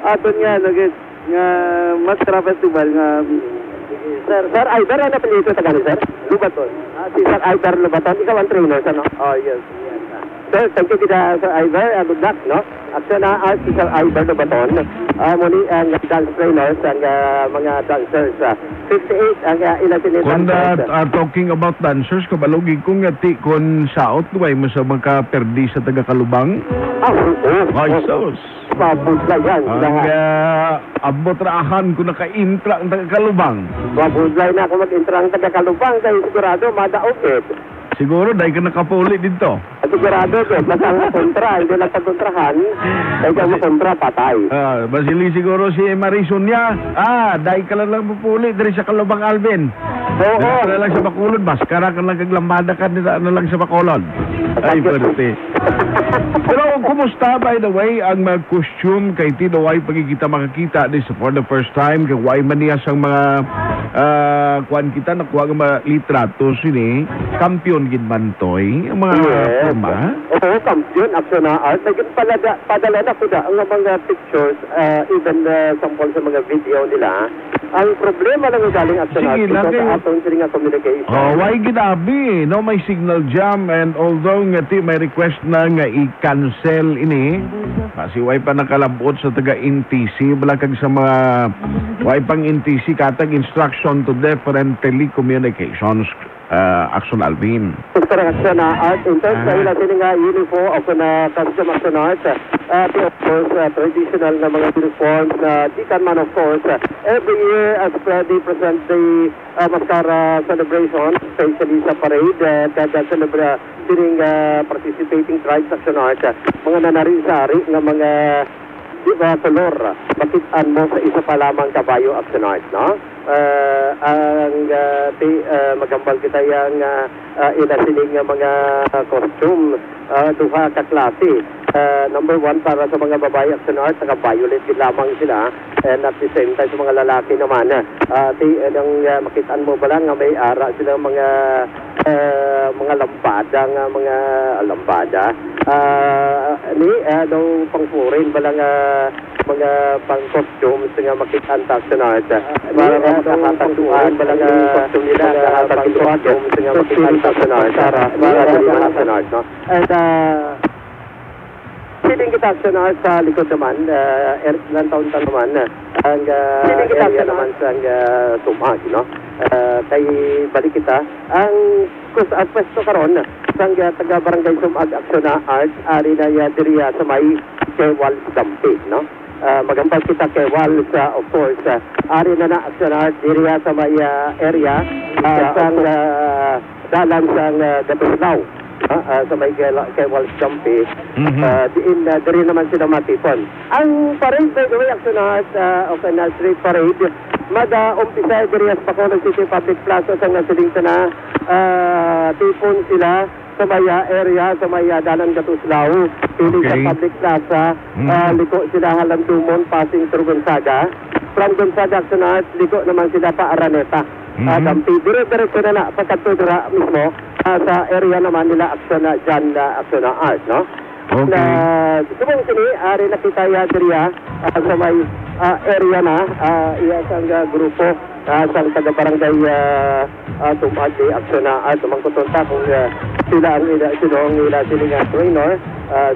aton nga nagit nga mas festival nga Sir Iber, ano pa dito taga sir? Lubaton. Si Sir Iber Lubaton, ikaw ang trainer, ano? Oh, yes. Sir, thank you kita, Sir Iber. Good luck, no? Actually, si Sir Iber Lubaton, muli ang dance trainers, ang mga dancers. 58 ang ilan sila Kung dancers. talking about dancers, kabalugig kong ngati kung saot, tuway mo sa magka-perdi sa taga-Kalubang. Ay, sos. Mabudla yan. Ang abot raahan ko naka-intra ang taga-Kalubang. Mabudlay na ako mag-intra ang taga-Kalubang kaya sigurado madaokit. Siguro, dahil ka nakapuli dito. At sigurado ko, basta ang kontra, hindi lang pagkontrahan, kaya ka makontra, patay. Basili siguro si Marison niya. Dahil ka lang pupuli dari sa Kalubang Alvin. Oo. Dahil ka lang sa Bacolod, maskara ka lang kaglambada ka nila lang sa Bacolod. Ay, pwerte. Pero kumusta, by the way, ang mga costume kay Tino Way pagkikita makakita this for the first time kay Way Manias ang mga kuan kita nakuha ng mga litratos ini kampiyon gid mantoy ang mga forma. Oo, kampiyon action na art. Naging padala na ko ang mga pictures, even sample sa mga video nila. Ang problema lang galing action art ito sa atong sininga communication. Why ginabi? No, may signal jam and although ngati may request na nga i-cancel ini, kasi way pa nakalabot sa taga-NTC, balakag sa mga way pang NTC katag instruction to different telecommunications Action Alvin. Action art in terms sa ilang sininga uniform of na custom action art, of course, traditional na mga uniforms na di kan man of course, every year as they present the Mascara celebration, especially sa parade, kada celebra sining participating tribes action art, mga nanari-sari ng mga color, makitaan mo sa isa pa lamang kabayo action art, no? Magambal kita yung inasiling mga costume, duha ka klase. Number 1 para sa mga babae action art, naka-violet din lamang sila, and at the same time sa mga lalaki naman, makitaan mo ba lang may ara sila mga lampada mga lambada daw pangpurin ba lang mga pang-costumes nga makitaan sa action art para makakatagduan ba lang costume nila pang-costumes nga makitaan sa action art para action art, no? And siling kita action art sa likod naman, ilang taon ta naman, ang siling kita action naman sa sumag, no? Kay balik kita, ang pwesto karon sa taga-barangay Sumag Action Art, ari na diriya sa may Kewal Dampi, no? Magampal kita Kewal sa, of course, ari na Action Art, diriya sa may area, sa dalan sa Gatuslaw. Sa may Kewal Dampi, diri naman sila matipon. Ang parade, by the way, Action Art, okay na street parade, umpisa diri sa Bacolod City Public Plaza sa nasiling na tipon sila sa may area, sa may dalan Gatuslaw, pili sa Public Plaza, liko sila Halandumon, passing through Gonzaga. From Gonzaga Action Art, liko naman sila pa Araneta. Dampi, dire-diretso na pagkatudura mismo sa area naman nila Action Action Art, no? Okay. Subong sini, ari nakita ya diriya sa may area na, iyasang grupo sa taga-barangay Sumag Action Art, mangkutunta kung sila ang siling trainer,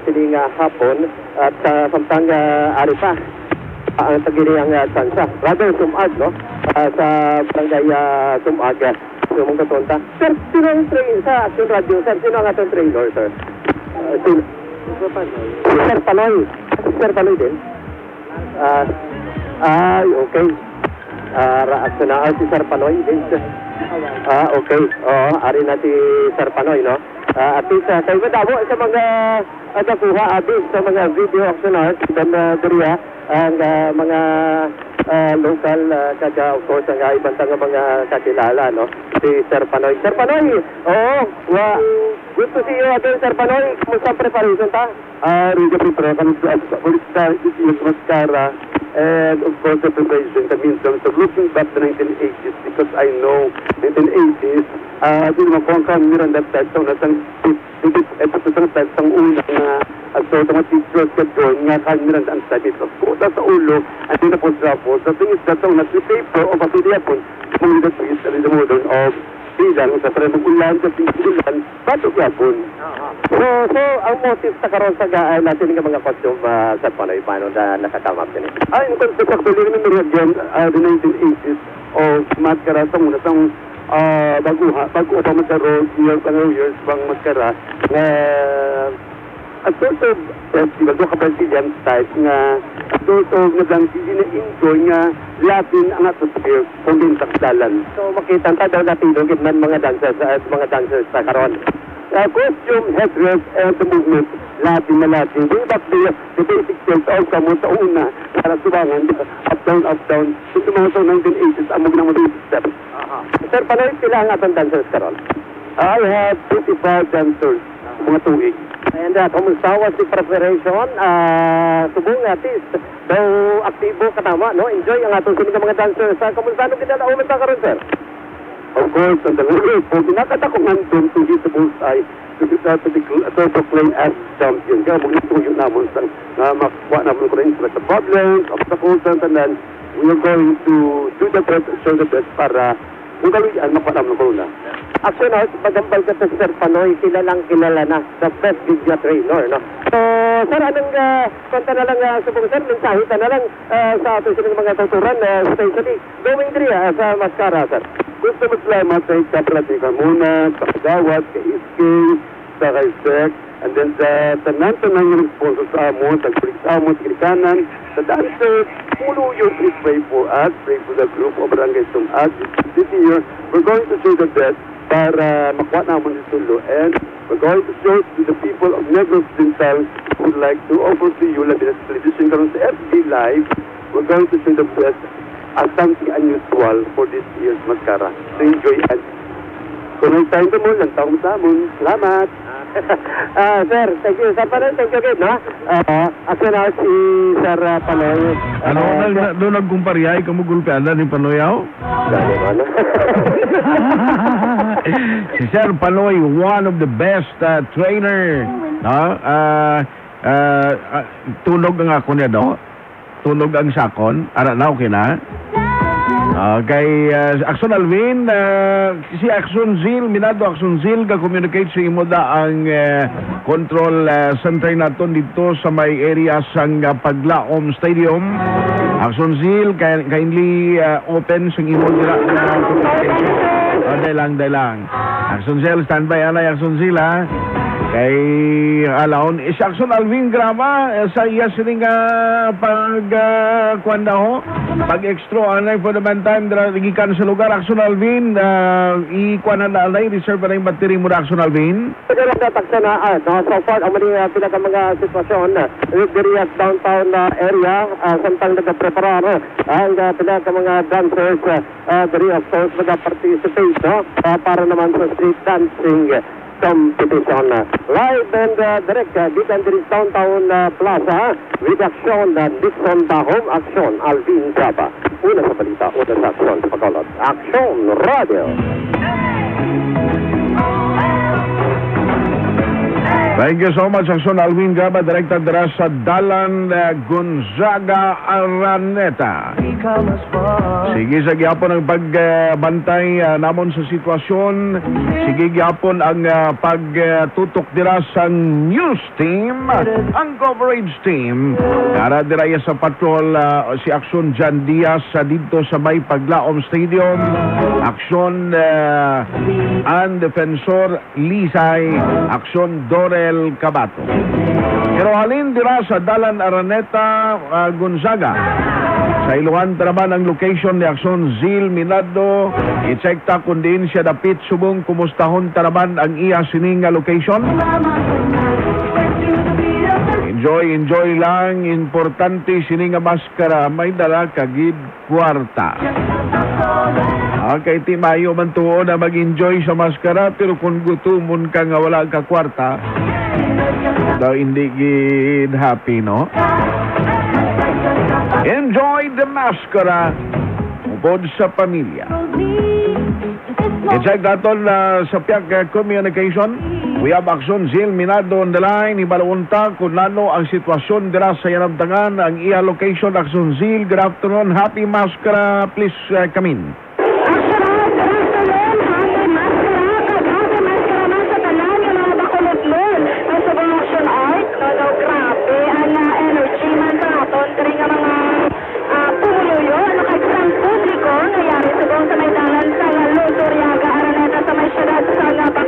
siling hapon, at samtang ari pa ang tagiri ang sansa. Rather Sumag, no? Sa barangay Sumag, mangkutunta. Sir, sino ang trainer sa Action Radio? Sir, sino ang atong trainer, sir? Sir Panoy. Sir Panoy din? Okay. Action na si Sir Panoy din. Okay. Ari na si Sir Panoy, no? At least, kayo madamo sa mga nakuha abis sa mga video action art dan duriya ang mga local of course ang ibang tanga mga kakilala, no? Si Sir Panoy. Sir Panoy, good to see you again, Sir Panoy. Kumusta preparation ta? Riga prepara kami sa ulit sa Mascara. and of course the preparation kami in terms of looking back to 1980s because I know 1980s, di naman po ang kamiran that time sa unasang sa unang so mga teachers ka doon nga kamiran ang sabi sa kuta sa ulo at yun na po sa po. The thing is that sa unang paper o patuloy po kung the twist and the modern of bilang sa parang ulan sa ulan pato yapon. So ang motive sa karon sa gaan natin ng mga costume sa Panoy paano na nakakamap din. Ay yung concept actually ng again the 1980s of maskara sa muna sang bago pa magkaroon years bang maskara na a sort of festival do kapatid type nga sort of naglang na-enjoy nga Latin ang atmosphere kung din takdalan. So makita daw natin doon mga dancers sa karon. Costume, headdress, and the movement, Latin na Latin. Bring back the basic sense of kamo sa una para subangan, up down. Kung mga sa 1980s, amog ng mga basic steps. Sir, panoy sila ang atong dancers karon? I have 55 dancers, mga tuig. And kumusta was the preparation? Subong artist, daw aktibo katama, no? Enjoy ang atong sinig mga dancers. Kumusta nung kinalauman ta karon, sir? Of course, ang dalawa po, pinakatako nandun to hit the bullseye to proclaim as champion. Kaya mong ituyo naman sa makuha naman ko rin sa problems, obstacles, and then we are going to do the best, show the best para kung kaluyan, makuha naman ko na. Actually, magambal ka sa Sir Panoy, kilala na, the best video trainer, no? So, sir, anong konta na lang subong sir, mensahe na lang sa ating sinig mga tuturan, especially going through sa maskara, sir. Gusto mag-salamat sa ikapratikan muna, sa kagawad, kay Iski, sa kay Sek, and then sa tanan-tanan yung sponsor sa amo, sa Krikanan, sa dancer, pulo yun, please pray for us, pray for the group of Barangay Sumag. This year, we're going to show the best para makuha naman yung tulo, and we're going to show to the people of Negros Occidental who would like to offer to you, like the television karon sa FB Live, we're going to show the best as something unusual for this year's Maskara. So enjoy it. Kung may time mo, lang taong sa amon. Salamat! Sir, thank you. Sir Panoy, thank you again, ha? Ako na si Sir Panoy. Doon nagkumpariyay, kamugulpian na ni Panoyaw? Dali mo, ano? Si Sir Panoy, one of the best trainer. Tunog ang ako niya do. Tunog ang sakon. Ara na, okay na. Kay Axon Alvin, si Axon Zil, Minado Axon Zil, ka-communicate sa imo da ang control center naton dito sa may area sang Paglaom Stadium. Axon Zil, kindly open sa imo dira na communication. Day lang. Axon Zil, standby anay Axon Zil, ha? Kay alaon si Axon Alvin Grama sa iya sining pag-kwanda ho pag-extra anay for the meantime gikan sa lugar Axon Alvin i-kwan na alay reserve na yung battery mo na Axon Alvin. Pero nagtataksa na so far ang mga sitwasyon diri at downtown area samtang nagpreparar ang mga dancers diri of course nag-participate para naman sa street dancing competition. Live and direct gikan diri downtown plaza with action Dixon Dahom, action Alvin Graba. Una sa balita, una sa action sa Bacolod. Action Radio. Thank you so much, Axon Alvin Graba, direkta dira sa Dalan Gonzaga, Araneta. Sige sa gyapon ang pagbantay namon sa sitwasyon. Sige gyapon ang pagtutok dira sa news team, ang coverage team. Para dira sa patrol si Axon Jan Diaz dito sa may Paglaom Stadium. Axon ang Defensor Lisay, Axon Dorel Cabato. Pero halin dira sa Dalan Araneta, Gonzaga. Sa Iloan naman ang location ni Axon Zil Minado. I-check ta kung din siya dapit subong kumustahon naman ang iya sining location. Enjoy lang. Importante sining maskara may dala kagid kwarta. Kay timayo man tuo na mag-enjoy sa maskara pero kung gutumon ka nga wala ka kwarta daw hindi gid happy, no? Enjoy the Mascara upod sa pamilya. I-check natin sa Piag Communication. We have Action Zil Minado on the line. Ibalunta kung ano ang sitwasyon dira sa Yanabdangan. Ang iya location, Action Zil. Good afternoon. Happy Mascara. Please come in.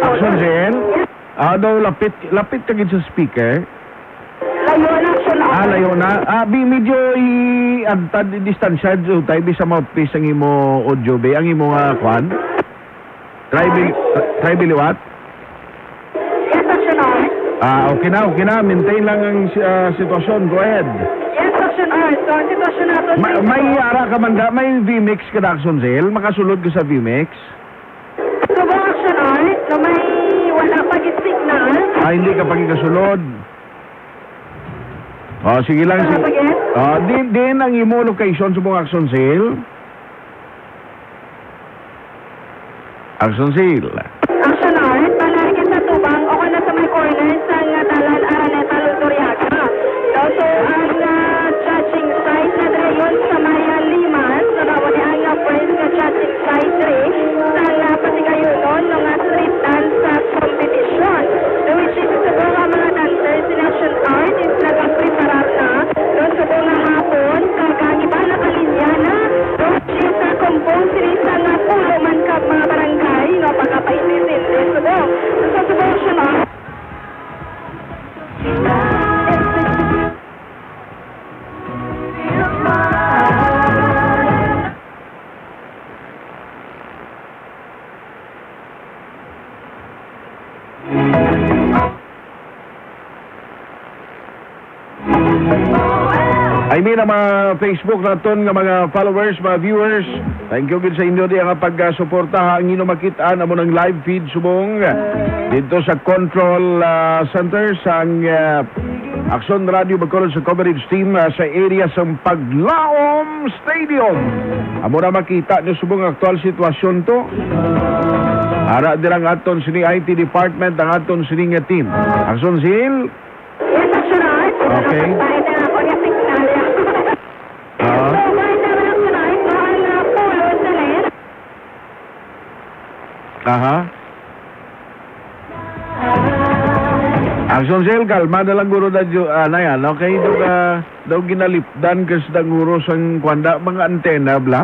Action Zil? Daw lapit ka gid sa speaker. Layo na. Medyo i-antad distansya tayo sa mouthpiece ang imo audio be. Ang imo kwan. Try biliwat. Yes, Action R. Okay na. Maintain lang ang sitwasyon. Go ahead. Yes, Action R. So, ang sitwasyon natin... May ara ka man da? May VMix ka na, Action Zil? Makasulod ka sa VMix? So, Action R, so may wala pag-signal. Hindi ka pagkikasulod. Sige lang. Din ang imo location sa mong Action Zil. Action Zil. Action R, panarikit sa tubang o na sa may corner sa Dalan Araneta Luzuriaga. So, ang judging site na drayon sa Maya Liman, so nawali ang first na judging site 3 sa patigayunon ng street dance competition. Which is sa mga dancers in Action Art is nag-preparar na doon sa buong hapon kaganiba na kalinyana which is compose sa nga pulo man ka mga barangay no pagkapaintindi sa buong sa Action Art. I mean, ang mga Facebook naton nga mga followers, mga viewers, thank you gid sa inyo di ang pagsuporta ang inyo makita na mo ng live feed subong dito sa Control Center sa Action Radio Bacolod sa coverage team sa area sa Paglaom Stadium. Amo na makita niyo subong aktual sitwasyon to. Ara dirang aton sini IT department ang aton sini nga team. Action Zil. Yes, Action Art. Okay. Action Zil, kalma na lang guro na yan. Okay, daw ginalipdan kas da guro sang kwanda mga antena bla.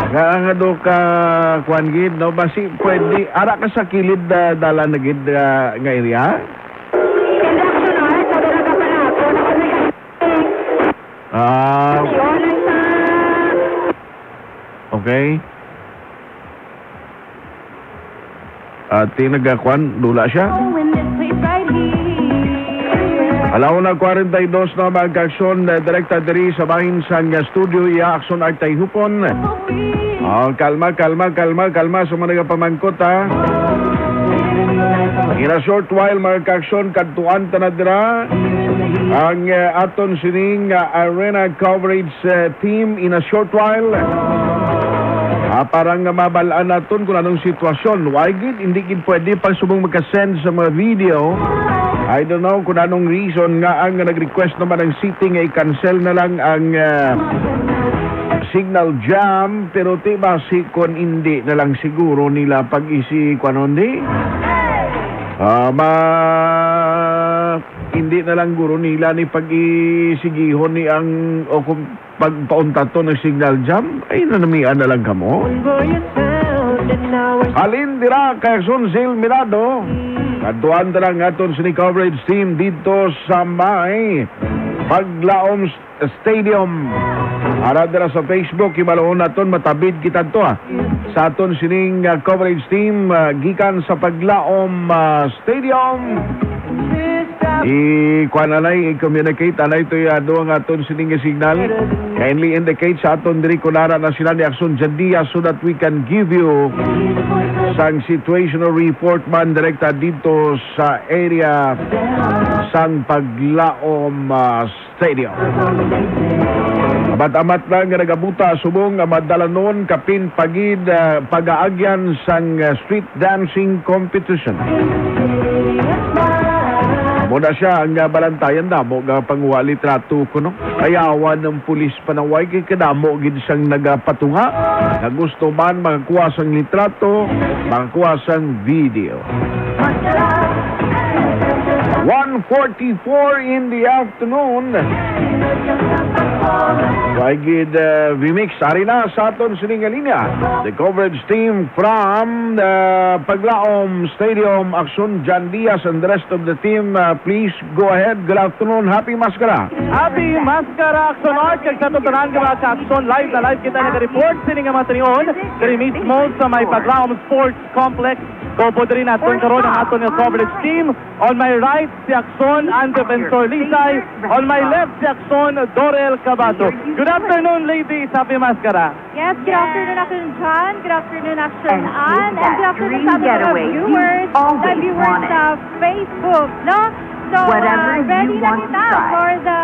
Nga do ka kwan gid no basi pwede ara ka sa kilid dala na gid nga area. Okay. Tinagakwan, dula siya. Alaw na 42 na mag-aksyon direkta diri sa bahin sa studio iya Action Art tay hupon. Kalma sa mga pamangkot ha. In a short while mag-aksyon kadtuan ta na dira ang aton sining arena coverage team in a short while. Parang mabalaan natin kung anong sitwasyon. Why gid? Hindi gid pwede pang subong magka-send sa mga video. I don't know kung anong reason nga ang nag-request naman ng city nga i-cancel na lang ang signal jam. Pero tiba si kon hindi na lang siguro nila pag-isi kung ano hindi. Hindi na lang guro nila ni pag-isigihon ni ang o kung pagpaunta to ng signal jam ay nanamian na lang kamo. Alin dira kay Zil Mirado. Kaduan na lang aton sa coverage team dito sa may Paglaom Stadium. Ara dira sa Facebook ibaloon naton matabid kita to sa aton sining coverage team gikan sa Paglaom Stadium. I-kuan alay, i-communicate alay ito yung ang aton sining signal. Kindly indicate sa aton diri kunara na sila ni Action Jandia so that we can give you sang situational report man direkta dito sa area sang Paglaom Stadium. Amat-amat lang nga nagabuta subong nga madalanon kapin pagid pagaagyan sang street dancing competition. Muna siya ang balantayan damo nga panguha litrato kuno. Ayawan ng pulis panaway kay kadamo gid siyang nagapatunga. Na gusto man makakuha sang litrato, makakuha sang video. 1:44 in the afternoon. Pagid Vmix, ari na sa aton sining linya. The coverage team from Paglaom Stadium, Action Jan Diaz and the rest of the team, please go ahead. Good afternoon, happy Maskara. Happy Maskara Action Art, kag sa tutunan ka mga ka-action, live na live kita nag-report sining nga matriyon, dari mismo sa may Paglaom Sports Complex. Kopo rin natin karoon ang aton yung coverage team. On my right, si Action and Defensor Lisay. On my left, si Action Dorel Cabato. Good afternoon, ladies. Happy Maskara. Yes, good afternoon, Action John. Good afternoon, Action Ann. And good afternoon sa ating mga viewers, the viewers sa Facebook, no? So, ready na kita for the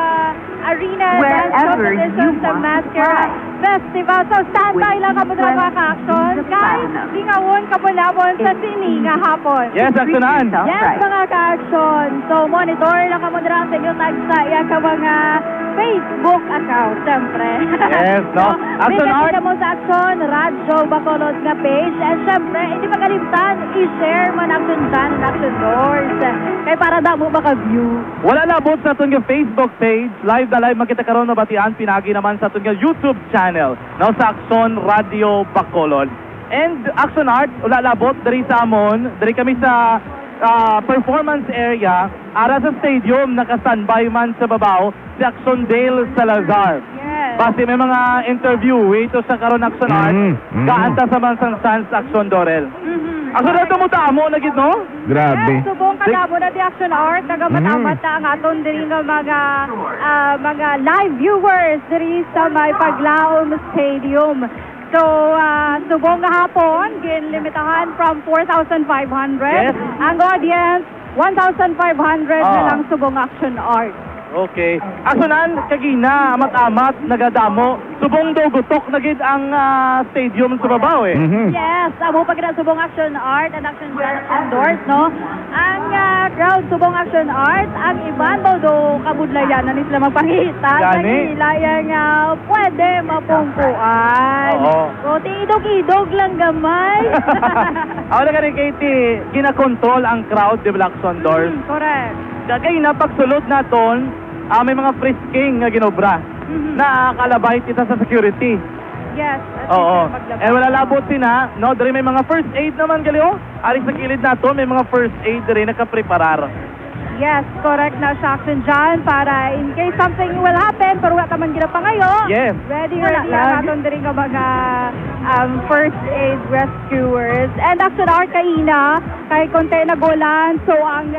arena dance competition sa Maskara Festival. So, standby lang kamo na mga ka-action. Guys, lingawon kapunapon sa sini nga hapon. Yes, Action Ann. Yes, mga ka-action. So, monitor lang kamo na sa inyong tagsaya ka mga Facebook account, siyempre. Yes, no? Action Art. May mo sa Action, Radyo Bacolod nga page. And siyempre, hindi makalimutan, i-share man Action Dyan and Action Doors. Kaya para damo maka-view. Wala labot sa aton nga Facebook page. Live na live makita karon na batian. Pinagi naman sa aton nga YouTube channel. Now sa Action Radio Bacolod. And Action Art, wala labot. Dari sa amon. Dari kami sa performance area. Ara sa stadium, naka-standby man sa babaw, si Action Dale Salazar. Yes. Basta may mga interview ito sa karon Action Art. Kaanta sa mga sans Action Dorel. Action Art mo tamo na gid no? Grabe. Yes, subong kadamo na di Action Art. Nagamatamad na ang aton diri nga mga live viewers diri sa may Paglaom Stadium. So, subong nga hapon, ginlimitahan from 4,500. Yes. Ang audience, 1,500 na lang subong Action Art. Okay. Aksunan, kagina, amat-amat, nagadamo. Subong daw gutok na gid ang stadium sa babaw eh. Yes, amo pag subong Action Art and Action Doors, no? Ang crowd subong Action Art, ang iban daw do kabudlayan na sila magpangita. Gani? Nagilayang pwede mapungkuan. Oo. So, idog-idog lang gamay. Ako na kani Katie, ginakontrol ang crowd de Action Doors. Correct. Kagay na pagsulod naton, may mga frisking nga ginobra. Na kalabay kita sa security. Yes. Oo. Eh wala labot sina, no? Dari may mga first aid naman gali oh. Alis sa kilid nato, may mga first aid dari nakapreparar. Yes, correct na siya Action dyan para in case something will happen, pero wala ka man gina pa ngayon. Yes. Ready ang aton diri nga mga first aid rescuers. And Action Art kaina, kay konti na golan, so ang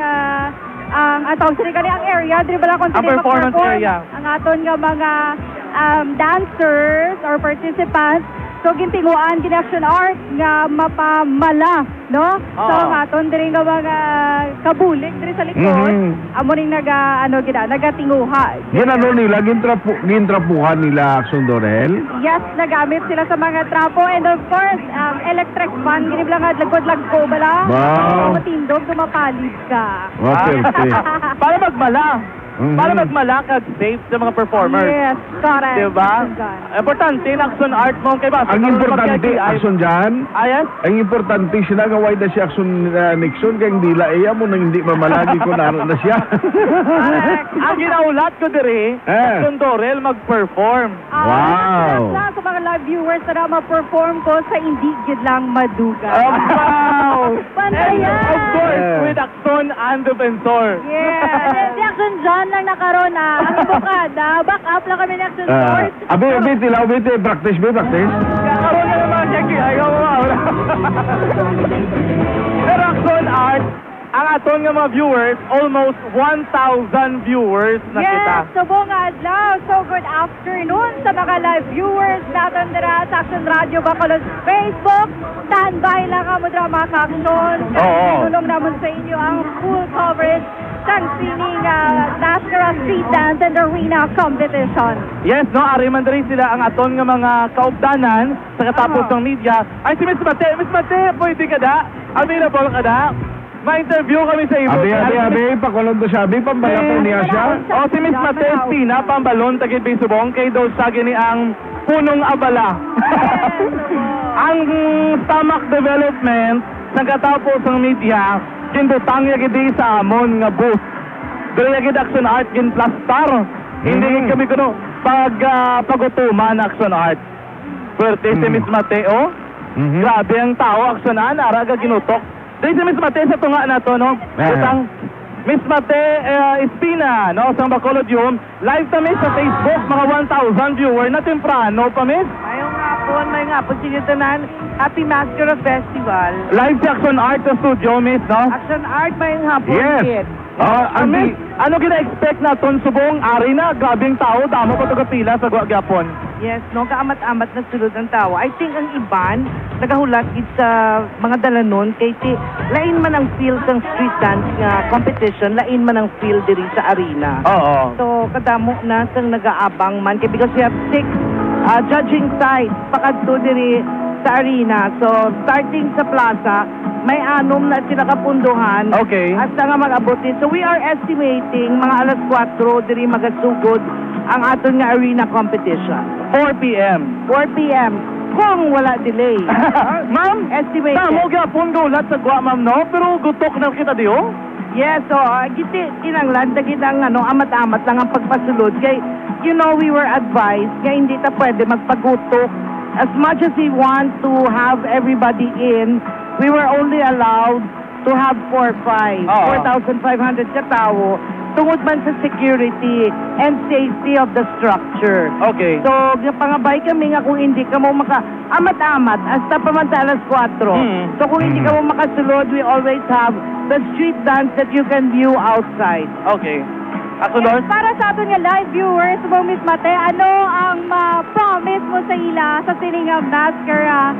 atong sini kani ang area diri bala konti Ang performance area. ang aton nga mga dancers or participants. So gintinguan gini Action Art nga mapamala, no? So ang aton diri nga mga kabulig diri sa likod, amo ning nagatinguha. Ginano nila, gintrapuhan nila Action Dorel? Yes, nagamit sila sa mga trapo and of course, electric fan gini lang lagkod-lagko bala. Wow. Matindog dumapalid ka. Okay. Para magmala. Para magmala kag safe sa mga performers. Yes, correct. Diba? Importante na Action Art mo kay ba? Ang importante, Action dyan, Ayas? ang importante sila nga why na si Action Nixon kaya hindi iya mo nang hindi mamalagi ko na siya. Ang ginaulat ko diri, Action Dorel mag-perform. Wow. Lang sa mga live viewers na ma-perform ko sa hindi gid lang maduga. Wow! Pantayan! Of course, with Action and Defensor. Yeah, di Action John lang nakaroon na. Ang bukada, back up lang kami ng Action Sports. Abi, practice. Kakaroon na naman, Jackie. Ayaw mo Pero Action Art, ang aton nga mga viewers, almost 1,000 viewers na kita. Yes, subong adlaw. So good afternoon sa mga live viewers natin dira sa Action Radio Bacolod Facebook. Standby lang kamo dira mga ka-action. Oo. Tulong naman sa inyo ang full coverage sang sining NASCAR Street Dance and Arena Competition. Yes, no, ari man diri sila ang aton nga mga kaugdanan sa katapos ng media. Ay, si Miss Mate, pwede ka da? Available ka da? Ma-interview kami sa iyo. Abi, pakulog do sabi, pambalapon niya siya. O, si Miss Mate Espina, pambalon, tagit Bisubong, kay daw sa gini ang punong abala. Ang stomach development sa katapos ng media, kindutang yagidi sa amon nga booth. Pero yagid Action Art gin plastar. Hindi kami kuno pagutuman Action Art. Pwerte si Miss Mateo. Grabe ang tao, Action Art, araga ginutok. Dahil si Miss Mate sa tunga na to, no? Utang Miss Mate Espina, no? Sa Bacolod yun. Live kami sa Facebook, mga 1,000 viewer na temprano pa, Miss. May nga po sinitanan. Happy Mascara Festival. Live si Action Art sa studio, Miss, no? Action Art may nga po. Yes. Miss, ano gina-expect naton subong ari na? Grabing tao, damo pa ito kapila sa Guagapon. Yes, no, kaamat-amat na sulod ng tao. I think ang iban, nagahulat gid sa mga dalanon, kay lain man ang feel ng street dance nga competition, lain man ang feel diri sa arena. Oo. So, kadamo na sang nagaabang man, kay because we have 6 judging sites pakadto diri sa arena. So, starting sa plaza, may 6 na sila kapunduhan. Okay. Hasta nga mag-abot din. So, we are estimating mga alas 4 diri magasugod ang aton nga arena competition. 4 p.m. 4 p.m. kung wala delay. Ma'am, Estimated. tamo gyapon gulat sa Gua, ma'am, no? Pero gutok na kita diyo. Yes, so kinanglan dagit ang amat-amat lang ang pagpasulod kay you know we were advised nga hindi ta pwede magpagutok. As much as we want to have everybody in, we were only allowed to have 4,500 katao tungod man sa security and safety of the structure. Okay. So, pangabay kami nga kung hindi ka mo amat-amat, hasta pa man sa alas 4. So, kung hindi ka mo makasulod, we always have the street dance that you can view outside. Okay. Asunod? Para sa ato nga live viewers, Miss Mate, ano ang promise mo sa ila sa siningang NASCAR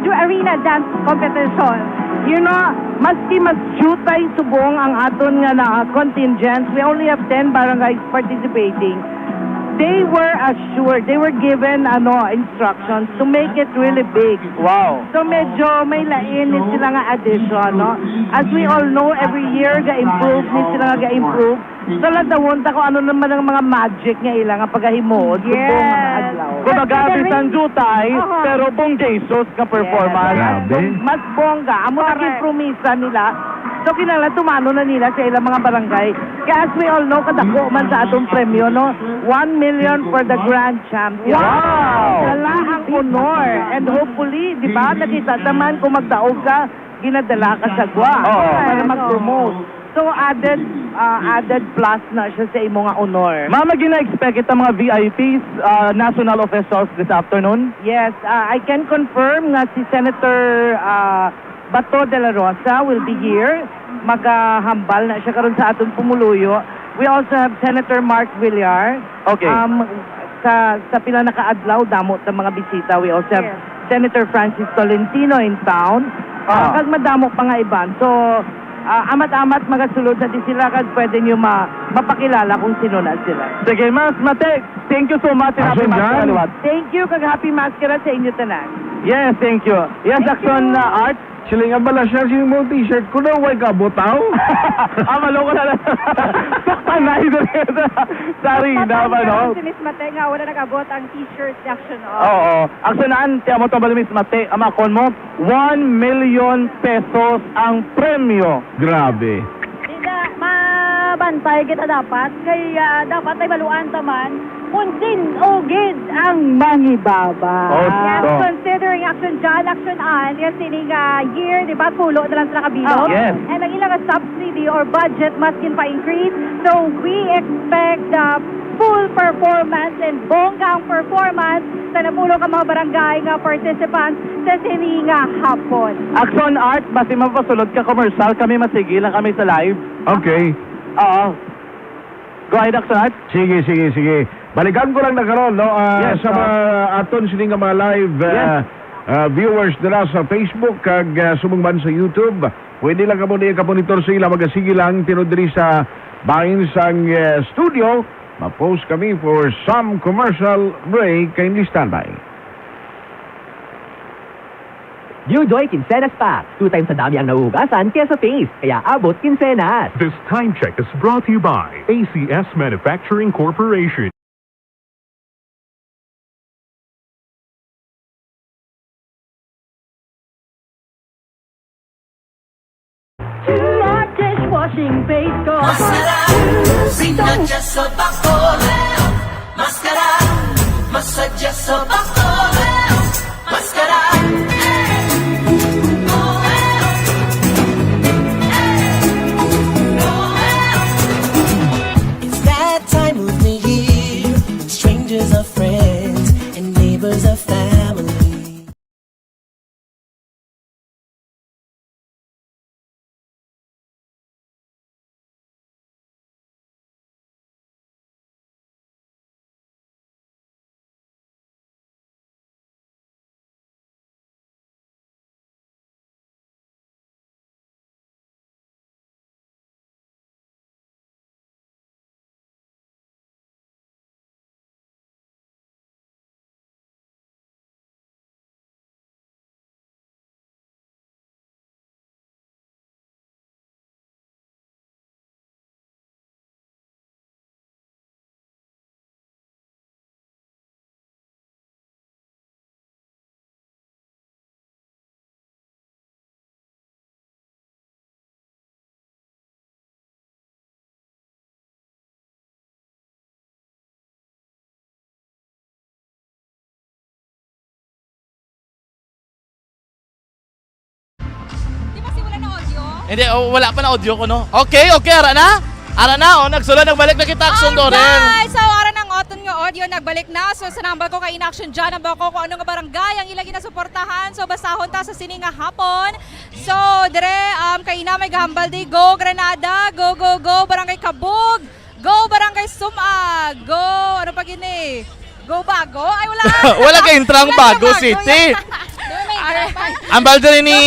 Arena Dance Competition? You know, maski mas jutay subong ang aton nga na contingents, we only have 10 barangays participating. They were assured, they were given instructions to make it really big. Wow. So medyo may lain ni sila nga addition, no? As we all know, every year ga-improve ni sila nga ga-improve. So ladawon ta ko ano naman ang mga magic nga ila nga pagahimuod subong mga adlaw. Kumbaga, bisan jutay, pero bong Jesus ka performance. Grabe. Mas bongga. Amo naging promisa nila. So kinala tumano na nila sa ilang mga barangay. Kaya as we all know, kadako man sa atong premyo, no? 1 million for the grand champion. Wow! Dala ang honor. And hopefully, di ba, nakita naman kung magdaog ka, ginadala ka sa Gua para mag-promote. So added plus na siya sa imong nga honor. Mama, gina-expect ita mga VIPs, national officials this afternoon? Yes, I can confirm nga si Senator Bato de la Rosa will be here. Maghahambal na siya karon sa atong pumuluyo. We also have Senator Mark Villar. Okay. Sa pila na kaadlaw, damot sa mga bisita. We also have Senator Francis Tolentino in town. Kag madamo pa nga iban. So, amat-amat magasulod na din sila kag pwede nyo mapakilala kung sino na sila. Sige, Mas Mate, thank you so much. Action Mascara dyan. Liwat. Thank you kag happy Mascara sa inyo tanan. Yes, thank you. Yes, Action Art. Sila nga bala siya mo t-shirt ko na, way ka botaw. Maloko na lang. Saktan na ito sa arena ba, no? Si Miss Mate nga, wala nag-abot ang t-shirt ni Action Art. Oo. Aksyonan, tiyan mo ito ba, Miss Mate, amakon mo, 1 million pesos ang premyo. Grabe. Mabantay kita dapat, kaya dapat ay baluan taman kung sinugid ang mangibaba. Yes, considering Action John, Action Ann, yung sining year, di ba, pulo na lang sa nakabilog. Yes. And ang ilang subsidy or budget maskin pa-increase. So we expect full performance and bonggang performance sa napulo ka mga barangay nga participants sa sininga hapon. Action Art, basi mapasulod ka commercial, kami masigil lang kami sa live. Okay. Oo. Go ahead, Action Art. Sige. Balikan ko lang na karon, no? Yes, sa mga aton sini nga mga live viewers nila sa Facebook kag sumungban sa YouTube. pwede lang kamo niya kamonitor sa ila, magasige lang tinudri sa bahin sang studio. Ma-post kami for some commercial break. Kindly standby. New Joy Quincenas Pack. 2 times sa dami ang nauugasan kesa face. Kaya abot Quincenas. This time check is brought to you by ACS Manufacturing Corporation. Dishwashing base ko. Sinadya sa Bacolod. Maskara, masadya sa Bacolod. Maskara. It's that time of the year when strangers are friends and neighbors are family. Hindi, wala pa na audio ko, no? Okay, ara na? Ara na, nagsulod, nagbalik na kita, action Dorel. Guys, so ara ng oton nga audio, nagbalik na. So sa number ko kay in-action dyan, ang ko kung ano nga barangay ang ilagi na suportahan. So basahon ta sa sini nga hapon. So dire, kay ina may gahambal day, go Granada, go, barangay Kabug, go barangay Sumag, go, ano pa gini? Go Bago? Ay wala. Wala kay intrang Bago City. Ang balde ni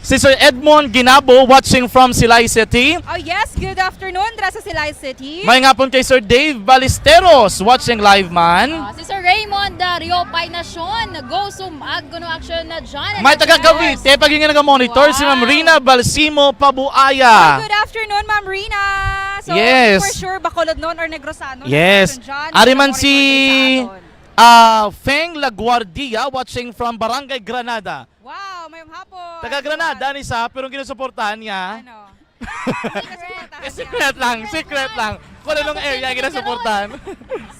si Sir Edmond Ginabo watching from Silay City. Oh yes, good afternoon, dra sa Silay City. May nga po kay Sir Dave Ballesteros watching live man. Si Sir Raymond Rio Painasyon, go Sumag, kuno action na dyan. May taga Cavite, pag yung nag-monitor, si Ma'am Rina Balsimo Pabuaya. Good afternoon, Ma'am Rina. So, Yes. for sure, Bacolod noon or Negrosano. Yes. Dyan, Ariman si sa aton. Feng Laguardia watching from Barangay Granada. Wow, mayong hapon. Taga Granada ni sa pero ginusuportahan niya. Ano? Secret lang. Kung anong area ginusuportahan.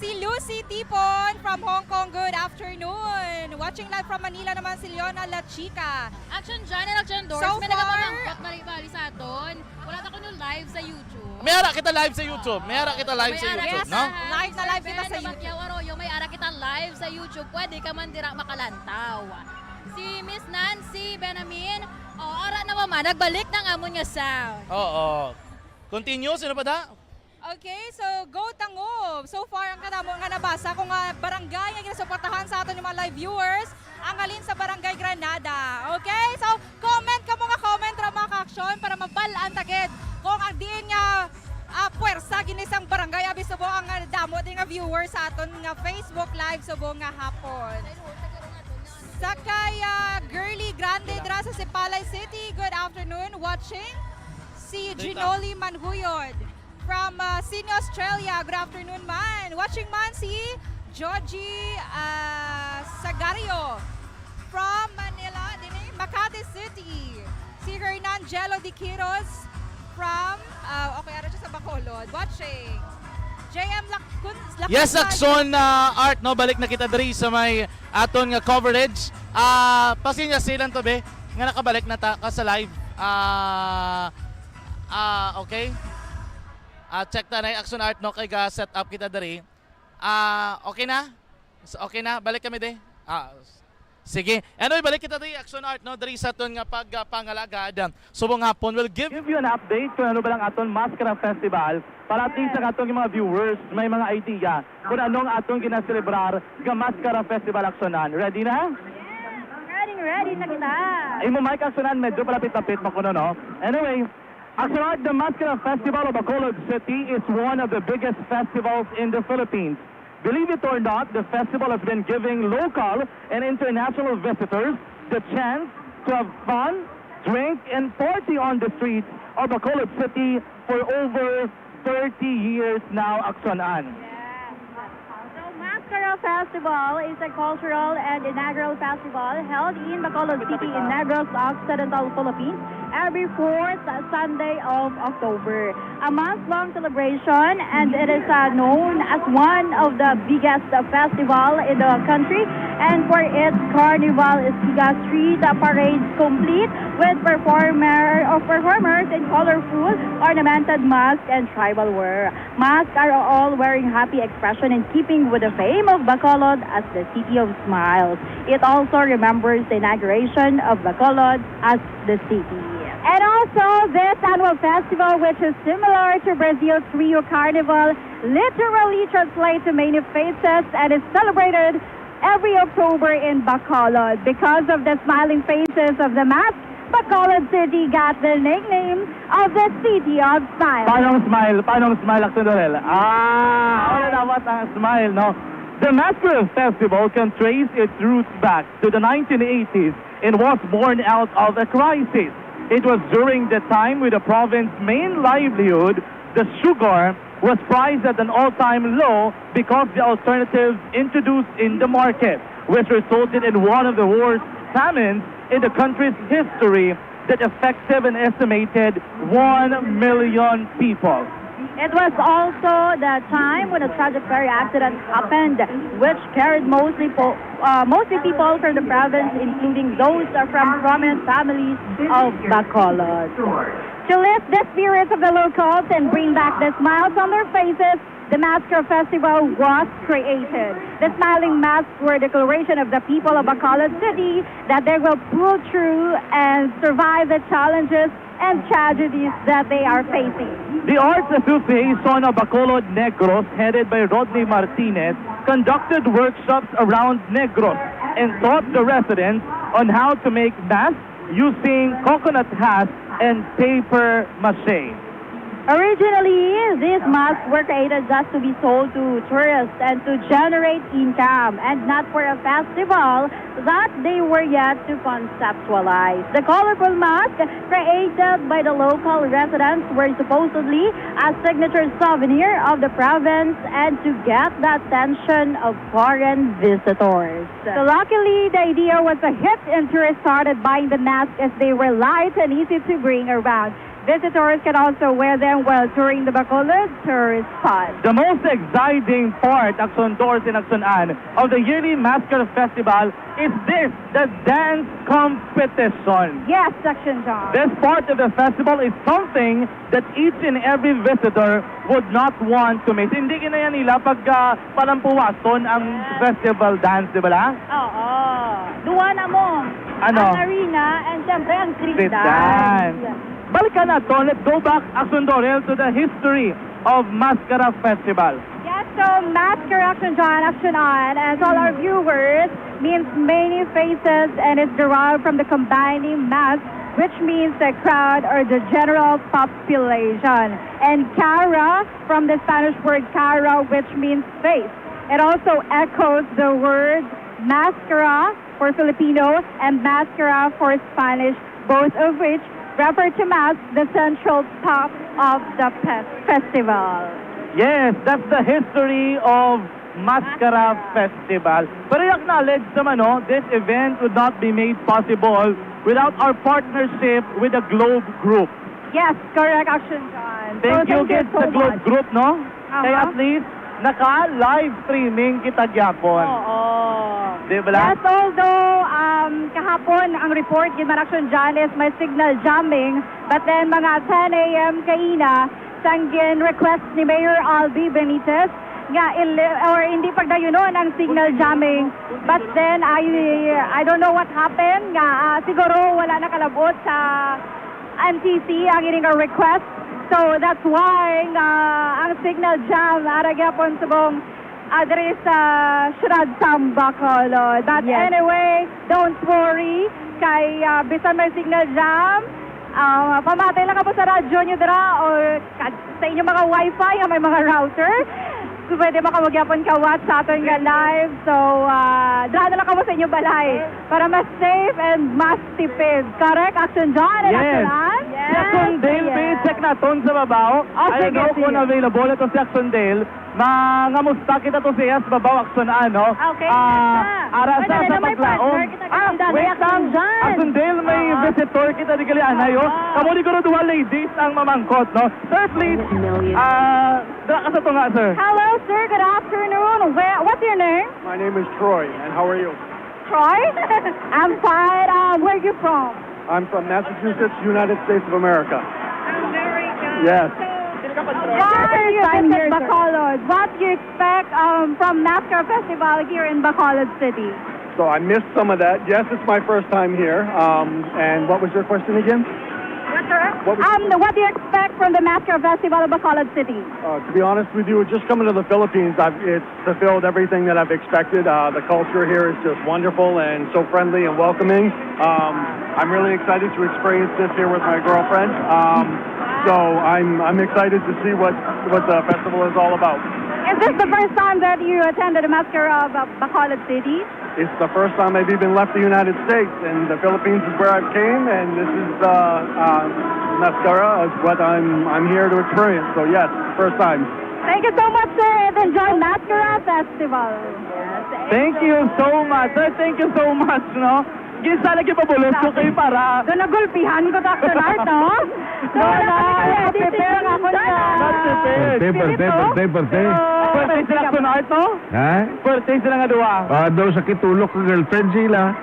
Si Lucy Tipon from Hong Kong, good afternoon. Watching live from Manila naman si Leona La Chica. Action dyan and action doors. So May far- nagamamangkot mali sa aton. Wala ta ko nung live sa YouTube. May ara kita live sa YouTube. May ara no? Live na live kita sa YouTube. Bagyaw Arroyo, may ara kita live sa YouTube. Pwede ka man dira makalantaw. Si Miss Nancy Benamin, ara na mama, nagbalik ng amon nga sound. Oo. Continue, sino pa da? Okay, so go Tangob. So far, ang kanamo nga nabasa kung barangay nga ginasuportahan sa aton yung mga live viewers, ang alin sa Barangay Granada. Okay, so comment ka mga comment ra mga ka-action para mabalaan tagid kung ang diin nga puwersa ginisang barangay abi subo ang damo din nga viewers sa aton nga Facebook live subo nga hapon. Sakay Girly Grande dra sa Sipalay City. Good afternoon. Watching si Ginoli Manhuyod from Sydney, Australia. Good afternoon man. Watching man si Georgie Sagario from Manila, Makati City. Si Hernan Jello Di Quiros from, okay, ara siya sa Bacolod. Watching. JM Lacun. Yes, Akson Art, no? Balik na kita diri sa may aton nga coverage. Pasinya silang to, be. Nga nakabalik na ta ka sa live. Okay. Check ta na yung Action Art, no? Kay ga set up kita diri. Okay na? Okay na? Balik kami, de. Sige. Anyway, balik kita diri Action Art, no? Diri sa aton nga pagpangalagad. Subong hapon, we'll give you an update kung ano ba lang aton Maskara Festival para at least sa atong mga viewers may mga idea kung anong atong ginaselebrar nga Maskara Festival aksyonan. Ready na? Ready. ready na kita. Imo Mike Aksunan, medyo palapit-lapit mo kuno, no? Anyway, Aksunan, the Mascara Festival of Bacolod City is one of the biggest festivals in the Philippines. Believe it or not, the festival has been giving local and international visitors the chance to have fun, drink, and party on the streets of Bacolod City for over 30 years now, Aksunan. So, Mascara Festival is a cultural and inaugural festival held in Bacolod City in Negros Occidental, Philippines every fourth Sunday of October. A month-long celebration, and it is known as one of the biggest festival in the country. And for its carnival, Estiga Street parades complete with performers in colorful, ornamented masks and tribal wear. Masks are all wearing happy expression in keeping with the fame of Bacolod as the city of smiles. It also remembers the inauguration of Bacolod as the city. And also, this annual festival, which is similar to Brazil's Rio Carnival, literally translates to many faces and is celebrated every October in Bacolod. Because of the smiling faces of the mask, Bacolod City got the nickname of the City of Smiles. Paano smile? Paano smile, Aksunan? Wala dapat ang smile, no? The Mascara Festival can trace its roots back to the 1980s and was born out of a crisis. It was during the time when the province's main livelihood, the sugar, was priced at an all-time low because the alternatives introduced in the market, which resulted in one of the worst famines in the country's history that affected an estimated 1 million people. It was also the time when a tragic ferry accident happened, which carried mostly people from the province, including those from prominent families of Bacolod. To lift the spirits of the locals and bring back the smiles on their faces, the Mascara Festival was created. The smiling masks were a declaration of the people of Bacolod City that they will pull through and survive the challenges and tragedies that they are facing. The Arts Association of Bacolod Negros, headed by Rodney Martinez, conducted workshops around Negros and taught the residents on how to make masks using coconut husks and paper mache. Originally, these masks were created just to be sold to tourists and to generate income, and not for a festival that they were yet to conceptualize. The colorful masks created by the local residents were supposedly a signature souvenir of the province and to get the attention of foreign visitors. So luckily, the idea was a hit and tourists started buying the masks as they were light and easy to bring around. Visitors can also wear them while touring the Bacolod tourist spot. The most exciting part, Aksondors and Aksunan, of the yearly Mascara Festival is this, the dance competition. Yes, Section John. This part of the festival is something that each and every visitor would not want to miss. Hindi kinaya nila pag palampuwason ang festival dance, di ba la? Oo. Duwa na mo. Ano? Ang arena and siyempre ang street Street dance. Balikan na to. Let's go back, Aksondorel, to the history of Mascara Festival. Yes, so Mascara Action John, Action On, and all our viewers means many faces and is derived from the combining mass, which means the crowd or the general population. And cara from the Spanish word cara, which means face. It also echoes the words mascara for Filipino and mascara for Spanish, both of which refer to mask, the central top of the festival. Yes, that's the history of Mascara Festival. But I acknowledge naman, no, this event would not be made possible without our partnership with the Globe Group. Yes, correct, Action John. Thank you, kids, so the Globe much. Group, no? Kaya at least, naka-live streaming kita gyapon. Oo. Di ba? Yes, although kahapon ang report gid man Action John is may signal jamming, but then mga 10 a.m. kaina sanggin request ni Mayor Albi Benitez nga hindi pagdayunon ang signal jamming, but then I don't know what happened nga siguro wala na kalabot sa MTC ang ining request, so that's why ang signal jam ara gyapon subong address sa Syudad Bacolod. But Yes. anyway, don't worry. kay bisan may signal jam. Pamatay lang ka po sa radyo nyo dira or sa inyong mga wifi nga may mga router. So, pwede makawagyapon ka watch sa aton nga live. So, dra na lang ka mo sa inyong balay para mas safe and mas tipid. Correct? Action John and Yes. Action Si Action Dale, may check na ton sa babaw. sige, I know kung sige. available ito si Action Dale. Mangamusta kita to si S babaw Action ano. Okay, Ara yes, sa na may paglaom. partner kita kandidato, Wait Action lang. John. Action Dale, may visitor kita di gali anay oh. Kamo di ko duha ladies ang mamangkot no. Sir, please. Dra ka sa to nga, sir. Hello, sir. Good afternoon. What's your name? My name is Troy, and how are you? Troy? I'm fine. Where are you from? I'm from Massachusetts, United States of America. Yes. What do you visit Bacolod? What do you expect from NASCAR Festival here in Bacolod City? So I missed some of that. Yes, it's my first time here. And what was your question again? Yes, sir. What was- What do you expect from the NASCAR Festival of Bacolod City? To be honest with you, just coming to the Philippines, it's fulfilled everything that I've expected. The culture here is just wonderful and so friendly and welcoming. I'm really excited to experience this here with my girlfriend. So I'm excited to see what the festival is all about. Is this the first time that you attended the NASCAR of Bacolod City? It's the first time I've even left the United States, and the Philippines is where I came, and this is Mascara is what I'm here to experience. So yes, first time. Thank you so much, sir, and enjoy NASCAR Festival. Thank you so much. Sir, thank you so much, no? Gisa lagi pabulos ko kayo para... Doon nagulpihan ko sa art, no? Prepare ako niya. Birthday. Birthday sila Action Art, no? Ha? Birthday sila nga duwa. Daw sa kitulok ng girlfriend sila.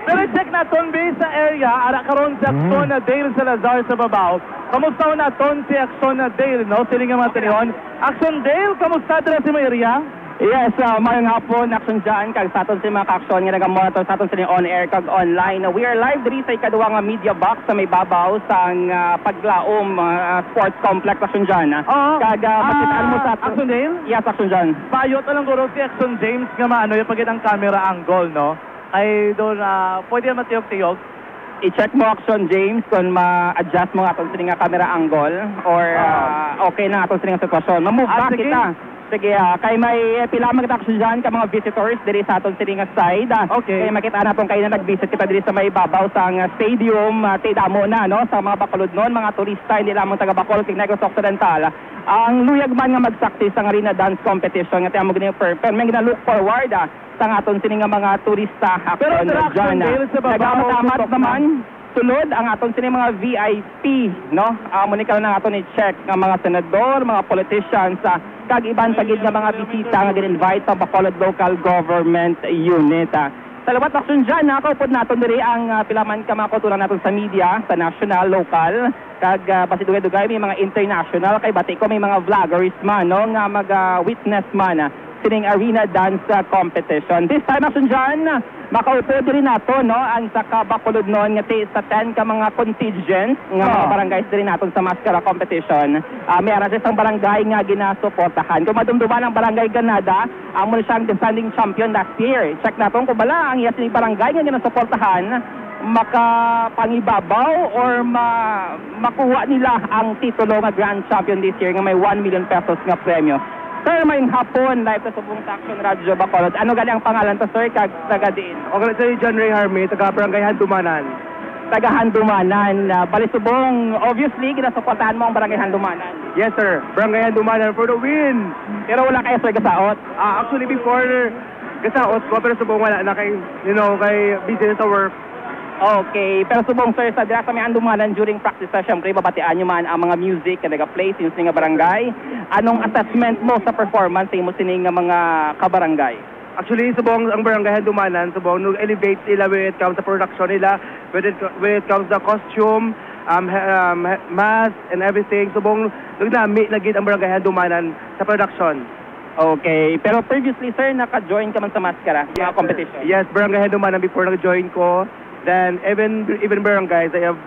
Pero check na ton base sa area, ara karon si Action na Dale Salazar sa babaw. Kamusta na ton si Action na Dale, no? Sili nga mga tinihon. Action Dale, kamusta dira si area? Yes, mayong hapon, Action dyan, kag sa aton si mga ka-action nga nag-monitor sa aton sa on-air kag online. We are live diri sa ikaduwa nga media box sa may babaw sa Paglaom Sports Complex, Action dyan. Kag makitaan mo sa Action Dale? Yes, Action dyan. Payo talang guro si Action James nga maano yung pagit ang camera angle, no? Ay doon, pwede matiyog-tiyog. I-check mo, Action James, kung ma-adjust mo aton sa nga camera angle or okay na aton sa nga sitwasyon. Ma-move back sige. kita. Sige, kay may pila mga action dyan ka mga visitors diri sa aton silinga side. Okay. Kaya makita na pong kayo na nag-visit kita diri sa may babaw sa stadium, tidamo na, no? Sa mga Bacolod noon, mga turista, hindi lamang taga Bacolod, kay Negros Occidental. Ang luyag man nga mag-practice ang arena dance competition, nga tiyamo ganyan pero may gina-look forward sa aton silinga mga turista. Pero interaction dahil sa babaw, nagamamat naman. Sunod ang aton sini mga VIP, no? Muni karon ang aton i-check nga mga senador, mga politicians, kag iban tagid nga mga bisita nga gin-invite sa Bacolod Local Government Unit. Sa lawat aksyon dyan, nakaupod naton diri ang pilaman ka mga kutulan naton sa media, sa national, local, kag basi dugay-dugay may mga international, kay bati ko may mga vloggers man, no? Nga mag-witness man sining arena dance competition. This time action dyan, makaupo din nato, no, ang sa Bacolod noon nga sa 10 ka mga contingent nga mga barangays din naton sa Mascara competition. May aras isang barangay nga ginasuportahan. Kung madumduman ang barangay Granada, ang muna siyang defending champion last year. Check naton kung bala ang yes ni barangay nga ginasuportahan makapangibabaw or makuha nila ang titulo nga grand champion this year nga may 1 million pesos nga premyo. Sir, may hapon, live sa Subong Action Radio Bacolod. Ano gali ang pangalan to, sir? Kag taga diin? Okay, sir, John Ray Harmy, taga Barangay Handumanan. Taga Handumanan. Bali Subong, obviously, ginasuportahan mo ang Barangay Handumanan. Yes, sir. Barangay Handumanan for the win. Pero wala kayo, sir, kasaot? Actually, before kasaot ko, pero subong wala na kay, kay busy sa work. Okay, pero subong sir, sa dira sa may Handumanan during practice, syempre, babatian nyo man ang mga music na nag-play since nga barangay. Anong assessment mo sa performance mo sining nga mga kabarangay? Actually, subong ang Barangay Handumanan, subong nag-elevate nila when it comes sa production nila, when it comes the costume, mask, and everything. Subong nagnami lagi ang Barangay Handumanan sa production. Okay, pero previously sir, naka-join ka man sa Mascara, mga competition? Yes, Barangay Handumanan before nag-join ko. Then, even barangays, I have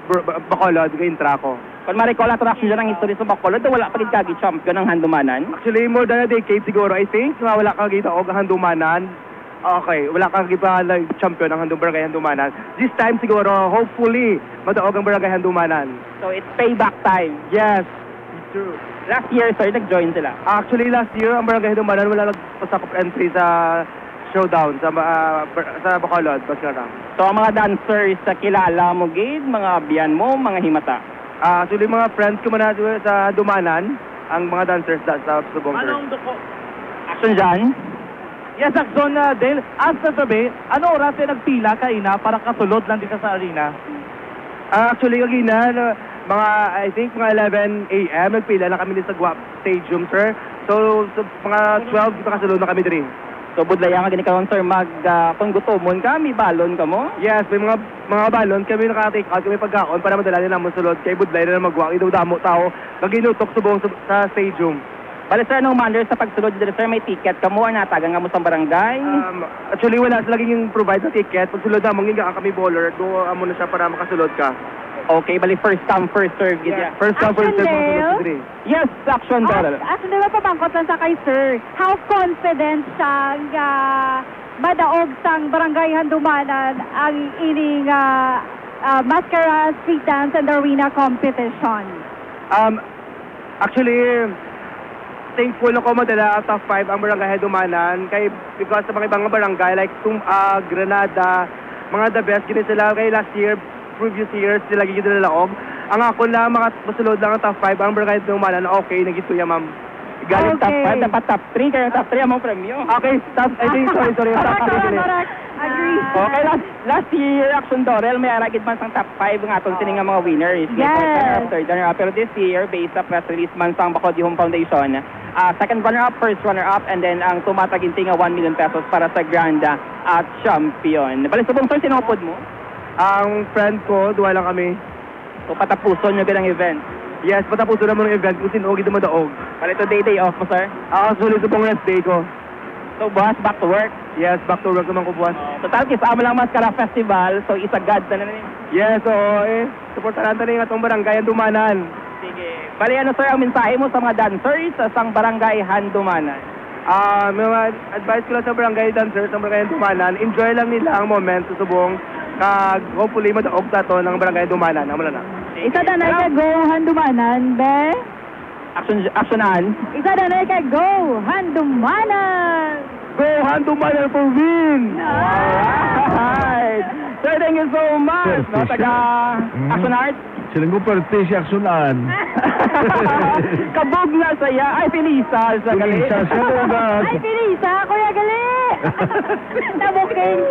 Bacolod, nag-intra ko. Kung ma-recall ato action dyan ang history sa Bacolod, wala pa rin kagi champion ng Handumanan? Actually, more than a decade siguro, I think, nga wala kagita og Handumanan. Okay, wala kang iba like champion ng Handong Barangay Handumanan. This time siguro, hopefully, madaog ang Barangay Handumanan. So it's payback time. Yes, true. Last year, sir, nag-join sila. Actually, last year, ang Barangay Handumanan wala nagpasakop entry sa showdown sa Bacolod, Bascarang. So ang mga dancers sa kilala mo, Gade, mga biyan mo, mga himata. Actually, mga friends ko muna sa Handumanan, ang mga dancers sa Subong. Anong duko? Action dyan? Yes, Axon Dale. As sabi, ano oras ay nagpila ka ina para kasulod lang dito sa arena? Actually, kagina, mga, I think, mga 11 a.m. nagpila na kami din sa Guap Stadium, sir. So, mga 12, dito kasulod na kami din. So budlayan ka gini karon, sir, kung gutomon ka, may balon ka mo? Yes, may mga balon kami naka-take out kami pagkaon para madala nila mo sulod kay budlay na magwang idudamo tao kaginutok subong sa stadium. Bale, sir, anong manner sa pagsulod dito, sir, may ticket ka mo, natagang ka mo sa barangay? Actually, wala sila laging provide na ticket. Pagsulod na, manginga kami bowler, do amo na siya para makasulod ka. Okay, bali, first come, first serve. Yeah. First come, first serve. Mga sulod. Yes, Action Dale. Action Dale, pabangkot lang sa kay sir. How confident siya madaog sang Barangay Handumanan ang ining Mascara Street Dance and Arena Competition? Actually, thankful ako madala out of 5 ang Barangay Handumanan because sa mga ibang barangay like Granada, mga the best gini sila kay last year, previous years sila gigit na laog. Ang ako lang masulod lang ang top 5 ang Barangay Handumanan, okay nagito ya ma'am. Galing top 5, dapat top 3 kaya top 3 ang mga premyo. Okay, I think sorry top 3. Agree. Okay, last year, Action Dorel, may aragid man sang top 5 ng atong sining nga mga winners. Yes. Third runner-up. Pero this year, based sa press release man sang Bacolod Home Foundation, second runner-up, first runner-up, and then ang tumataginting nga 1 million pesos para sa Grand at Champion. Bali, subong sir, sinupod mo? Ang friend ko, duwa lang kami. So, patapuson nyo ganang event? Yes, patapuson naman ng event kung sinuog ito madaog. Bali, today, day off mo, sir? Sulit subong rest day ko. So, boss, back to work? Yes, back to work naman ko, buwan. Total, kisama lang Mascara Festival, so isagad na nanin. Yes, oo, supportahan tayo ng atong Barangay Handumanan. Sige. Bali, ano, sir, ang mensahe mo sa mga dancers sa sang Barangay Handumanan? Mga advice ko lang sa barangay dancers, sa Barangay Handumanan, enjoy lang nila ang moment sa subong, hopefully madaog sa to ng Barangay Handumanan. Amala na. Isa na ka go Handumanan, be? Actionan. Isa na ka go Handumanan! Go Handumanan for win! Alright! Sir, thank you so much! No, taga Action Art? Silang ko parte si Aksunan. Kabog na saya. Ay, Felisa. Sa gali. Ay, Felisa! Kuya gali! Nabuking!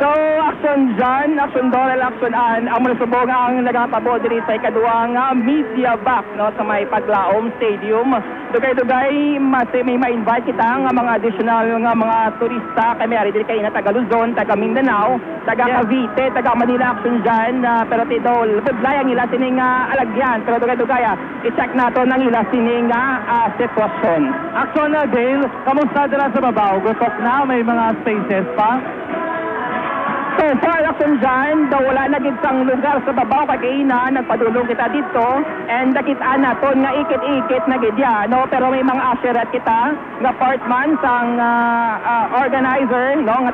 So, Action Jan, Action Dorel, Action An, ang malusubog ang nagapabo diri sa ikaduwang media back no, sa may Paglaom Stadium. Dugay-dugay, may ma-invite kita nga mga additional nga mga turista kay may diri kay na taga Luzon, taga Mindanao, taga Cavite, taga Manila Action Jan, pero tito, budlay ang ila sining alagyan, pero dugay-dugay, i-check nato nang ila sining sitwasyon. Action Dale, kamusta dira sa babaw? Gutok na, may mga spaces pa? So far, Action dyan, daw wala na gitsang lugar sa babaw kagina, nagpadulong kita dito, and nakita na to nga ikit-ikit na gidya, no? Pero may mga assuret kita, nga part man sang organizer, no? Nga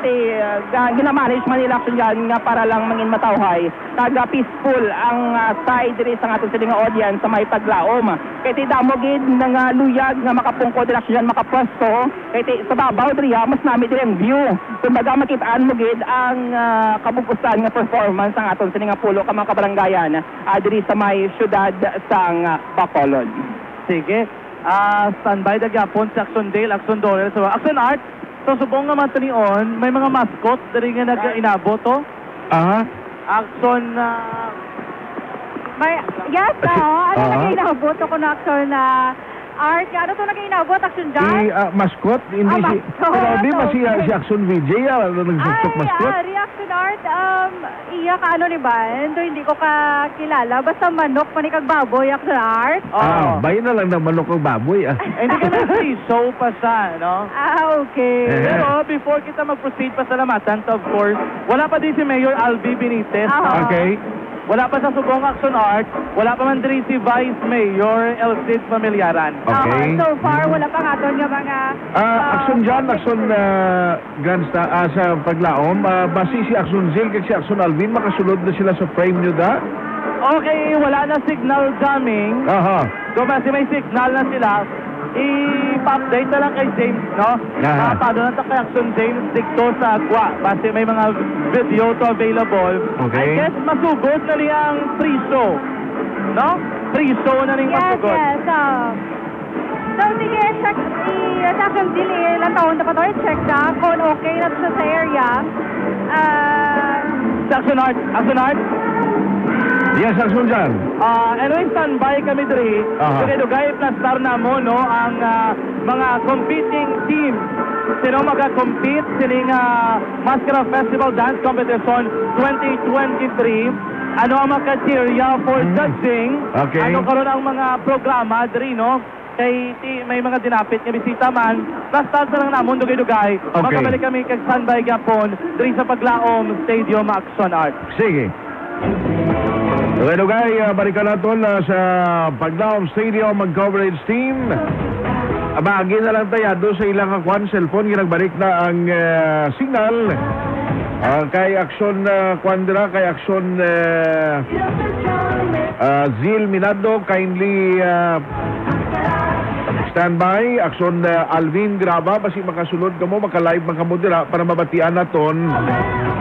ginamanage man nila Action dyan, nga para lang mangin matawhay. Taga peaceful ang side diri sa atong siling audience sa may Paglaom. Kaya ti damogid nga luyag nga makapungko diri Action dyan, makapwesto, kaya ti sa babaw diri mas nami diri ang view. Kumbaga makitaan mo gid ang kabugusan nga performance ang aton sining pulo ka mga kabaranggayan diri sa may syudad sang Bacolod. Sige. Standby na gyapon sa Action Dale, Action Dorel, so Action Art. So subong nga man tanion, may mga mascot diri nga nag-inabot to. Action may yes, ano nag-inabot ko na Action Art, ano to nag-inabot Action dyan? Mascot? Hindi si... Grabe ba si Action VJ? Nagsustok mascot? Ay, Reaction Art, iya ka ano ni ba? Hindi ko kakilala. Basta manok, panikag baboy, Action Art. Bayan na lang ng manok ng baboy. Hindi ka na show pa siya, no? Okay. Pero before kita mag-proceed, pasalamatan, of course, wala pa din si Mayor Albi Benitez. Okay. wala pa sa Sugong Action Art, wala pa man diri si Vice Mayor Elcid Familiaran. Okay. So far, wala pa nga doon yung mga... Action dyan, action Grand sa paglaom. Basi si Action Zil kag si Action Alvin, makasulod na sila sa frame nyo da? Okay, wala na signal jamming. Aha. So basi may signal na sila, i-update na lang kay James, no? Paano na kay Action James dito sa Agwa. Basi may mga video to available. Okay. I guess masugod na rin ang pre-show. No? Pre-show na rin masugod. Yes. So, sige, check sa akin din ilang taon na pa to, check na kung okay na siya sa area. Action Art. Yes, Action dyan. Anyway, standby kami diri. Kasi dugay na star na mo, no? Ang mga competing teams. Sino mag-compete? Sining Mascara Festival Dance Competition 2023. Ano ang mga criteria for judging? Okay. Ano karon ang mga programa diri, no? Kay may mga dinapit nga bisita man. Basta sa lang namon dugay-dugay. Okay. Makabalik kami kag standby gapon diri sa Paglaom Stadium Action Art. Sige. Dugay-dugay, balikan natin sa Paglaom Stadium mag-coverage team. Abagi na lang tayo doon sa ilang kakwan cellphone, ginagbalik na ang signal. Kay Action Quandra, kay Action Zil Minado, kindly standby. Action Alvin Graba, basi makasulod ka mo, maka-live, makamodera para mabatian naton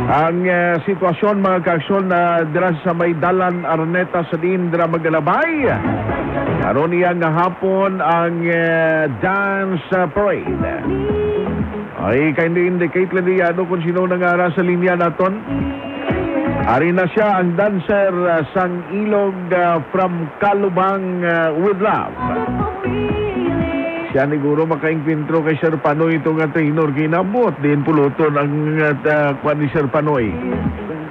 ang sitwasyon mga ka-aksyon na dira sa may Dalan Araneta sa din dira maglalabay. Aron niya nga hapon ang dance parade. Ay, kindly indicate lang niya kung sino nangara sa linya naton. Ari na siya ang dancer sang Ilog from Kalubang with Love. Siya siguro makaingkwentro kay Sir Panoy itong trainer kinabot. Din puluton ang kwan ni Sir Panoy.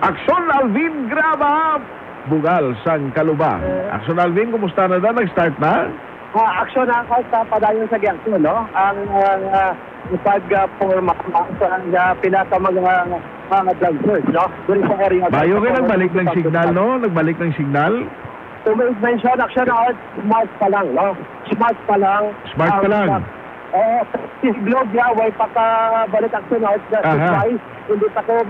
Action Alvin Graba, Bugal sang Kalubang. Action Alvin, kumusta na da? Nag-start na? Action na ako sa padayon sa Giyangso, no? Ang pag-forma sa pinaka mga dancers, no? Doon sa area. Bayo kayo nagbalik ng signal, no? Nagbalik ng signal? So, may mention, Action Art, smart pa lang, no? Smart pa lang. Smart pa lang. Si Globe ya, way pakabalik Action Art. Hindi pa ko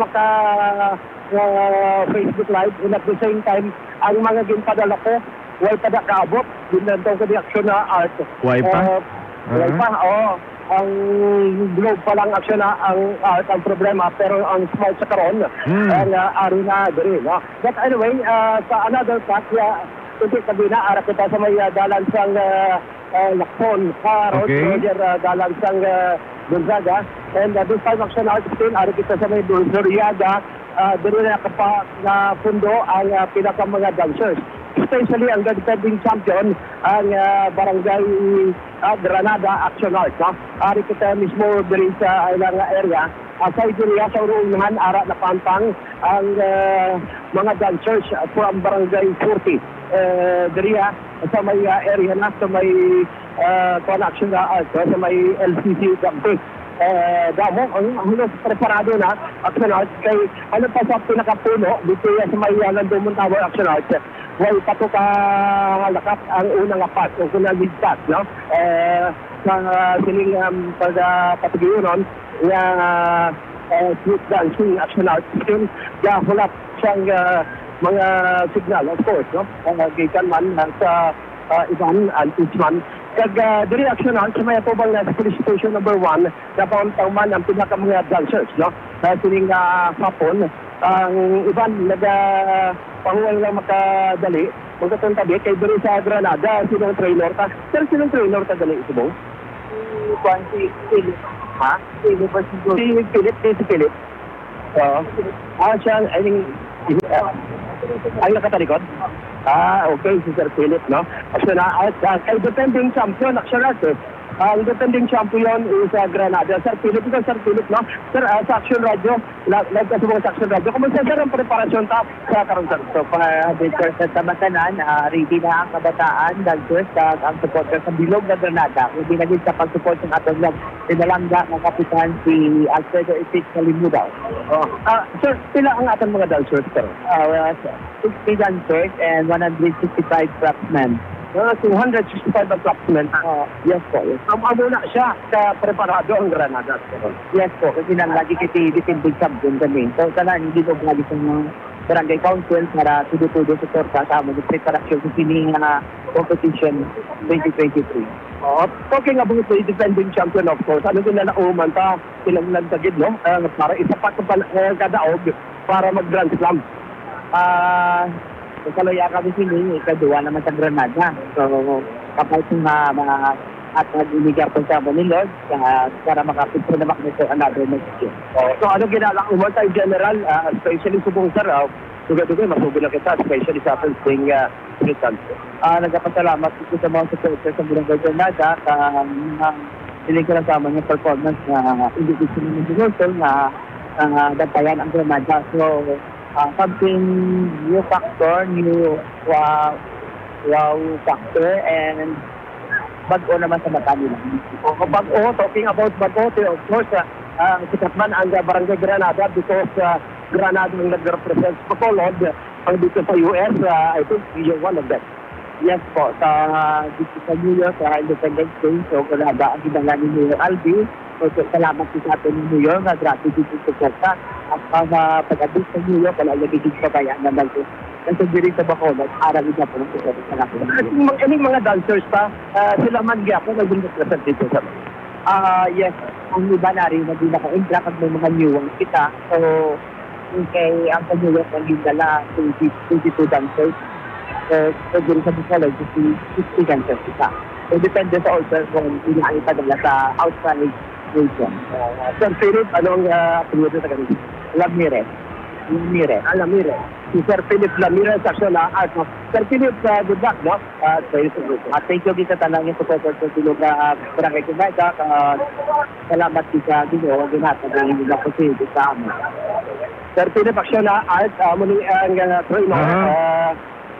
Facebook Live. And at the same time, ang mga ginpadala ko, way pa nakaabot. Dinantong ko di Action Art. Way pa? Way pa, oo. Ang Globe pa lang Action ang art ang problema, pero ang smart sa karon, ang ari na diri, no? But anyway, sa another fact, hindi sabi na, ara kita sa may dalan sang Lakson, Roger dalan sang Gonzaga, and this time Action Art still, ara kita sa may Duriaga, diri na pundo ang pinaka mga dancers. Especially ang defending champion, ang barangay Granada Action Art. No? Ari kita mismo diri sa ilang area. Asay diri sa urunan, ara na pantang ang mga dancers from barangay 40. Diri sa may area na, sa may Action Art, sa may LCC Gambit. Damo, ang preparado na Action Art kay ano pa sa pinakapuno dito sa may Nandumon Tower Action Art. Way pato ka lakat ang unang apat o kunang ligtas, no? Sa siling pagpatugiyon nga street dancing Action Art system, hulap siyang mga signal, of course, no? Gikan man sa Ivan and Isman. Kag diri Action Art, sa may atubang na police station number 1, napamtaw man ang pinaka mga dancers, no? Sa siling hapon, ang Ivan pangulang lang makadali, magkatuntabi, kay diri sa Granada, sinong trainer ta? Sir, sinong trainer ta dali ito mo? Si Philip. Ha? Si Philip. Oo. Siya, I think, ang nakatalikod? Okay, si Sir Philip, no? Action Art, kay defending champion, Action Art, Ang defending champion is Granada. Sir Philip, ito Sir Philip, no? Sir, sa Action Radio, live kasi mga sa Action Radio. Kumusta sir ang preparasyon sa karon sir? So, para sa tabatanan, ready na ang kabataan, nag-first ang supporter sa Bilog na Granada. Hindi na din sa pag-support ng atong pinalangga ng kapitan si Alfredo Itik Kalimudaw. Sir, pila ang atong mga dancers, sir? 60 dancers and 165 craftsmen. 265 approximate. Yes po. Yes. Amo na siya sa preparado ang Granada. Yes po. Kasi nang lagi kita defending champion kami. So, sana hindi ko lagi sa mga barangay council para tudo-tudo suporta sa amon ng preparasyon sa sining competition 2023. Talking about the defending champion, of course, ano din na nauman ta silang nagtagid, no? Para isa pa kadaog para mag-Grand Slam. Kalaya kami sini, kadua naman sa Granada. So, kapag mga at nag-inigar po sa ni Lord para makapit na makapit another next year. So, ano ginalang umar tayo general, especially subong sir, duga-duga, masubi lang kita, especially sa fencing results. Nagpapasalamat po sa mga supporters sa Barangay Granada sa siling kasama ng performance na individual ng Binusol na dampayan ang Granada. So, something new factor, new wow factor, and bago naman sa mata nila. Bago, talking about bago, of course, sikat man ang Barangay Granada because Granada ang nag-represent Bacolod ang dito sa US, I think you're one of them. Yes po, dito sa New York, sa Independence Day, so Granada ang ginala ni Mayor Albi. So, salamat po sa atin ng New York, grabe dito sa Kota. At pag-abis sa New York, wala yung bigig pa kaya na lang po. Kasi diri sa Bacolod, aralin na po ng support sa natin. Ining mga dancers pa, sila man gyapon nag-represent dito sa yes, ang iba na rin, hindi naka-intra pag may mga new ones kita. So, kay ang sa New York, ang gindala 22 dancers. So, diri sa Bacolod, 60 dancers kita. So, depende sa order kung pinaipadala sa outside region. Sir Philip, anong apelyido sa kanila? Lamires. Lamires. Si Sir Philip Lamires, actually, Sir Philip, good luck, no? Thank you din sa tanang yung supporter sa Bilog na Barangay Granada. Salamat din sa Bilog, ginata na hindi na posible sa amin. Sir Philip, actually, muli ang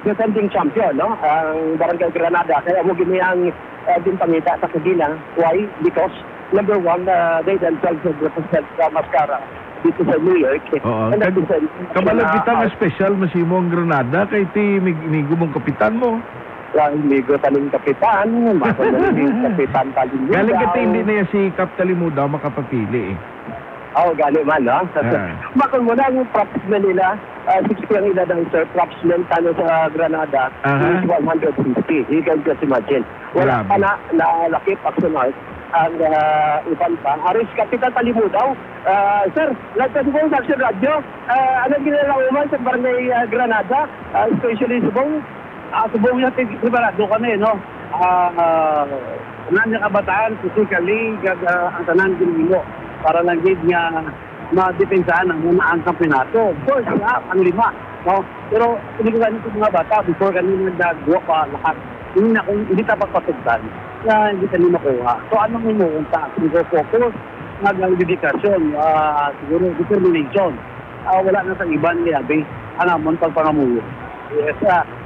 defending champion, no? Ang Barangay Granada. Kaya mo giniyang din pangita sa Kagilang. Why? Because, number one, they themselves have represent Mascara dito sa New York. Oo. Kabalag kita nga special masimo ang Granada kay ti migo mong kapitan mo. Migo taling kapitan, mako taling kapitan taling. Galing kita hindi na si Kap Kalimudaw makapapili eh. Gali man, no? Bakit mo na ang props na nila, 60 ang ila ng sir, props ng tano sa Granada, is 150. You can just imagine. Wala pa na lakip aksyonar ang iban pa. Aris Kapitan Kalimudaw. Sir, nagtadi po sa Action Radio. Anong ginalaman sa Barangay Granada, especially Subong? Subong natin, preparado kami, no? Nanya kabataan, physically, ang tanan ginilo para lang din nga ma-defensaan ang mga ang kampeonato. Of course, ang 5, no? Pero hindi ko ganito mga bata before kanina nagdagawa pa lahat. Hindi tapat pasugtan na hindi kanina makuha. So anong inuunta? Siguro focus, nag-dedikasyon, siguro determination. Wala na sa iban niyabi, anamon pagpangamuyo. Yes,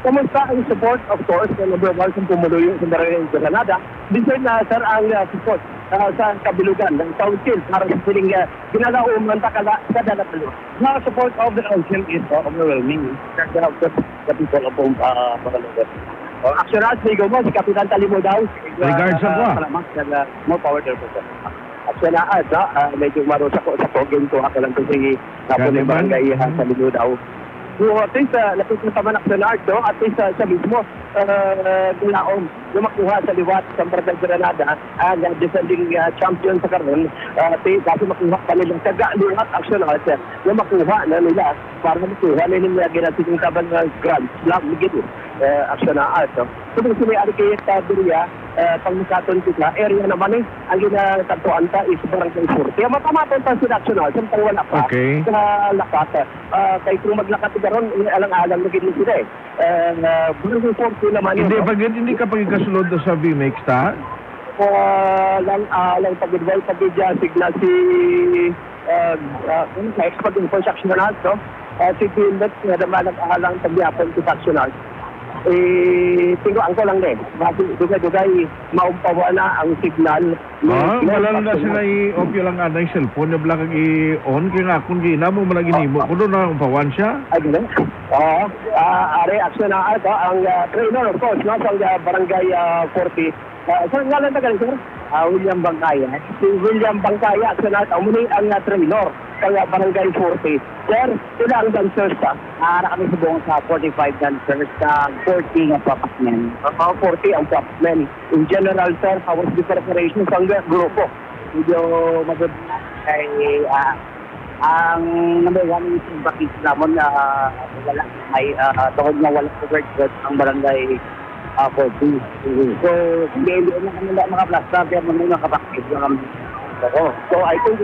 kamusta ang support, of course, na number 1 sa pumuluyo sa Barangay Granada. Deserve na, sir, ang support sa kabilugan ng council para sa siling ginalauman sa dalatalo. The support of the council is overwhelming. The people of Bacolod. Actually, sigaw mo, si Kapitan Kalimudaw. Regards ako. Salamat, more power there po, sir. Actually, medyo marusa ko sa poging ko. Ako lang ko si Barangay Kalimudaw. So, at least, lapit na tamanak sa Nard, no? At least, sa mismo, gulaom, lumakuha sa liwat sa Barangay Granada, ang defending champion sa karon, kasi makuha pa nilang taga-liwat action art, lumakuha na nila, para makuha na nila ginating tabang Grand Slam, gito, action art, no? So, kung sinayari kayo tabiria, pangmukaton kita, area naman ang ginatatuan ta is Barangay Sur. Kaya matamaton ta sila action art, sampang wala pa, sa lakat, kaya kung maglakat karon alang-alang na gini sila Hindi ka pag ikasulod sa VMAX ta? lang pag-advise pag-idya signal si expert in constructional, no? Si Gilbert na naman nag-ahalang tagyapon si factional. Tingko lang din. Dugay-dugay maumpawa na ang signal. Wala na sila i-opyo lang anay cellphone na blang i-on. Kaya nga kung gina mo malaginimo ko doon na umpawan siya. Ay, gano'n? Oo. Reaction na ang trainer, of course, no? Sa barangay 40. Saan nga lang na ganun, sir? William Bangkaya. Si William Bangkaya, ang muli ang trainer sa barangay 40. Sir, sila ang dancers ka. Kami subong sa 45 dancers sa 40 nga papasmen. 40 ang papasmen. In general, sir, how was the preparation sa grupo? Medyo magod kay ang number one yung bakit lamon na wala ay tungkol na wala covered ang barangay 40. So, hindi na kami mga plasta pero mga kapakit lang Oo. So, I think,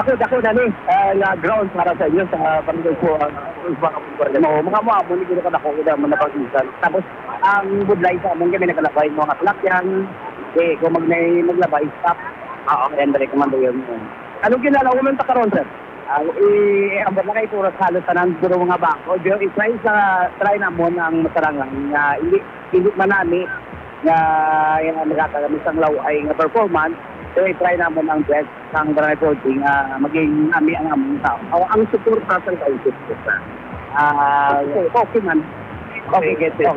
dako na ni na ground para sa inyo sa barangay po mga mo ni ko na ako na manapagisan. Tapos, ang budlay sa amon kami nakalabay mga klakyan. Kung maglabay, stop. And recommend yun. Anong kinalawaman ta karon, sir? Ang barangay puro halos tanan puro mga bangko. Try na mo ang masarangan na hindi manani na yung magkakagamit ang laway nga performance. So, try naman ang best ng barangay coaching maging ang among tao. Ang support sa sa kausap ko sa. Okay man. Okay, get it.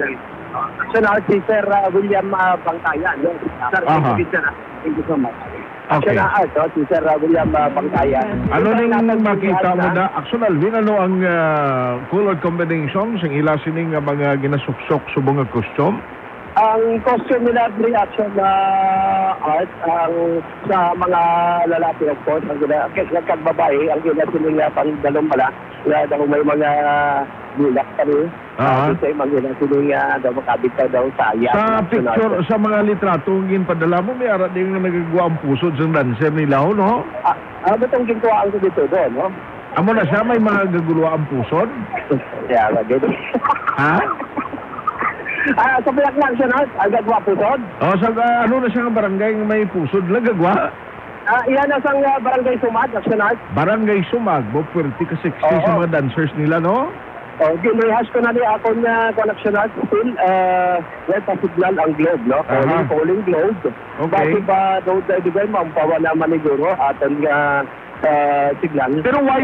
So, si Sir William Bangkaya, no? Sir, thank you so much. Okay. Si Sir William Bangkaya. Ano nang makita mo na? Action Alvin, ano ang color combination sa ila sining mga ginasuksok subong nga costume? Ang costume nila reaction na art ang sa mga lalaki, of course, ang babae, ang ginasiling pang dalong pala na daw may mga bulak kami. Kasi mga ginasiling daw makabitaw daw sa iya. Sa picture, sa mga litrato ginpadala mo, may ara din nga nagagawa ang pusod sa dancer nila, no? Ano itong gintuwaan ko dito doon, no? Amo na siya, may mga gaguluwa ang pusod? Kaya, lagay. Ha? Sa Black lang siya, no? Agagwa pusod? Sa ano na siya nga barangay nga may pusod, lagagwa? Iyan na sa barangay Sumag, National. Barangay Sumag, puwerti ka sexy sa mga dancers nila, no? Ginrehas ko na niya ako na connectional still, well, pasignal ang globe, no? Calling globe. Okay. Bakit ba daw tayo mampawa naman ni Guro aton nga signal. Pero why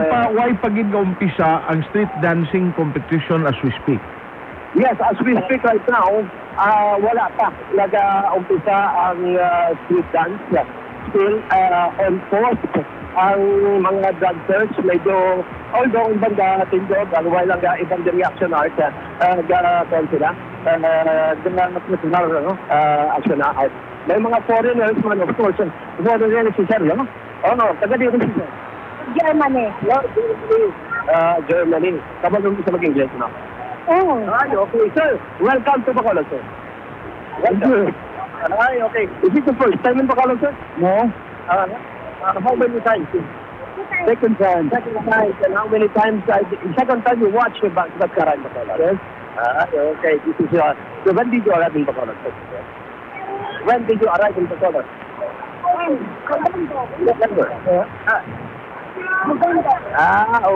pa gid nga umpisa ang street dancing competition as we speak? Yes, as we speak right now, wala pa. Nag-umpisa ang street dance. Still on post ang mga dancers. Medyo, although ang banda tindog, while ang ibang reaction art, gano'n sila. Action art. May mga foreigners man, of course. Foreigners si Sir, no? No, taga dito si Sir. Germany. Germany. Kapag sa mag-English, no? Oh. Ay, okay, sir. Welcome to Bacolod, sir. Welcome. Ay, okay. Is it the first time in Bacolod, sir? No. How many times? Second time. And how many times? Second time you watch the Bacara in Bacolod? Yes. Okay. This is so when did you arrive in Bacolod, sir? When did you arrive in Bacolod? November.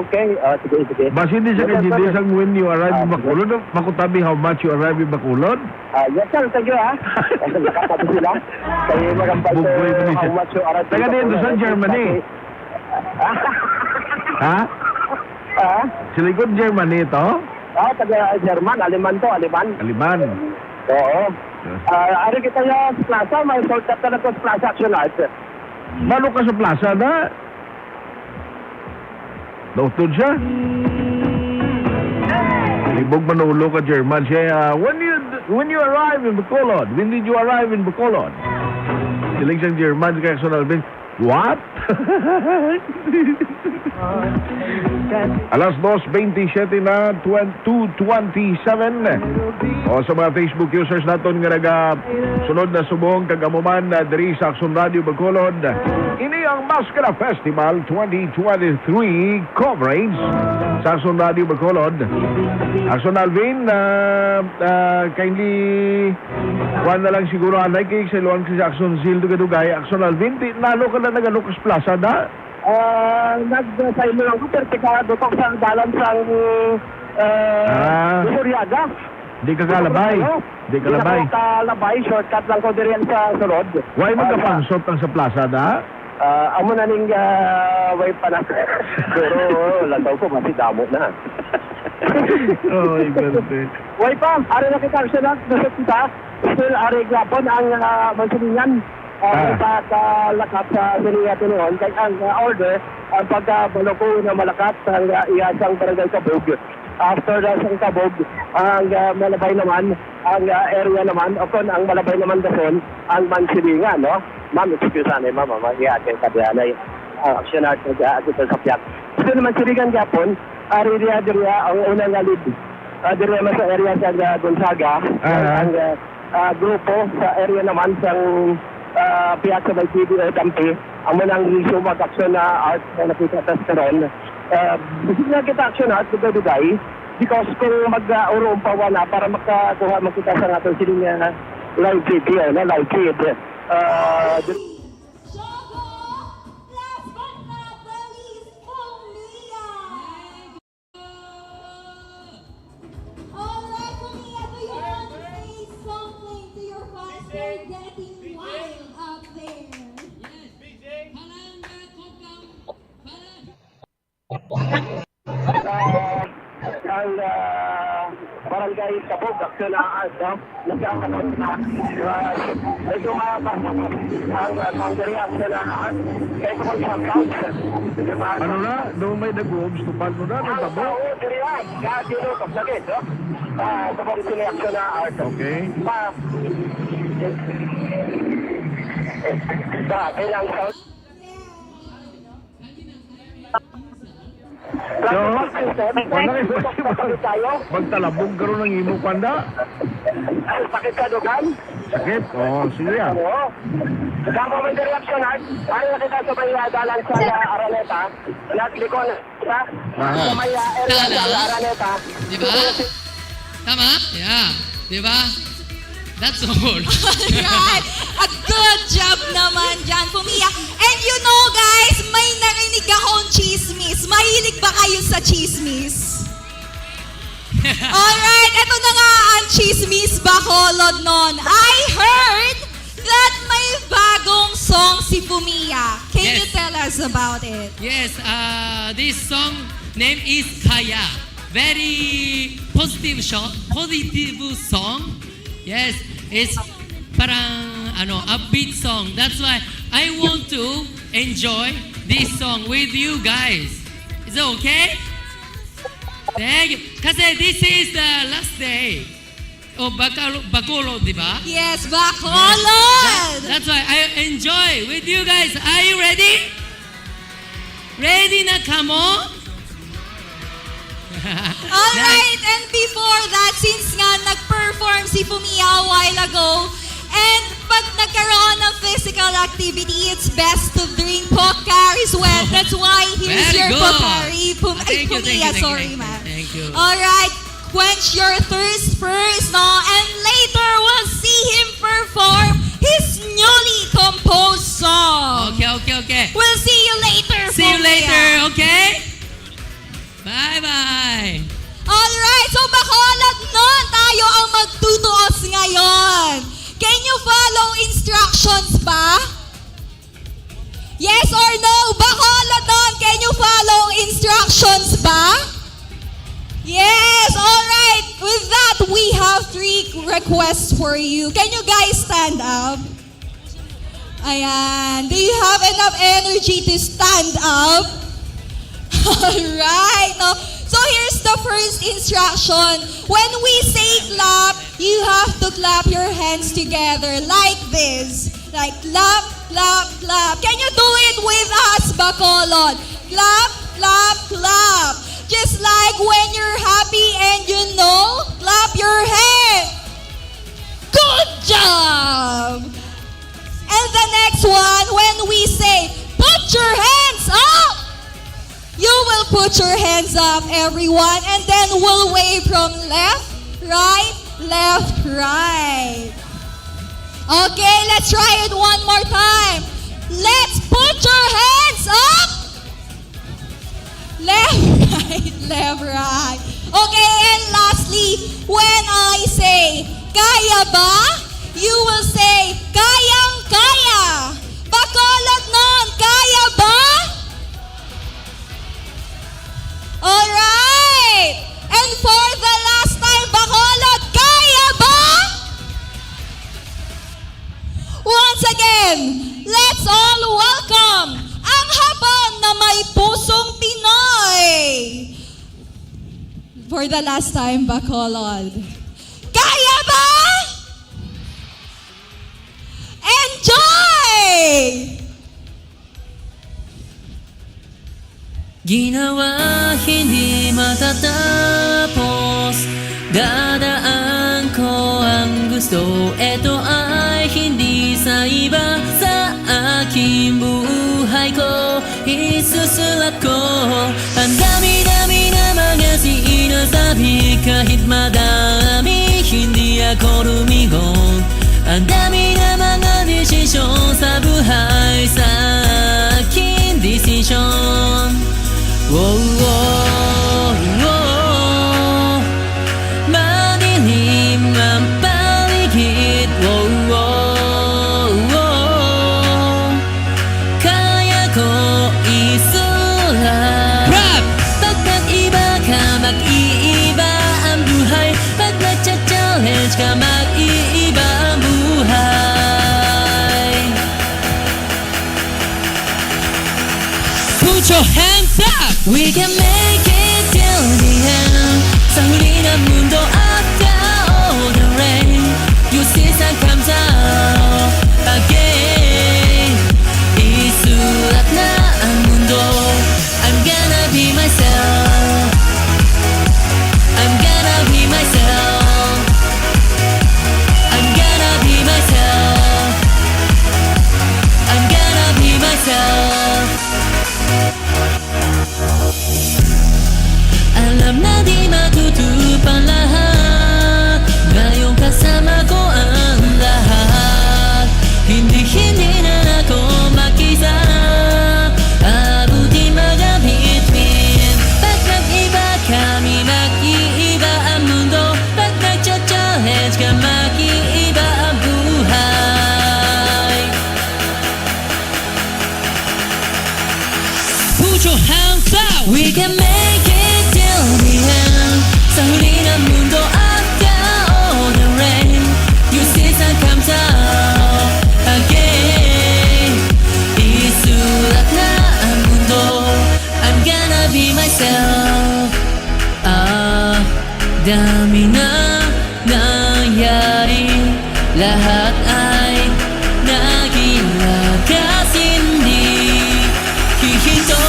Okay. Sige. Bas hindi siya kajidi sang when you arrive in Bacolod, makutabi how much you arrive in Bacolod? Yes, sir. Thank you, ha? Nakatabi sila. Kayo magambal how much you arrive in Bacolod. Taga dito sa Germany. Ha? Sa likod Germany ito? Taga German. Aleman to. Aliman. Oo. Ari kita nga sa plaza. May sold up na sa plaza action art. Malo ka sa plaza na? Nautod siya? Ibog manulo ka German siya. When you arrive in Bacolod, when did you arrive in Bacolod? Siling siyang German kaya sa Alvin. What? Alas 2:27 na 2:27. O sa mga Facebook users naton nga sunod na subong kagamuman na diri sa Action Radio Bacolod. Kini ang Maskara Festival 2023 coverage sa Action Radio Bacolod. Action Alvin, kindly kuhan na lang siguro anay kay sa iluan si Action Zil Dugadugay. Action Alvin, nalo ka na nag-Lucas Plaza da? Nag-sailo lang ko, pertikado ko sa dalan sa Suryaga. Di ka kalabay. Di ka kalabay. Di ka kalabay, shortcut lang ko diriyan sa sulod. Why magkapangsot ang sa plaza da? Amo na ning way pa na. Pero lantaw ko, masi damo na. Oh, iberte. Way pa, ari na kita siya nasot kita. Still, ari gapon ang mansulingan. Pagkalakat sa siniyate noon, kaya ang order, ang pagkabalo ko na malakat ang iyasang barangay Kabog. After isang Kabog, ang malabay naman, ang area naman, o kung ang malabay naman dason, ang mansilingan, no? Ma'am, excuse me, ma'am, mag-iatay ka diyan ay action art nag-aagit sa piyak. Ito naman silingan gapon, ari diya ang unang alid. Diya naman sa area sa Gonzaga, ang grupo sa area naman sa Piazza by TV Dampi, ang manang sumag action na art na nakita sa karon. Gusto nga kita action art dugay because kung mag-urong pa wala para makakuha makita sa ating siling live video na live feed. Ang barangay Kabog, aksyon na nagkakaroon na medyo mabasa ang diri aksyon na kaya ko sa Ano na? Doon may nag-homes to pan mo na? Ang tabo? Oo, diri yan. Kaya dito, kapsagit, no? Kapag sila aksyon na art. Okay. Kailang sa magtalabog ka rin ng imo panda? Sakit ka dugan? Sakit? Oo, sige yan. Oo. Kamo may reaction art, ano na kita sa may dalan sa Araneta, naglikon sa may area sa Araneta. Diba? Tama? Yeah. Diba? That's all. Alright. A good job naman dyan, Pumia. And you know, guys, may narinig akong chismis. Mahilig ba kayo sa chismis? Alright, eto na nga ang chismis Bacolod nun. I heard that may bagong song si Pumia. Can you tell us about it? Yes, this song name is Kaya. Very positive song. Yes, it's parang upbeat song. That's why I want to enjoy this song with you guys. Is it okay? Thank you. Kasi this is the last day of Bacolod, di ba? Yes, Bacolod! That's why I enjoy with you guys. Are you ready? Ready na kamo? Alright, and before that, since nga nag-perform si Pumia a while ago, and pag nagkaroon ng physical activity, it's best to drink Pocari Sweat. That's why here's your Pocari. Pumia, sorry ma'am. Thank you. Alright, quench your thirst first, no? And later, we'll see him perform his newly composed song. Okay. We'll see you later, See you Pumia. later, okay? Bye-bye! Alright, so Bacolod nun, tayo ang magtutuos ngayon. Can you follow instructions ba? Yes or no? Bacolod nun, can you follow instructions ba? Yes, alright. With that, we have 3 requests for you. Can you guys stand up? Ayan. Do you have enough energy to stand up? Alright. No? So here's the first instruction. When we say clap, you have to clap your hands together like this. Like clap, clap, clap. Can you do it with us, Bacolod? Clap, clap, clap. Just like when you're happy and you know, clap your hands. Good job! And the next one, when we say your hands up. You will put your hands up, everyone, and then we'll wave from left, right, left, right. Okay, let's try it one more time. Let's put your hands up. Left, right, left, right. Okay, and lastly, when I say, kaya ba? You will say, kayang-kaya. Bacolod nun, kaya ba? Alright! And for the last time, Bacolod, kaya ba? Once again, let's all welcome ang Hapon na may pusong Pinoy. For the last time, Bacolod. Kaya ba? Enjoy! Ginawa hindi matatapos, dadaan ko ang gusto. Ito ay hindi sa iba, sa aking buhay ko isusulat ko. Ang dami-dami na mga sinasabi, kahit madami hindi ako lumigon. Ang dami na mga desisyon sa buhay, sa aking desisyon. Whoa, whoa, whoa. Madilim ang paligid. Whoa, whoa, whoa. Kaya ko isulat. Rap! Pag nag-iba ka, mag-iiba ang buhay. Pag nag-challenge ka, mag-iiba ang buhay. Put your hands up! We can make it till the end. Sa huli ng mundo after all the rain, yung season comes out again. Isulat na ang mundo. I'm gonna be myself. I'm gonna be myself. I'm gonna be myself. I'm gonna be myself. Alam na di matutupang lahat, ngayong kasama ko ang lahat. Hindi na ako mag-isa, abutin mga bituin. Pag nag-iba kami, mag-iiba ang mundo. Pag nag-challenge ka, mag-iiba ang buhay. Put your hands up! We can make it till the end. Sa huli ng mundo after all the rain, yung season comes out again. Isulat na ang mundo. I'm gonna be myself. Dami na nangyari, lahat ay naging wagas, hindi hihinto.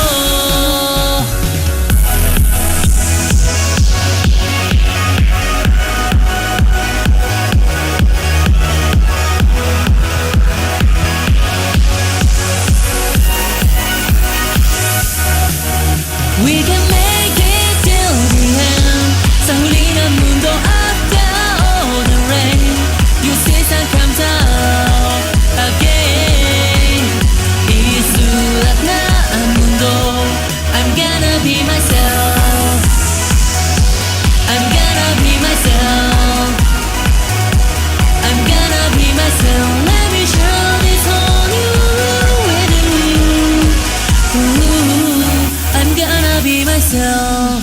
We can make it till the end. Sa huli ng mundo after all the rain, yung season comes out again. Isulat na ang mundo. I'm gonna be myself. I'm gonna be myself. I'm gonna be myself. Let me show this on you with you. I'm gonna be myself.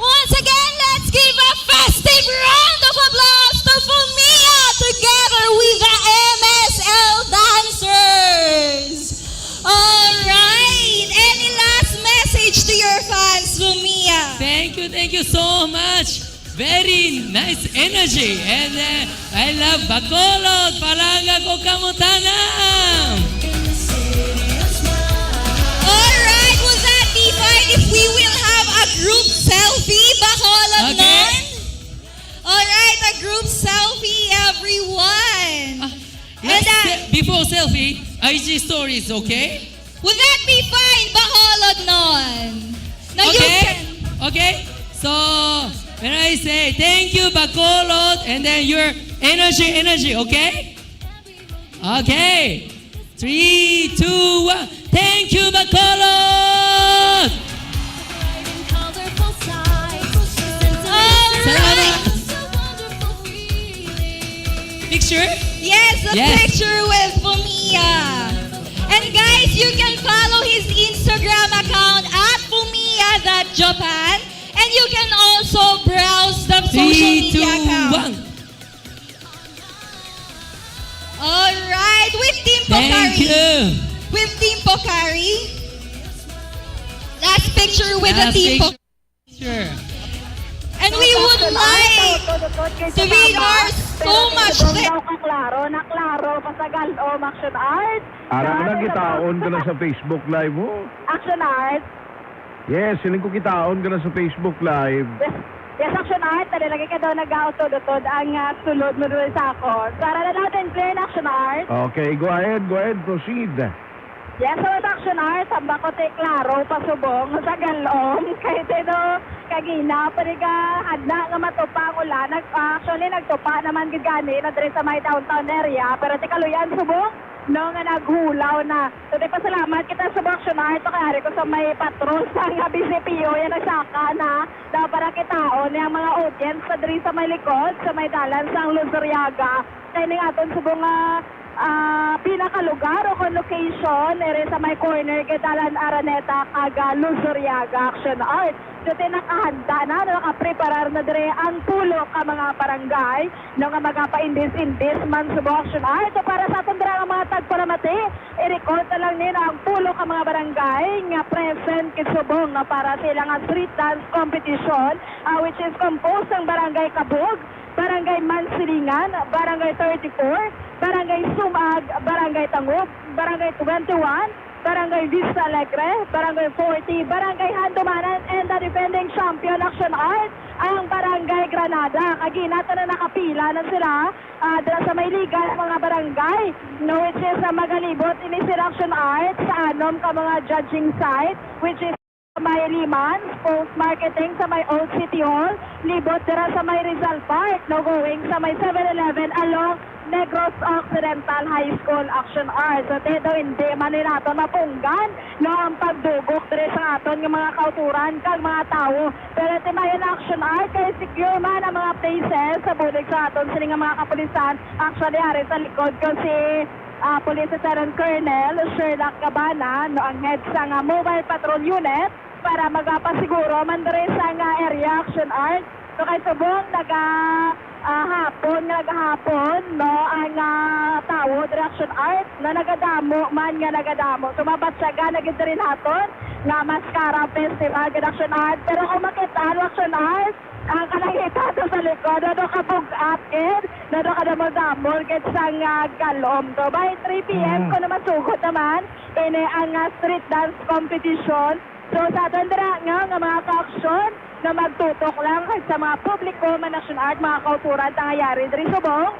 Once again, let's give a festive round of applause to Fumia together with the MSL dancers. Alright, any last message to your fans, Fumia? Thank you so much. Very nice energy. And I love Bacolod. Palanga ko kamutanang. Alright, will that be fine if we will have a group selfie, Bacolod Okay. nun? Alright, a group selfie, everyone. Before selfie, IG stories, okay? Would that be fine, Bacolod nun? Now you can... Okay? So, when I say, thank you, Bacolod, and then your energy, okay? Okay. 3, 2, 1. Thank you, Bacolod! Salamat! Picture? Yes, a picture with Fumiya. And guys, you can follow his Instagram account at Fumiya.Japan. And you can also browse the social media account. 3, 2, 1. Alright, with Team Pokari. Thank you. With Team Pokari. Last picture with the Team Pokari. Sure. And we would like to read our so much. Klaro na klaro pasagal o Action Art. Aram na kitaon ka na sa Facebook Live mo. Action Art. Yes, siling ko kitaon ka na sa Facebook Live. Yes, Action Art. Lagi ka daw nag-autodotod ang sulod mo doon sa ako. Para na natin clear na Action Art. Okay, go ahead, proceed. Yes, so Action Art. Samba ko te klaro pasubong sa galong. Kahit ito kagina, pwede ka hadna nga matupa ang ulan. Actually, nagtupa naman gigani na dre sa may downtown area. Pero te kaluyan subong. No, nga naghulaw na. So, di pasalamat kita sa Action Art. Kaya ko sa may patrol sa nga BCPO. Yan ang saka na. Daw para kitaon yung mga audience sa diri sa may likod, sa may dalan sa Luzuriaga. Kaya ning aton subong pinakalugar o location ere sa may corner kay Dalan Araneta kaga Luzuriaga Action Art. So nakahanda na, nakapreparar na dire ang pulo ka mga barangay no nga magapa-indis man sa Action Art. So para sa aton dira nga mga tagparamati, i-record na lang nila ang pulo ka mga barangay nga present kisubong nga para sila nga street dance competition which is composed ng Barangay Kabug, Barangay Mansilingan, Barangay 34, Barangay Sumag, Barangay Tangub, Barangay 21, Barangay Vista Alegre, Barangay 40, Barangay Handumanan, and the defending champion Action Art, ang Barangay Granada. Kaginata na nakapila na sila dala sa may liga mga barangay, no, which is magalibot ini si Action Art sa anom ka mga judging site, which is sa may Liman, Post Marketing sa may Old City Hall, libot dira sa may Rizal Park, no, going sa may 7-Eleven along Negros Occidental High School Action Art. So, dito hindi man nila ito mapunggan, no, ang pagdugok dito sa aton ng mga kauturan kag mga tao. Pero ito mayon Action Art, kaya secure man ang mga places sa bulig sa aton sila mga kapulisan. Actually, ari sa likod ko si Police Lieutenant Colonel Sherlock Cabana, no, ang head sa Mobile Patrol Unit para magapasiguro man dito sa area Action Art. So, kay subong naghapon, no, ang tao, Action Art, na nagadamo, Sumabat siya ga, naging rin haton, nga Mascara Festival, Action Art. Pero kung makita, Action Art, ang kalangita to sa likod, ano ka bugat-in, ano ka damol-damol, kahit sang galom. So, by 3 p.m. ko naman sugod naman, ini ang street dance competition. So, sa tandara nga mga ka-action, na magtutok lang sa mga publiko, Action Art, mga kauturan, tangayari, diri subong.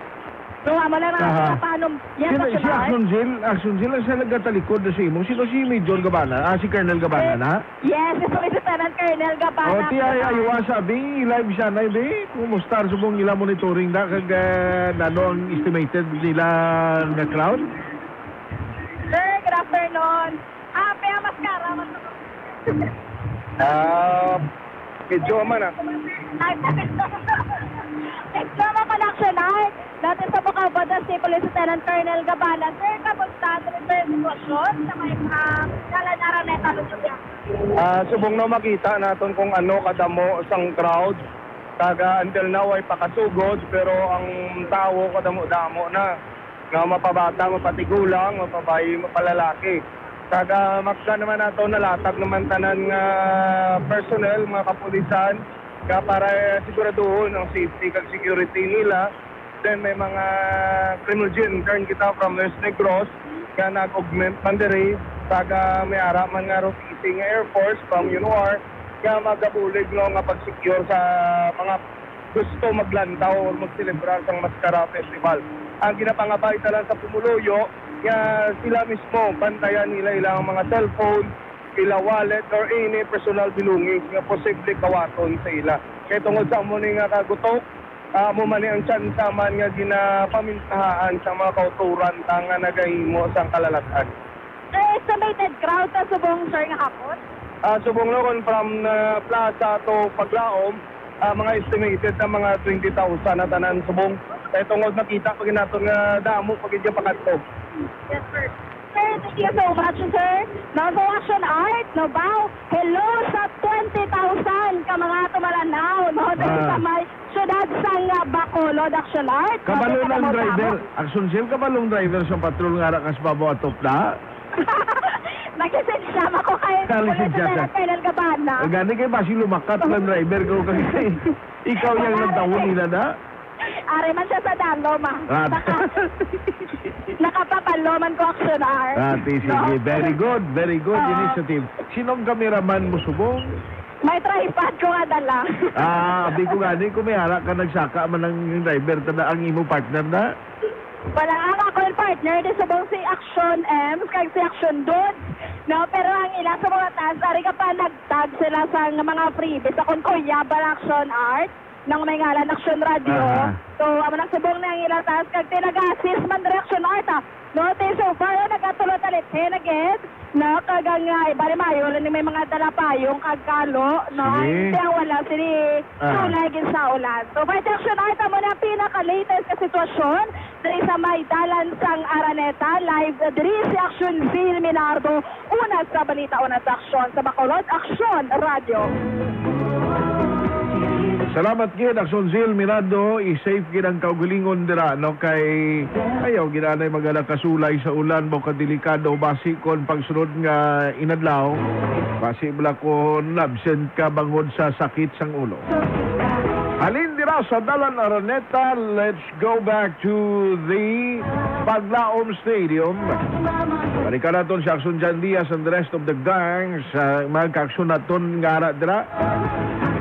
So, amo lang na paano, yes, Action Art. Si Action Zil, ang sa nagkatalikod na si Imo. Sino si Major Gabana? Si Colonel Gabana na? Yes, si Lieutenant Colonel Gabana. O, ayawa sabi, live siya na, kumusta subong nila monitoring na, kag ang estimated nila na crowd? Sir, good afternoon. Paya Mascara, Medyo man Extra mo Action Art. Natin sa Bukabada si Police Lieutenant Colonel Gabana. Sir, kamusta rin sa sitwasyon sa may Dalan Araneta, Luzuriaga? subong na makita naton kung ano kadamo sang crowd. Kaga until now ay pakasugod pero ang tao kadamo-damo na. Nga mapabata, mapatigulang, mapabayi, mapalalaki. Kaga maksa naman nato nalatag naman tanan nga personnel, mga kapulisan, para siguraduhon ang safety kag security nila. Then may mga criminal intern kita from Los Negros nga nag-augment mandiri. Kaga may ara man nga rotating Air Force from UNOR nga magabulig no nga pag-secure sa mga gusto maglantaw o magselebrar sa Mascara Festival. Ang ginapangabay talan sa Pumuluyo nga sila mismo bantayan nila ilang mga cellphone, ila wallet or any personal belongings nga posible kawaton sa ila. Kaya tungod sa mo nga kagutok, mo man ang tsansa man nga ginapamintahaan sa mga kauturan ta nga nagahimo sa kalalatan. Estimated crowd sa subong sir nga hapon? Subong lokon from plaza to Paglaom, mga estimated na mga 20,000 na tanan subong. Kaya tungod nakita pag naton nga damo pag idya pakadto. Yes, sir. Sir, thank you so much, sir. Now, sa action art, no ba? Hello sa 20,000 ka mga tumalanaw, no? Dahil sa may syudad sang Bacolod action art. Kabalo no? ng driver. Action Sil, kabalong driver sa patrol nga rakas babaw atop na. Nagsisensyam ako kay Kailan Gabana. Gani kay basi lumakat ng driver ko kasi ikaw yung nagtawon nila na. Are man siya sa dalo, ma. Nakapapaloman ko action art. Sige. Very good initiative. Sinong kameraman mo subong? May tripod ko nga dala. Abi ko gani, kung may harap ka nagsaka man ng driver, tada ang imo partner na? Wala nga ako yung partner, di subong si Action M, kag si Action Dude. No, pero ang ila sa mga taas, ari ka pa nagtag sila sa mga freebies. Akong kuya, Action Art, nang may ngalan Action Radio. So, aman ang subong na ang ila taas, kag tinaga-assist man Action Art, No, so far, nagkatulot alit, naged, no, kagang ibali mayo, may mga dalapayong kagkalo, no, hindi ang wala, sini, tunagin sa ulan. So, by action art, mo na pinaka-latest ka sitwasyon, dari sa may dalan sang Araneta, live, dari si Action Zil Minardo, una sa balita, una sa aksyon, sa Bacolod, Action Radio. Salamat gid Action Zil Mirado, i-safe gid ang kaugalingon dira no kay ayaw ginanay magala kasulay sa ulan mo kadelikado basi kon pagsunod nga inadlaw basi bala kon absent ka bangod sa sakit sang ulo. Halin dira sa Dalan Araneta, let's go back to the Paglaom Stadium. Balikan natin si Action Jan Diaz and the rest of the gang sa mga ka-aksyon natin nga ara dira.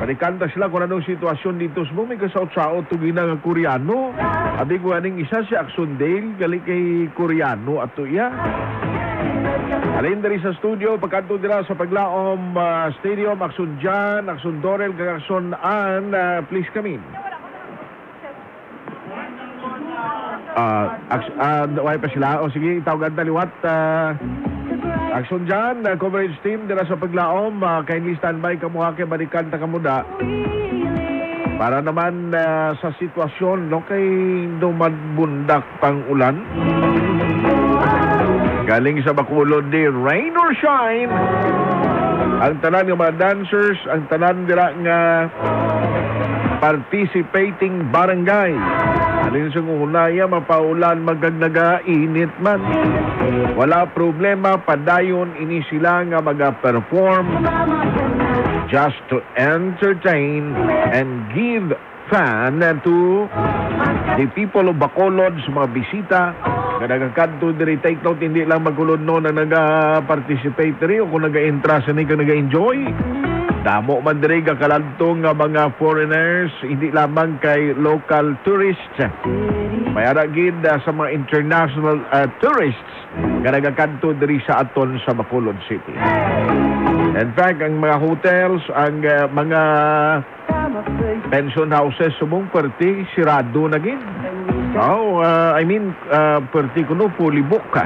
Panikanta sila kung anong sitwasyon dito sa may kasaot-saot ito ginang Koreano. Abi ko aning isa si Action Dale, gali kay Koreano ato iya. Alin dari sa studio, pagkanto dira sa Paglaom Stadium, Action Jan, Action Dorel, kag Action Ann, please come in. Why pa sila? O sige, tawagan taliwat. Action Jan, coverage team dira sa Paglaom, kindly standby kamuha kay balikan ta kamuda. Para naman sa sitwasyon no kay dumadbundak pang ulan. Galing sa Bacolod di rain or shine. Ang tanan ng mga dancers, ang tanan dira nga participating barangay. Alin sa kunaya, mapaulan, magagnaga, init man. Wala problema, padayon, ini sila nga mag-perform just to entertain and give fun to the people of Bacolod, sa mga bisita na nagkakanto diri. Take note, hindi lang Bacolod no na nag-participate diri o kung nag-entra sa ka nag-enjoy. Damo man diri kakalantong nga mga foreigners, hindi lamang kay local tourists. Mayara gid sa mga international tourists nga nagakanto diri sa aton sa Bacolod City. In fact, ang mga hotels, ang mga pension houses sumong perti sirado na gid. Perti kuno fully booked.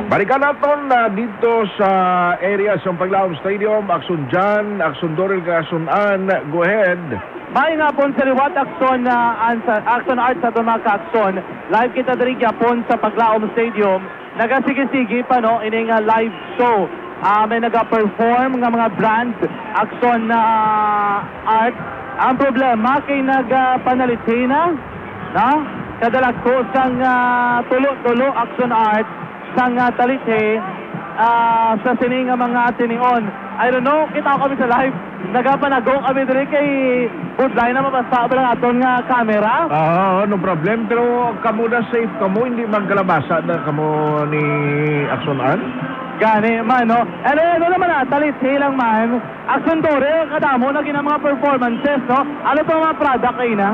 Balikan natin dito sa area sa Paglaom Stadium, Action Jan, Action Dorel, Action Ann, go ahead. May nga po sa liwat Action Art sa mga ka-action. Live kita diri gyapon sa Paglaom Stadium. Nagasige-sige pa no ining live show. May naga-perform nga mga brand Action Art. Ang problema kay nagpanalitina na kadalag ko sang tulo-tulo Action Art sang talithe sa sining mga tinion. I don't know, kita ko kami sa live. Nagapanago kami diri kay Budlay na mapasta ba lang aton nga camera. No problem. Pero kamo na safe kamo, hindi magkalabasa na kamo ni Action Art? Gani man, no? Ano naman talithe lang man. Action Dore, kadamo na mga performances, no? Ano pa mga product kayo na?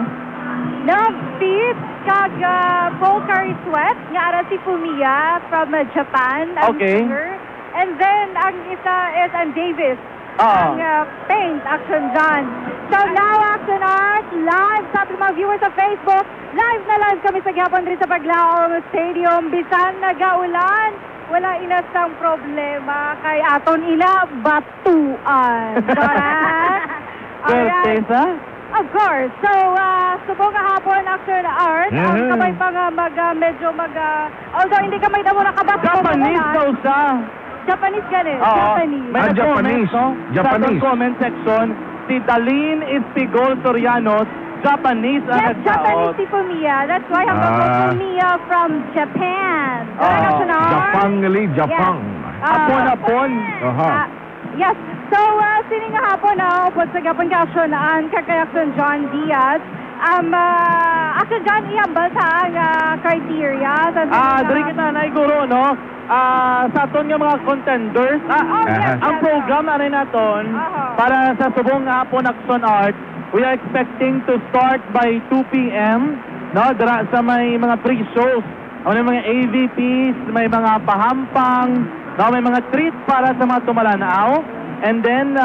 No, Steve, kag Pocari Sweat, nga ara si Fumiya from Japan. ang Okay. singer. And then, ang isa is ang Davis. Ah. Ang Paint, Action John. So now, Action Art, live sa ating mga viewers sa Facebook. Live na live kami sa Gapon rin sa Paglaom Stadium. Bisan nagaulan, wala inasang problema kay aton ila batuan. Correct? Alright. Certeza? Of course. So, subong kahapon, Action Art, ang kamay pa nga although hindi kamay na mo nakabato. Japanese daw siya. Japanese ganun. Oo. Japanese. May nag-comment, no? Sa Japanese. ating comment section, si Dalene Espigol Sorianos, Japanese ang Yes, Japanese nagsaot. si Fumiya. That's why ang Fumiya from Japan. Correct, Action Art? Japang ngali, Japang. Apon-apon. Aha. Yes. So, sining nga hapon upod sa gapon ka Action ang kakayaksyon John Diaz. Action John, ihambal sa ang criteria. Dari kita na iguro, no? Sa aton nga mga contenders, ang program na rin naton para sa subong hapon Action Art, we are expecting to start by 2 p.m. No, dara sa may mga pre-shows. May mga AVPs, may mga pahampang, no, may mga treat para sa mga tumalanaw. And then,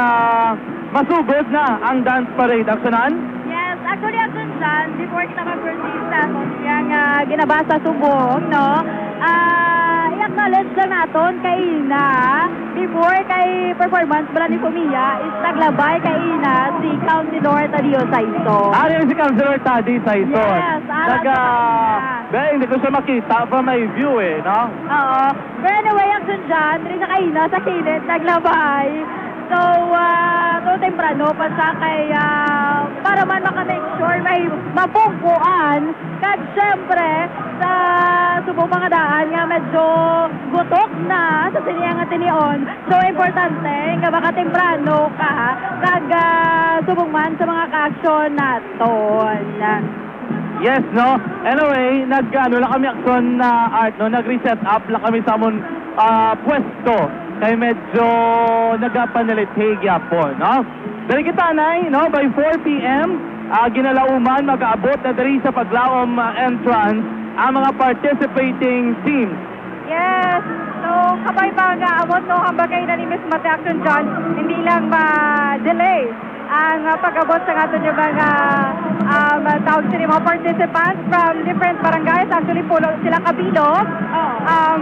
masugod na ang dance parade. Aksyonan? Yes, actually, Action John, before kita mag-proceed sa aton yung ginabasa subong, no? I-acknowledge lang naton kay Ina, before kay performance bala ni Fumiya, is naglabay kay Ina si Councilor Tadio Saison. Yan si Councilor Tadi Saison. Yes, hindi ko siya makita from my view no? Oo. Pero anyway, Action John, rin sa kay Ina, sa kilid, naglabay. So, temprano pa sa kay, para man makamake sure may mapungkuan. Kag syempre, sa subong mga daan nga medyo gutok na sa siniyang tinion. So, importante nga baka temprano ka, kag subong man sa mga ka-aksyon naton. Yes, no? Anyway, lang kami Action Art, no? Nag-reset up lang kami sa amon pwesto. Kaya medyo nagpanalitig yapon, no? Dari kita no? By 4 p.m., ginalauman, mag-aabot na dari sa Paglaom entrance ang mga participating teams. Yes. So, kapay pa nga-abot, no? Hambagay na ni Miss Mate Action John, hindi lang ma-delay ang pag-abot sa atin yung mga tawag sila mga participants from different barangays. Actually, pulo sila kabilo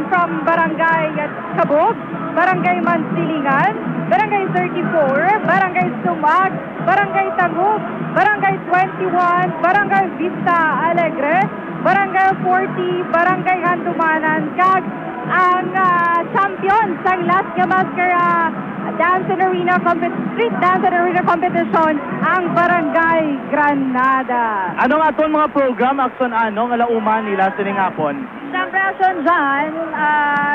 from Barangay Kabog, Barangay Mansilingan, Barangay 34, Barangay Sumag, Barangay Tagub, Barangay 21, Barangay Vista Alegre, Barangay 40, Barangay Handumanan, kag ang champion sa last nga maskara Dance and Arena Street Dance and Arena Competition, ang Barangay Granada. Ano nga itong mga program, Action nga lauman nila siningapon? Siyempre, Action John,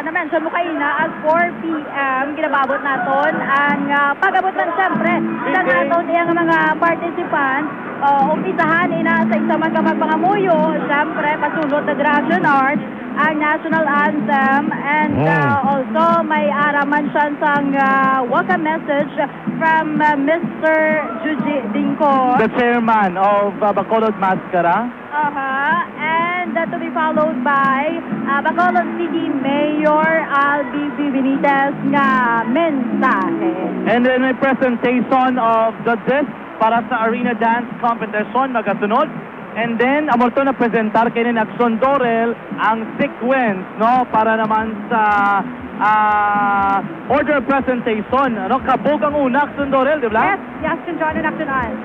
na-mention mo kaina, at 4 p.m. ginababot naton ang pag-abot ng siyempre sa naton yung mga participants. Umpisahan ina sa isa man magpangamuyo, siyempre pasunod na Action Art, ang national anthem, and also may araman siya sang welcome message from Mr. Juji Dingko, The chairman of Bacolod Mascara. And to be followed by Bacolod City Mayor Albi Benitez nga mensahe. And then may presentation of judges para sa Arena Dance Competition magasunod. And then, amor to na presentar kayo ni Action Dorel ang sequence, no? Para naman sa order presentation, no? Kabog ang una, Action Dorel, di ba? Yes, Action John and Action Al.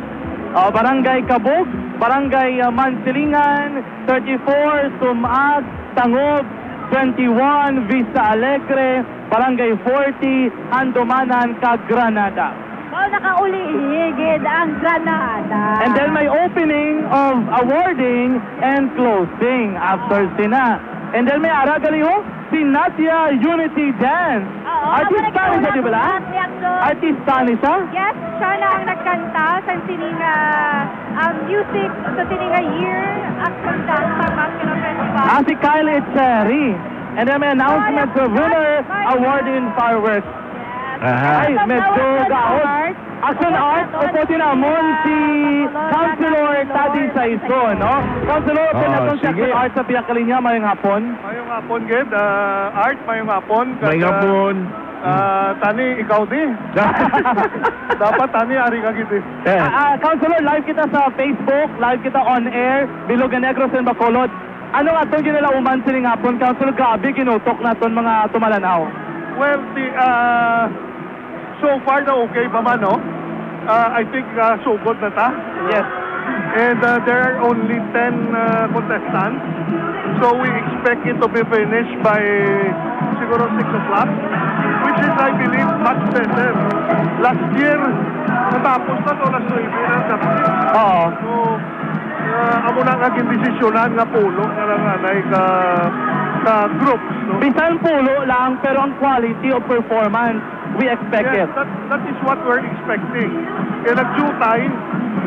Barangay Kabog, Barangay Mansilingan, 34, Sumag, Tangog, 21, Vista Alegre, Barangay 40, Handumanan, Granada. Nakaulihigid ang Granada. And then may opening of awarding and closing after sina. And then may aragali si Natia Unity Dance. Artista ni siya, di ba? Artista ni siya? Yes, siya na ang nagkanta sa sininga music sa sininga year Action Dance sa Mascara Festival. Si Kylie Cherry. And then may announcement of winner awarding fireworks. Ay, medyo gaot. Action Art, upo din namon si Councilor Tadi Saison, no? Councilor, Oh, pinatong si sige. Action Art sa pinakalinya, mayong hapon. Mayong hapon, Ged. Art, mayong hapon. May hapon. Tani, ikaw di. Dapat Tani, ari ka gid. Councilor, live kita sa Facebook, live kita on air, Bilog Negros and Bacolod. Ano nga itong ginalauman sining hapon, Councilor? Grabe, ginutok na itong mga tumalanaw. Well, so far na okay pa man, no? I think so good na ta. Yes. And there are only 10 contestants. So we expect it to be finished by siguro 6 o'clock, which is, I believe, much better. Last year, natapos na to, last 9 na dapat. Oo. So, amo na naging desisyonan nga pulo nga nanganay ka groups, no? Bisan pulo lang, pero ang quality of performance, we expect Yes, it. that is what we're expecting. Kaya nag-due time,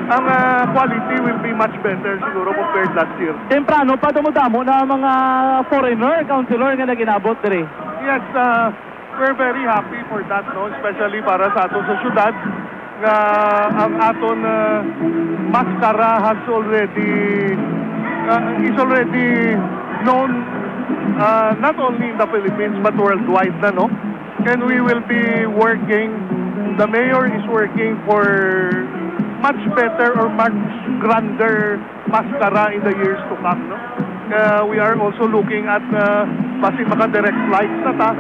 ang quality will be much better siguro compared last year. Temprano pa dumudamo na mga foreigner, Councilor, nga naginabot diri. Yes, we're very happy for that, no? Especially para sa aton sa syudad nga ang aton maskara has already is already known not only in the Philippines but worldwide na, no? And we will be working, the mayor is working for much better or much grander maskara in the years to come, no? We are also looking at basi maka-direct flights na ta,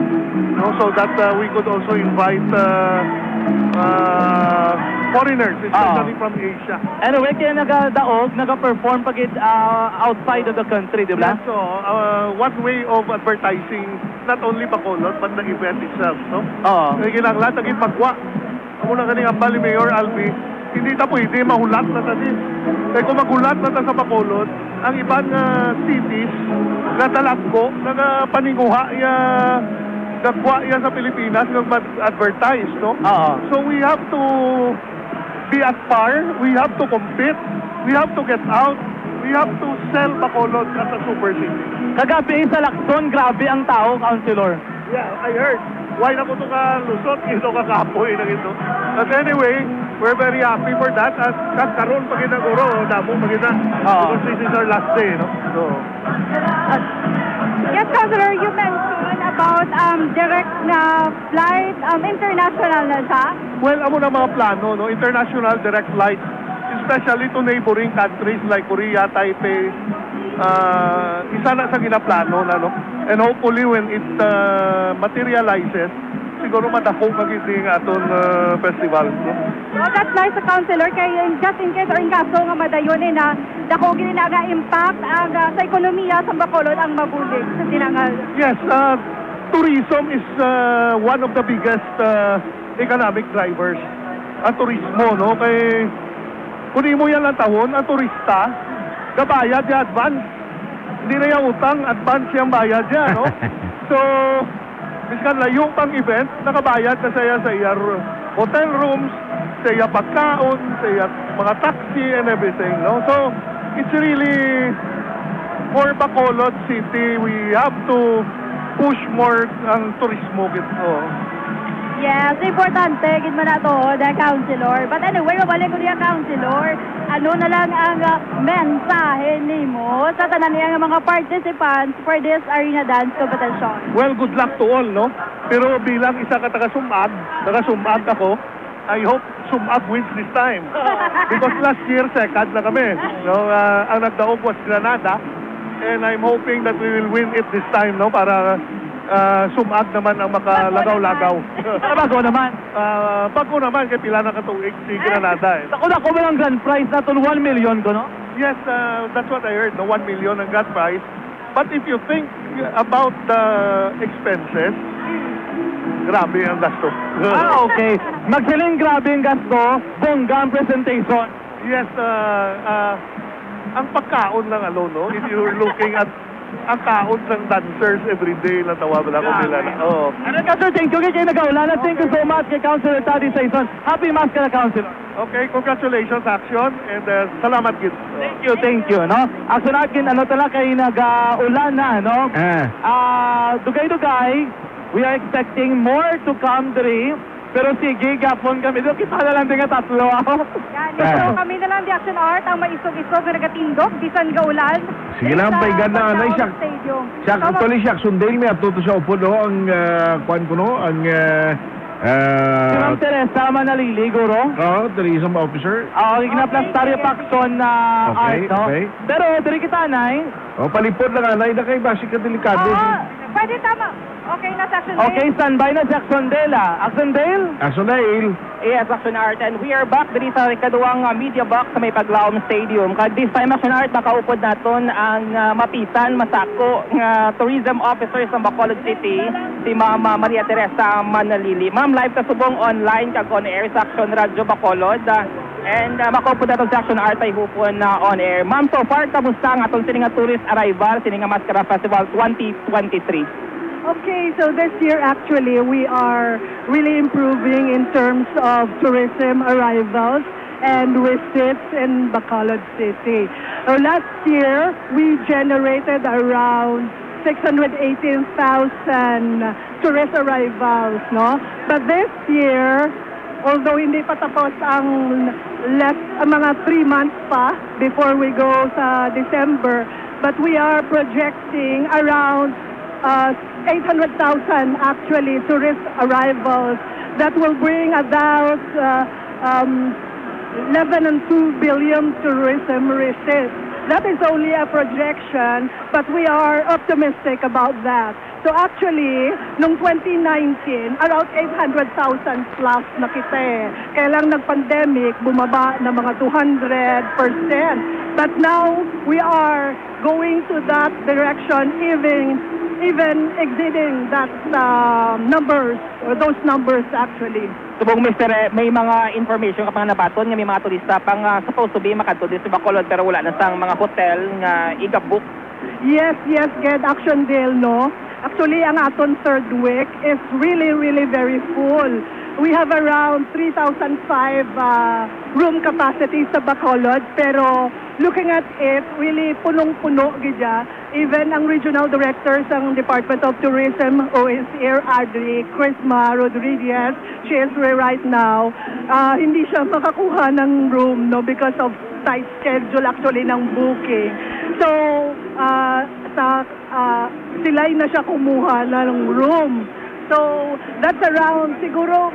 no? So that we could also invite foreigners, especially from Asia. Anyway, kaya nagadaog, nag-perform pagid outside of the country, di ba? Yes, so one way of advertising not only Bacolod but the event itself, no? Oo. Kinahanglan naging magwa. Ako na kaning ambal ni Mayor Albi, hindi ta pwede mahulat na ta din. Kaya kung maghulat na ta sa Bacolod, ang ibang cities na talagko, nagapaninguha nagwa yan sa Pilipinas ng mag-advertise, no? Oo. So we have to be at par, we have to compete, we have to get out, we have to sell Bacolod as a super city. Kagabi sa Lacson, grabe ang tao, Councilor. Yeah, I heard. Why na ko ito ka lusot, ito ka kapoy na ito. But anyway, we're very happy for that. At karon pag inaguro, damo pag ina. Because this is our last day, no? So, Yes, Councilor, you mentioned about direct na flight, international na siya. well, amo na mga plano, no? International direct flights, especially to neighboring countries like Korea, Taipei. Isa na sa ginaplano na, no? And hopefully when it materializes, siguro madako magiging aton festival, no? So that's nice sa Councilor, kaya just in case or in kaso nga madayon na dako gini na impact ang sa ekonomiya sa Bacolod ang mabulig sa tinangal. Yes, tourism is one of the biggest economic drivers. Ang turismo, no? Kay kunin mo yan lang tahon, ang turista, gabayad yung advance. Hindi na yung utang, advance yung bayad yan, no? So, miskan layong pang event, nakabayad na saya sa iyar hotel rooms, sa iyar pagkaon, sa iyar mga taxi and everything, no? So, it's really, for Bacolod City, we have to push more ang turismo gito. Yes, importante, gid man na to, the Councilor. But anyway, mabalik ko niya, Councilor. Ano na lang ang mensahe nimo sa tanan niya mga participants for this arena dance competition? Well, good luck to all, no? Pero bilang isa ka taga-sumag ako, I hope Sumag wins this time. Because last year, second na kami. No? Ang nagdaog was Granada. And I'm hoping that we will win it this time, no? Para Sumag naman ang makalagaw-lagaw. Bago naman. Bago naman, kaya pila na katuig si Granada. Ako mo lang grand prize na to 1 million ko, no? Yes, that's what I heard, the 1 million ang grand prize. But if you think about the expenses, grabe ang gasto. Okay. Magsiling grabe ang gasto, bongga ang presentation. Yes, ang pagkaon lang alone, no? If you're looking at ang kaon ng dancers every day, natawa ba ako nila na? Oo. Ano ka, sir? Thank you kay Nagaulana. Thank you so much kay Councilor Tadi Saison. Happy Maskara, Councilor. Okay, congratulations, Action, and salamat, Gid. Thank you, no? Action natin, ano tala kay Nagaulan na, no? Dugay-dugay, we are expecting more to come diri. Pero sige, gapon kami. Doon kita na lang din nga tatlo ako. Yan, so kami na lang di Action Art ang maisog-isog na nagatindog, bisan gaulan. Sige lang, pay ganda na siya. Stadium. Siya, actually, siya, sundin mi at tuto siya upo, no? Ang, kuhan ko, no? Ang, Si Ma'am Teresa Manalili, guro. tourism officer. Ignaplastaryo Paxson na art, no? Okay. Pero, diri kita, Nay. Palipod na nga, na kayo, basic ka delikado. Pwede tama. Okay na, Action Okay, standby na Jackson Dale, Action Dale? Action Dale. Yes, Action Art. And we are back diri sa ikaduhang media box sa may Paglaom Stadium. Kag this time, Action Art, makaupod naton ang mapisan, masako nga tourism officer sa Bacolod City, si Ma'am Maria Teresa Manalili. Ma'am, live kasubong online kag on air sa Action Radio Bacolod. And makaupod naton sa Action Art ay hupon on air. Ma'am, so far, kamusta ang atong sininga tourist arrival, sininga Mascara Festival 2023? Okay, so this year actually we are really improving in terms of tourism arrivals and visits in Bacolod City. So last year we generated around 618,000 tourist arrivals, no? But this year, although hindi pa tapos ang mga 3 months pa before we go sa December, but we are projecting around 800,000 actually tourist arrivals that will bring about 11 and 2 billion tourism receipts. That is only a projection, but we are optimistic about that. So actually, noong 2019, around 800,000 plus na kita eh. Kaya lang nag-pandemic, bumaba na mga 200%. But now, we are going to that direction, even exceeding that numbers, or those numbers actually. Subong Mr. May mga information ka pang nabaton nga may mga turista pang supposed to be makadto dito sa Bacolod pero wala na sang mga hotel nga iga-book. Yes, Ged, Action Dale, no? Actually, ang aton third week is really, really very full. We have around 3,005 room capacity sa Bacolod, pero looking at it, really punong-puno gidya. Even ang regional directors ng Department of Tourism, OSR, Adri, Crisma Rodriguez, she is right now, hindi siya makakuha ng room, no, because of tight schedule actually ng booking. So, sila'y na siya kumuha ng room. So, that's around, siguro,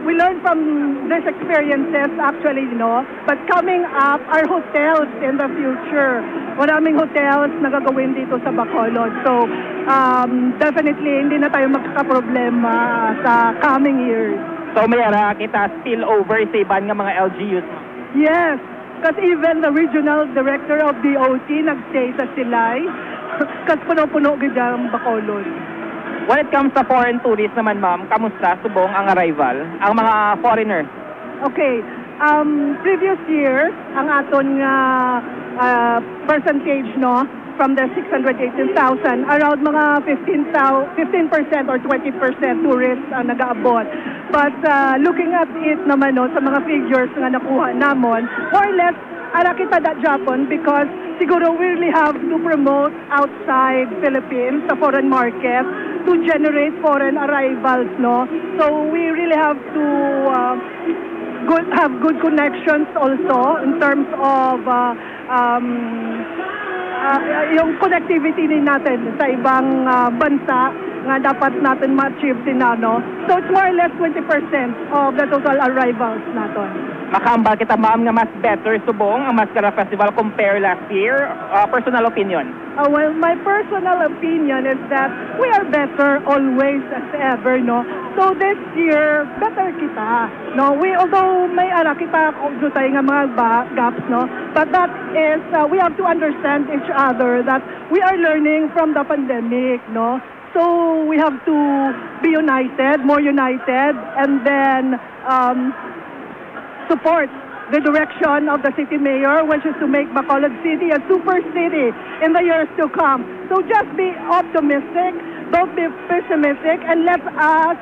we learned from these experiences actually, you know, but coming up are hotels in the future. Maraming hotels na gagawin dito sa Bacolod. So, definitely, hindi na tayo magkakaproblema sa coming years. So, may kita spill over sa iban nga mga LGUs. Yes, because even the regional director of DOT nag-stay sa Silay. Kasi puno-puno ganda ang Bacolod. When it comes to foreign tourists naman, ma'am, kamusta subong ang arrival? Ang mga foreigner? Okay. Previous year, ang aton percentage, no, from the 618,000, around mga 15% or 20% tourists ang nag-aabot. But looking at it naman, no, sa mga figures na nakuha namon, more or less, ara kita that Japan because siguro we really have to promote outside Philippines, sa foreign market, to generate foreign arrivals, no? So we really have to have good connections also in terms of yung connectivity din natin sa ibang bansa nga dapat natin ma-achieve din na, no? So it's more or less 20% of the total arrivals natin. Makahambal kita, ma'am, nga mas better subong ang Mascara Festival compare last year. Personal opinion? Well, my personal opinion is that we are better always as ever, no? So this year, better kita, no? Although may kita kung tayo nga mga gaps, no? But that is, we have to understand each other that we are learning from the pandemic, no? So we have to be united, more united, and then support the direction of the city mayor, which is to make Bacolod City a super city in the years to come. So just be optimistic, don't be pessimistic, and let us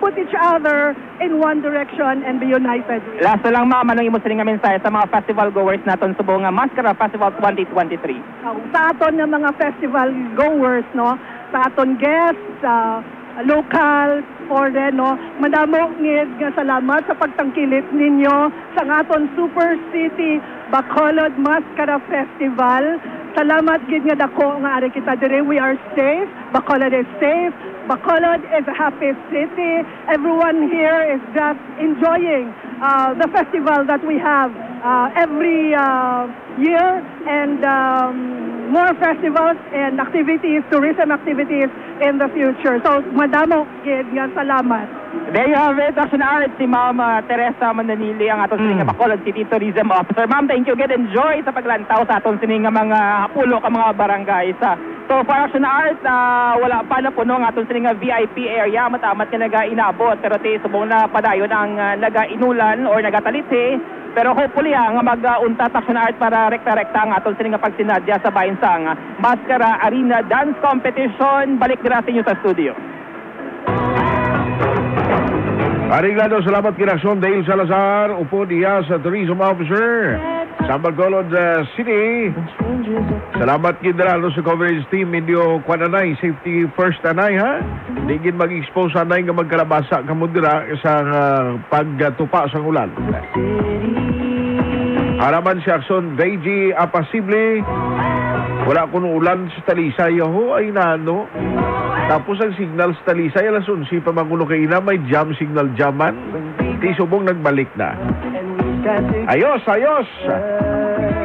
put each other in one direction and be united. Last na lang, ma'am, anong imo sining nga mensahe sa mga festival goers naton subong nga Mascara Festival 2023? Sa aton nga mga festival goers, no, sa aton guests, local, foreign, no? Madamo ngid nga salamat sa pagtangkilit ninyo sa aton Super City Bacolod Mascara Festival. Salamat gid nga dako nga ari kita dire. We are safe. Bacolod is safe. Bacolod is a happy city. Everyone here is just enjoying the festival that we have every year, and more festivals and activities, tourism activities in the future. So, madamo gid nga salamat. There you have it, Action Art, si Ma'am Teresa Mandanili, ang aton sining Bacolod City Tourism Officer. Ma'am, thank you. Get enjoy sa paglantaw sa aton sining mga pulo ka mga barangay. So, for Action Art, wala pa na puno ang aton sining VIP area. Matamat nga naga-inabot. Pero subong na padayon ang naga-inulan or nagatalitsi. Pero hopefully nga mag-untat Action Art para rekta-rekta ang aton sining pagsinadya sa Bainsang Mascara Arena Dance Competition. Balik dira sa inyo sa studio. Ariglado, salamat kinakson Dale Salazar, upo diya sa Tourism Officer sa Bacolod City. Salamat kindralo sa coverage team, medyo kwananay, safety first anay ha. Digin mag-expose anay nga magkalabasa kamudira sa pagtupa sa ulan. Haraman si Akson Deji Apasible, wala kuno ulan sa Talisay ho ay nano. Tapos ang signal sa Talisay, alas 11 pa magulo kay ina, may jam signal jaman. Di subong nagbalik na. Ayos, ayos!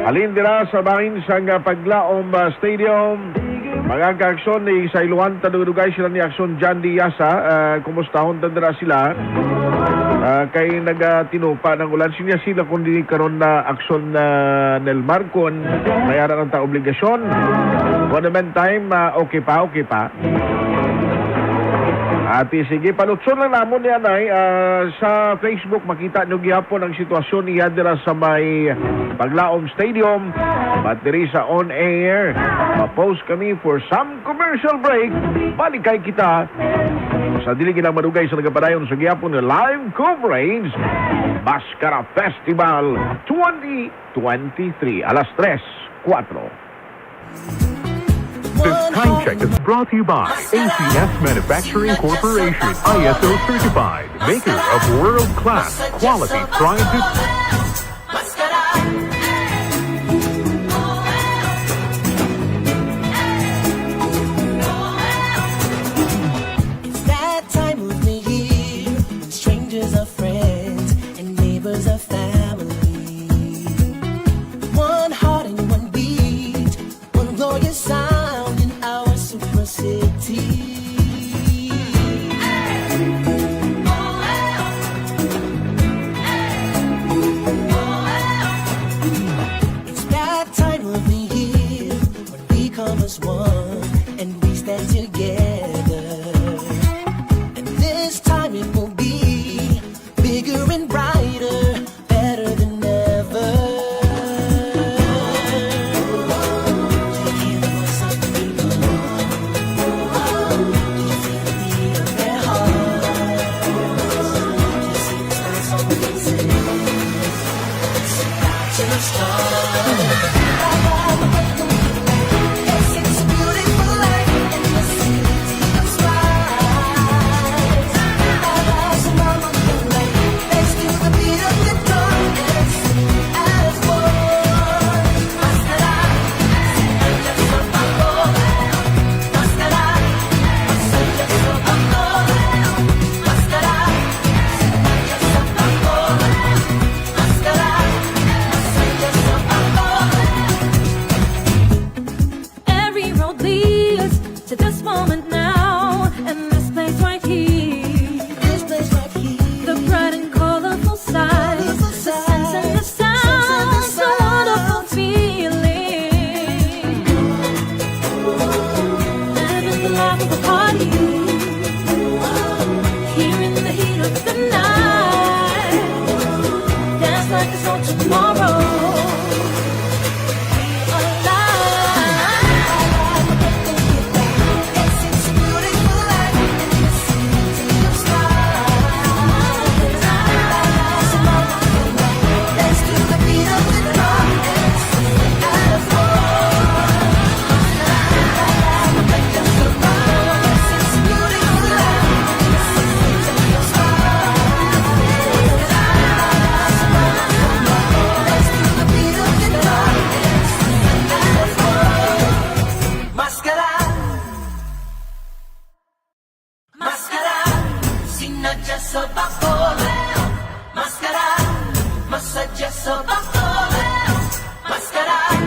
Halin dira sa bahin sa Paglaom Stadium. Mga ka-aksyon ni sa Iluan, tanudugay sila ni Aksyon John Diasa. Kumustahon tandara sila. Kay nagatinupa ng ulan. Sinya sila kundi karon na aksyon na Nel Marcon. Mayaran ang obligasyon. For the meantime, okay pa. Ati sige, palutson lang namon yan ay sa Facebook makita nyo gihapon ang sitwasyon niya dira sa may Paglaom Stadium. Battery sa on air. Ma-post kami for some commercial break. Balikay kita sa dili ginang madugay sa nagapadayon sa gihapon na live coverage Mascara Festival 2023 alas 3:04. This time check is brought to you by ACS Manufacturing Corporation, ISO certified, maker of world-class quality tried to... It's that time of the year, strangers are friends and neighbors are family. One heart and one beat, one glorious sound. City. Sinadya sa Bacolod, Mascara, masadya sa Bacolod, Mascara.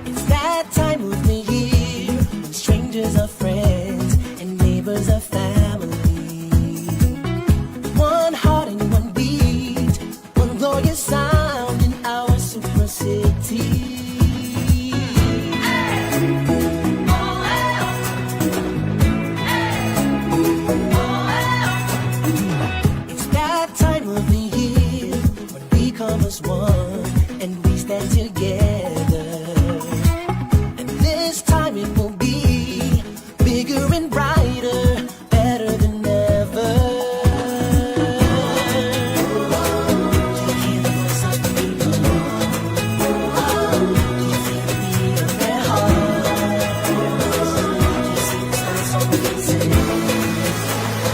It's that time of the year when strangers are friends and neighbors are family. One heart and one beat, one glorious sound in our super city. It's that time of the year when we come as one and we stand together. And this time it will be bigger and brighter, better than ever. Do you hear the voice of the people? Do you feel the beat of their hearts? Do you see the stars on the faces?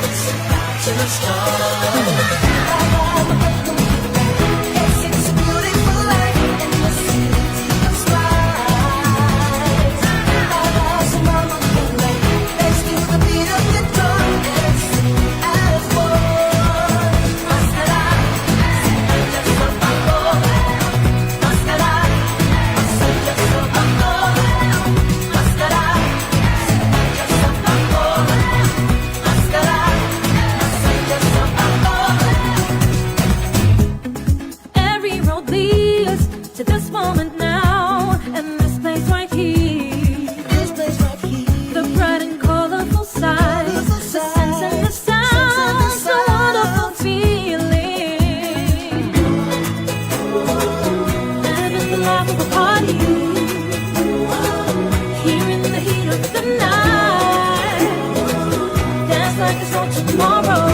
It's about to start. Yes, it's a beautiful life in the city of skies. So mama, let's do the beat of the drum and sing as one. Mascara, sinadya sa Bacolod, Mascara, masadya sa Bacolod, Mascara, sinadya sa Bacolod, Mascara, masadya sa Bacolod. Every road leads to this moment now, and this place right here. This place right here. The bright and colorful sights, the scents and the sounds, a wonderful feeling. Living the life of a party, here in the heat of the night. Dance like there's no tomorrow.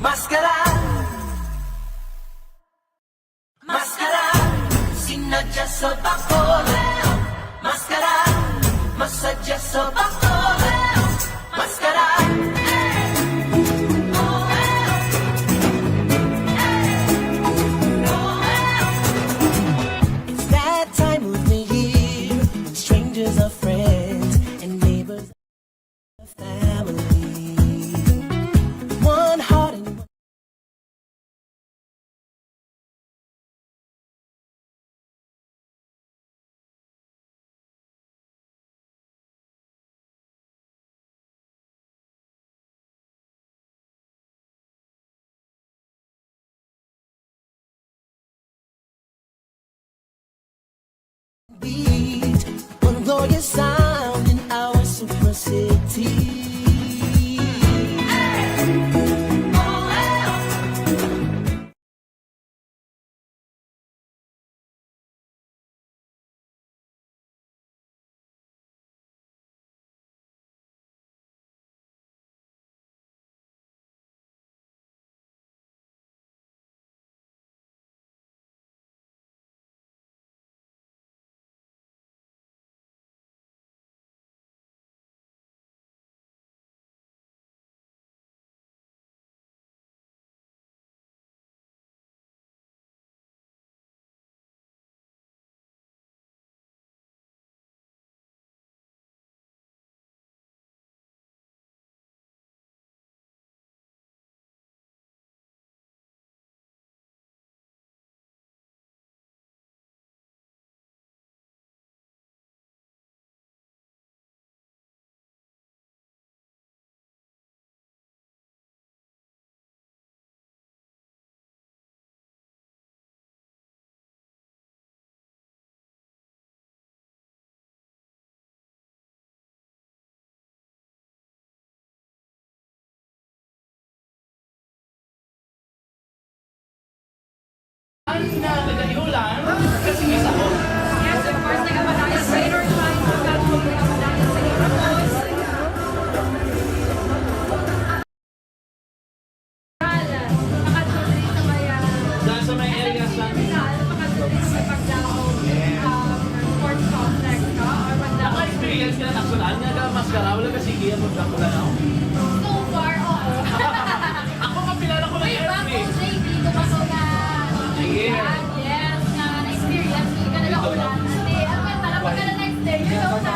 Mascara, Mascara, sinadya sa Bacolod, Mascara, masadya sa Bacolod, Mascara. It's that time of the year when strangers are friends and neighbors are family. One heart and one beat, one glorious sound in our super city. talaga si Gia kung Dracula na ako? So far, oo. Ako kapilala ko na May Erwin. bagong JD ko pa ko na yes, na-experience ko ka nag-aulan. Hindi, ang kanta na pagka na next day, you know na.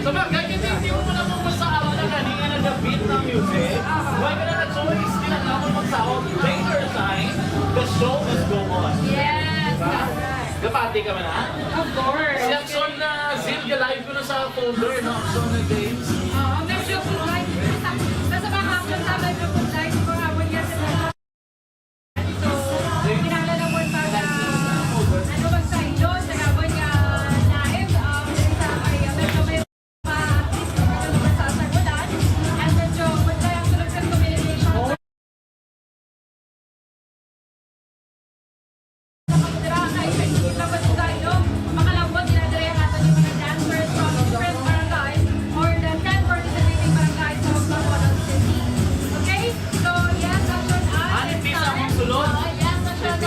So bakit hindi mo na po masahod na kanina nag-beat ng music? Why ka na nag-choice? Hindi na ako magsahod. Later time, the show must go on. Yes, Diba? Kapati ka man ha? of course. Si Action na Zilga live ko na sa folder, no? Action na James. Medyo kung nasa mga action sa live na kung live, kung habang yan sa mga so, kinala mo yung pag ano bang sa inyo, sa habang live, sa ay medyo may pa-artist kung ano masasagutan, and medyo magkayang sunod sa communication. Makalambot, dinadrehan natin yung mga dancers from different barangays or the 10 participating barangays sa Bacolod City. Okay? So, yes, Action Ano pisa ang sulod? Yes, Action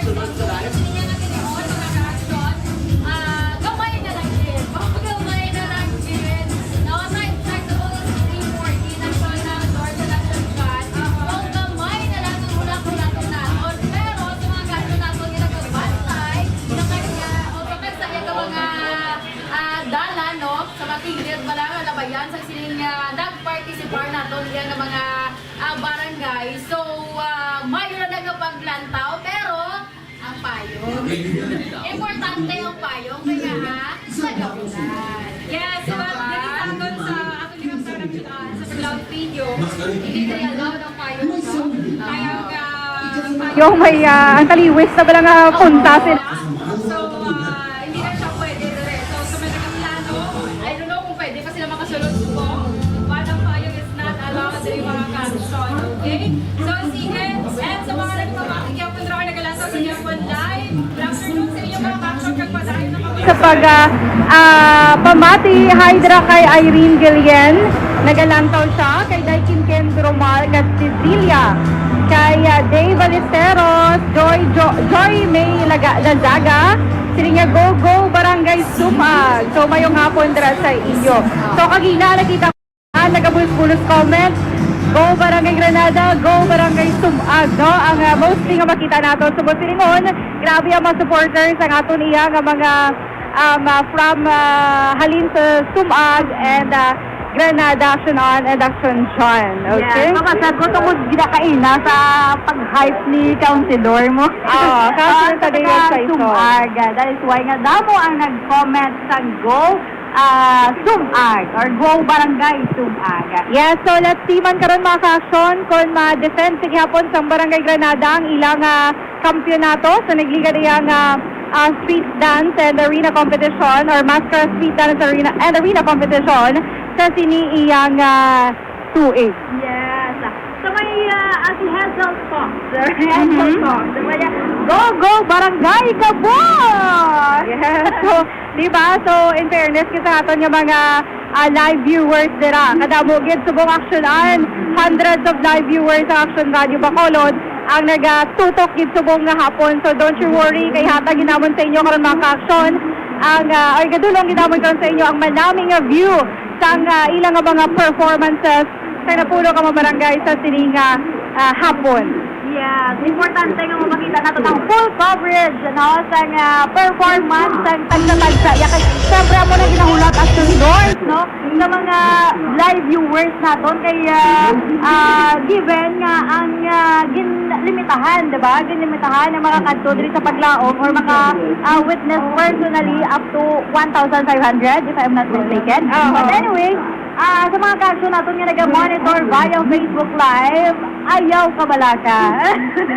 Sulod sa live? Hindi natin yung mga ka-action. Gamay na lang din. Gamay na lang din. Now, time check the Bacolod City 14 ang na North Election Shot. So, gamay na lang ang ulang-ulang naton. Pero, sa mga gano'n natin yung nagbantay, na kanya, o kapag sa iya ka mga dala, no? Sa matigil ba lang, alabayan, sa sining nag-participar natin yan ng mga barangay. So, mayroon na nga paglantaw, pero ang payong. Importante ang payong, kaya nag-aulan. Yes, but dinisagon sa ato yung sa vlog video, hindi tayo allowed ang payong, no? Kaya Yung may ang taliwis na ba lang punta sila. so, hindi na siya pwede rin. So, sa mga nakaplano, I don't know kung pwede pa sila makasulod po. But ang payong is not allowed sa yung mga action, okay? So, sige, and sa mga nagpapakik, yung punta kayo nagalantaw sa inyo po live. Good afternoon sa inyo mga action kagpadayon ng mga Sa pag pamati, Hydra kay Irene Gillian, nagalantaw siya, kay Daikin Ken Romal, kay Cecilia, kay Dave Ballesteros, Joy May Lazaga, sininya Go Go Barangay Sumag. So mayong hapon dira sa iyo. So kagina nakita ko nagabulos-bulos comment. Go Barangay Granada, Go Barangay Sumag, no? Ang mostly nga makita nato sa Bosilingon, grabe ang mga supporters ang aton iya nga mga from halin sa Sumag and Granada, Action On, and Action John. Okay? Yes, makasagot ako ginakaina sa pag-hype ni Councilor mo. Oo, Councilor Tadeo Saiso. Sumag. That is why nga damo ang nag-comment sa Go Sumag or Go Barangay Sumag. Yes, so let's see man karon mga ka-action kung ma-defend sige hapon sa Barangay Granada ang ilang kampyonato sa nagliga niyang street dance and arena competition or mascara street dance and arena competition sa siniiyang 2A. Yes. So may si Hazel Fox. Hazel Fox. Go, go, Barangay Kabon! Yes, so, di ba? So, in fairness, kita natin yung mga live viewers dira. Kadamugid subong Action On, hundreds of live viewers sa Action Radio Bacolod ang nagatutok gid subong nga hapon. So, don't you worry, kay hatag ginamon sa inyo karon mga ka-action. Ang, ay gadulong ginamon karon sa inyo ang manaming view sa ilang mga performances sa napuno ka mga barangay sa sininga hapon. Yes, importante nga makita nato ang full coverage no sa performance sa tagsa-tagsa. Siyempre mo na ginahulat as doors no ng mga live viewers naton kay given nga ang ginlimitahan, di ba? Ginlimitahan ng mga kadto diri sa paglaom or mga witness personally up to 1,500 if I'm not mistaken. But anyway, sa mga kaso natin nga nag-monitor via Facebook Live, ayaw ka balaka.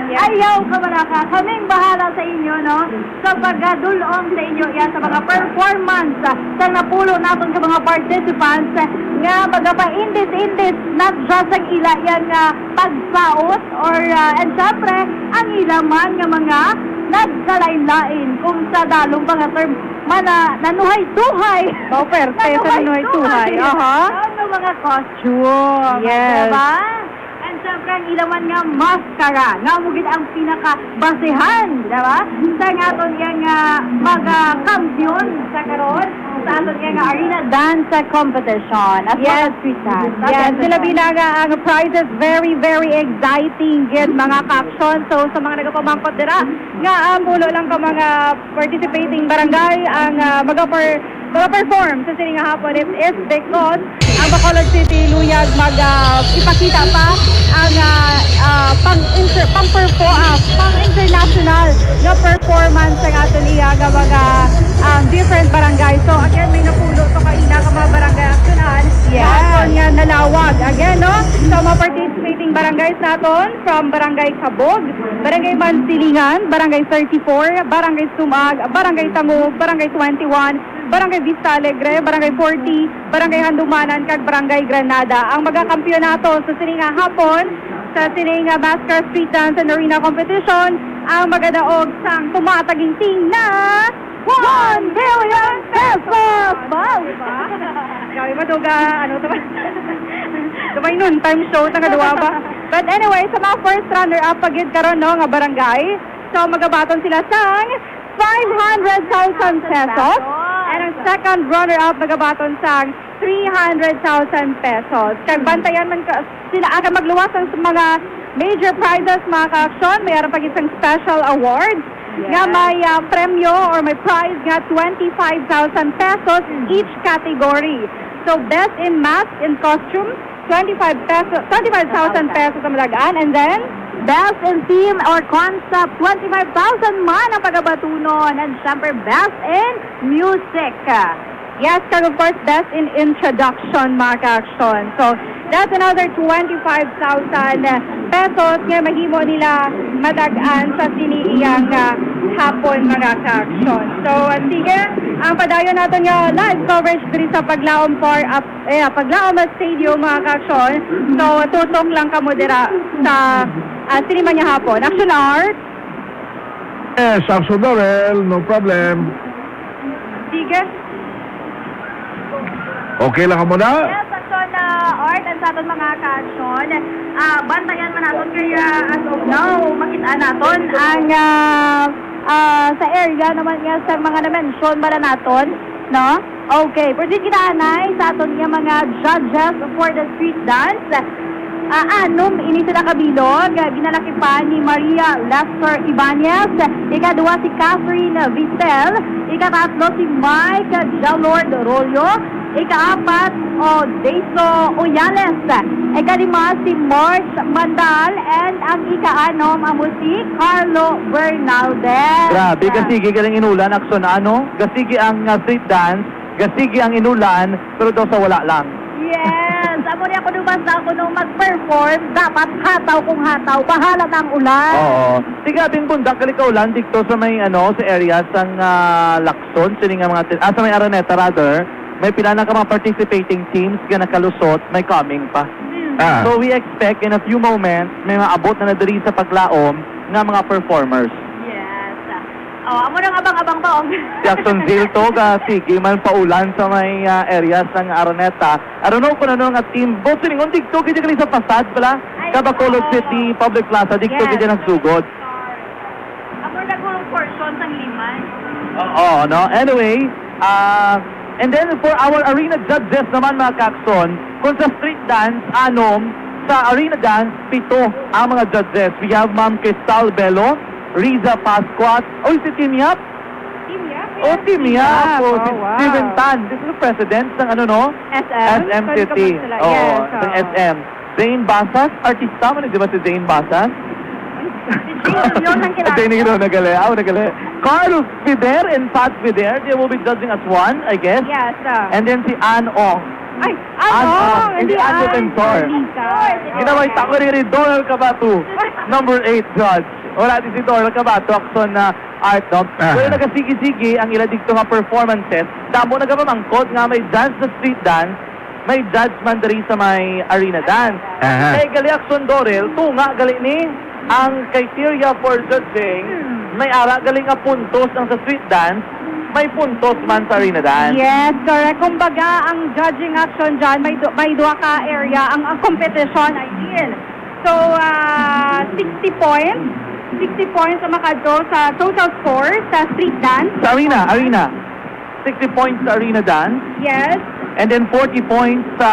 Ayaw ka balaka. Kaming bahala sa inyo, no? Sa pagdulong sa inyo yan sa mga performance sa napulo natin sa mga participants nga magapa-indis-indis not just ang ila yan nga pagsaot or and syempre ang ila man nga mga nagkalain-lain kung sa dalong mga term nanuhay-tuhay. Perte sa nanuhay-tuhay. Ano mga costume. Yes. Diba? And And syempre, ang ilawan nga maskara. Nga mugid ang pinaka-basehan, diba? Sa nga aton yung mga kampiyon sa karon sa aton yung arena dance competition. As well as street dance. Yes, sila bilang ang prizes very, very exciting gid mga ka-action. So, sa mga nagapamangkot dira, nga ang ulo lang ka mga participating barangay ang mag-perform sa sining hapon is because ang Bacolod City luyag ipakita pa ang pang-international na performance ng aton iya nga mga different barangay. So again, may napulo to kaina ka mga barangay aksyonan. Yes. Nga nalawag. Again, no? So mga participating barangays naton from Barangay Cabog, Barangay Mansilingan, Barangay 34, Barangay Sumag, Barangay Tangog, Barangay 21, Barangay Vista Alegre, Barangay 40, Barangay Handumanan, kag Barangay Granada. Ang mga kampyonato sa sininga hapon, sa sininga Mascara Street Dance and Arena Competition, ang magadaog sang tumataginting na 1 billion pesos! Wow! Gawi maduga, ano ito ba? Ito ba yung time show, tangaduwa ba? But anyway, sa mga first runner-up, pagid karon no, nga barangay, so magabaton sila sang 500,000 pesos. And ang second runner-up nagabaton sang 300,000 pesos. Kag bantayan man sila akan magluwas ang mga major prizes mga ka-aksyon. Mayroon pag isang special awards nga may premyo or may prize nga 25,000 pesos each category. So best in mask and costume, 25,000 pesos ang malagaan. And then best in theme or concept, 25,000 man ang pagabatunon. And syempre, best in music. Yes, kag of course, best in introduction, mga ka-aksyon. So, that's another 25,000 pesos nga mahimo nila madagaan sa siniiyang hapon, mga ka-aksyon. So, sige, ang padayon natin nga live coverage diri sa Paglaom Paglaom Stadium, mga ka-aksyon. So, tutok lang kamo dira sa sinima niya hapon. Action Art. Yes, Action Dorel, no problem. Sige. Okay lang ka muna? Yes, Action Art and sa aton mga ka-action. Bantayan man natin kaya as of now, makita natin ang sa area naman nga sa mga na-mention ba na natin, no? Okay, proceed kita anay sa aton nga mga judges for the street dance. Anom ini sila kabilog, ginalaki pa ni Maria Lester Ibanez, ikaduwa si Catherine Vistel, ikatatlo si Mike Jalord Rollo, ikaapat Deiso Oyales, ikalima si March Mandal, and ang ikaanom amo si Carlo Bernaldez. Grabe, gasigi galing inulan, aksyon ano? Gasigi ang street dance, gasigi ang inulan, pero daw sa wala lang. Yes, amo niya ako basta ako nung mag-perform, dapat hataw kung hataw, bahala na ang ulan. Oo. Tigabing bundak kalikaw ulan dito sa may sa area sang Lacson, sini nga mga sa may Araneta rather, may pila na ka mga participating teams nga nakalusot, may coming pa. So we expect in a few moments may maabot na diri sa Paglaom nga mga performers. Amo nang abang-abang pa Si Action Zilto, sige man paulan sa may areas ng Araneta. I don't know kung ano nga team. Both siningon, dikto kaya kali sa Pasad pala. Bacolod City Public Plaza, dikto kaya nagsugod. Ako nagulong portion sang liman. Oo, no? Anyway, and then for our arena judges naman mga kakson, kung sa street dance, sa arena dance, 7 ang mga judges. We have Ma'am Cristal Bello, Riza Pascuat, si Team Yap? Team Yap? Team Yap. Si Steven Tan. This is the president ng SM City. Ng SM. Zane Basas, artista mo, di ba si Zane Basas? Yun ang kilala. Zane yun, nagali. Carlos Fider and Pat Fider, they will be judging as one, I guess. Yes. And then si Ann Ong. Ay, hindi Ann Defensor. Ginaway tako ni Donald Cabato, number 8 judge. Wala din si Donald Cabato, action na art, no? Kaya nagasigi-sigi ang ila dito nga performances, damo nagapamangkot nga may dance na street dance, may judge man dari sa may arena dance. Kaya gali action Dorel, tunga gali ni ang criteria for judging, may ara gali nga puntos ng sa street dance, may puntos man sa arena dance. Yes, correct. Kumbaga, ang judging action dyan, may duwa ka area. Ang competition ay So, 60 points. 60 points ang makadto sa total score sa street dance. Sa arena. 60 points sa arena dance. Yes. And then 40 points sa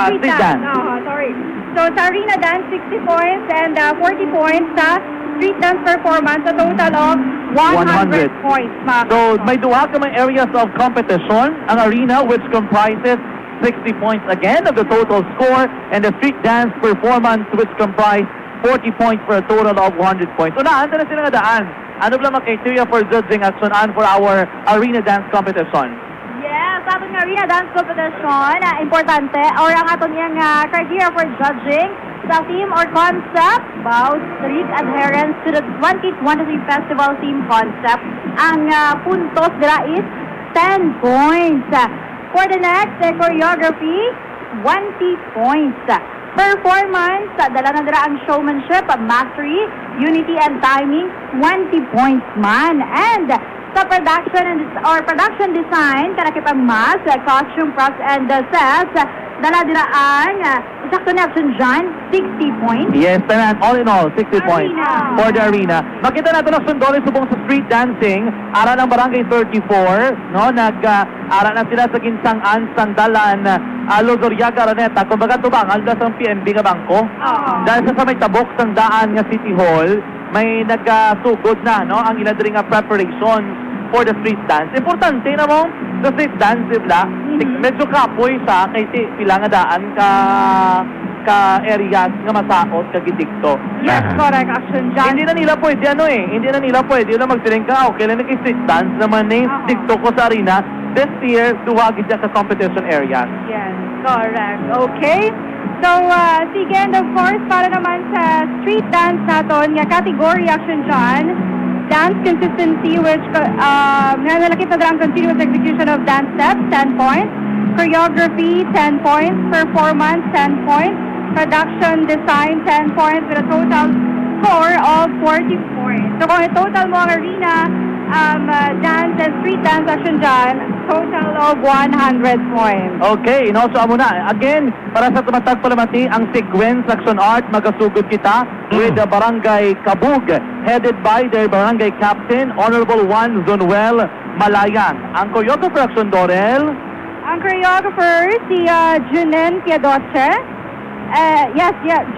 street dance. Sorry. So, sa arena dance, 60 points and 40 points sa street dance performance. A total of 100 points. So, may duha ka mga areas of competition. Ang arena, which comprises 60 points again of the total score, and the street dance performance, which comprise 40 points for a total of 100 points. So, naanta na sila nga daan. Ano ba mga criteria for judging action for our arena dance competition? Yes, aton nga arena dance competition, importante, or ang aton yung criteria for judging sa theme or concept about strict adherence to the 2023 festival theme concept. Ang puntos dira is 10 points. For the next, choreography, 20 points. Performance, dala na dira ang showmanship, mastery, unity, and timing, 20 points man. And sa production design, kanakipang mask, costume, props, and sets, dala dira ang isakto na action dyan, 60 points. Yes, tanan. All in all, 60 points for the arena. Makita natin ang sundoli subong sa street dancing. Ara ng Barangay 34, no? Ara na sila sa Ginsangan, Sangdalan, Lozoriaga, Araneta. Kumbaga tubang, alda sa PNB nga bangko. Dahil sa may tabok sang daan nga City Hall, may nagsugod na, no? Ang iladring nga preparations for the street dance. Importante na mo, sa street dance, diba? Medyo kapoy sa kay pila nga daan ka areas nga masakot kagidikto. Yes, correct action dyan. Hindi na nila pwede magsiling ka, okay lang nag-street dance naman dikto ko sa arena. This year, duwagid siya sa competition area. Yes, correct. Okay. So, sige, and of course, para naman sa street dance naton, nga category action dyan, dance consistency, which nalakit na ang continuous execution of dance steps, 10 points. Choreography, 10 points. Performance, 10 points. Production design, 10 points with a total score of 40 points. So, kung total mo ang arena, dance and street dance action dyan, total of 100 points. Okay, so amo na. Again, para sa tumatag palamati, ang sequence action art, magasugod kita with the Barangay Kabug, headed by the Barangay Captain, Honorable Juan Zonuel Malayan. Ang choreographer action, Dorel? Ang choreographer, si Junen Piadoche.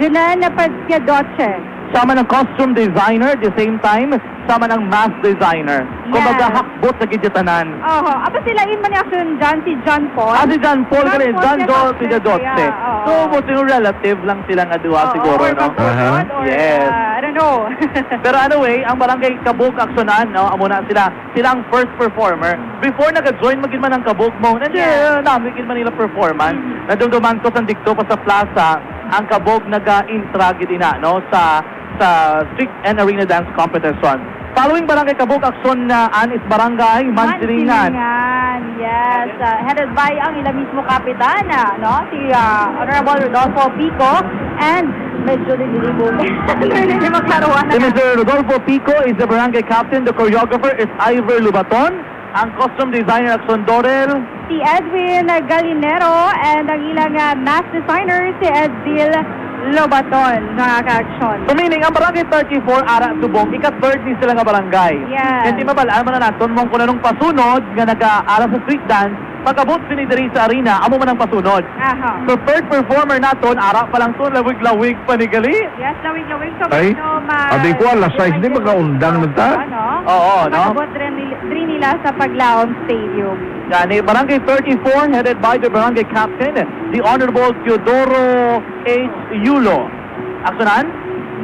Junen Piadoche. Sama ng costume designer, the same time, sama ng mask designer. Kumbaga, hakbot sa gidjatanan. Apa sila in man action dyan, si John Paul? Si John Paul ka rin, John Paul Piadoche. So, muting relative lang silang aduwa siguro, no? Yes. I don't know. Pero anyway, ang Barangay Kabuk aksyonan, no? Amo na sila. Silang first performer. Before nag-join magin man ang Kabuk mo, namigin man nila performance. Nadumduman ko sa dikto pa sa plaza, ang Kabuk nag-intragid ina, no? Sa street and arena dance competition. Following Barangay Kabuk aksyon na is Barangay Mansilingan. Yes, headed by ang ila mismo kapitan, no? Si Honorable Rodolfo Pico, and medyo nililibog. Si Mr. Rodolfo Pico is the Barangay Captain. The choreographer is Ivor Lubaton. Ang costume designer aksyon, Dorel? Si Edwin Galinero, and ang ilang mask designer si Edil Lobaton, mga ka-action. So meaning, ang Barangay 34, ara subong, ika-third ni sila nga barangay. Yes. Hindi mabalaan mo na natin, mong kung anong pasunod, nga nag-aara sa street dance, pagkabot sinidiri sa arena, amo man ang pasunod. So third performer naton, ara pa lang to, lawig-lawig panigali. Yes, lawig-lawig. So, Ay, aday ko alas 6, di magkaundang na ta? Oo, no? Pagkabot rin nila sa Paglaom Stadium. Yan, Barangay 34, headed by the Barangay Captain, the Honorable Teodoro H. Yulo. Aksyonan?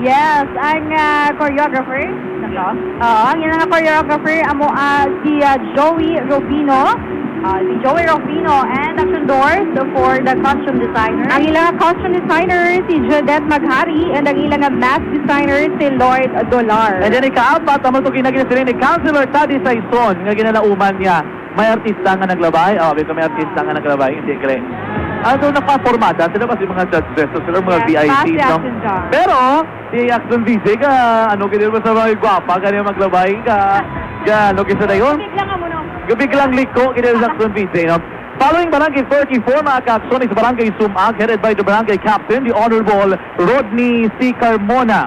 Yes, ang choreographer. Ang ilang choreographer, si Joey Rufino. Si Joey Rufino, and action doors for the costume designer. Ang ilang costume designer, si Judette Maghari, and ang ilang mask designer, si Lloyd Dolar. And then ika-apat, ang matugin na ginasirin ni Councilor Tadi Saison, nga ginalauman niya. May artista nga naglabay. May artista nga naglabay. Hindi, correct. Ano nakapormada? Sila kasi mga judges, so sila mga VIPs, no? Pero, si Action VJ ka, ganyan mo sa mga gwapa, ganyan maglabay ka, ano, kisa na yun? Biglang liko, ganyan sa Action VJ, no? Following Barangay 34, mga ka-aksyon, is Barangay Sumag, headed by the Barangay Captain, the Honorable Rodney C. Carmona.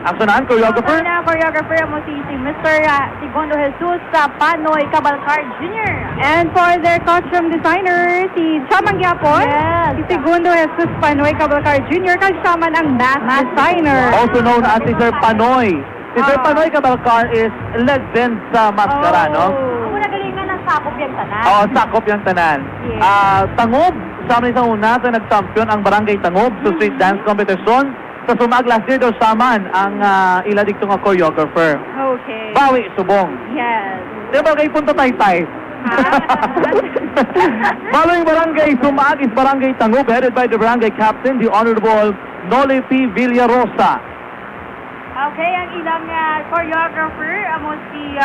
Aksyonan, choreographer? Ang choreographer mo si Mr. Segundo Jesus Panoy Cabalcar Jr. And for their costume designer, si Chamang Yapon. Si Segundo Jesus Panoy Cabalcar Jr. Kasama ang mask designer. Also known as si Sir Panoy. Si Sir Panoy Cabalcar is legend sa maskara, no? Ang nagalingan ng sakop yung tanan. Oo, sakop yung tanan. Tangob, sa amin sa una, sa nag-champion ang Barangay Tangob sa street dance competition. Sa Sumag last year daw saman ang ila dito nga choreographer. Okay. Bawi Subong. Yes. Di ba kayo punta tay-tay? Following Barangay Sumag is Barangay Tangob, headed by the Barangay Captain, the Honorable Noli P. Villarosa. Okay, ang ilang choreographer, amo si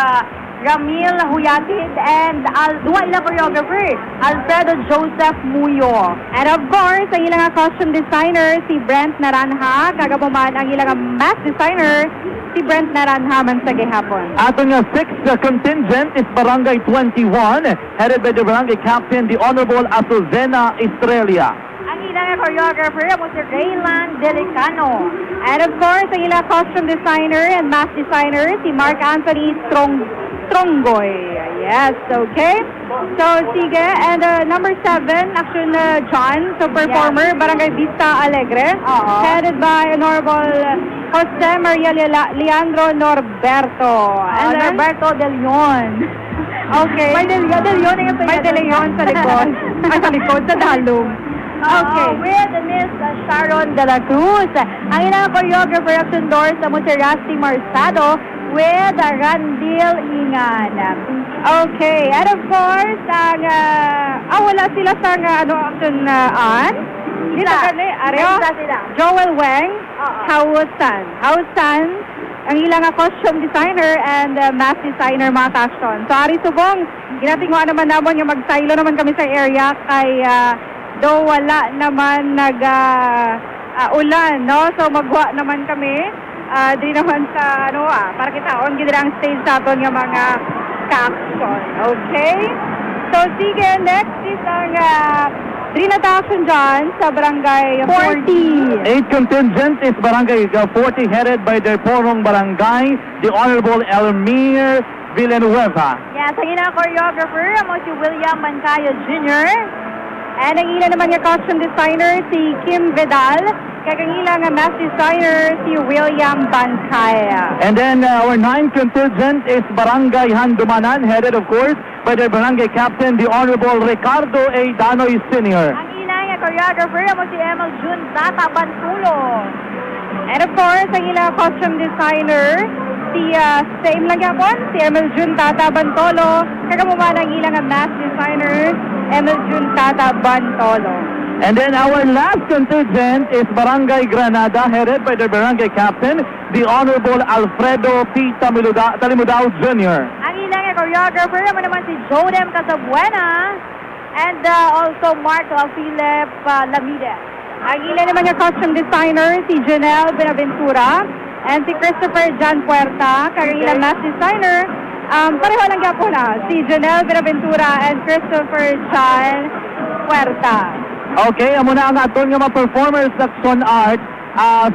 Ramil Huyatid and duwa ilang choreographer, Alfredo Joseph Muyo. And of course, ang ilang costume designer, si Brent Naranja. Kagapuman ang ilang mask designer, si Brent Naranja man sa gihapon. Ato nga 6th contingent is Barangay 21, headed by the Barangay Captain, the Honorable Azucena Estrella. Ang ilang choreographer, amo si Raylan Delicano. And of course, ang ilang costume designer and mask designer, si Mark Anthony Strongoy. Yes, okay. So, sige. And number 7, Action John, so performer, Barangay Vista Alegre. Headed by Honorable Jose Maria Leandro Norberto. And Norberto De Leon. Okay. May De Leon sa likod. Ay, sa likod, sa dalong. Okay. With Miss Sharon De La Cruz. Ang ilang choreographer action doors sa si Rusty Marsado with Randil Ingan. Okay. And of course, ang wala sila sa action on. Dito kani, Areo. Joel Weng, Hausan, ang ilang costume designer and mask designer mga ka-action. So, Ari Subong, ginatingwa naman namon yung mag-silo naman kami sa area kay do wala naman ulan, no? So magwa naman kami di naman sa para kitaon gid ang stage sa aton nga mga ka-action. Okay? So sige, next is ang Trinata Action dyan sa Barangay 40. 8th contingent is Barangay 40, headed by the Porong Barangay, the Honorable Elmir Villanueva. Yes, ang ilang choreographer mo si William Mancaya Jr. And ang ilang naman nga costume designer si Kim Vidal. Kaya ang ilang mask designer si William Bancaya. And then our 9th contingent is Barangay Handumanan, headed of course by the Barangay Captain, the Honorable Ricardo A. Danoy Sr. Ang ilang nga choreographer mo si Emil Jun Zata Bantulo. And of course, ang ilang costume designer si same lang yapon, si Emil Jun Tata Bantolo. Kagamuman ang ilang mask designer Emil Jun Tata Bantolo. And then our last contingent is Barangay Granada, headed by the Barangay Captain, the Honorable Alfredo P. Talimudao Jr. Ang ilang choreographer naman si Jodem Casabuena and also Marco Philip Lamide. Ang ilang naman yung costume designer si Janelle Benaventura and si Christopher John Puerta. Ang ilang mask designer, pareho lang po na, si Janelle Benaventura and Christopher John Puerta. Okay, amo na ang aton nga mga performers sa Action Art.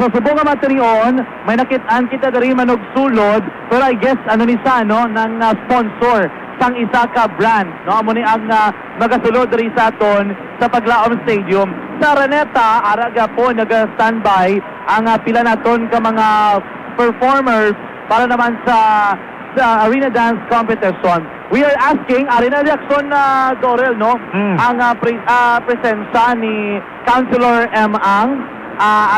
So subong nga materion, may nakitaan kita diri manog sulod, pero I guess ni Sano ng sponsor sang isa ka brand, no? Amo ni ang magasulod diri sa aton sa Paglaom Stadium. Sa Araneta, araga po naga-standby ang pila naton ka mga performers para naman sa arena dance competition. We are asking, arena reaction na Dorel, no? Ang presensya ni Councilor M. Ang,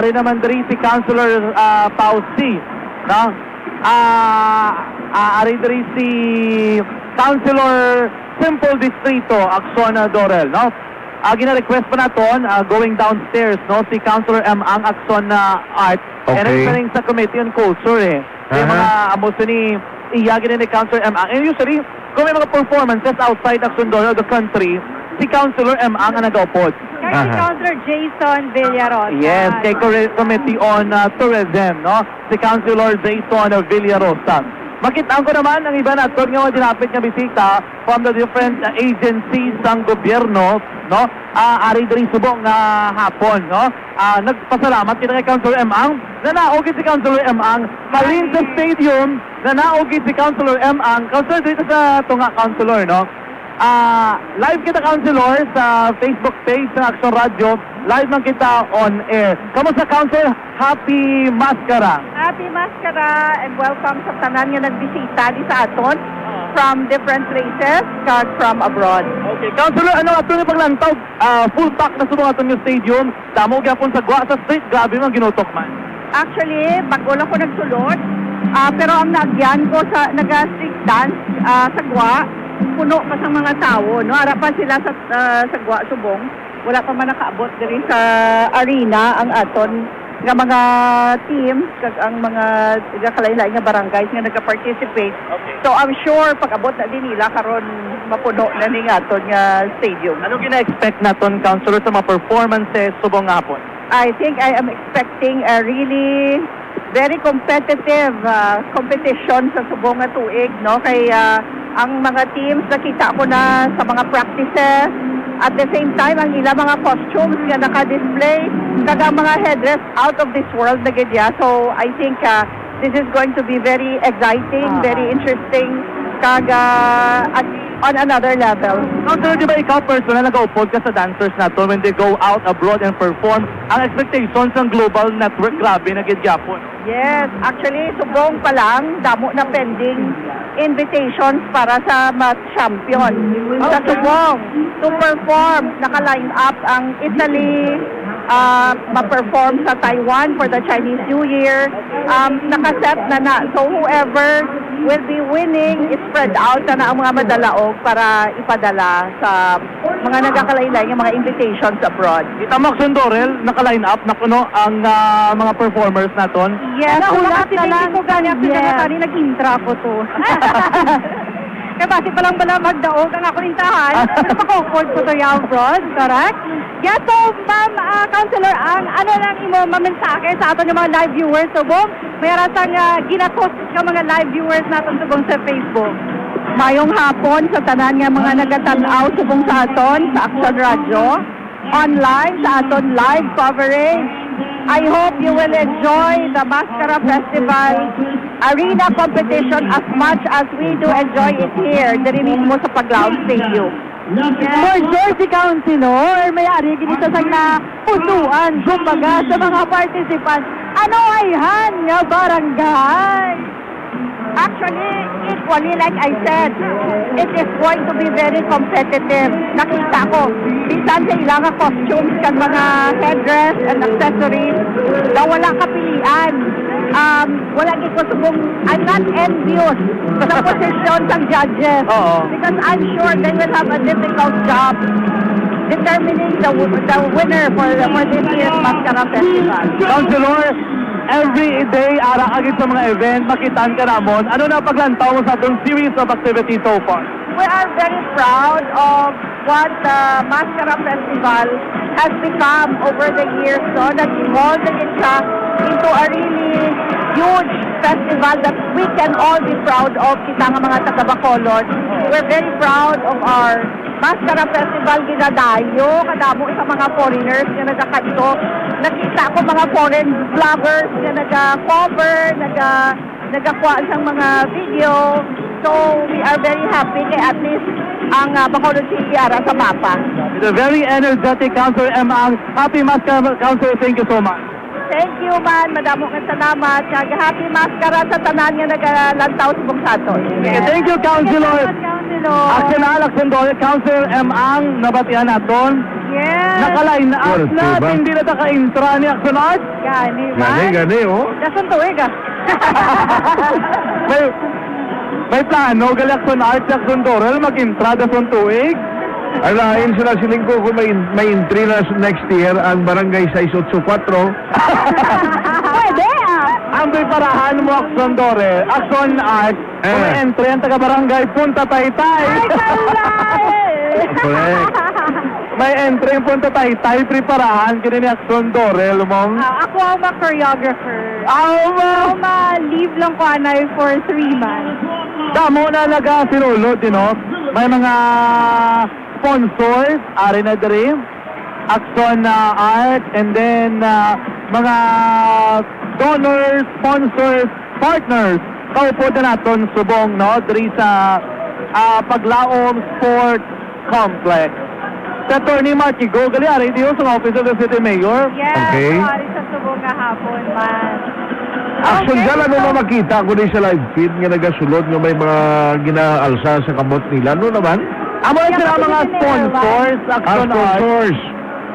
arena naman diri si Councilor Pao C. No? Ari diri si Councilor Simple Distrito, Action Dorel, no? Gina-request pa naton, going downstairs, no? Si Councilor M. Ang Action Art. Okay. And sa Committee on Culture, eh. May mga amoso ni iyagin ni Councilor M. Ang. And usually, kung may mga performances outside Action Dorel, the country, si Councilor M. Ang nag-opod. Kaya si Councilor Jason Villarosa. Yes, kay Committee on Tourism, no? Si Councilor Jason Villarosa. Makitaan ko naman ang iba naton nga mga dinapit nga bisita from the different agencies ng gobyerno, no? Ari diri subong nga hapon, no? Nagpasalamat kita kay Councilor Ang na naogid si Councilor Ang kalin sa stadium na naogid si Councilor Ang. Councilor dito sa tunga Councilor, no? Live kita Councilor sa Facebook page ng Action Radio. Live man kita on air. Kamusta Councilor? Happy Maskara. Happy Maskara and welcome sa tanan nga nagbisita di sa aton from different places kag from abroad. Okay, Councilor, ano ato ni paglantaw? Full pack na subong aton yung stadium. Damo gyapon sa gwa sa street, grabe man ginutok man. Actually, bago lang ko nagsulod, pero ang nagyan ko sa naga-street dance sa gwa, puno pa sa mga tao, no? Harapan sila sa gwa subong. Wala pa man nakaabot diri sa arena ang aton nga mga teams kag ang mga kalain-lain nga barangays nga nagka-participate. Okay. So I'm sure pag abot na din nila karon mapuno na ning aton nga stadium. Ano gina-expect naton Councilor sa mga performances subong hapon? I think I am expecting a really very competitive competition sa subong nga tuig, no? Kay ang mga teams nakita ko na sa mga practices. At the same time, ang ilang mga costumes nga naka-display, kaga mga headdress out of this world na gadya. So I think this is going to be very exciting, very interesting, kaga on another level. Councilor, di ba ikaw personal nag-upod ka sa dancers nato when they go out abroad and perform? Ang expectations ng global network, grabe na gidyapon. Yes, actually, subong pa lang, damo na pending invitations para sa champion. Sa subong, to perform, naka-line up ang Italy, ma-perform sa Taiwan for the Chinese New Year. Nakaset na. So whoever will be winning is spread out na ang mga madalaog para ipadala sa mga nagkakalaylay ng mga invitations abroad. Kita mo, Dorel, naka-line up na kuno ang mga performers naton. Yes, Ulat na lang. ko ganyan, nag-intra ko to. Kaya basi pa lang bala magdaog ang ako lintahan. Napaka-awkward ko to yung abroad, correct? Yeah, so, Ma'am Councilor Ang, ano lang imo mamensahe sa aton yung mga live viewers subong? Mayroon sang ginatos ka mga live viewers natin subong sa Facebook. Mayong hapon sa tanan nga mga nagatanaw subong sa aton sa Action Radio, online sa aton live coverage. I hope you will enjoy the Maskara Festival arena competition as much as we do enjoy it here, diri mismo sa Paglaon Stadium. For sure, si Councilor, may-ari ginito sa pusuan, kumbaga sa mga participants. Ano ay han nga barangay? Actually, equally like I said, it is going to be very competitive. Nakita ko, bisan sa ilang costumes kan mga headdress and accessories na wala kapilian. Wala ko subong, I'm not envious sa posisyon ng judges. Because I'm sure they will have a difficult job determining the winner for this year's Maskara Festival. Councilor, every day ara agad sa mga event, makitaan ka namon. Ano na paglantaw mo sa itong series of activities so far? We are very proud of what the Maskara Festival has become over the years. So, nag-evolve na siya into a really huge festival that we can all be proud of, kita nga mga taga-Bacolod. We're very proud of our Maskara Festival ginadayo, kadamo sa mga foreigners na nagkakaito. Nakita ko mga foreign vloggers na nag-cover, nagakuha sa mga video. So, we are very happy kay at least ang Bacolod City ara sa mapa. The very energetic Councilor Ang. Happy Maskara, Councilor. Thank you so much. Thank you man, madamo kang salamat. Happy Maskara sa tanan nga nagalantaw sa Buksaton. Thank you, Councilor. Action Dole, Councilor Ang, nabatihan naton. Yes. Naka-line up na, hindi na taka-intra ni Action Art. Gani man. Gani, oh. Dasan tuwig May plano, gali Action Art, Action Dole, mag-intra, dasan tuwig. Alain sila silingko kung may entry na next year ang Barangay 684. Pwede Ang may parahan mo, Action Dore, Action Art, kung may entry ang taga-barangay, Punta Taytay. Ay, kalay! Correct. may entry punta tayo preparahan kini ni Akson Dorel mong. Ako ang ma-choreographer. Ama! Ma-leave lang ko anay for 3 months. Damo na nagasinulod, may mga sponsors, ari na diri, Akson Art, and then mga donors, sponsors, partners. Kaupo na naton subong, diri sa Paglaom Sports Complex. Sa Attorney Marky Go, gali ari diyo sa office of the city mayor. Yes, Okay. sorry sa subong nga hapon man. Action dyan, ano na makita ko din sa live feed nga nagasulod nga may mga ginaalsa sa kamot nila. Ano naman? Amo na sila mga sponsors, Akson Art. Sponsors.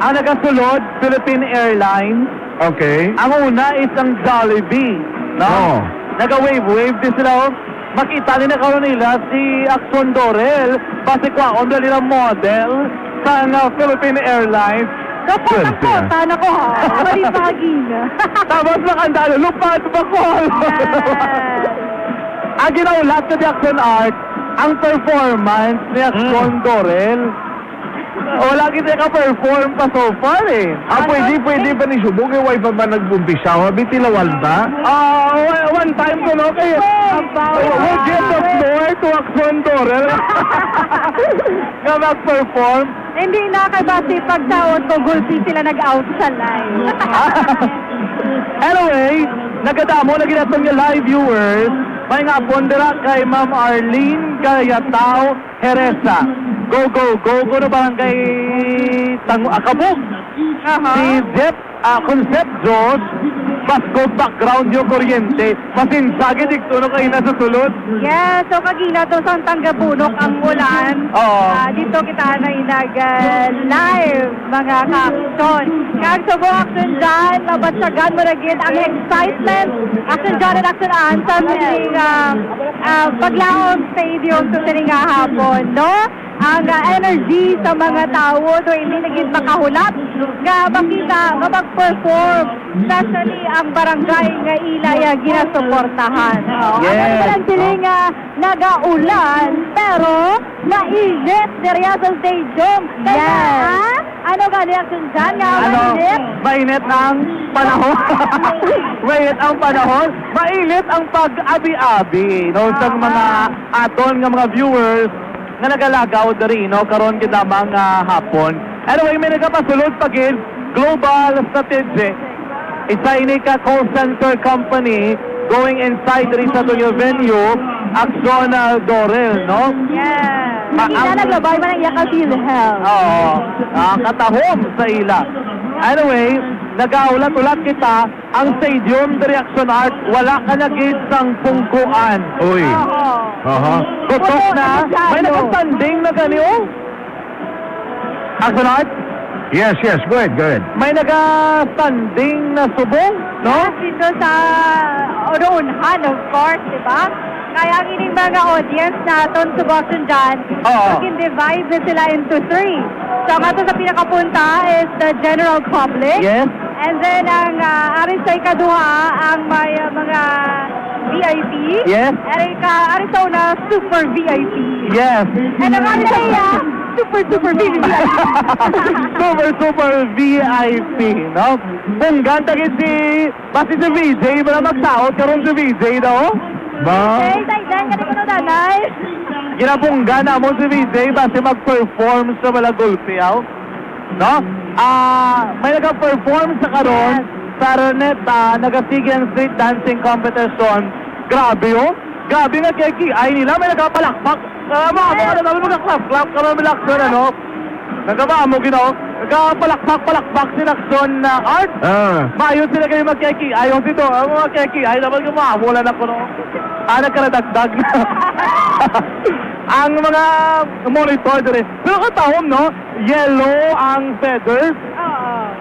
Ang nagasulod, Philippine Airlines. Okay. Ang una is ang Jollibee, Oh. Naga-wave din sila. Makita nila karon nila si Akson Dorel, base kwa on nila model sa Philippine Airlines. Kapot-kapota na ko ha. Malipagi na. Tapos makandalo, lupad bakol. Ang ginaulat na ni Akson Art, ang performance ni Akson Dorel. Wala kita ka-perform pa so far eh. Pwede ba ni Subong yung wifi ba nag-umpisa? Bitilawal ba? One time ko kaya we'll give the floor to Akson Dorel na mag-perform. Hindi na kay base pagtaon ko gulpi sila nag-out sa live. Anyway, nagadamo na ginatong niya live viewers. May nga pondera kay Ma'am Arlene Gayatao Heresa. Go na barangay Akabog. Si Jeff Concept Diyos, Basco background yung kuryente, masinsagin dito no kayo nasusulod. Yes, so kagina to sa Tanggabunok ang ulan. Dito kita na nag-live mga ka-action. Kag-subo action dyan, mabatsagan mo na gid ang excitement. Action dyan at action an sa miling Paglaom Stadium sa sining hapon, no? Ang energy sa mga tao to hindi naging makahulap nga makita nga mag-perform, especially ang barangay nga ilaya ginasuportahan. Yes. Ang naman sila nga nagaulan pero mainit diriya sa stadium. Yes. Ano ka reaction dyan nga mainit? Mainit ang panahon. Mainit ang panahon. Mainit ang pag-abi-abi. Sa mga aton nga mga viewers nga nagalagaw dari karon gid lamang hapon. Anyway, may nagapasulod pagid Global Strategy. Isa ini ka call center company going inside diri sa tuyo venue, Akson Dorel, Yeah. Hindi na naglabay man ang iya ka PhilHealth. Oo. Katahom sa ila. Anyway, nagaulat-ulat kita ang stadium diri Akson Art wala ka na gid sang pungkuan. Uy. Gutok na. May nakastanding na gani Akson Art? Yes. Go ahead. May nagastanding na subong, Yes, dito sa unhan, of course, di ba? Kaya ang ining mga audience natin sa Boston dyan, mag-divide na sila into 3. So, ang ato sa pinakapunta is the general public. Yes. And then, ang arin sa ikaduha, ang may mga VIP. Yes. Arin sa una, super VIP. Yes. And ang arin sa iya, super VIP. super VIP, no? Punggan tagit basi si VJ, wala magsaot karon si VJ, no? Ba? Hey, dahil ka na nanay. Ginapunggan na mo si VJ basi mag-perform sa Malagulpiaw, no? May nag-perform sa karon sa Araneta, nagasigi ang street dancing competition. Grabe Grabe nga ay nila, may nagpalakpak. Mga nagka-clap-clap, karoon may lakson, ano? Nagkamaamo, nagka-palakpak si Lakson Art. Maayos sila kayo magkiki-ay. Yung dito, ang mga kiki-ay, naman gumaamo lang ako, no? Nagkaradagdag na. Ang mga monitor dere. Pero katahom, no? Yellow ang feathers.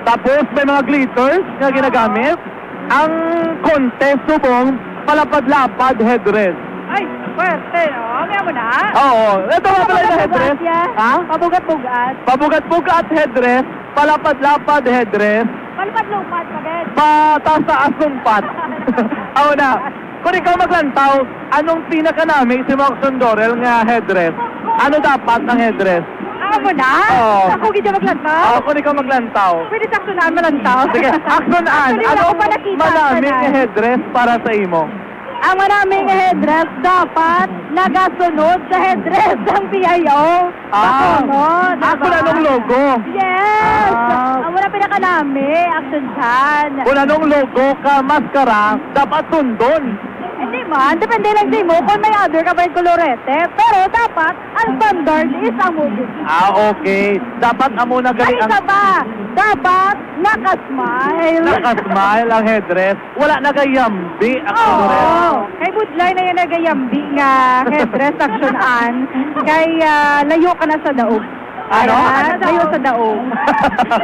Tapos may mga glitters na ginagamit. Ang contest subong, palapad-lapad headdress. Ay, pwerte, Kaya mo na? Oo. Ito nga pala yung headdress. Ha? Pabugat-bugat. Pabugat-bugat headdress, palapad-lapad headdress, Palapad-lupad pa din. pataas sumpat. Oo na. Kung ikaw maglantaw, anong pinaka namin si Akson Dorel nga headdress? Ano dapat ng headdress? Amo na? Oo. Ako gidya maglantaw? Ako ni ka maglantaw. Pwede sa aksunaan malantaw. Sige, action an. Actually, wala Ano ko pa nakita malamig aksunan. na headdress para sa imo? Ang maraming headdress dapat nagasunod sa headdress ng PIO. Bakunod, Ako na nung logo. Yes! Ah. Ang wala pinakalami, action dyan. Kung anong logo ka, maskara, dapat sundon. Hindi man, depende lang sa mo kung may other ka ba yung kolorete. Pero dapat, ang standard is ang movie. Okay. Dapat amo na Ay, galing isa pa, dapat nakasmile. Nakasmile ang headdress. Wala nagayambi ang Oo. kolorete. Kay Budlay na yung nagayambi nga headdress action-an. Kay layo ka na sa daog. Ano? Ayan, layo sa daog.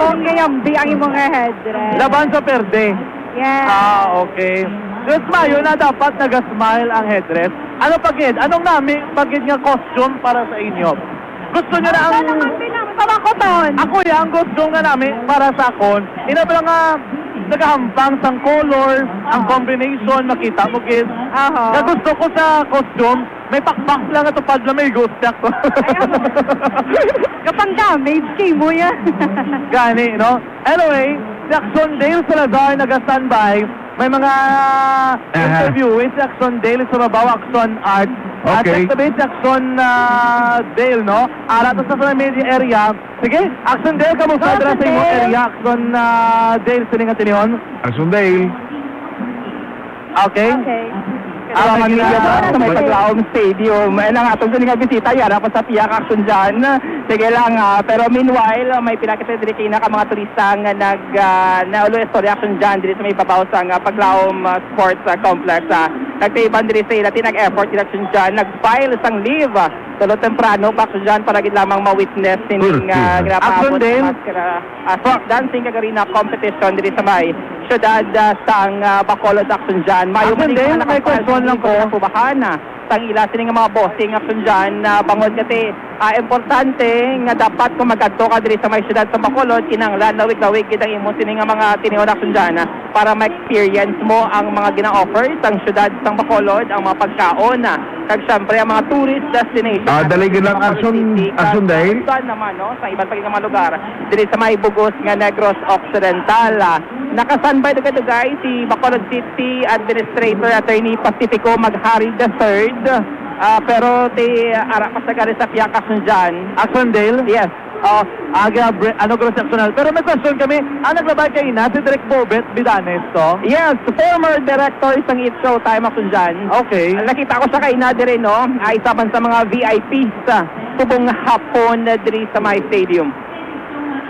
Kung gayambi ang imong headdress. Laban sa perde. Yes. Okay. Just mayo na dapat nagasmile ang headdress. Ano pagid? Anong nami pagid nga costume para sa inyo? Gusto niyo na ang... Pamakoton. Ako yan, gusto nga namin para sa akon. Ina ba nga nagahambang sang color, ang combination, makita mo gid. Na gusto ko sa costume, may pakpak lang at tupad lang may ghost jack ko. Kapang damage kay mo yan. Gani, no? Anyway, Jackson Dale Salazar nag-standby. May mga interview with Jackson Dale sa Mabaw Action Art. At Okay. sabi Jackson Dale, no? Ara to sa media area. Sige, Action Dale, kamusta dira sa imong area? Action Dale, siningan tinihon? Action Dale. Okay. Okay. Ang mga sa may Paglaom Stadium. Ay lang atong nga bisita yan pa sa Tiyak Action dyan. Sige lang, pero meanwhile, may pinakita diri kay ka mga turista nga naulo story action dyan diri sa may babaw sa Paglaom Sports Complex. Nagtaiban diri sa ila tinag-effort action dyan, nag-file sang leave. Tulo temprano pa action dyan para gid lamang ma-witness sining Action Dale. dancing kagarina competition diri sa may syudad sang Bacolod action dyan. Mayo Action Dale, may question lang ko. Pubahana sang ila sining mga bossing action dyan na bangod kati importante nga dapat kung magadto ka diri sa may syudad sa Bacolod kinahanglan lawig-lawig kitang imo sining nga mga tinihon action dyan para ma-experience mo ang mga gina-offer sang syudad sang Bacolod, ang mga pagkaon kag syempre ang mga tourist destination. Daligid lang Action Dale. Saan naman no sa iba't paging mga lugar diri sa may Bugos nga Negros Occidental. Nakasanbay dito guys si Bacolod City Administrator Attorney Pacifico Maghari III. Pero ara pa sa gari sa Piacason dyan. Action Dale? Yes. Gross sectional. Pero may question kami, naglabay kayo na si Direk Bobet Bidanes to? Yes, former director isang It Showtime ako dyan. Okay. Nakita ko siya kay Nadire, no? Isa man sa mga VIPs sa subong hapon na diri sa my stadium.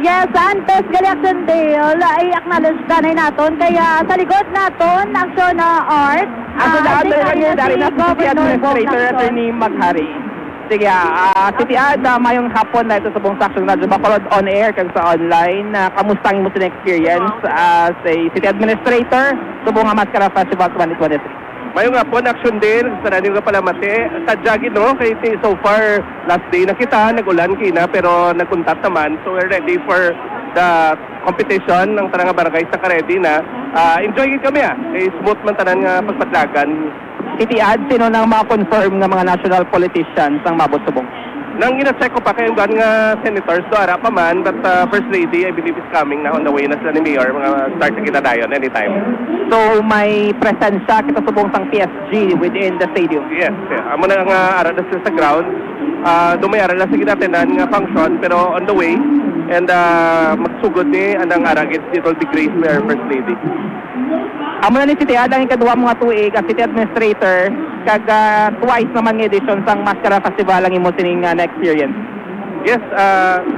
Yes, antes gali Action Dale, i-acknowledge kanay naton. Kaya sa likod naton, action art. Ako daan dari na si City Administrator Attorney Maghari. Sige, City Ad, mayong hapon na ito sa buong Saksyon Radyo Bacolod on air kag sa online. Kamusta ang mo experience as a City Administrator sa buong Mascara Festival 2023? Mayong nga po, Action Dale, sa nanin nga pala mati. Sadya no, kay so far, last day na kita, nag-ulan kina, pero nagkuntat naman. So we're ready for the competition ng tanang barangay sa Karedi na. Enjoy kami kay smooth man tanan nga pagpatlagan. City Ad, sino nang ma-confirm nga mga national politicians ang mabot subong? Nang ina-check ko pa kayo nga senators do ara pa man, but First Lady I believe is coming na on the way na sila ni Mayor, mga start na kita dayon anytime. So may presensya kita subong sang PSG within the stadium? Yes, amo na nga ara na sila sa ground. Dumay ara na sa kita tenan nga function pero on the way and magsugod ni anang ara it will be great for First Lady. Amo na ni City Ad ang ikaduha mga tuig as City Administrator kag twice naman nga edition sang Mascara Festival ang imo sining na-experience. Yes,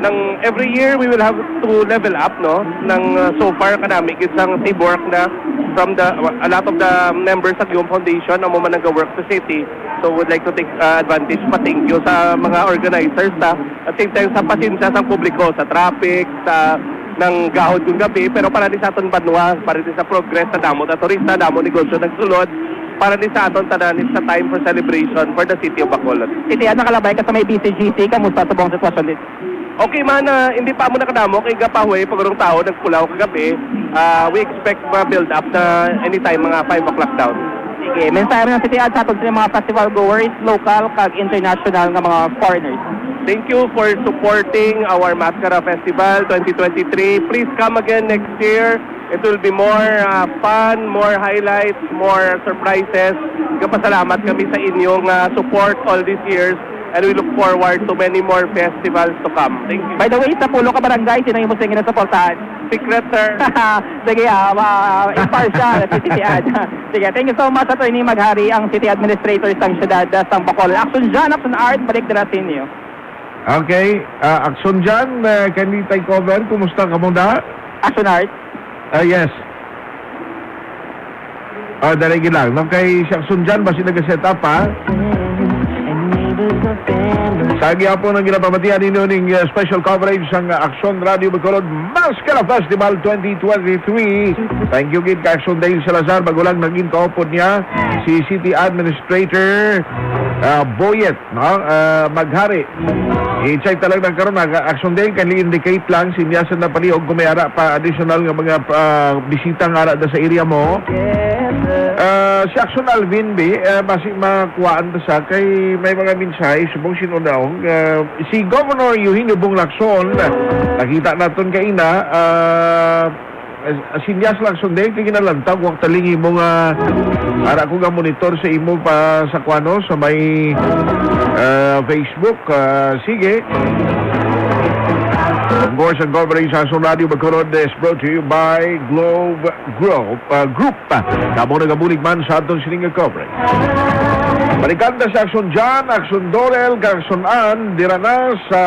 nang every year we will have to level up no. Nang so far kanami gid sang teamwork na from a lot of the members sa Guillaume Foundation amo man nag-work sa city. So would like to take advantage pa thank you sa mga organizers at same time sa pasensya sa publiko sa traffic sa ng gahod kung gabi, pero para din sa aton banwa, para din sa progress sa damo na turista, damo negosyo nagsulod, para din sa aton tanan sa time for celebration for the city of Bacolod. City Ad, nakalabay ka sa may BCGC, kamusta sa buong sitwasyon dito? Okay man, hindi pa mo nakadamo kay Gapahoy, pagurong tao nagpulaw kagabi, we expect ma-build up na anytime mga 5 o'clock down. Sige, mensahe ng City Ad sa aton sa mga festival goers, local kag international nga mga foreigners. Thank you for supporting our Mascara Festival 2023. Please come again next year. It will be more fun, more highlights, more surprises. Kapasalamat kami sa inyong support all these years. And we look forward to many more festivals to come. Thank you. By the way, sa Pulo ka barangay, sino yung mo singin na supportahan? Secret, sir. Sige, impartial, tititiad. Sige, thank you so much, Atty. Maghari, ang City Administrator ng siyudad ng Bacolod. Action dyan, Action Art, balik na natin niyo. Okay, action dyan, can we take over? Kumusta ka muna? Action Art? Yes. Dalagi lang. Okay, si action dyan, basi nag-set up, ha? Sagi po ng ginapamatihan ninyo ng special coverage ng Action Radio Bacolod Mascara Festival 2023. Thank you, Gid Action Dale Salazar. Bago lang naging kaupod niya si City Administrator Boyet, no? Maghari. I-check talaga ng karon Action Dale kan indicate lang sinyasan na paliog kung may ara pa additional nga mga bisita nga ara sa area mo. Si Action Alvin B, basi makuhaan ta sa kay may mga mensahe subong sinunaong si Governor Eugenio Bong Lacson nakita naton kay ina sinyas Lacson din kay ginalantag wag talingi mo nga ara ko nga monitor sa imo pa sa kwano sa may Facebook. Sige. Of course, ang coverage sa Action Radio Bacolod is brought to you by Globe Group. Kamo nagabulig man sa atong sininga coverage. Balikan na sa Action Jan, Action Dorel, Action Ann, dira na sa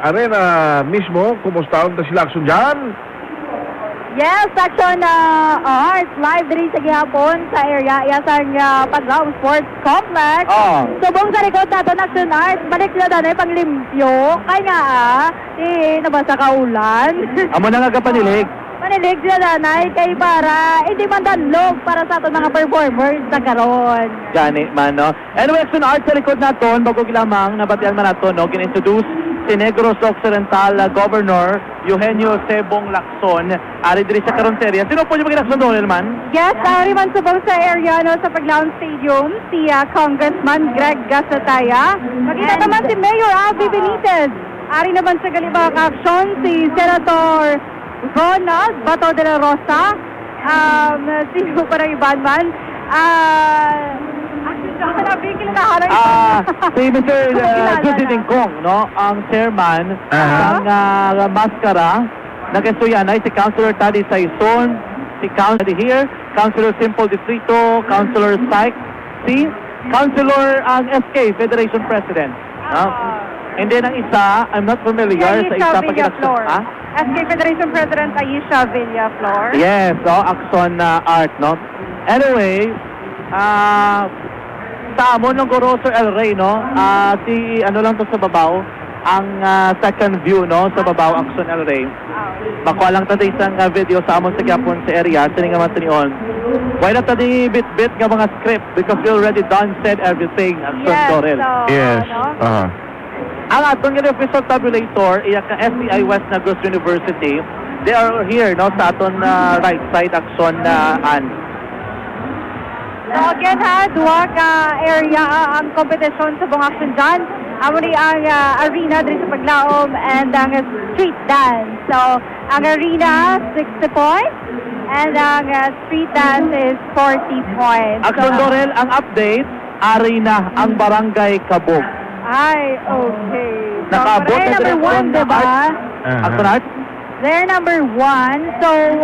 arena mismo. Kumusta ta sila Action Jan? Yes, Action Art, live din sa gihapon sa area yasang Paglaom Sports Complex. Subong sa likod nato ng Action Art, balik na doon ay panglimpyo. Kaya nga nabasa ka ulan. Amo na nga kapanilig. Manilig sila nanay kay para hindi man danlog para sa ato mga performers sa karon. Gani man, no? Anyway, Action Art sa likod naton, bago lamang nabatian man nato, no? Ginintroduce si Negros Occidental Governor Eugenio Sebong Lacson. Ari diri sa karon sa area. Sino po yung mga Lacson doon, man? Yes, ari man subong sa area no sa Paglaon Stadium si Congressman Greg Gasataya. Makita naman si Mayor Abby Benitez. Ari naman sa galibang action si Senator Ronald Bato de la Rosa. Sino parang iban man? Si Mr. Judy Dingkong, no? Ang chairman ng Mascara. Nag-estuyan ay si Councilor Taddy Saison, si Councilor here, Councilor Simple Distrito, Councilor Sykes, si Councilor ang SK, Federation President. And then ang isa, I'm not familiar sa isa pag-inakson. SK Federation President Aisha Villaflor. Yes, so Action Art, no? Anyway, sa amon ng Goroso El Rey, no? Si ano lang to sa babaw, ang second view, no? Sa babaw, Action El Rey. Makuha lang tayo isang video sa amon sa Gapon sa area, sining nga matinion. Why not tayo bit-bit nga mga script because we already done said everything, Action Dorel. Yes. Ang atong nga official tabulator, iya ka STI West Negros University. They are here, no? Sa aton right side, Action Ann. So again duwa ka area ang competition sa buong Action dyan. Amo ni ang arena dito sa Paglaom and ang street dance. So ang arena 60 points and ang street dance is 40 points. Action Dorel, ang update, arena ang Barangay Kabog. Ay, okay. So, Nakaabot na number direksyon 1, diba? Action Art? They're number 1. So,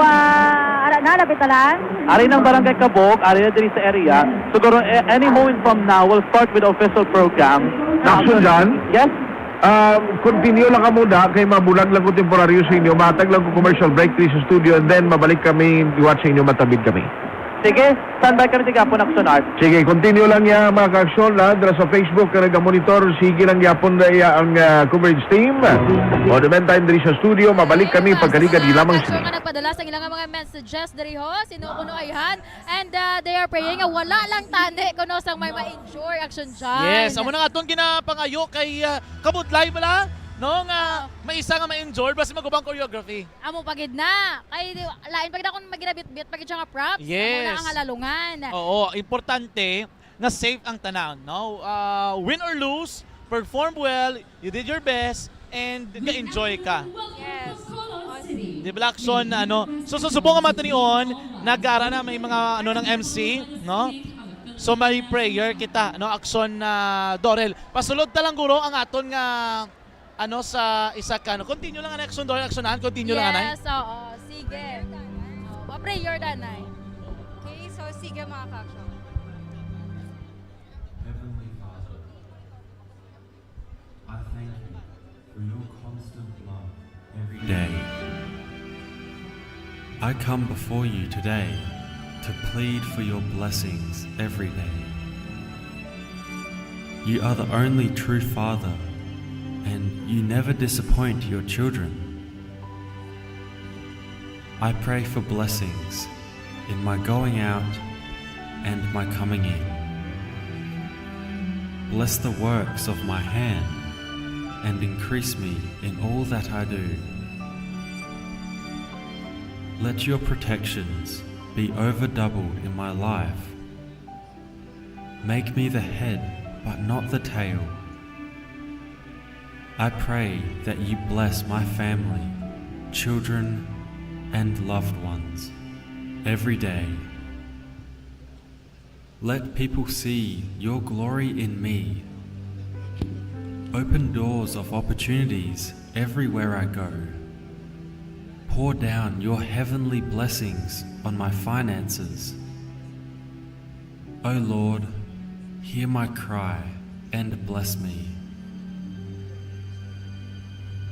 nalapit na lang. Ari ng Barangay Kabog, ari na diri sa area. Siguro, any moment from now, we'll start with the official program. Action Jan? Yes? Continue lang ka muna kay mabulag lang ko temporaryo sa inyo. Matag lang ko commercial break sa studio and then mabalik kami, iwat sa inyo, matabid kami. Sige, standby kami tiga po ng Action Art. Sige, continue lang ya mga ka-aksyon na dala sa Facebook ka nag-monitor. Sige lang yapon na ang coverage team. O the meantime, diri sa studio, mabalik kami pagkaliga di lamang sila. Nga nagpadala sa ilang mga messages diri ho, sinukuno ayhan, and they are praying nga wala lang tani kuno sang may ma-enjoy Action dyan. Yes, amo na nga itong ginapangayo kay Kabudlay pala. No nga may isa nga ma-enjoy basta magubang choreography. Amo pagid na. Kay lain pagid akong maginabit-bit pagid siya nga props. Yes. Amo na ang halalungan. Oo, importante na safe ang tanan, no? Win or lose, perform well, you did your best, and ka-enjoy ka. Yes. Di ba, Lacson, so susubukan natin yun, nag-aara na may mga ng MC, no? So may prayer kita, Akson Dorel. Pasulod ta lang guro ang aton nga sa isa ka, continue lang Akson Dorel, Aksonan, continue lang anay. Yes, oo. Sige. Pa-prayer danay. Okay, so sige mga ka-action. Heavenly Father, I thank you for your constant love every day. I come before you today to plead for your blessings every day. You are the only true Father, and you never disappoint your children. I pray for blessings in my going out and my coming in. Bless the works of my hand and increase me in all that I do. Let your protections be over doubled in my life. Make me the head, but not the tail. I pray that you bless my family, children, and loved ones every day. Let people see your glory in me. Open doors of opportunities everywhere I go. Pour down your heavenly blessings on my finances. O Lord, hear my cry and bless me.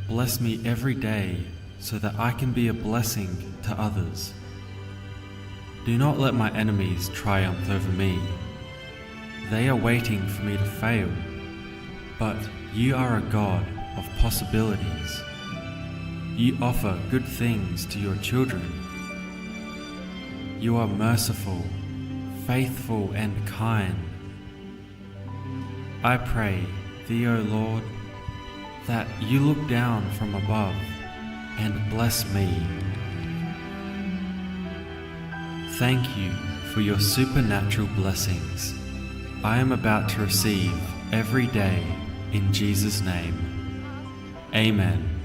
Bless me every day so that I can be a blessing to others. Do not let my enemies triumph over me. They are waiting for me to fail, but you are a God of possibilities. You offer good things to your children. You are merciful, faithful, and kind. I pray thee, O Lord, that you look down from above and bless me. Thank you for your supernatural blessings I am about to receive every day in Jesus' name. Amen.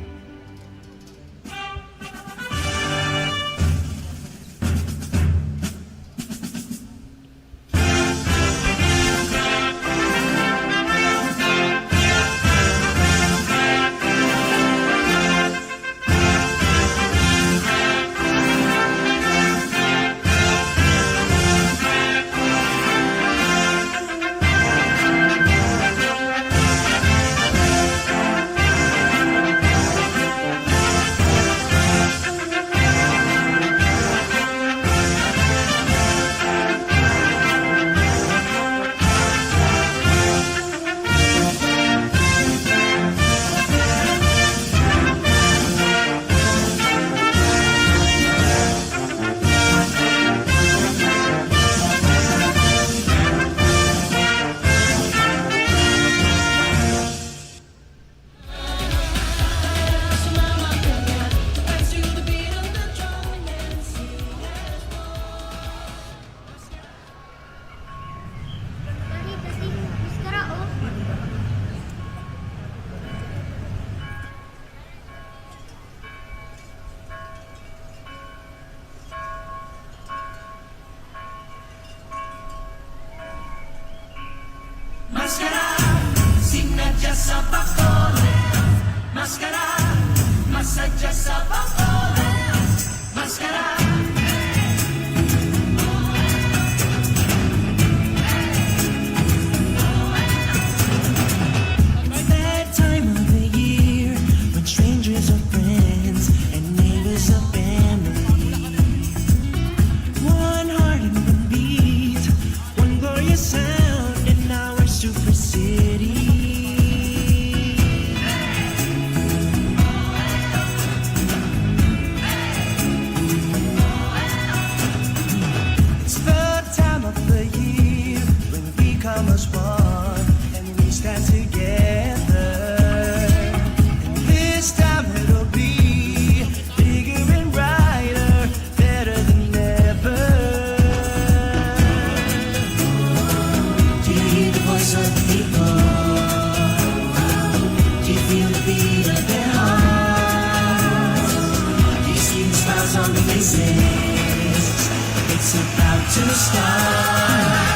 to the stars.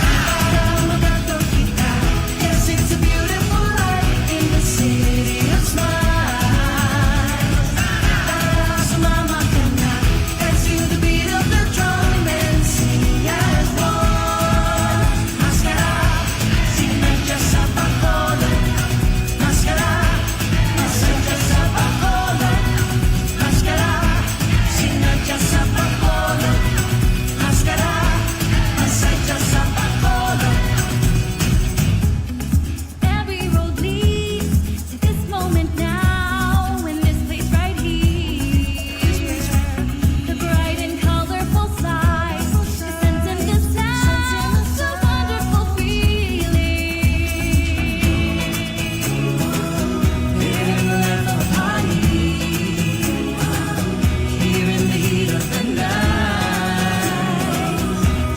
Yes, it's a beautiful life in the city of smiles. Sumama ka na, dance to the beat of the drum and sing as one. Mascara, sinadya sa Bacolod. Mascara, masadya sa Bacolod. Mascara, sinadya sa Bacolod. Mascara, masadya sa Bacolod. Every road leads to this moment now, in this place right here. The bright and colorful sights, the scents and the sounds, a wonderful feeling. Here in the land of party, here in the heat of the night,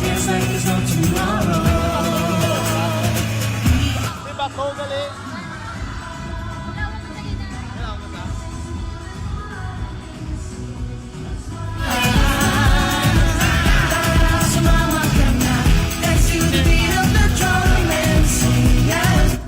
just like there's no tomorrow. Sumama ka na, dance to the beat of the drum and sing as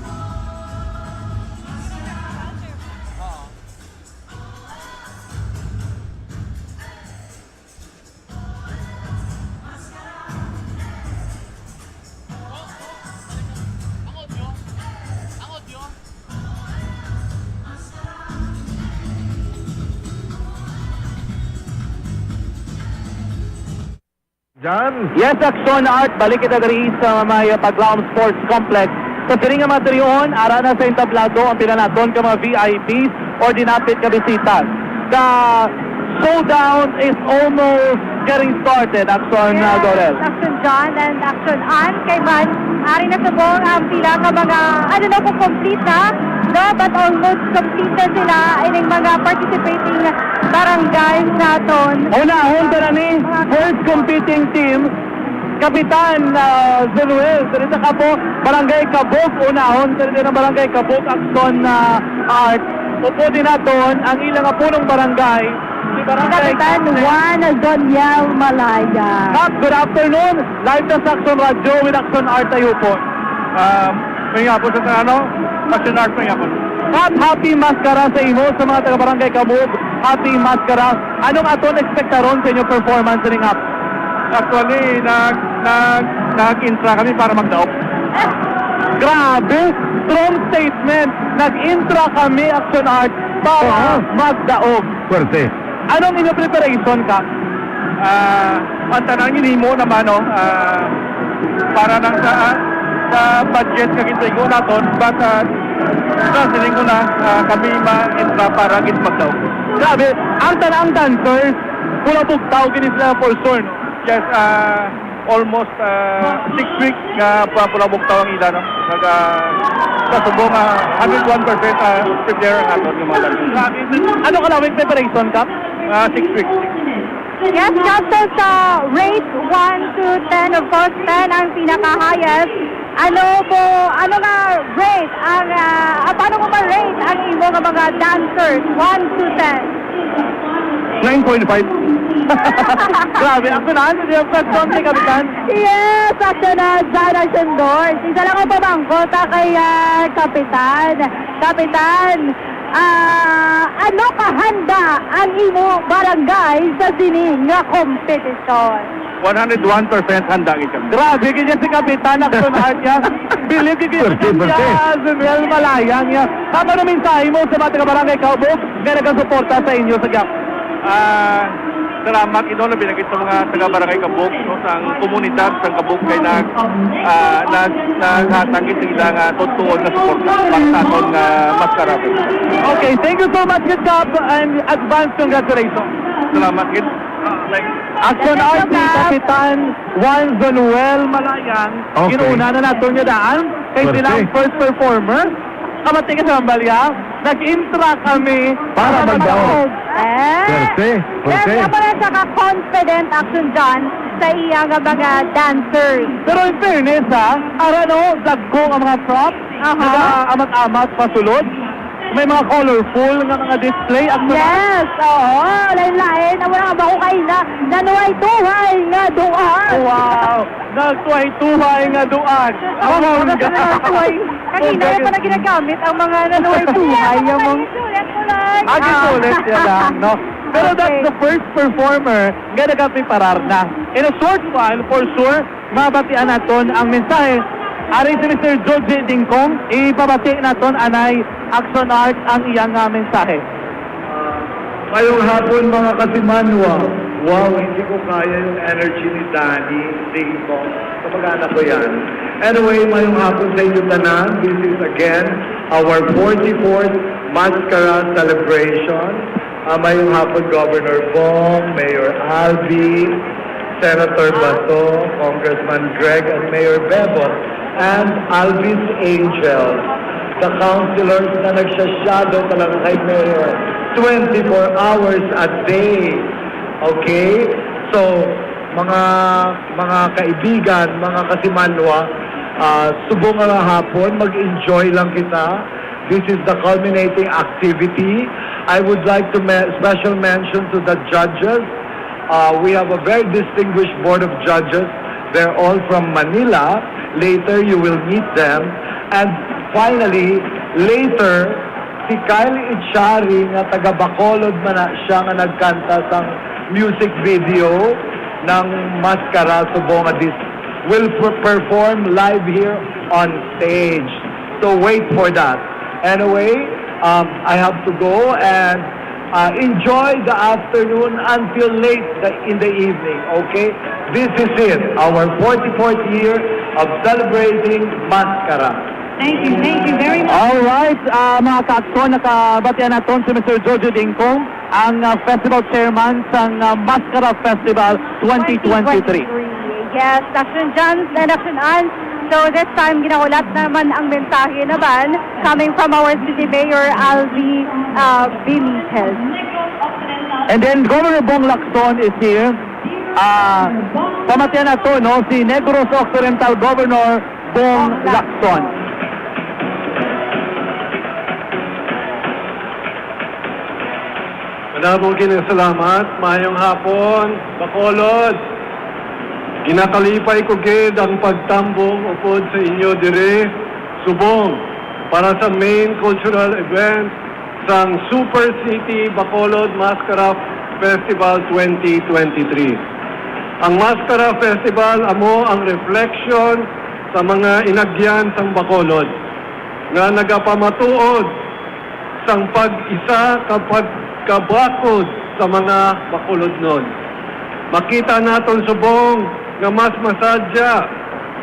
John? Yes, Action Art, balik kita dari sa may Paglaom Sports Complex. Sa sininga materion, ara na sa entablado ang pinanaton ka mga VIPs or dinapit ka bisitas. The showdown is almost getting started, Action Dorel. Action John and Action Ann. Kay man, ari na subong ang pila ka mga, I don't know kung complete na, no? But almost complete na sila ining mga participating barangays naton. Unahon ka na ni first competing team, Kapitan Zenuel, sa rin sa Kabok, Barangay Kabok, unahon sa rin ng Barangay Kabok, Action Art. Upo din naton ang ilang punong barangay, si Barangay Kapitan Juan Zoniel Malaya. Kap, good afternoon. Live na sa Action Radio with Action Art tayo po. May nga po sa Action Art may nga po. Kap, happy maskara sa imo sa mga taga-barangay Kabog. Happy maskara. Anong aton ekspektaron sa inyong performance ring up? Actually, nag-intra kami para magdaog. Grabe! Strong statement. Nag-intra kami, Action Art, para magdaog. Swerte. Anong inyong preparation, Kap? Ang tanangin mo naman, para nang sa budget kagitay ko naton, but sa siling ko na kami ma-intra para git magdaog. Grabe, ang tanang dancers, pula bugtaw gini sila for sure, no? Yes, almost 6 weeks nga pula bugtaw ang ila, no? Sa subong 101% prepare ang aton yung mga dancers. Grabe, ano kalawing preparation, Kap? 6 weeks. Yes, Captain, sa rate 1 to 10, of course, 10 ang pinaka-highest. Ano nga rate ang, paano mo ma-rate ang imo nga mga dancers? 1 to 10. 9.5. Grabe, ako na, hindi ang question ni Kapitan. Yes, Action na, John Ascendor. Isa lang ang pamangkota kay Kapitan. Kapitan, ano kahanda ang imo barangay sa sining nga kompetisyon? 101% handa kita. Grabe, ganyan si Kapitan, Action Art niya. Believe ka niya, Zenuel Malayang niya. Ano na mensahe mo sa mga taga-barangay Kabog na nagasuporta sa inyo sa GAP? Salamat ino na binagit sa mga taga-barangay Kabog, no, sa komunidad sa Kabog kay naghatangit sila nga tutuon na suporta para sa aton maskara. Okay, thank you so much, good job, and advance congratulations. Salamat, good. Action Art ni Kapitan Juan Zonuel Malayang. Okay. Inuuna na nato niya daan kay silang first performer. Kamati ka sa Ambalya, nag-intra kami Para magdaog. Swerte. Yes, nga pala siya ka-confident, Action John, sa iyang mga dancers. Pero in fairness ha, arano, dagko ang mga props, amat-amat pasulod. may mga colorful nga mga display at Yes, oo, lain-lain. Ang mga bako kayo na nanuay-tuhay nga doon. Wow! Nagtuhay-tuhay nga doon. Ang mga nanuay-tuhay. Kanina pa na ginagamit ang mga nanuay-tuhay. Yung mga... Sulit yan lang, no? Pero that's the first performer nga nagapiparar na. In a short while, for sure, mabatian naton ang mensahe. Ari si Mr. George Dingkong, ipabati naton anay Action Art ang iyang mensahe. Ngayong hapon mga kasimanwa, wow, hindi ko kaya yung energy ni Danny Dingkong. Kapag-anak ko yan. Anyway, ngayong hapon sa inyo tanan, this is again our 44th Mascara celebration. Ngayong hapon, Governor Bong, Mayor Albi, Senator Bato, Congressman Greg, and Mayor Bebo, and Albi's Angels, the councilors na nagsyasyado talaga kay Mayor 24 hours a day. Okay? So, mga kaibigan, mga kasimanwa, subong nga hapon, mag-enjoy lang kita. This is the culminating activity. I would like to special mention to the judges. We have a very distinguished board of judges. They're all from Manila. Later, you will meet them. And finally, later, si Kyle Ichari, nga taga Bacolod man na siya nga nagkanta sa music video ng Mascara Subong Adis, will perform live here on stage. So wait for that. Anyway, I have to go and enjoy the afternoon until late in the evening, okay? This is it, our 44th year of celebrating Mascara. Thank you very much. Alright, mga ka-aksyon, nakabatian natin si Mr. George Dingkong, ang festival chairman sa Mascara Festival 2023. Yes, Action John and Action Ann. So this time, ginakulat naman ang mensahe naman coming from our City Mayor, Alvi Benitez. And then Governor Bong Lacson is here. Pamatian na to, no? Si Negros Occidental Governor Bong Lacson. Maraming kinasalamat, mayong hapon, Bacolod. Ginakalipay ko gid ang pagtambong upod sa inyo dire, Subong, para sa main cultural event sang Super City Bacolod Mascara Festival 2023. Ang Mascara Festival amo ang reflection sa mga inagyan sang Bacolod nga nagapamatuod sang pag-isa kapag kabakod sa mga Bacolodnon. Makita naton Subong nga mas masadya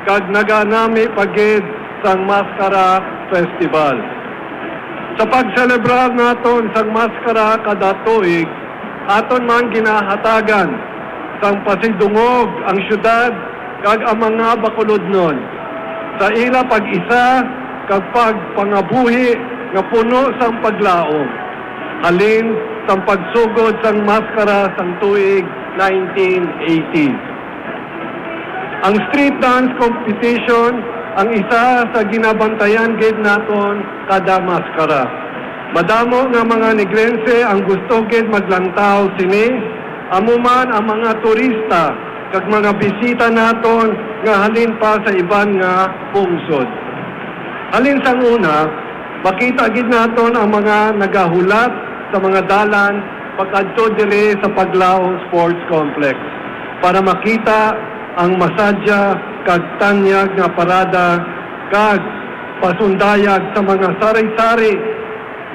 kag naganami pagid sang Mascara Festival. Sa pagselebrar naton sang Mascara kada tuig, aton man ginahatagan sang pasidungog ang syudad kag ang mga Bacolodnon sa ila pag-isa kag pagpangabuhi nga puno sang paglaom. Halin sang pagsugod sang Mascara sang tuig 1980. Ang street dance competition ang isa sa ginabantayan gid naton kada Mascara. Madamo nga mga Negrense ang gusto gid maglantaw sini, amuman ang mga turista kag mga bisita naton nga halin pa sa iban nga pungsod. Halin sang una, makita gid naton ang mga nagahulat sa mga dalan pagadto diri sa Paglaong Sports Complex para makita ang masadya kag tanyag nga parada kag pasundayag sa mga sari-sari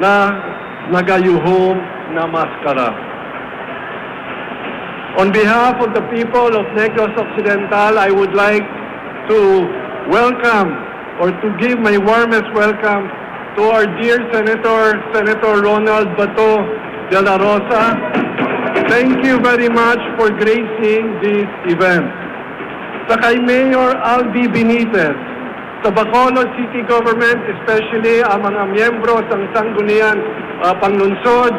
na nagayuhom na maskara. On behalf of the people of Negros Occidental, I would like to welcome or to give my warmest welcome to our dear Senator Ronald Bato de la Rosa. Thank you very much for gracing this event. Sa kay Mayor Albi Benitez, sa Bacolod City Government, especially ang mga miyembro ng Sangguniang Panglungsod,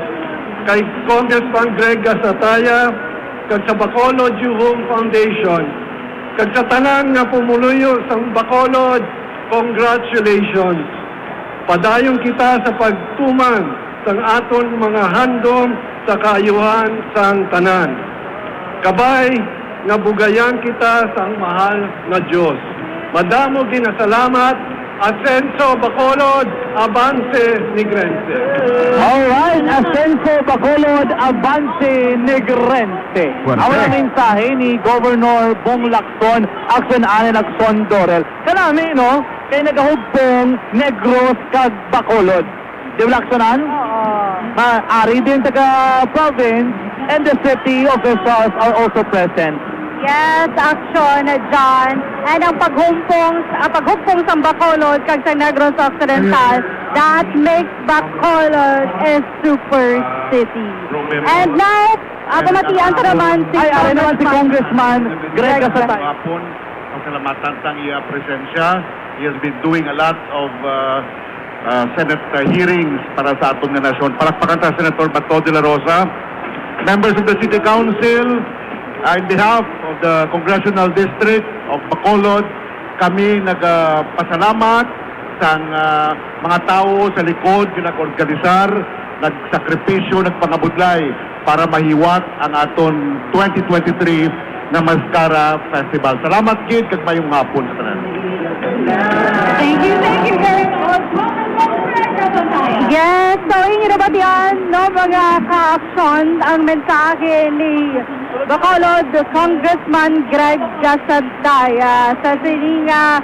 kay Congressman Greg Gasataya, kag sa Bacolod Juhong Foundation, kag sa tanan nga pumuluyo sa Bacolod, congratulations. Padayon kita sa pagtuman sang aton mga handom sa kaayuhan sang tanan. Kabay nga bugayan kita sang mahal nga Dios. Madamo ginasalamat. Ascenso Bacolod, Avance Negrente. Alright, Ascenso Bacolod, Avance Negrente. Fuerte. Ang mga mensahe ni Governor Bong Lacson, Akson Anen Akson Dorel. Kanami, no? Kaya nagahugpong Negros kag Bacolod. Di ba Lacsonan? Maari din taga-province and the city officials are also present. Yes, action, John. And ang paghumpong sa Bacolod kag sa Negros Occidental, that makes Bacolod a super city. And now, pamatian ka naman si Congressman Greg Casatay. Hapon, ang salamatan sa iya presensya. He has been doing a lot of Senate hearings para sa atong nga nasyon. Palakpakan ta Senator Bato de la Rosa. Members of the City Council, in behalf of the Congressional District of Bacolod, kami nagpasalamat sa mga tao sa likod na nag-organisar, nagsakripisyo, nagpangabudlay para mahiwat ang aton 2023 na Mascara Festival. Salamat gid kag mayong hapon sa tanan. Thank you very much. Yes, so inyo na ba diyan, no, mga ka-action, ang mensahe ni Bacolod Congressman Greg Casataya sa sininga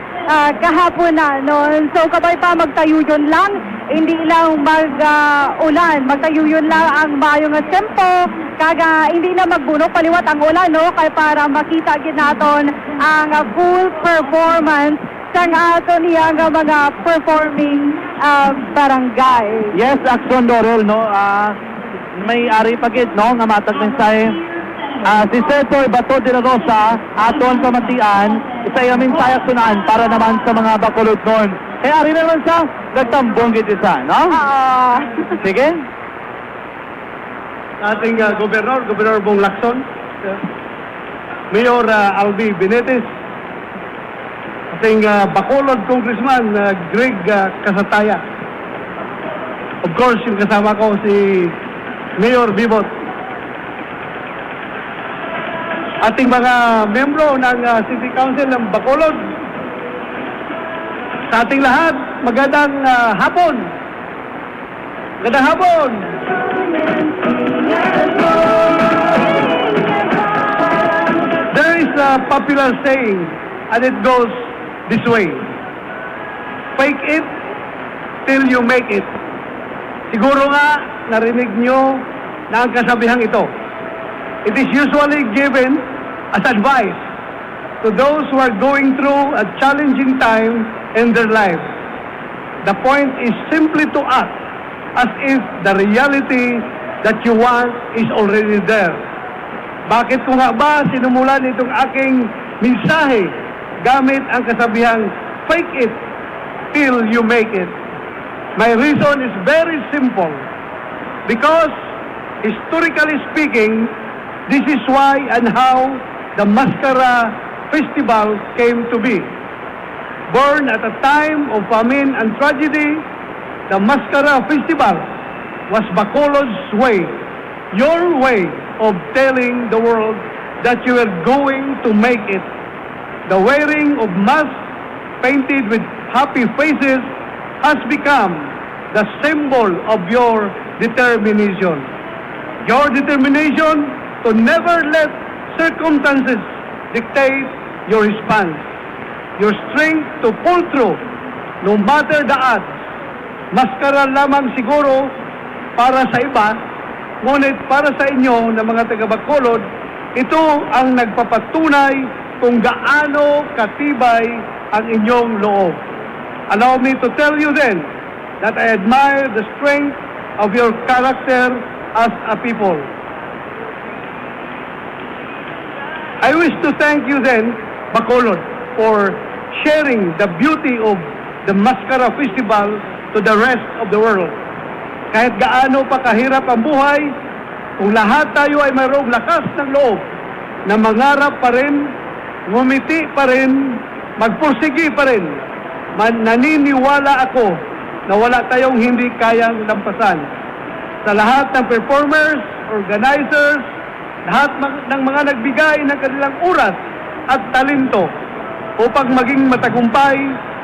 kahapon na noon. So kabay pa magtayo yun lang, hindi lang mag-ulan, magtayo yun lang ang mayong tempo, kaga hindi na magbunok paliwat ang ulan, no, kay para makita gid naton ang full performance sang ato niyang mga performing barangay. Yes, Akson Dorel, no? May ari pagid, no? Nga matag mensahe. Si Senator Bato de la Rosa, aton pamatian, isa yung mensahe sunaan para naman sa mga Bacolod noon. Kaya ari naman sa nagtambong gid isa, no? Sige. Ating Gobernador Bong Lacson, Mayor Albi Benitez, ating Bacolod Congressman Greg Casataya. Of course, yung kasama ko si Mayor Bibot. Ating mga membro ng City Council ng Bacolod. Sa ating lahat, magandang hapon. Magandang hapon. There is a popular saying, and it goes this way: fake it till you make it. Siguro nga narinig nyo na ang kasabihang ito. It is usually given as advice to those who are going through a challenging time in their lives. The point is simply to act as if the reality that you want is already there. Bakit ko nga ba sinumulan itong aking mensahe gamit ang kasabihang fake it till you make it? My reason is very simple. Because historically speaking, this is why and how the Mascara Festival came to be. Born at a time of famine and tragedy, the Mascara Festival was Bacolod's way, your way of telling the world that you are going to make it. The wearing of masks painted with happy faces has become the symbol of your determination. Your determination to never let circumstances dictate your response. Your strength to pull through no matter the odds. Maskara lamang siguro para sa iba, ngunit para sa inyo na mga taga-Bacolod, ito ang nagpapatunay kung gaano katibay ang inyong loob. Allow me to tell you then that I admire the strength of your character as a people. I wish to thank you then, Bacolod, for sharing the beauty of the Mascara Festival to the rest of the world. Kahit gaano pa kahirap ang buhay, kung lahat tayo ay mayroong lakas ng loob na mangarap pa rin, ngumiti pa rin, magpursigi pa rin, naniniwala ako na wala tayong hindi kayang lampasan. Sa lahat ng performers, organizers, lahat ng mga nagbigay ng kanilang oras at talento upang maging matagumpay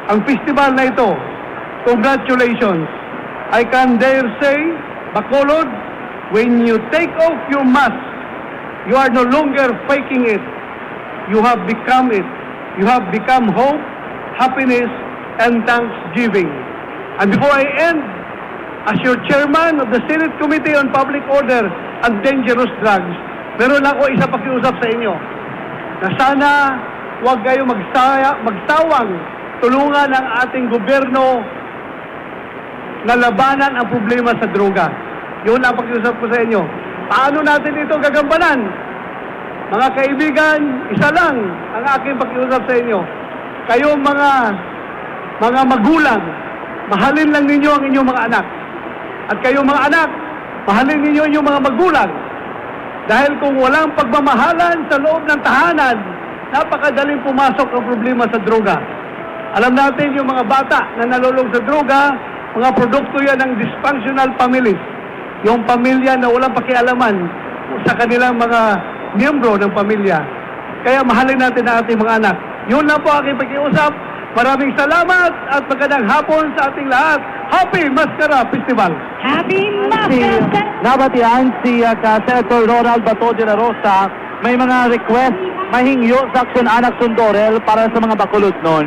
ang festival na ito. Congratulations! I can dare say, Bacolod, when you take off your mask, you are no longer faking it. You have become it. You have become hope, happiness, and thanksgiving. And before I end, as your chairman of the Senate Committee on Public Order and Dangerous Drugs, meron ako isa pakiusap sa inyo na sana huwag kayo magsawang tulungan ang ating gobyerno na labanan ang problema sa droga. Yun ang pakiusap ko sa inyo. Paano natin ito gagampanan? Mga kaibigan, isa lang ang aking pakiusap sa inyo. Kayo mga magulang, mahalin lang ninyo ang inyong mga anak. At kayo mga anak, mahalin ninyo inyong mga magulang. Dahil kung walang pagmamahalan sa loob ng tahanan, napakadaling pumasok ang problema sa droga. Alam natin yung mga bata na nalulong sa droga, mga produkto yan ng dysfunctional families. Yung pamilya na walang pakialaman sa kanilang mga miyembro ng pamilya. Kaya mahalin natin ang ating mga anak. Yun lang po aking pakiusap. Maraming salamat at magandang hapon sa ating lahat. Happy Mascara Festival! Happy Mascara! Nabatian si Senator Ronald Bato de la Rosa, may mga request mahingyo sa Aksyon Anak Sundorel para sa mga Bacolod nun.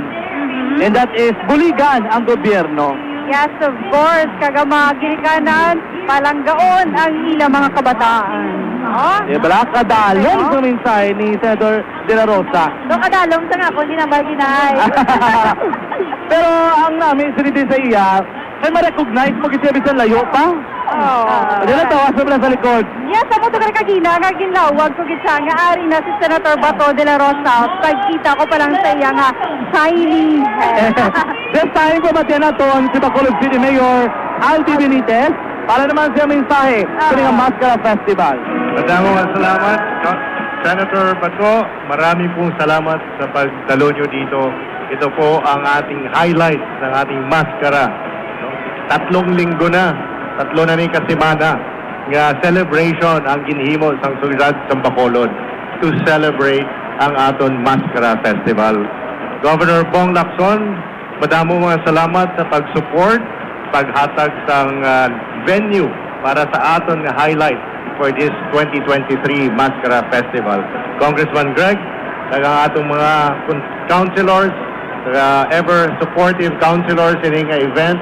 And that is buligan ang gobyerno. Yes, of course. Kagama girikanan, palanggaon ang ilang mga kabataan. Diba? Kadalong sa mensahe ni Senator de la Rosa. So kadalong sa nga kung di na baginahay. Pero ang namin siniti sa iya, ay ma-recognize mo kasi bisan layo pa. Hindi na tawas mo sa likod. Yes, ako ito kagina, kaginlawag ko gitsa nga ari na si Senator Bato de la Rosa. Pagkita ko pa lang sa iya nga, shiny head. This time ko ba tinaton si Bacolod City Mayor Aldi Benitez para naman siya mensahe sa mga Mascara Festival. Madamong salamat, Senator Bato. Marami pong salamat sa pagdalo nyo dito. Ito po ang ating highlight ng ating Mascara. 3 linggo na, 3 na ni kasimana nga celebration ang ginhimo sang siyudad sa Bacolod to celebrate ang aton Mascara Festival. Governor Bong Lacson, madamo mga salamat sa pag-support, paghatag sang venue para sa aton nga highlight for this 2023 Mascara Festival. Congressman Greg, ang atong mga councilors, ever supportive councilors in nga event,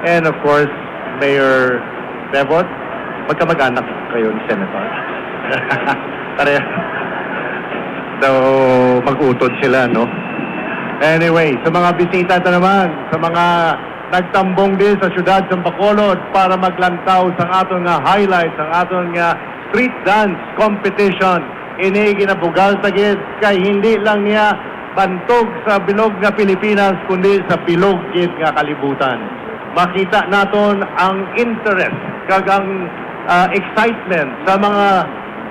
and of course, Mayor Devot, magkamag-anak kayo ni Senator. So, mag-utod sila, no? Anyway, sa mga bisita na naman, sa mga nagtambong din sa siyudad sa Bacolod para maglantaw sa aton nga highlights, ang aton nga street dance competition. Ini ginabugal tagid kay hindi lang niya bantog sa bilog nga Pilipinas kundi sa bilog gid nga kalibutan. Makita naton ang interest kag ang excitement sa mga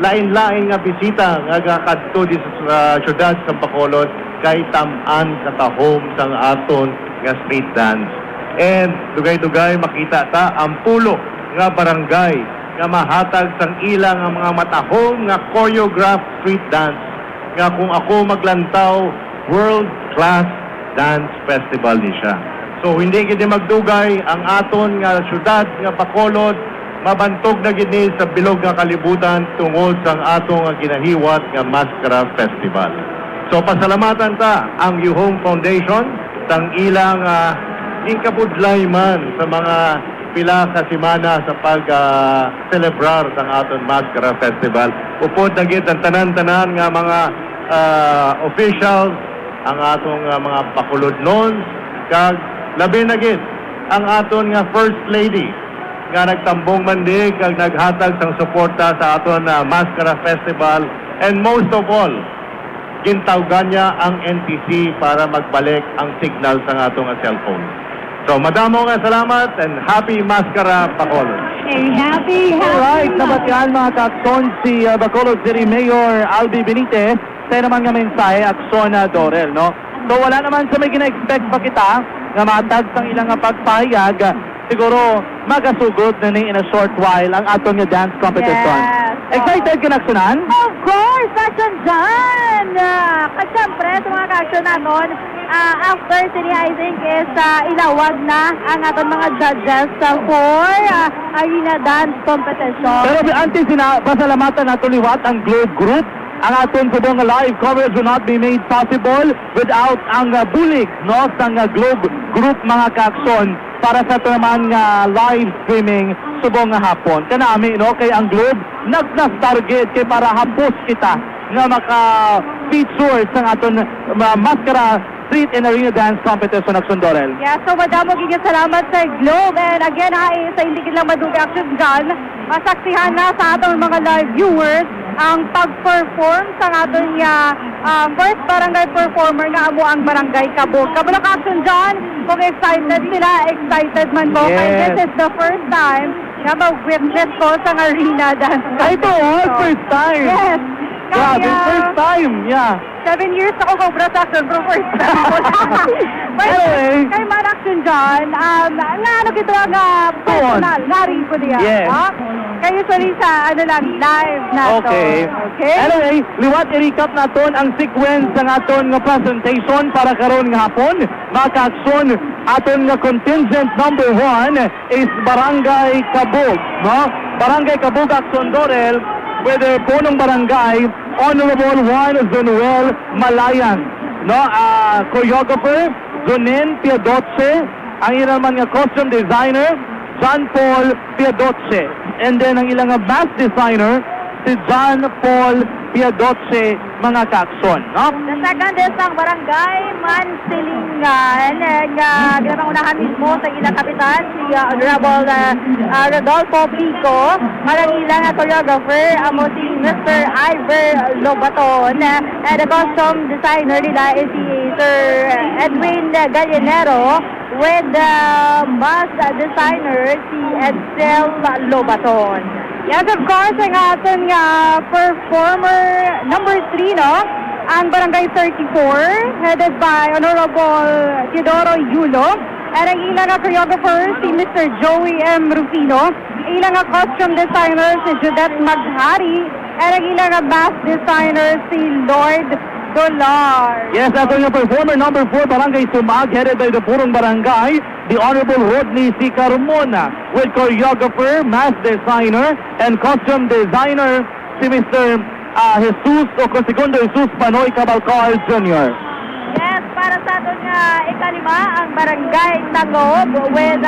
lain-lain nga bisita nga kadto di sa siyudad sa Bacolod kay tam-an katahom sang aton nga street dance. And dugay-dugay makita ta ang pulo nga barangay nga mahatag sang ilang ang mga matahom nga choreographed street dance nga kung ako maglantaw world-class dance festival ni siya. So hindi gid magdugay ang aton nga syudad nga Bacolod mabantog na gid sa bilog nga kalibutan tungod sang atong nga ginahiwat nga Mascara Festival. So pasalamatan ta ang You Home Foundation sang ilang inkabudlay man sa mga pila ka semana sa pag-celebrar sang aton Mascara Festival. Upod na gid ang tanan-tanan nga mga officials, ang atong mga Bacolod Nons, kag labi na gid ang aton nga First Lady nga nagtambong mandig kag naghatag sang suporta sa aton Mascara Festival, and most of all gintawgan niya ang NTC para magbalik ang signal sa atong cellphone. So madamo nga salamat and happy Mascara Bacolod. Happy. Alright, nabatian mga kakson si Bacolod City Mayor Aldi Benitez sa naman nga mensahe Aksyon Dorel, no? So wala naman sa may gina-expect pa kita nga matag sang ilang nga pagpahayag, siguro magasugod na ni in a short while ang aton nga dance competition. Yes. Excited ka Aksyonan? Of course, Action dyan! Kasi syempre, sa mga ka-action natin, after sini, I think, is ilawag na ang ating mga judges for arena dance competition. Pero antes pasalamatan nato liwat ang Globe Group. Ang aton subong live coverage will not be made possible without ang bulig no sang Globe Group mga ka-aksyon para sa naman nga live streaming subong nga hapon. Kanami no kay ang Globe nagnas-target kay para hapos kita nga maka-feature sa aton Mascara Street and Arena Dance Competition Action Dorel. Yeah, so madamo gigit salamat sa Globe. And again, sa hindi lang madugi action dyan, masaksihan na sa atong mga live viewers ang pag-perform sa aton first barangay performer nga amo ang Barangay Kabog. Kabulak action dyan, kung excited sila, excited man ko. Yes. Kaya this is the first time na mag-witness ko sa Arena Dance Competition. Ito, first time. Yes. Grabe, first time, yeah. 7 years ako Cobra Action for first time. Anyway. Kay Man Action dyan, nga ano kito ang personal, nari ko niya. Yes. Kayo sorry sa live na to. Okay. Okay? Anyway, liwat i-recap naton ang sequence ng aton nga presentation para karon nga hapon. Mga ka-aksyon, aton nga contingent number 1 is Barangay Kabog, no? Barangay Kabog Action Dorel with the punong barangay Honorable Juan Zonuel Malayan, no? Choreographer Zonin Piadoce, ang ilang man nga costume designer John Paul Piadoce, and then ang ilang nga mask designer si John Paul Piadoce, mga ka-aksyon, no? The second is ang Barangay Mansilingan, nga ginapang-unahan mismo sa ilang kapitan, si Honorable Rodolfo Pico, marang ilang choreographer, amo si Mr. Iver Lobaton, and the costume designer nila is si Sir Edwin Gallinero, with the mask designer si Edsel Lobaton. Yes, of course, ang ating performer number 3, no? Ang Barangay 34, headed by Honorable Teodoro Yulo. And ang ilang choreographer, si Mr. Joey M. Rufino. Ilang costume designer, si Judette Maghari. And ang ilang mask designer, si Lord Dolar. Yes, ato nga performer number 4, Barangay Sumag, headed by the Purong Barangay, the Honorable Rodney C. Carmona, with choreographer, mask designer, and costume designer, si Mr. Jesus o Consegundo Jesus Panoy Cabalcar Jr. Yes, para sa atin ikalima, ang Barangay Tagob with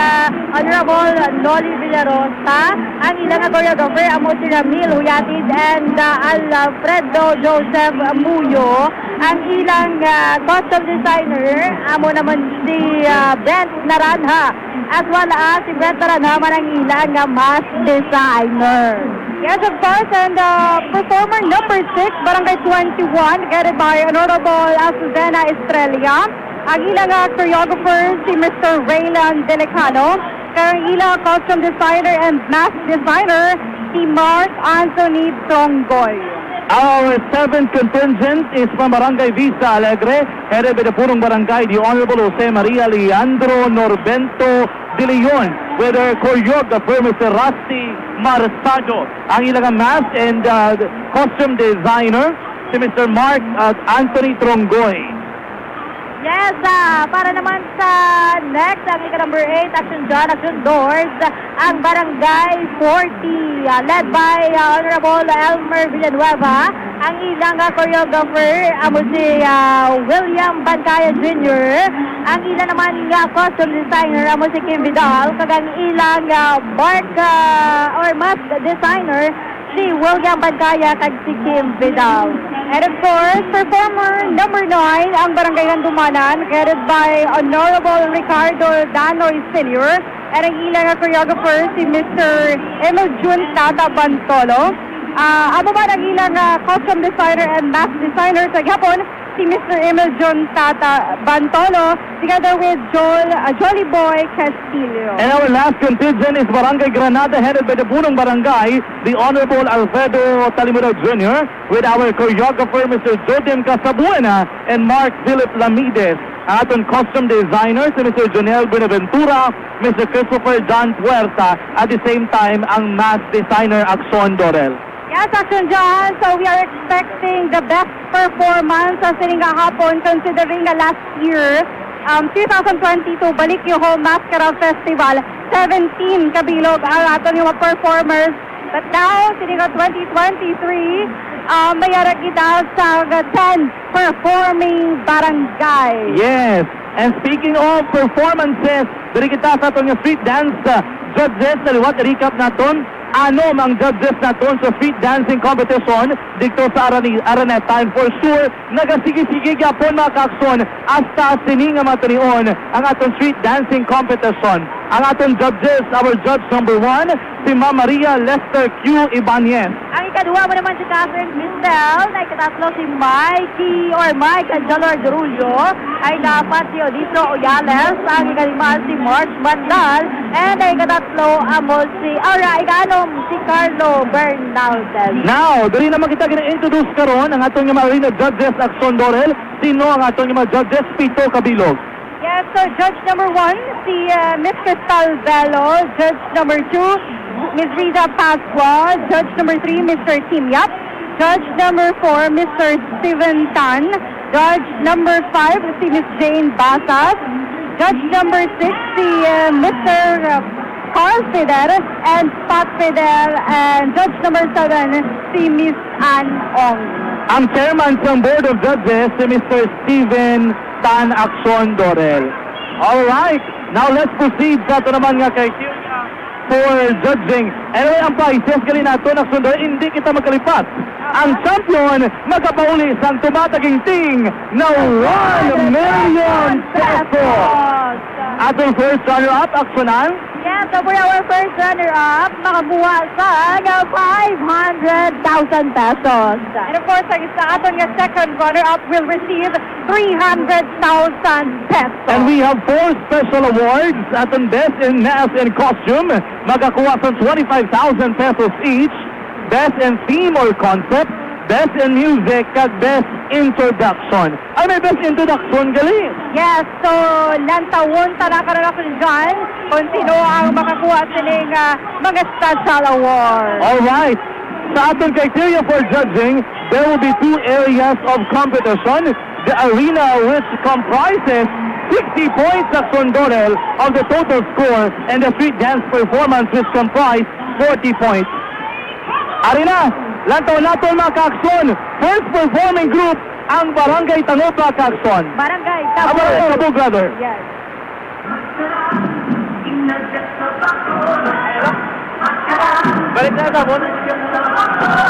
Honorable Noli Villarosa. Ang ilang choreographer, amo si Ramil Huyatid and Alfredo Joseph Muyo. Ang ilang costume designer, amo naman si Brent Naranha. As well as si Brent Naranha, man ang ilang mask designer. Yes, of course, and performer number 6, Barangay 21, headed by Honorable Azucena Estrella. Ang ilang choreographer, si Mr. Raylan Delicano. Ang ilang costume designer and mask designer, si Mark Anthony Trongoy. Our 7th contingent is from Barangay Vista Alegre, headed by the Purong Barangay, the Honorable Jose Maria Leandro Norbento de Leon, with our choreographer, Mr. Rusty Marsado. Ang ilang mask and costume designer, si Mr. Mark Anthony Trongoy. Yes, para naman sa next, ang number 8, Action Doors, ang Barangay 40, led by Honorable Elmer Villanueva. Ang ilang choreographer, amo si William Bancaya Jr. Ang ilang naman costume designer, amo si Kim Vidal. Kagang ilang or mask designer, si William Bancaya kag si Kim Vidal. And of course, performer number 9, ang Barangay Handumanan, headed by Honorable Ricardo Danoy Sr. And ang ilang choreographer, si Mr. Emil Jun Tata Bantolo. Amo man ang ilang costume designer and mask designer sa Japon, si Mr. Emil John Tata Bantolo together with Jolly Boy Castillo. And our last contingent is Barangay Granada, headed by the Bunong Barangay, the Honorable Alfredo Talimuro Jr., with our choreographer, Mr. Jodim Casabuena, and Mark Philip Lamides. Ang ating costume designer, si Mr. Jonel Buenaventura, Mr. Christopher John Puerta, at the same time, ang mask designer, Axon Dorel. Yes, Action John. So we are expecting the best performance sa Sininga Hapon considering last year, 2022, Balik Yung Home Mascara Festival, 17 kabilog ang aton yung performers. But now, Sininga 2023, mayroon kita sa 10 performing barangay. Yes, and speaking of performances, dari kita sa itong street dance judges, naliwat, recap natin, ano ang judges natin sa street dancing competition dito sa Araneta. And for sure, nagasigi-sige yapon mga kakson hasta sininga matanion ang atong street dancing competition. Ang atong judges, our judge number 1, si Ma Maria Lester Q. Ibanez. Ang ikaduha mo naman si Catherine Mistel, na ikatatlo si Mike Angelor Derulio, ay dapat si Odisro Oyales, ang ikalima si March Bandal, and ang ikatatlo si Carlo Bernaldez. Now, dali naman kita gina-introduce karon ang atong mga arena judges, Axon Dorel. Sino ang atong mga judges? Pito kabilog. Yes, so judge number 1, si Ms. Cristal Velo. Judge number 2, Ms. Rita Pasqua. Judge number 3, Mr. Tim Yap. Judge number 4, Mr. Steven Tan. Judge number 5, si Ms. Jane Basas. Judge number 6, si Mr. Carl Fidel and Pat Fidel. And judge number 7, si Ms. Ann Ong. Ang chairman ng Board of Judges, si Mr. Steven Tan Axon Dorel. Alright, now let's proceed sa ito naman nga kay for judging. Anyway, ang prizes gali nato, Axon Dorel, hindi kita magkalipat. Ang champion, magkapauli sa tumataging ting na 1 million pesos. Atong first runner-up, Axonan. Yes, so for our first runner-up, makabuha sa 500,000 pesos. And of course, ang isa aton nga second runner-up will receive 300,000 pesos. And we have 4 special awards. Aton best in mask and costume, magakuha sa 25,000 pesos each. Best in theme or concept, best in music, at best introduction. Ay, may best introduction, gali? Yes, so lantawon tanakaranakan dyan kung sino ang makakuha sining mga special award. Alright. Sa ating criteria for judging, there will be 2 areas of competition. The arena, which comprises 60 points at Sondorel of the total score, and the street dance performance, which comprise 40 points. Arena, lantaw natin mga kaakson. First performing group, ang Barangay Tangot mga kaakson. Barangay Tabog, rather. Yes. Balik na tabon.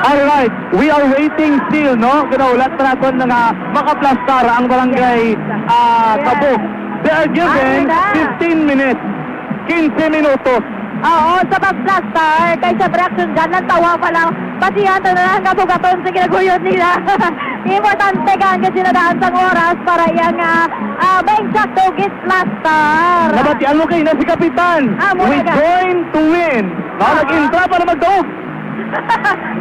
Alright, we are waiting still, no? Kinaulat pa natin na makaplastar ang Barangay Tabog. They are given 15 minutes. 15 minutos. Oo, sa pag-plaster, kay sa production dyan, nagtawa pa lang. Pati yato na lang kabugaton sa kinaguyod nila. Importante ka ang sinadaan sa oras para yung maing sakto git plaster. Nabatian mo kayo na si Kapitan. We join to win. Nag-intra para magdaog.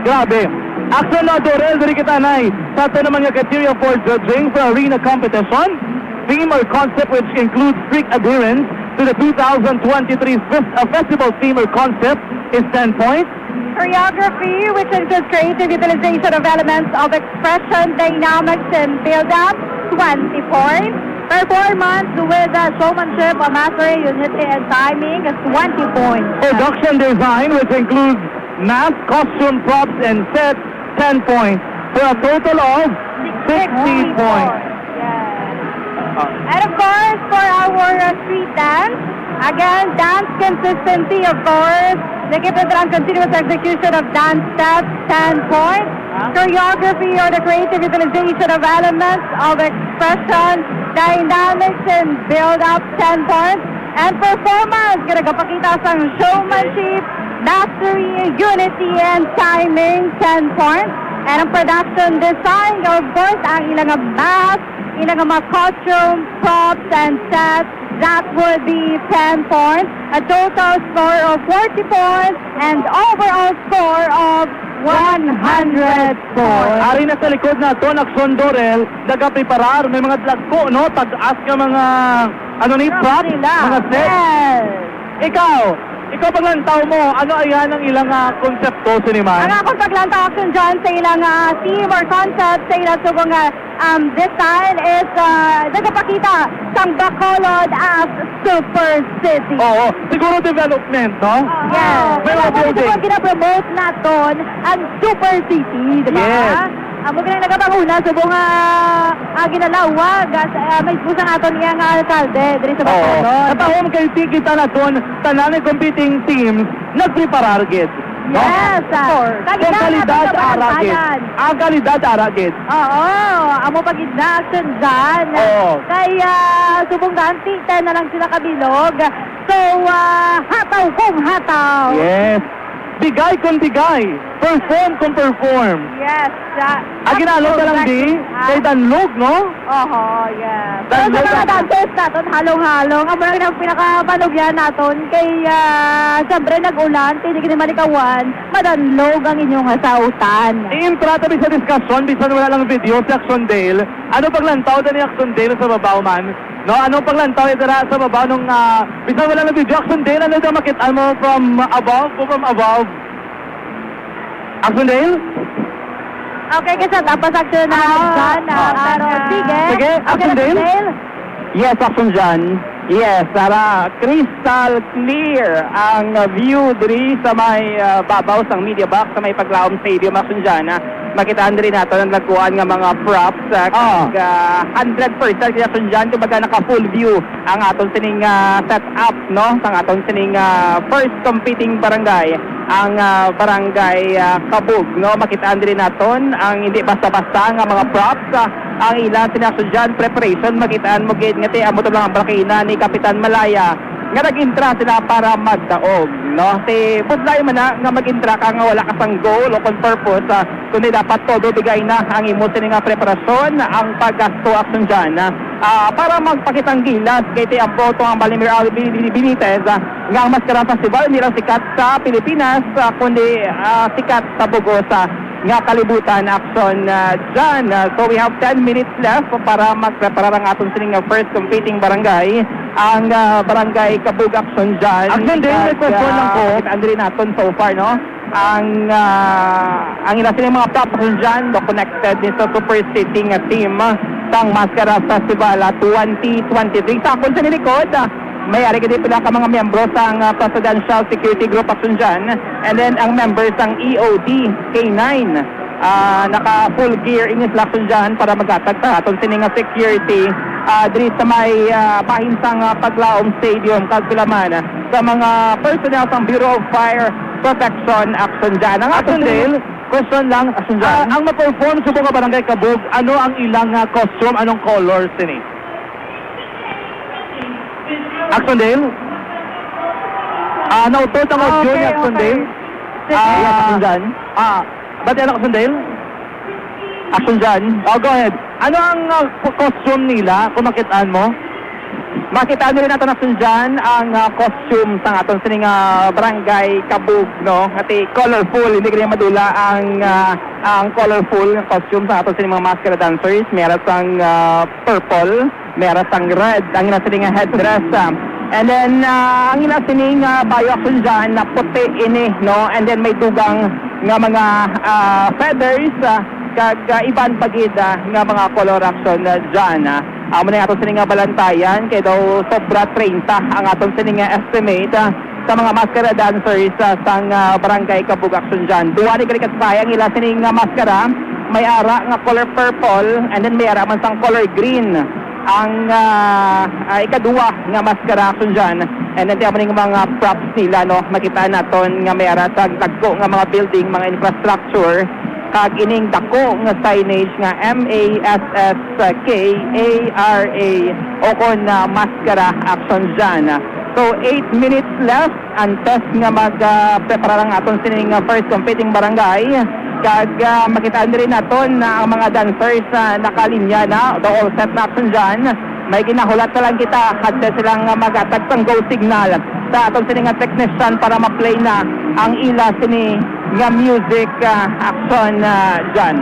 Grabe. Axon na Dorel, dari kita nai. Sa ito naman yung criteria for judging for arena competition. Theme or concept which includes strict adherence to the 2023 festival theme or concept is 10 points. Choreography, which includes creative utilization of elements of expression, dynamics, and build-up, 20 points. Performance with showmanship, mastery, unity, and timing is 20 points. Production design, which includes mask, costume, props, and sets, 10 points. For a total of 60 points. And of course, for our street dance, again, dance consistency, of course, the given and continuous execution of dance steps, 10 points. Choreography or the creative utilization of elements of expression, dynamics, and build-up, 10 points. And performance, ginagapakita sa showmanship, mastery, unity, and timing, 10 points. And ang production design, of course, ang ilang mask, ilang mga costume, props, and sets, that would be 10 points. A total score of 40 points and overall score of 100 points. Ari na sa likod na to, Action Dorel, nagapreparar, may mga lagko, no? Tag-as ka mga, ano ni, props, mga sets. Yes. Ikaw paglantaw mo, ano ayan ang ilang konsepto, Siniman? Ang akong paglantaw action dyan sa ilang theme or concept sa ilang subong design is nagpapakita sang Bacolod as Super City. Oo, siguro development, no? Yes. May mga building. Siguro gina-promote natin ang Super City, di ba? Yes. Amo pinang nagapanguna subong ginalawag may pusang aton iyang alkalde diri sa Bacolod. Natahom kayo kita na doon, tanan ng competing teams, nagpreparar gid. Yes, Kung kalidad aragid. Ang kalidad aragid. Oo, amo pagid na action dyan. Oo. Kaya subong ganti, 10 na lang sila kabilog. So, hataw kung hataw. Yes. Bigay kung bigay. Perform kung perform. Yes. Ginalog na lang di, kay Danlog, no? Oo, yes. Pero sa mga dancers natin, halong-halong, amo lang ang pinakapanugyan natin. Kaya, siyempre nag-ulan, tinigin naman ikawan, madanlog ang inyong sautan. I-intrata sa discussion, bisan wala lang video si Action Dale. Ano paglantaw na ni Action Dale sa babaw man? No, anong paglantaw ito sa babaw nung, bisan wala lang video, Action Dale, ano daw makita mo from above o from above? Action Dale? Okay, kasi tapos action na dyan. Pero sige. Sige, Action Dale? Yes, Action Jan. Yes, Sara, crystal clear ang view diri sa may babaw sang media box sa may Paglaom Stadium, Action Jan. Makitaan rin nato ang nagkuhan nga mga props kag 100% kaya Action Jan kumbaga naka full view ang aton sining set up, no? Sang aton sining first competing barangay, ang barangay Kabug, no? Makitaan rin naton ang hindi basta-basta nga mga props, ang ilang sinakson dyan, preparation, makitaan mo gate nga ti amo to lang ang brakina ni Kapitan Malaya nga nag-intra sila para magdaog, no? Ti budlay man na nga mag-intra ka nga wala ka sang goal o con purpose, kundi dapat todo bigay na ang imo sining nga preparasyon, ang paggasto action dyan para magpakitang gilas kay ti Amboto ang Balimir Benitez nga ang Mascara Festival nilang sikat sa Pilipinas, kundi sikat sa Bugos nga kalibutan action dyan. So we have 10 minutes left para magpreparar ang aton sining first competing barangay, ang barangay Kabug action dyan. Action din, may question lang po. Andrin natin so far, no? Ang ilan silang mga props action dyan, connected din sa Super City nga team sang Mascara Festival 2023. Sa akong sa nilikod, may ari ka din pala ka mga miyembro sang Presidential Security Group action dyan, and then ang members sang EOD K9 naka full gear in action dyan para magatag sa aton sining security diri sa may bahin sang Paglaom Stadium kag Pilaman sa mga personnel sang Bureau of Fire Protection action dyan. Ang aton din question lang action dyan, ang ma-perform sa mga barangay Kabug, ano ang ilang costume, anong colors ini? Action Dale? Nautot ang audio ni Action Dale? Action Jan? Ba't yan Action Dale? Action Jan? Oh, go ahead. Ano ang costume nila, kung makitaan mo? Makitaan nyo rin natin Action Jan, ang costume sa aton sining barangay Kabug, no? Ati colorful, hindi kanya madula ang colorful costume sa aton sining mga mascara dancers. Meron sang purple, meron sang red, ang inasining headdress. And then, ang inasining bio action dyan, na puti ini, no? And then may dugang nga mga feathers, kag iban pagid nga mga color action dyan. Amo na aton sining balantayan, kay daw sobra 30 ang aton sining estimate sa mga mascara dancers sang barangay Kabug action dyan. Duwa ni kalikat sayang ila sining mascara, may ara nga color purple, and then may ara man sang color green ang ikaduwa nga mascara action dyan. And then tiyamo ng mga props nila, no? Makita naton nga may ara sa dagko nga mga building, mga infrastructure, kag ining dako nga signage nga MASSKARA o kon mascara action dyan. So 8 minutes left, ang test nga mag-prepara lang aton sining first competing barangay. kag makitaan rin naton na ang mga dancers nakalinya na, the all set na action dyan. May ginahulat na lang kita kadto silang magatag sang go signal sa atong sini nga technician para ma-play na ang ila sini nga music action dyan.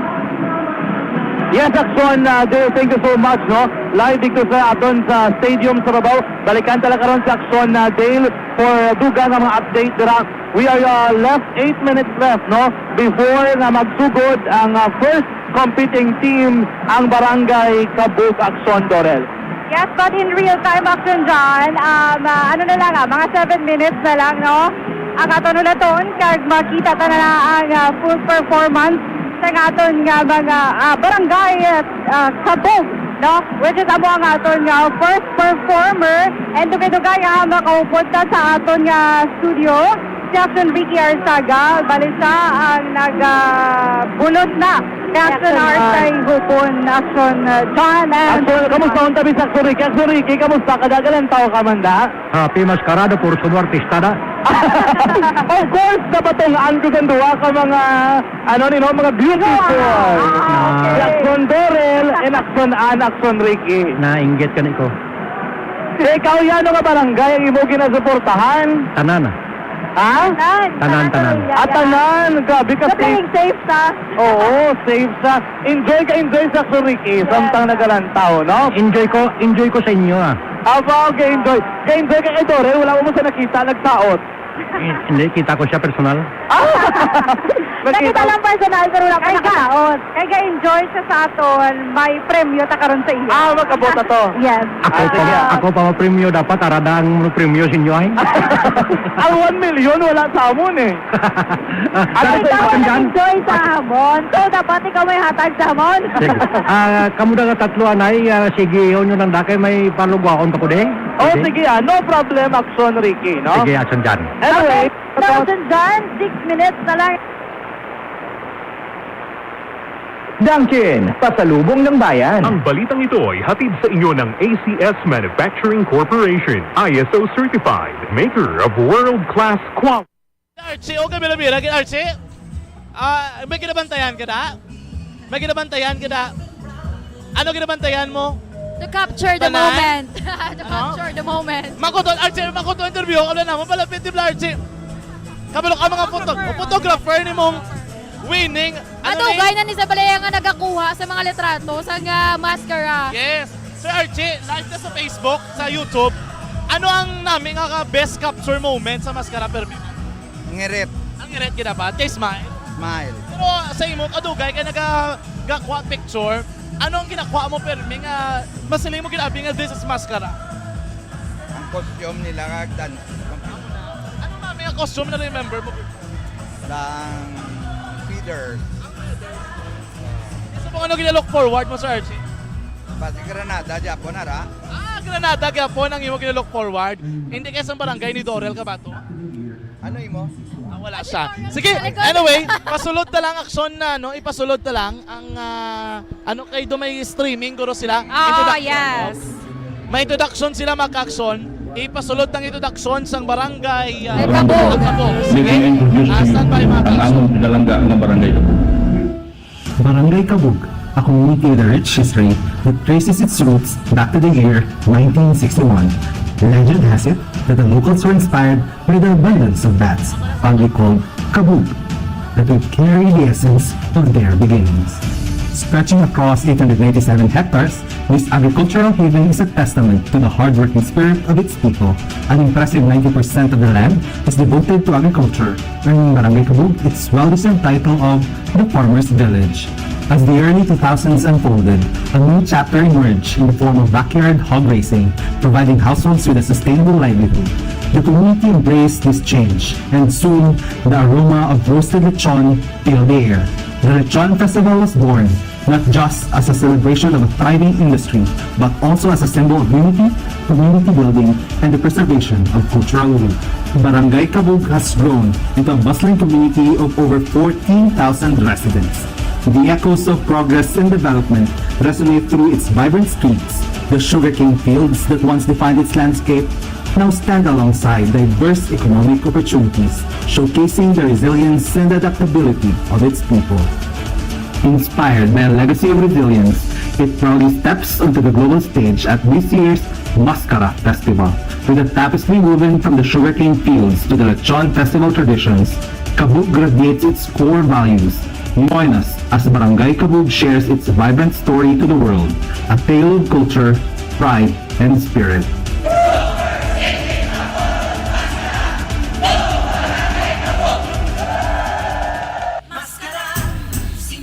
Yes, Akson, Joe, thank you so much, no? Live dito sa aton sa Stadium sa Rabaw. Balikan talaga ron sa Akson, Dale, for dugang nga mga update dira. We are left 8 minutes left, no? Before na magsugod ang first competing team, ang Barangay Kabug Akson, Dorel. Yes, but in real time action dyan, ano na lang, mga 7 minutes na lang, no? Ang aton na ton, kag makita ta na ang full performance sa aton nga mga barangay Kabug, no? Which is amo ang aton nga first performer, and dugay-dugay makaupod ta sa aton nga studio. Si Action Ricky Arsaga, balisa ang nagbulot na. Action Artay Hupon, Action John, and... Action, kamusta ang tabi sa Action Ricky? Action Ricky, kamusta? Kadagalan tao ka man da? Happy maskarada por su artistada. Of course, dapat ang andugan-duwa ka mga, mga beautiful. Si Action Dorel and Action Ann, Action Ricky. Nainggit ka niko. Ikaw yan nga barangay ang imo ginasuportahan. Tanan. Ha? Tanan. Tanan. Grabe ka safe sa. Oo, safe sa. Enjoy sa Action Ricky. Samtang nagalantaw, no? Enjoy ko sa inyo Aba, enjoy ka kay Dorel. Wala mo sa nakita, nagsaot. Hindi, kita ko siya personal. Nakita lang personal, pero wala ka nakasaot. Kaya enjoy siya sa aton, may premyo ta karon sa iyo. Magkabota to. Yes. Ako pa premyo dapat aradang premyo sa inyo ay. Ang 1 million wala sa amon eh. Ikaw enjoy sa hamon. So dapat ikaw may hatag sa hamon. Sige. Kamu nga tatluan ay sige yun nang dakay may palugwaon pa ko de. Sige no problem, Action Ricky, no? Sige, Action Jan. Anyway, Action Jan, 6 minutes na lang. Dangchin, pasalubong ng bayan. Ang balitang ito ay hatid sa inyo ng ACS Manufacturing Corporation, ISO certified, maker of world-class quality. Archie, okay bila-bila, Archie? May kinabantayan ka na? Ano kinabantayan mo? To capture the moment. To capture the moment. Archie, interview ka na naman. Palapit di ba, Archie? Kabalok ang mga photographer ni mong winning. Gaya na ni Zabalaya nga nagakuha sa mga litrato sa mascara. Yes. Sir Archie, live na sa Facebook, sa YouTube. Ano ang namin nga best capture moment sa mascara permi? Ang irit. Ang irit ginapat? Kay Smile? Smile. Pero sa imo, kadugay ka nagakuha picture. Ano ang ginakuha mo permi nga masiling mo ginabi nga this is mascara? Ang costume nila kagdan. Ano namin ang costume na remember mo? Lang feeders. Isa mo ano ginalook forward mo, Sir Archie? Pati Granada, Japon, ara? Granada, Japon ang imo ginalook forward. Hindi kayo sa barangay ni Dorel ka ba to? Ano imo? Wala siya. Sige, anyway, pasulod na lang aksyon na, no? Ipasulod na lang ang, kay do may streaming, guro sila. Yes. May introduction sila mag-aksyon. Ipasulod ng introduction sang barangay. Kabug. Sige, stand by mga aksyon. Ang dalangga ng Barangay Kabug. Barangay Kabug, a community with a rich history that traces its roots back to the year 1961. Legend has it that the locals were inspired by the abundance of bats, fondly called kabug, that would carry the essence of their beginnings. Stretching across 897 hectares, this agricultural haven is a testament to the hard-working spirit of its people. An impressive 90% of the land is devoted to agriculture, earning Barangay Kabug its well-deserved title of the Farmer's Village. As the early 2000s unfolded, a new chapter emerged in the form of backyard hog racing, providing households with a sustainable livelihood. The community embraced this change, and soon the aroma of roasted lechon filled the air. The Lechon Festival was born, not just as a celebration of a thriving industry, but also as a symbol of unity, community building, and the preservation of cultural roots. Barangay Kabug has grown into a bustling community of over 14,000 residents. The echoes of progress and development resonate through its vibrant streets, the sugarcane fields that once defined its landscape, now stand alongside diverse economic opportunities, showcasing the resilience and adaptability of its people. Inspired by a legacy of resilience, it proudly steps onto the global stage at this year's Mascara Festival. With a tapestry woven from the sugarcane fields to the Lechon Festival traditions, Kabug radiates its core values. Join us as Barangay Kabug shares its vibrant story to the world, a tale of culture, pride, and spirit.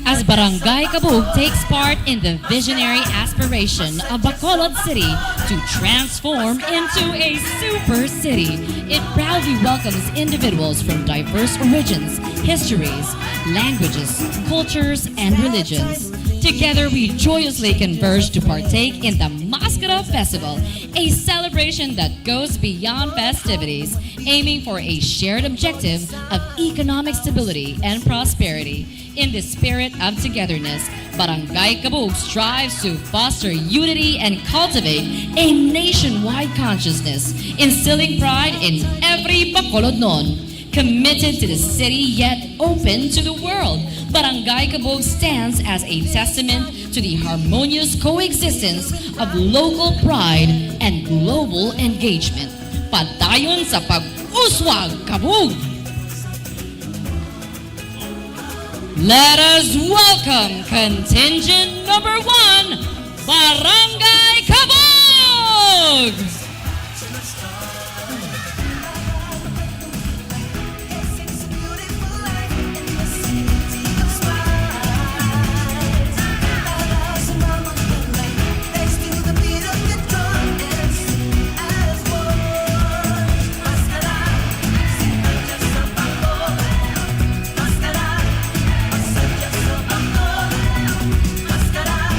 As Barangay Kabug takes part in the visionary aspiration of Bacolod City to transform into a super city, it proudly welcomes individuals from diverse origins, histories, languages, cultures, and religions. Together, we joyously converge to partake in the Mascara Festival, a celebration that goes beyond festivities, aiming for a shared objective of economic stability and prosperity. In the spirit of togetherness, Barangay Kabug strives to foster unity and cultivate a nationwide consciousness, instilling pride in every Bacolodnon. Committed to the city yet open to the world, Barangay Kabug stands as a testament to the harmonious coexistence of local pride and global engagement. Padayon sa pag-uswag Kabug! Let us welcome contingent number 1, Barangay Kabug! Mascara,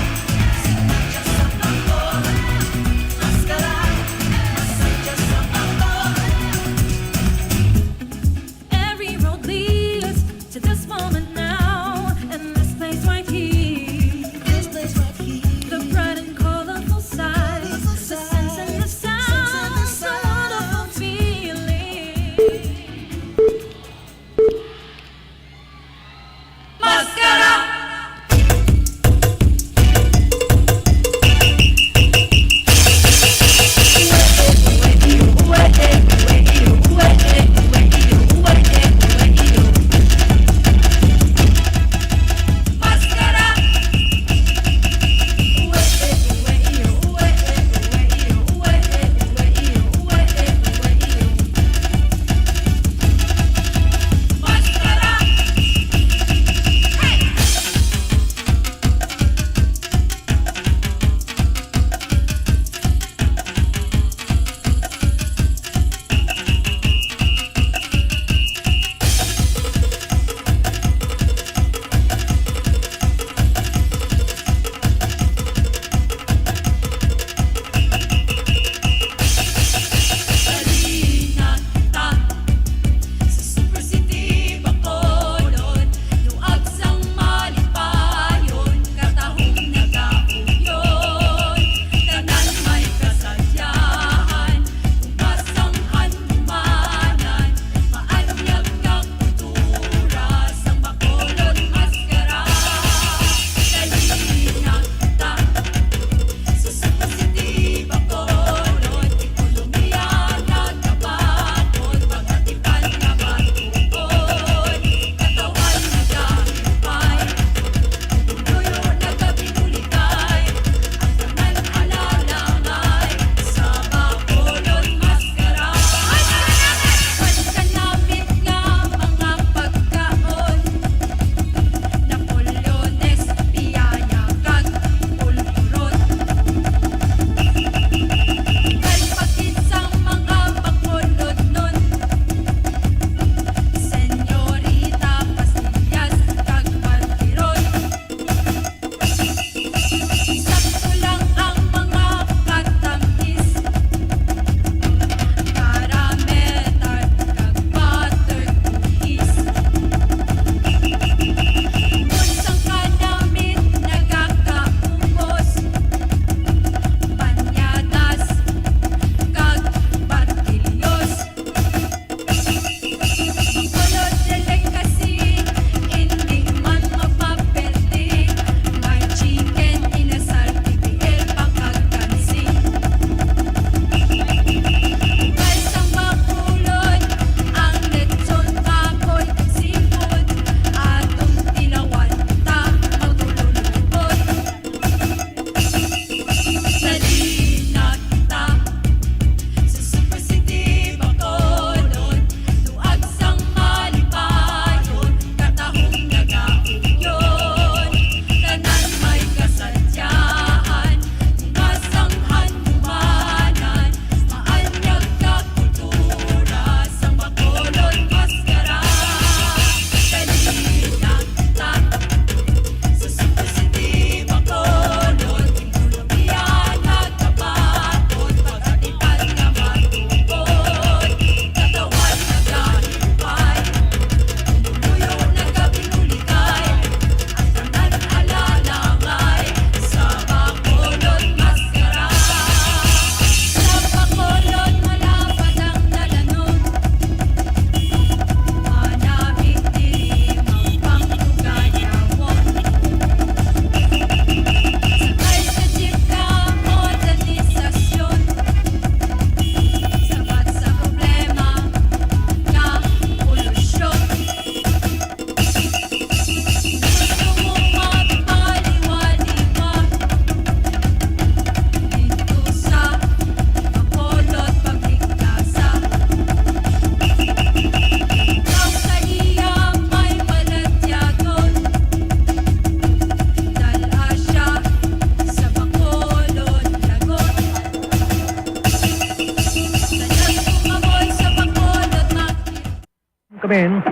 Come in.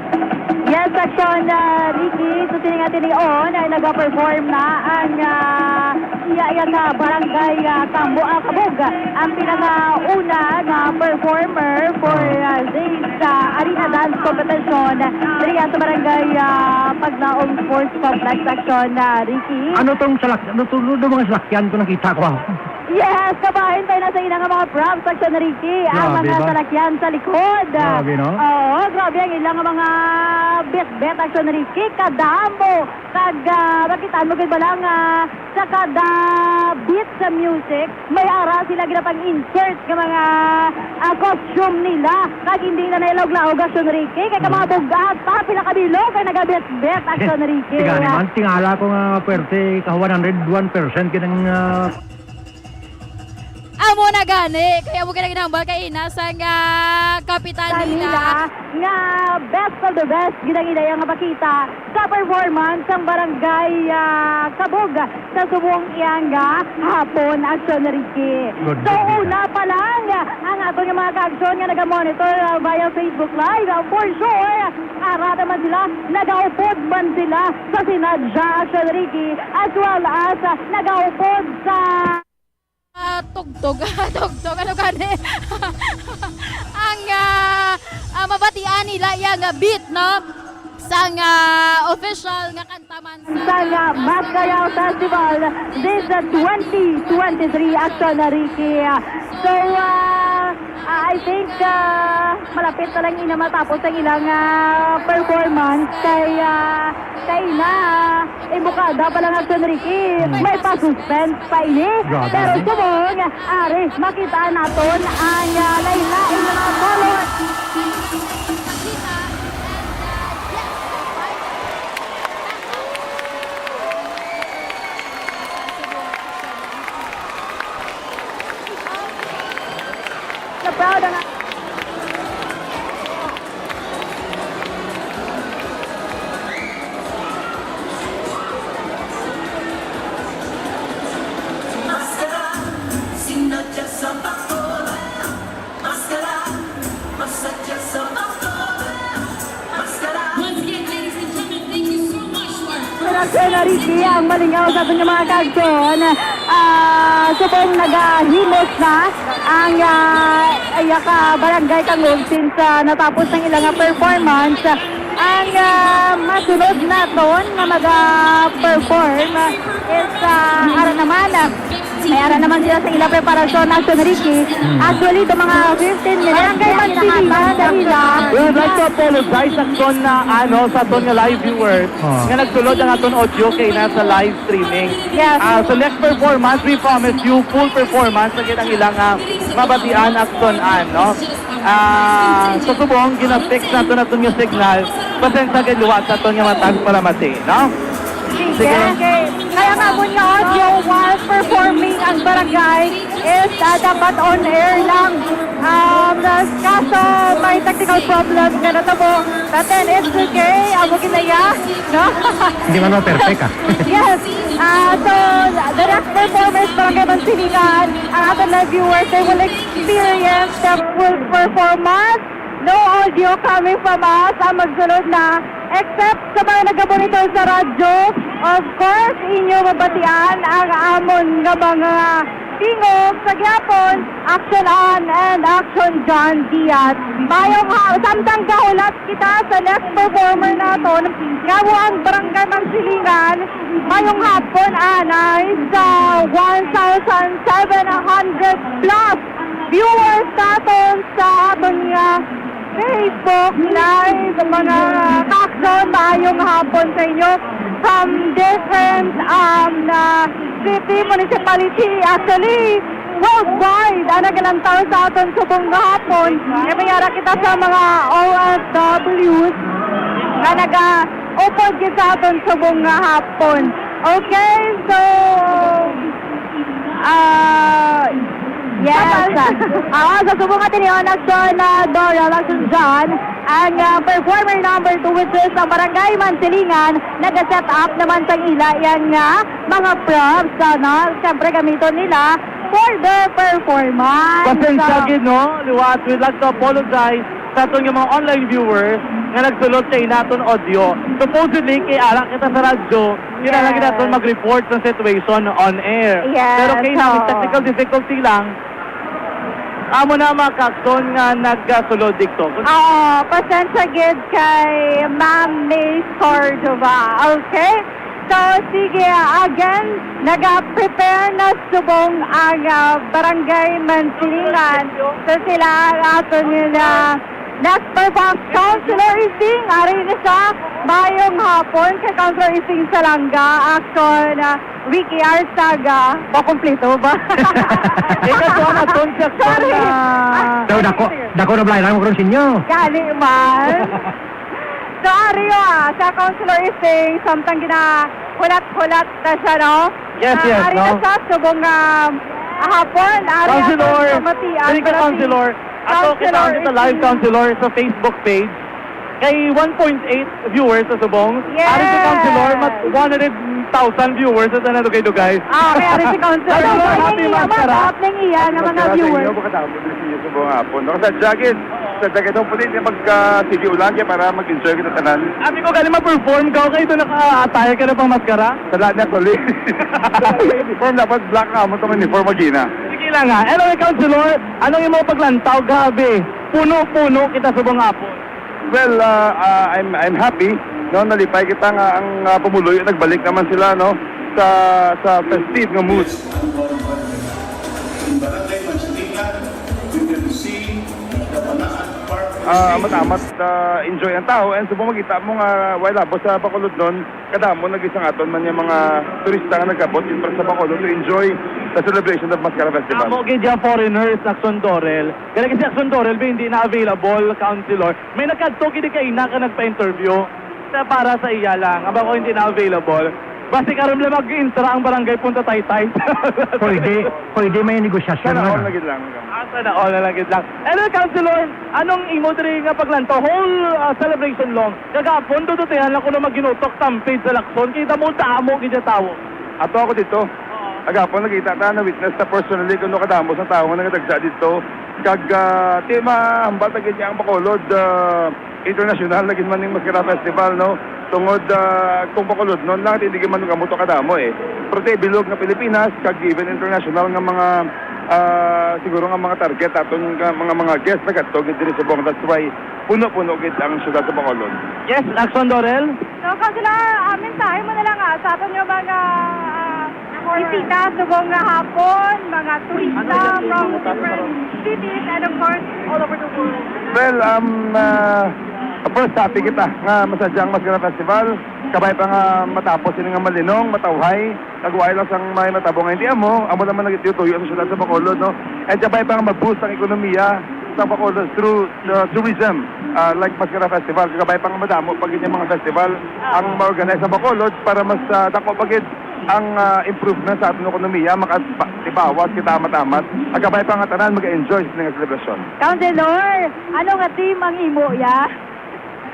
Yes, Action, Ricky, so tininga-tinion ay nag-perform na ang iya na barangay Kabug. Ang pinaka-una na performer for this arena dance competition dito sa barangay Paglaong Sports Complex, Action, Ricky. Ano tong mga salakyan ko nakita ko? Yes, kabahin tayo na sa ilang mga props, Action, Ricky. Ang Grabe mga ba? salakyan sa likod. Grabe, no? Oo, grabe ang ilang mga bet-bet, Action, Ricky. Kadamo. Makita mo ba lang sa kada beat sa music, may ara sila ginapang-insert ng mga costume nila. Kag hindi na nailaw-laog, Action, Ricky. Kaya mga bugat pa, pila kabilo, kaya nagabet-bet, Action, Ricky. Tiga naman, tingala ko nga pwerte ka 101% kinang Amo na gani, kaya mo ginambal kay ina sa nga kapitan nila. Nga best of the best, ginagina yung mapakita sa performance ng barangay Kabug sa subong iyanga hapon, Action, Ricky. So una pa lang, ang ato ng mga ka-action nga naga-monitor via Facebook Live, for sure, ara naman sila, nagaupod man sila sa sinadya, Action, Ricky, as well as nagaupod sa Tugtog, ano gani? Ang mabatian nila yung beat, no? Sa official nga kantaman sa Mascarao Festival this 2023, Action, Ricky. So, I think malapit na lang matapos ang ilang performance kay na ibukada pa lang, Action, Ricky. May pa-suspense pa ini. Pero subong, ari, makita naton ang lain-lain na mga color. Proud ang Action, Ricky, ang malingaw sa ating mga ka-action. Subong nagahimos na ang barangay Kabug since natapos ng ilang performance. Ang masunod naton na mag-perform is ara naman sila sa ilang preparasyon, Action, Ricky. Actually, ito mga 15 minutes kay Mansiligan nila. We would like to apologize sa aton na sa aton nga live viewers nga nagsulod ang aton audio kay nasa live streaming. Yes. So next performance, we promise you full performance sa kitang ilang mabatian action no? Sa subong, ginafix natin aton yung signal. Pasensya kay luwat sa aton nga matag para mati, no? Sige. Kaya nga mo nga audio while performing ang barangay is dapat on air lang. Kaso may technical problem na natabo. But then it's okay. Amo kinaya. No? Hindi man perfect Yes. So the next performance barangay Mansiligan, ang ating live viewers, they will experience the full performance. No audio coming from us. Ang magsunod na. Except sa mga nag-monitor sa radyo, of course, inyo mabatian ang amon nga mga tingog sa gyapon, Action Ann and Action John Diaz. Mayong samtang kaulat kita sa next performer naton, nga ang barangay Mansiligan, mayong hapon anay sa 1,700 plus viewers naton sa aton nga Facebook Live, mga ka-action, maayong hapon sa inyo from different city, municipality, actually worldwide. Nagalantaw sa aton subong hapon. Mayara kita sa mga OFWs na nag-upod kita sa aton subong hapon. Okay, so yes. Sa subong natin yung Action Doral, Action John, ang performer number 2, which is ang Barangay Mansiligan, nag-set up naman sa ila yung mga props, siyempre gamiton nila for their performance. Pasensya gid, no? Liwat, we'd like to apologize sa aton yung mga online viewers nga nagsulot kay naton audio. Supposedly, kay Ara kita sa radyo, kinalagin naton mag-report sa situation on air. Yes, Pero kay namin oo. technical difficulty lang, amo na mga kakson nga nagsulod dito. Pasensya gid kay Ma'am May Cordova. Okay? So, sige, again, nag-prepare na subong ang barangay Mansilingan. So, sila ang ato nila next perform Councilor Ising. Ari na siya, mayong hapon kay Councilor Ising Salanga. Action, Ricky Arsaga. Kompleto ba? Ikaw po ang atong section na... So, dako na blind mo kung sinyo. Gali man. So, Ario, sa Councilor Ising, samtang hulat-hulat na siya, no? Yes, yes, Ari no? na siya, subong hapon. Ari Councilor, ang kamatian. hindi ka Councilor. Ako kita dito live Councilor sa Facebook page. Kay 1.8 viewers sa subong. Yes. Ari si Councilor, 100,000 viewers sa Tanadugay-Dugay. Okay, Ari si Councilor. Councilor, happy maskara. Matap ng iya ng mga viewers. Sa buong hapon. Ako sa jacket ang pulit yung pagka-sige ulan kaya para mag-enjoy kita tanan. Abi ko galing ma-perform ka, okay ito naka-attire ka na pang maskara? Sa lahat na tuloy. Uniform dapat black ka mo itong uniform magina. Sige lang ha. Anyway, Councilor, anong yung mga paglantaw gabi? Puno-puno kita sa buong hapon. Well, I'm happy. No, nalipay kita nga ang pumuloy. Nagbalik naman sila no sa festive nga mood. Matamat enjoy ang tao and subong magita mo nga wala bo sa Bacolod nun kadamo nagisang aton man yung mga turista nga nagabot in sa Bacolod to enjoy the celebration of Mascara Festival. Amo gid yung foreigners Action Dorel. Kaya kasi Action Dorel ba hindi na available, Councilor. May nagkadto gid kay ina ka nagpa-interview para sa iya lang. Aba ko hindi na available. Basta karon lang mag-intra ang barangay Punta Taytay. Pwede may negosyasyon Sana all na. nagid lang. Sana all na lang gid lang. Ano, Councilor, anong imo diri nga paglantaw whole celebration long? Kagapon do tayan lang ko na maginutok tampid sa Lacson. Kita mo damo gid yung tawo. Ato ako dito. Agapon nakita ta na witness ta personally kuno kadamo sa tawo nga nagadagsa dito. Kag tema hambal gid ang Bacolod international lagi man ning Mascara Festival no. Tungod kung Bacolod noon lang hindi man kamuto kadamo eh. Pero bilog nga Pilipinas kag even international nga mga siguro nga mga target aton nga mga guests nagadto gid diri sa buong. That's why puno-puno gid ang syudad sa Bacolod. Yes, Action Dorel. So, Councilor, mensahe mo na lang sa aton yung mga bisita subong nga hapon, mga turista from different cities and of course all over the world. Well, first happy kita nga masadyang Mascara Festival. Kabay pa nga matapos sila nga malinong, matawhay. Nagway lang sang may matabong nga hindi amo naman nagitutuyo ang syudad sa Bacolod, no? And kabay pa nga mag-boost ang ekonomiya sa Bacolod through tourism, like Mascara Festival. Kabay pa nga madamo pag yung mga festival ang ma-organize sa Bacolod para mas dako pagid ang improvement sa ating ekonomiya, makatibawas kita amat-amat. Agabay pa nga tanan mag-enjoy sa nga celebration. Councilor, ano nga team ang imo, ya?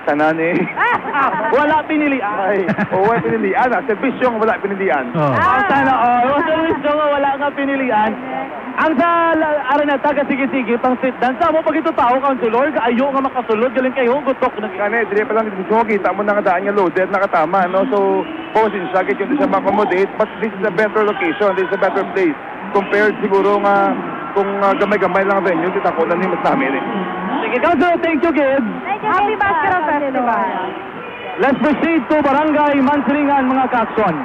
Tanan eh. Wala pinilian. Ay, wala pinilian. Servisyo nga wala pinilian. Ang sana service nga wala nga pinilian. Ang sa Araneta ka sige-sige pang sit down. Sa mo pag ito tao, Councilor, ayo nga makasulod galing kayo gutok na kani dire pa lang dito kita mo na nga daan nga loaded nakatama no. So posing siya kay hindi siya ma-accommodate, but this is a better location, this is a better place compared siguro nga kung gamay-gamay lang venue kita ko lang mas namin eh. Sige, Councilor, thank you, Gid. Happy Mascara Festival. Let's proceed to Barangay Mansilingan, mga kakson.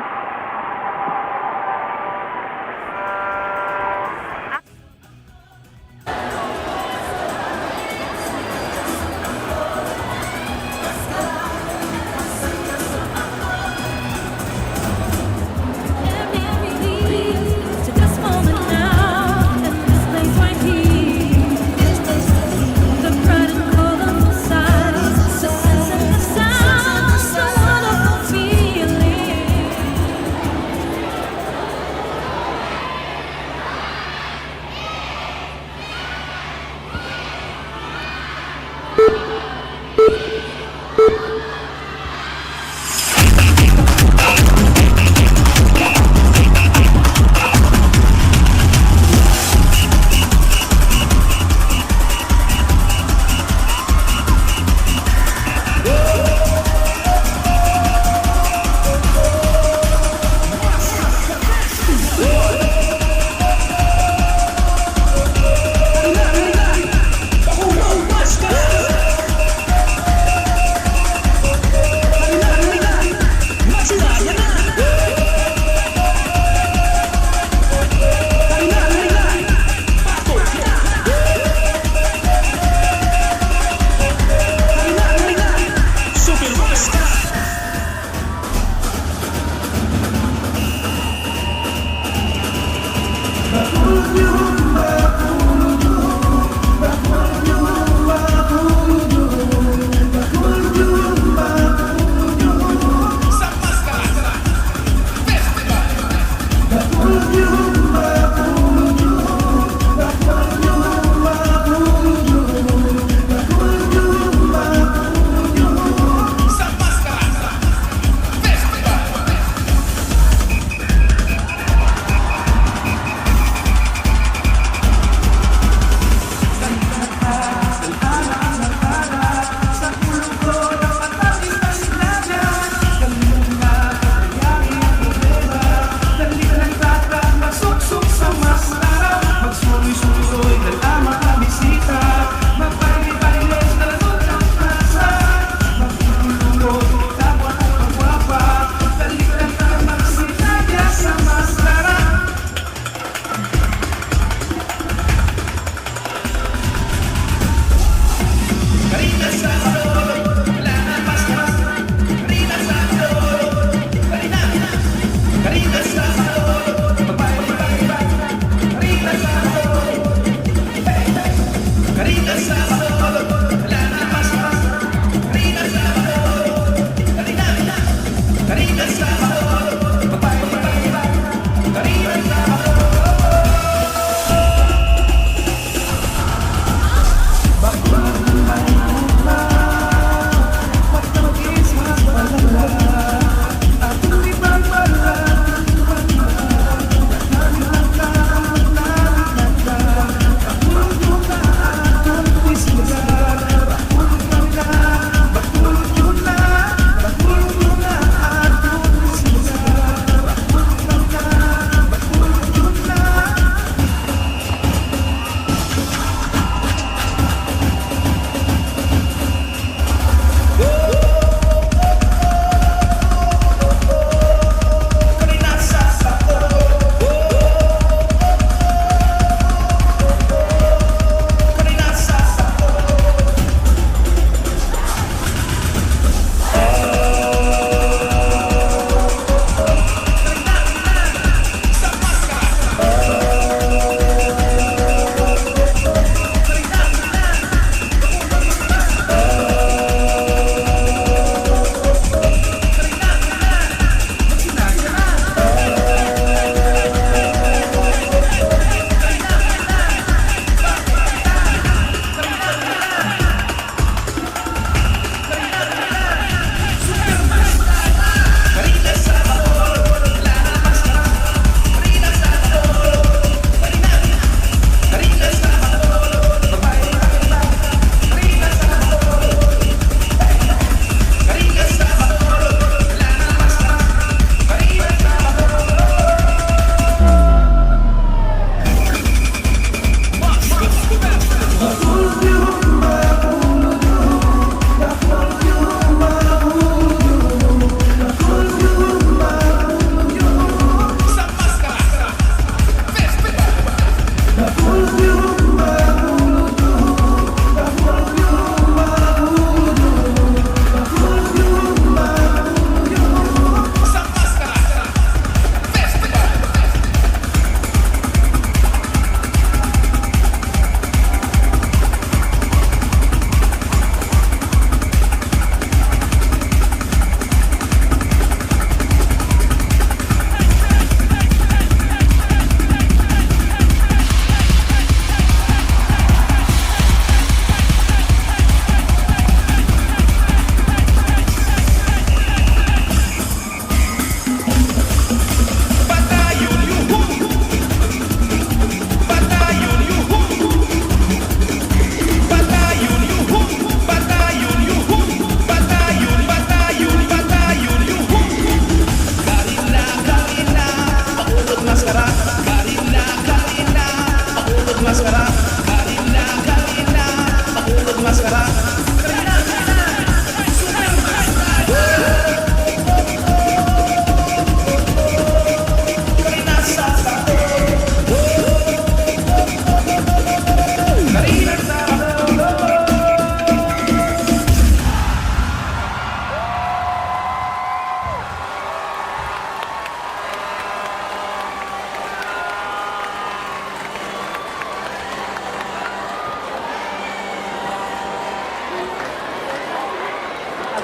To this moment now, and this place right here. The bright and colorful sights, the sense and the sounds, the wonderful feeling.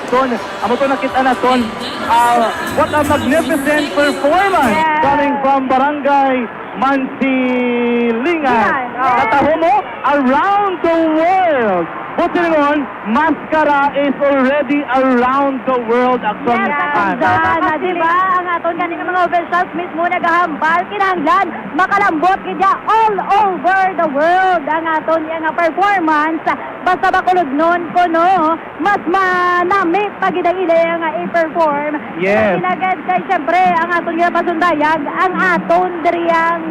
Action. Amo to nakita naton. What a magnificent performance coming from Barangay Mansilingan. Kataho mo, around the world. Putting on, Mascara is already around the world. Action Na, di ba? Ang aton ganing mga officials mismo nagahambal kinahanglan makalambot kidya all over the world ang aton nga performance basta bakulod nun kuno mas manamit pag idang nga i-perform. Yes. Ilagad kay syempre ang aton nga pasundayag ang aton driyang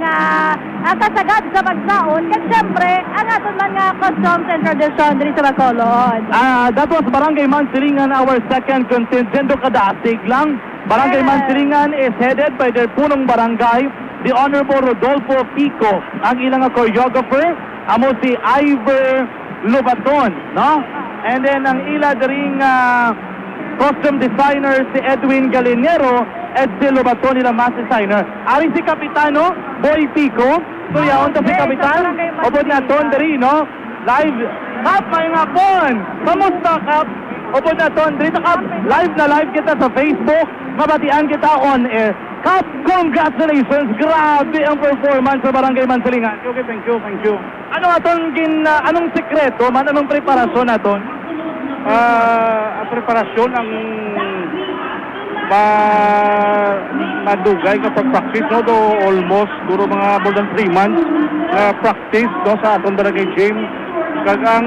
ang kasagad sa pagsaon kag syempre ang aton mga customs and tradition diri sa Bacolod. That was Barangay Mansilingan, our second contingent. Kadasig lang. Barangay Mansilingan is headed by their punong barangay, the Honorable Rodolfo Pico. Ang ilang choreographer, amo si Ivor Lubaton, no? And then ang ila daring costume designer si Edwin Galinero at si Lubaton nila mas designer. Ari si Kapitano, Boy Pico. Tuyaon to si Kapitan. Obod na ton dari, no? Live. Kap, may nga pon. Kamusta, Kap? Opo na to, dito Kap, live na live kita sa Facebook. Mabatian kita on air. Kap, congratulations! Grabe ang performance sa Barangay Mansilingan. Okay, thank you. Ano atong anong sekreto, anong preparasyon naton? Ang preparasyon ang madugay kapag practice, no? Do almost, duro mga more than 3 months na practice, no? Sa atong barangay gym. Kag ang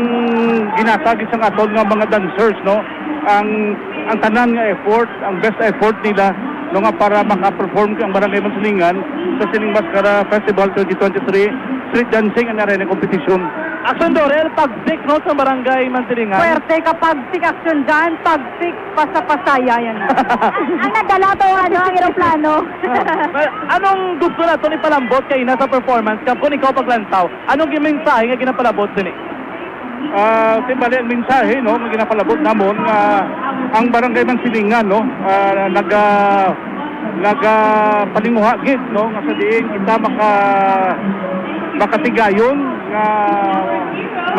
ginatag isang aton nga mga dancers, no? Ang tanan nga effort, ang best effort nila, no, nga para maka-perform ang Barangay Mansilingan sa Sining Mascara Festival 2023 Street Dancing and Arena Competition. Action Dorel, pagsik, no, sa Barangay Mansilingan. Puwerte ka pagsik action dyan, pagsik pasapasaya yan. Ang nadala to, ang aeroplano. Anong gusto na ito ni palambot kay ina sa performance? Kung ikaw paglantaw, anong mensahe nga ginapalabot din Timbali ang mensahe, no, nga ginapalabot namon ang Barangay Mansilingan, no, palinguha gid, no, nga sa diin kita makatigayon nga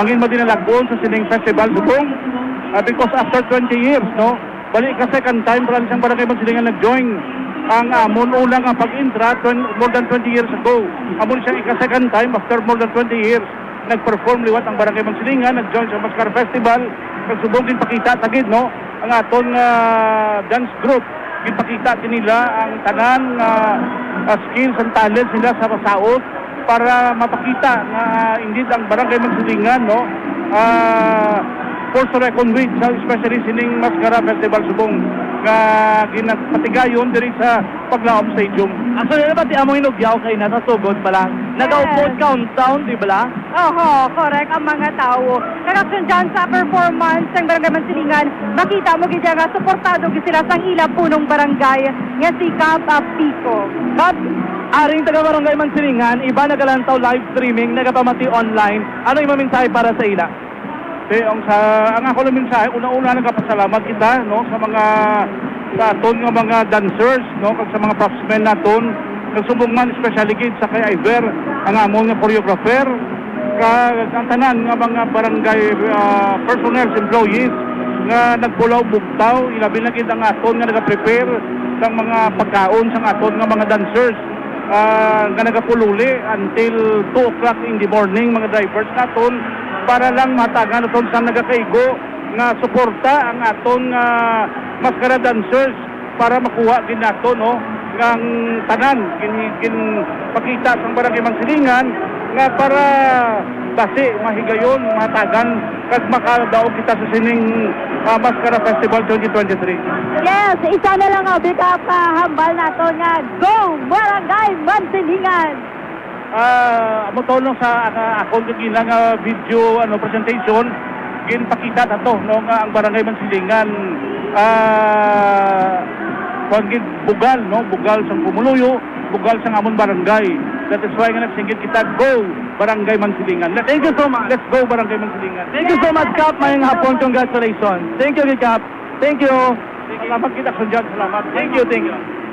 mangin madinalagon sa Sining Festival Subong, because after 20 years, no, balik ka second time para isang Barangay Mansilingan nag-join ang amon ulang ang pag-intra more than 20 years ago. Amon siyang ika-second time after more than 20 years nag-perform liwat ang Barangay Mansilingan, nag-join sa Mascara Festival. Nagsubong din pakita tagid, no, ang aton dance group. Ginpakita din nila ang tanan skills and talents nila sa masaot para mapakita na indeed ang Barangay Mansilingan, no, force to reckon with, especially Sining Mascara Festival Subong nga ginapatigayon diri sa Paglaom Stadium. Actually, ba ti among hinugyaw kay nasa sugod pala? Nag-upload countdown, di ba la? Oho, correct ang mga tao. Nag-action dyan sa performance ng Barangay Mansilingan, makita mo gidya nga, suportado gid sila sang ila punong barangay nga si Kap Pico. Kap, aring taga Barangay Mansilingan, iba nagalantaw live streaming, nagapamati online. Ano yung mensahe para sa ila? Ang ako lang mensahe, una-una nagpasalamat kita, no, sa mga sa aton nga mga dancers, no, kag sa mga propsmen naton, nagsubong man especially gid sa kay Iver, ang amon nga choreographer, kag ang tanan nga mga barangay personnel, employees nga nagpulaw bugtaw, ilabi na gid ang aton nga naga-prepare ng mga pagkaon sa aton nga mga dancers. Nga nagapululi until 2 o'clock in the morning, mga drivers naton, para lang matagan naton sa nagakaigo nga suporta ang aton Mascara dancers para makuha din nato, no, ng tanan kin pakita sa Barangay Mansilingan nga para basi mahigayon matagan kag makadaog kita sa Sining Mascara Festival 2023. Yes, isa na lang ang hambal nato nga Go Barangay Mansilingan. Amo tawon sa akong gilang video presentation ginpakita nato, no, nga ang Barangay Mansilingan pagid bugal, no, bugal sang Pumuluyo, bugal sang amon barangay. That is why nga nagsinggit kita, Go Barangay Mansilingan. Thank you so much. Let's go Barangay Mansilingan. Thank you so much, Kap. Mayang hapon, congratulations. Thank you, Kap. Thank you. Salamat kita sa dyan. Salamat. Thank you.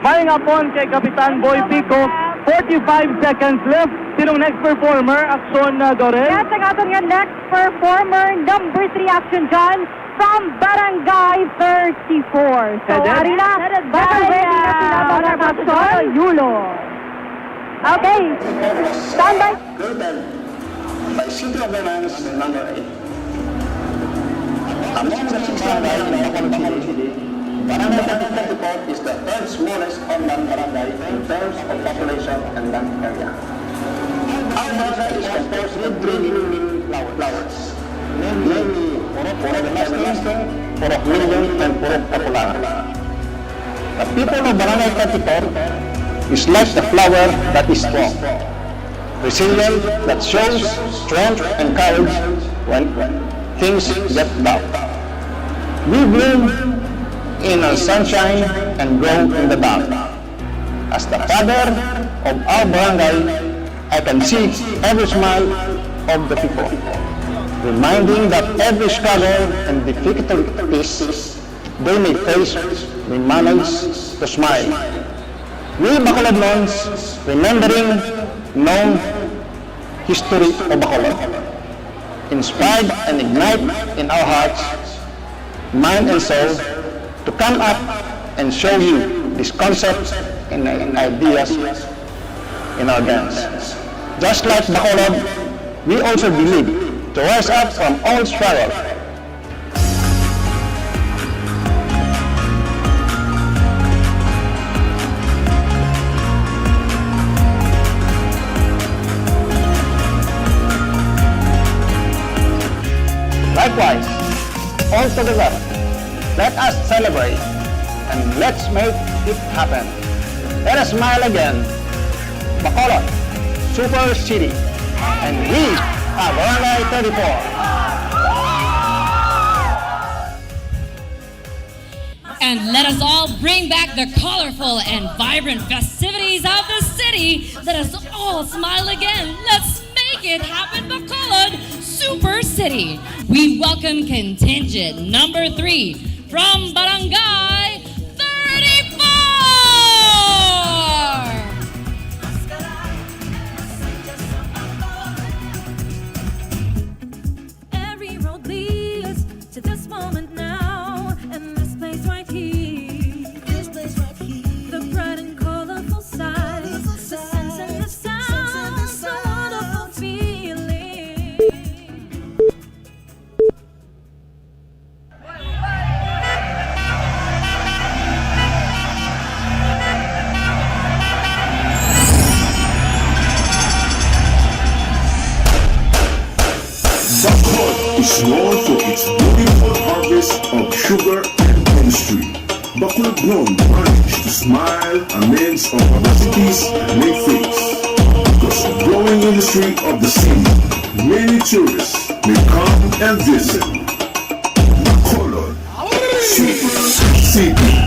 Mayang hapon kay Kapitan Boy Pico. 45 seconds left. Sinong next performer? Action, Dorel? Yes, ang aton nga next performer, number 3 action dyan. from Barangay 34. So, Headed? ari na, Headed by, ready na sila mga kasyon. Yulo. Okay, standby. By City Ordinance Number 8. Among the barangay in Bacolod City, Barangay 34 is the third smallest online barangay in terms of population and land area. Our barangay is composed of 3 main flowers, namely Purok Domestic, Purok Million, and Purok Popular. The people of Barangay 34 is like the flower that is strong, resilient, that shows strength and courage when things get dark. We bloom in the sunshine and grow in the dark. As the father of our barangay, I can see every smile of the people, reminding that every struggle and difficulties they may face, we manage to smile. We Bacolodnons, remembering known history of Bacolod, inspired and ignite in our hearts, mind and soul, to come up and show you these concepts and ideas in our dance. Just like Bacolod, we also believe to rise up from all struggle. Likewise, all together, let us celebrate and let's make it happen. Let us smile again. Bacolod, Super City, and we are Barangay 34. And let us all bring back the colorful and vibrant festivities of the city. Let us all smile again. Let's make it happen, Bacolod, Super City. We welcome contingent number 3 from Barangay 34. Every road leads to this moment now, and this place right here. The bright and colorful sights, the scents and the sounds, a wonderful feeling. Bacolod is known for its beautiful harvest of sugar and industry. Bacolod grown managed to smile amidst of adversities they face. Because of growing industry of the city, many tourists may come and visit. Bacolod, Super City.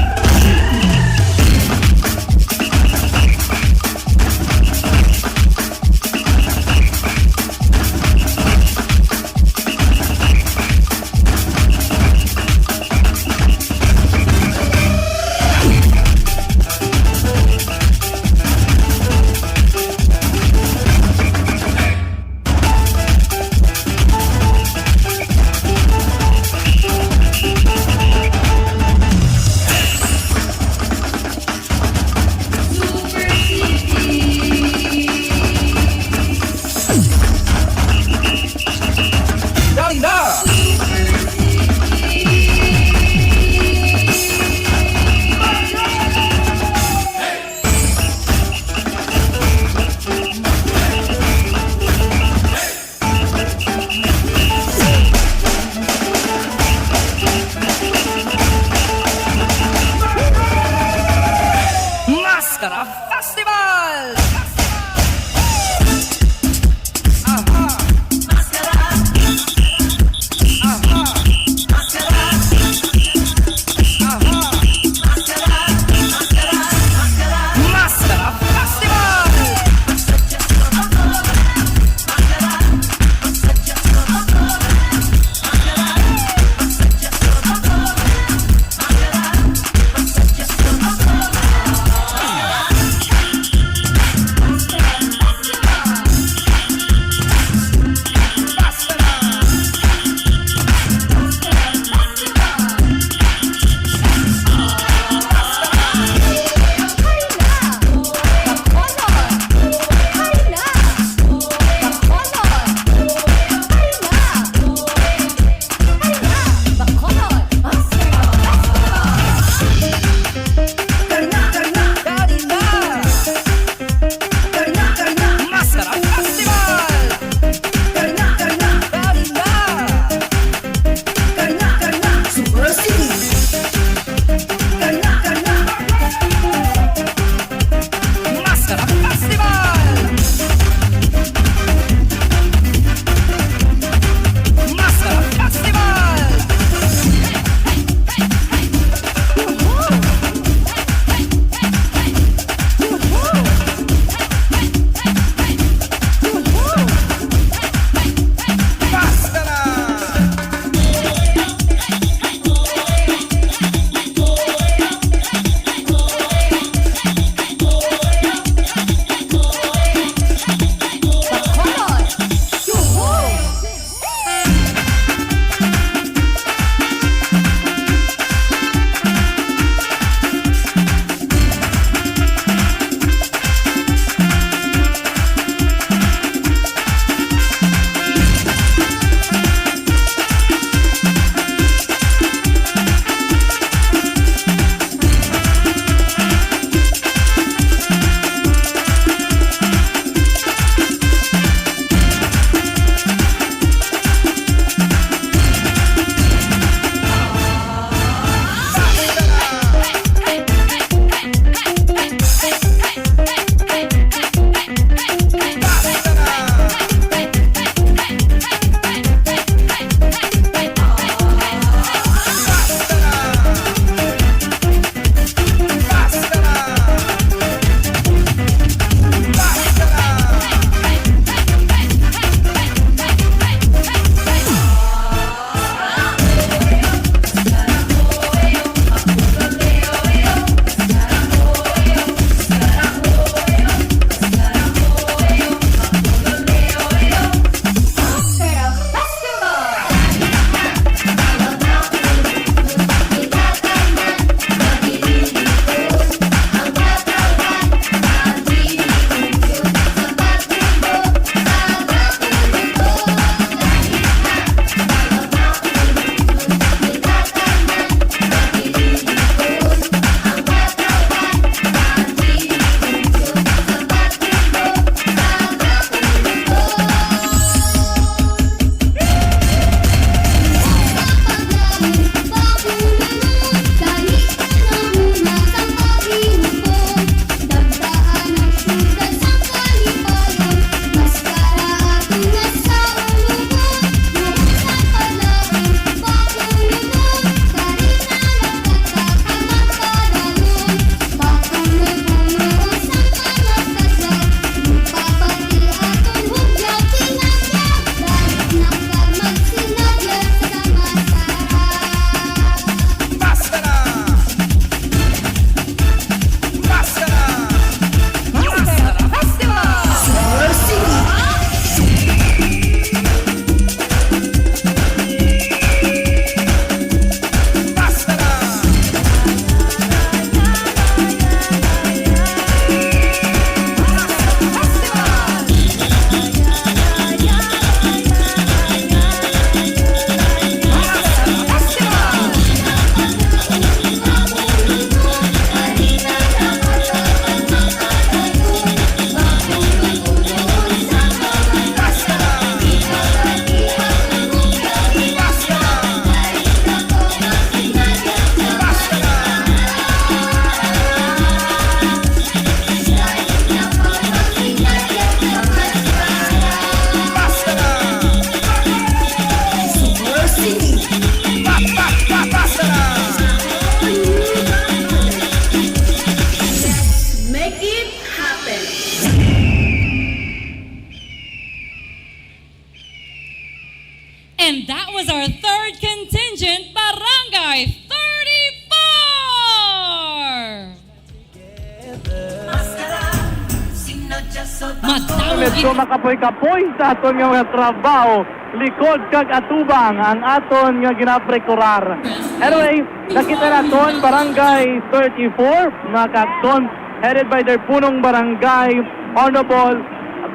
And that was our third contingent, Barangay 34! Medyo makapoy-kapoy sa aton nga mga trabaho, likod kag atubang ang aton nga ginaprekturar. Anyway, nakita naton Barangay 34 na kakson headed by their punong barangay Honorable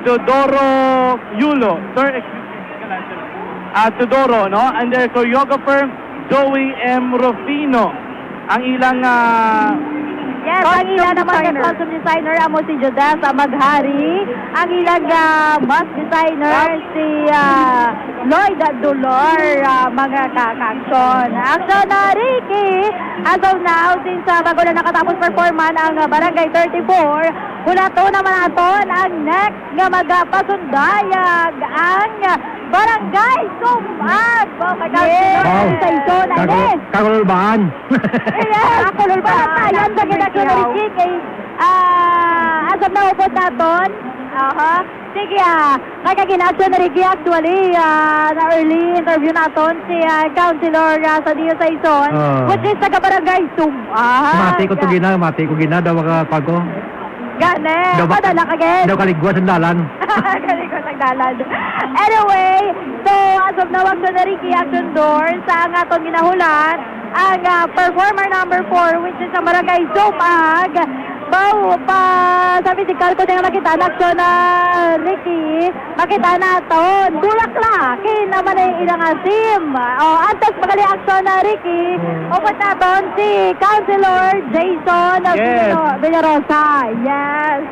Teodoro Yulo. Sir, Teodoro, no? And their choreographer Joey M. Rufino. Ang ilang Yes, ang ilang naman na costume designer amo si Jodessa Maghari. Ang ilang mask designer si Lloyd Dolor, mga ka-action. Action na Ricky! As of now, since bago na nakatapos performan ang Barangay 34, mula to naman aton ang next nga magpasundayag ang Barangay Sumag! Wow. Kagulbaan. Yes, kagulbaan. Ayan sa ginagawa ni Ricky. As of now, upos naton. Sige, nagkaginasyon na Ricky actually, na early interview naton si Councilor sa Dio Saison, which is taga-Barangay Sumag. Mati ko gina, daw ka pago. Gane, padala ka again. Daw kaligwas ang dalan. Kaligwas ang dalan. Anyway, so as of now, action na Ricky, action doors, sa ang atong ginahulan, ang performer number 4, which is ang Barangay Sumag. Sa physical ko din makita na action na Ricky, makita naton bulaklakin naman ay ilang asim. Antes magaling action na Ricky, upot naton si Councilor Jason Villarosa. Yes.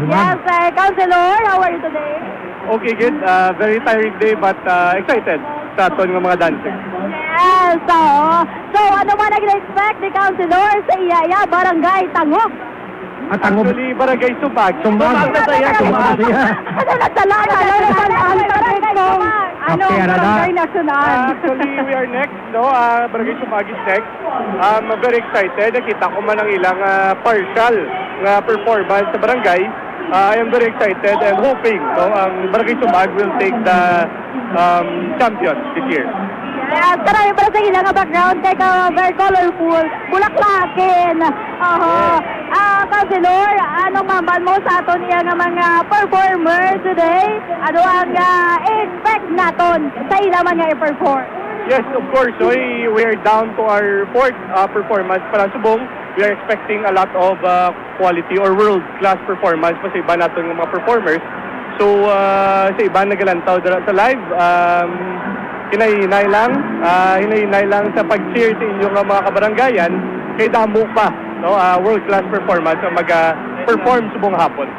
Yes, Councilor, how are you today? okay, good. Very tiring day but excited sa aton ng mga dancing. Yes, so ano man nag-expect ni Councilor sa Iyaya, Barangay Tangog? Actually, Barangay Sumag. Sumag na saya. Ano nagdala? Ano Barangay Nacional? Actually, we are next, no? Barangay Sumag is next. I'm very excited. Nakita ko man ang ilang partial na performance sa barangay. I am very excited and hoping, no, ang Barangay Sumag will take the champion this year. Yes, marami para sa ilang background, teka, very colorful, bulaklakin. Councilor, ano maman mo sa aton niya nga mga performers today? Ano ang expect naton sa ilang mga i-perform? Yes, of course. So we are down to our fourth performance para subong. We are expecting a lot of quality or world-class performance pa sa iba natin mga performers. So sa iba nagalantaw sa live, hinahinay lang sa pag-cheer sa inyong mga kabarangayan kay damo pa, no? World-class performance ang mag-perform subong hapon.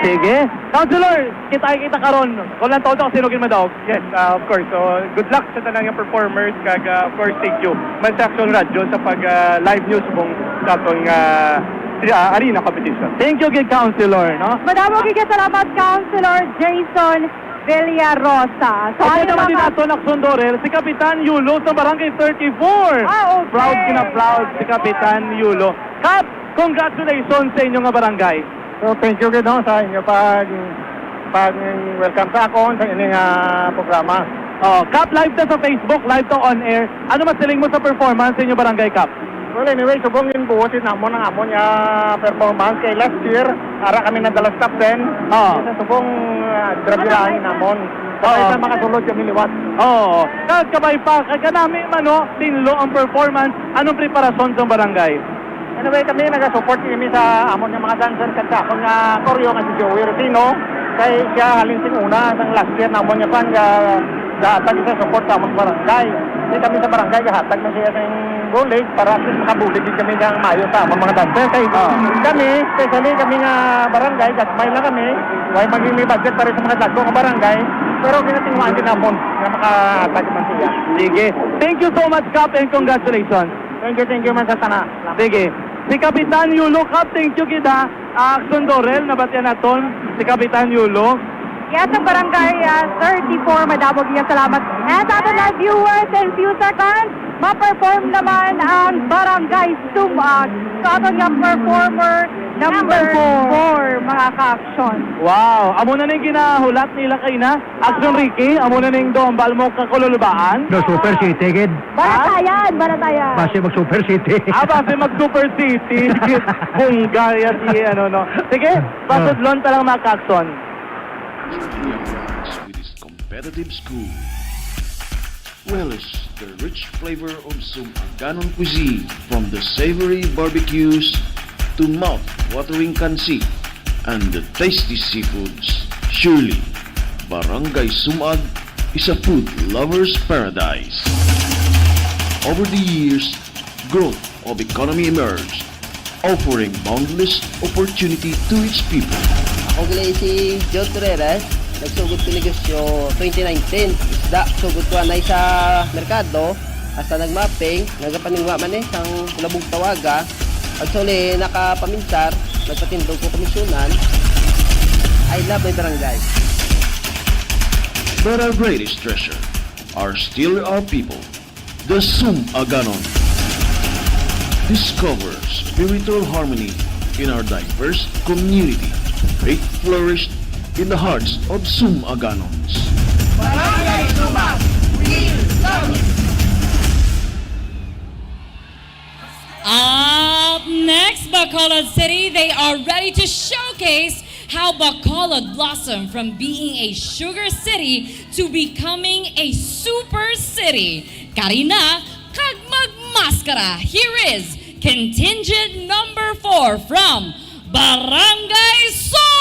Sige. Councilor, kita karon. Kung lang taon ako sinugin madaog. Yes, of course. So, good luck sa tanang yung performers. Kag, of course, thank you. Man sa Action Radio sa pag-live news subong sa atong arena competition. Thank you, good Councilor, no? Madamo salamat, Councilor Jason Villarosa. So, okay naman din nato Aksondorel, si Kapitan Yulo sa Barangay 34. Okay. Proud si Kapitan Yulo. Kap, congratulations sa inyong barangay. So thank you gid sa inyo pag welcome sa akon sa inyong programa. Kap, live to sa Facebook, live to on air. Ano masiling mo sa performance sa inyong barangay, Kap? Well, anyway, subong yung buosin namon ang amon performance kay last year. Ara kami nadala top 10. Subong drabirahin namon. Sa makasulod kami liwat. Kabay pa, kanami mano, tinlo ang performance. Anong preparasyon sa barangay? Anyway, kami nag-support kami sa amon ng mga dancer kanta akong koryo nga si Joey Rufino. Kay siya halin una sa last year namon niya pan gahatag sa support sa amon barangay. Kaya kami sa barangay gahatag na siya ng goalie para makabulig din kami ng mayo sa amon mga dancer. Kay kami, especially kami nga barangay, gasmay lang kami. Why maging may budget para sa mga dagko nga barangay. Pero ginatingwaan din namon na makahatag man siya. Sige. Thank you so much, Kap, and congratulations. Thank you man sa sana. Sige. Si Kapitan Yulo, Kap, thank you kita. Aksondorel, nabatyan naton si Kapitan Yulo. Yes, sa Barangay 34, madabog niya salamat. And sa ating live viewers in few seconds, ma-perform naman ang Barangay Sumag. So ato nga performer Number 4, mga ka-action. Wow, amo na ning ginahulat nila kay na. Action Ricky, amo na ning dombal mo kakululubaan. No, Super City, gid. Baratayan, baratayan. Base mag Super City. Base mag Super City. Bunggaya si ano no. Sige, pasudlon ta lang mga ka-action. With its competitive school. Relish the rich flavor of Sumaganon cuisine, from the savory barbecues to mouth-watering kansi and the tasty seafoods. Surely, Barangay Sumag is a food lover's paradise. Over the years, growth of economy emerged, offering boundless opportunity to its people. Ako gila si John Torres, nagsugod ko negosyo 2019. Isda, sugod ko anay sa merkado, hasta nagmapping, nagapaningwa man sang labog tawaga. Actually, nakapaminsar, nagpatindog ko komisyonan. I love my barangay. But our greatest treasure are still our people, the Sumaganon. Discover spiritual harmony in our diverse community. Faith flourished in the hearts of Sumaganons. Barangay Sumag, we love you. Up next, Bacolod City, they are ready to showcase how Bacolod blossomed from being a sugar city to becoming a super city. Karina, kag magmaskara. Here is contingent number 4 from Barangay Sumag!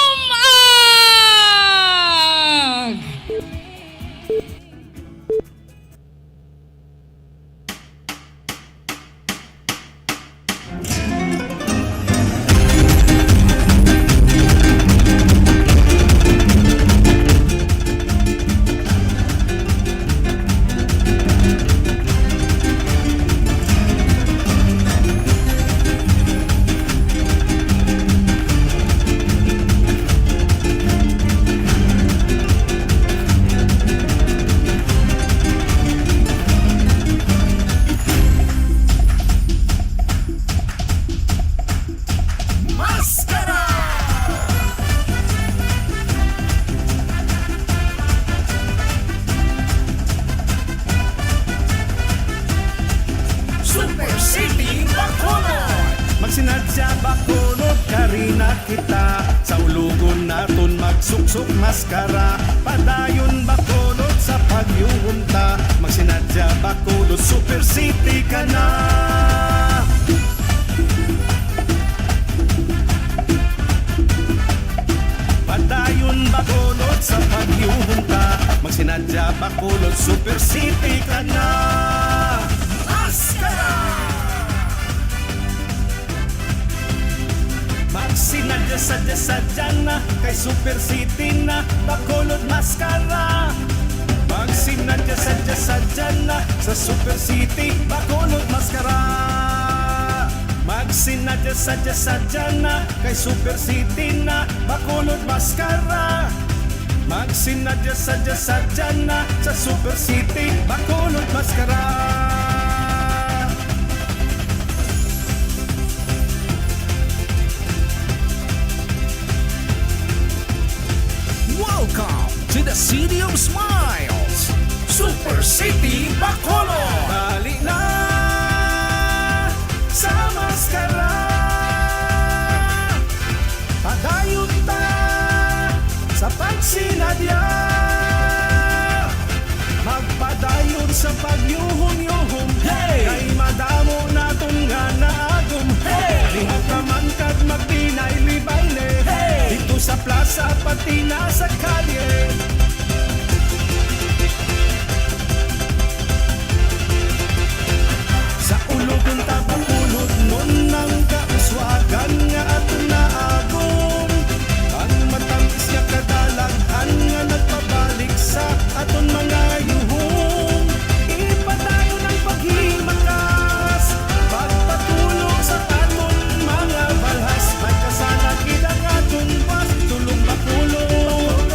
Magsinadya Bacolod, Karina kita. Sa ulugon naton magsuksok maskara. Padayon Bacolod sa pagyuhunta. Magsinadya Bacolod, super city ka na. Padayon Bacolod sa pagyuhunta. Magsinadya Bacolod, super city ka na. Maskara! Magsinadya-sadya-sadya na kay Super City na Bacolod Maskara. Magsinadya-sadya-sadya na sa Super City Bacolod Maskara. Magsinadya-sadya-sadya na kay Super City na Bacolod Maskara. Magsinadya-sadya-sadya na sa Super City Bacolod Maskara. Welcome to the City of Smiles, Super City Bacolod. Bali na sa maskara. Padayon ta sa pagsinadya. Magpadayon sa pagyuhon-yuhon. Hey! Kay madamo naton nga naagom. Hey! Lihok naman kag magpinay-libayle. Hey! Dito sa plaza pati na sa kalye. Sa ulogon ta Bacolod nun nang kauswagan nga aton naagom. Ang matamis nga kadalaghan nga nagpabalik sa aton mga yuhong. Ipadayon ang paghimakas, pagpatulong sa aton mga balhas. May kasana gid ang aton was, tulong Bacolod.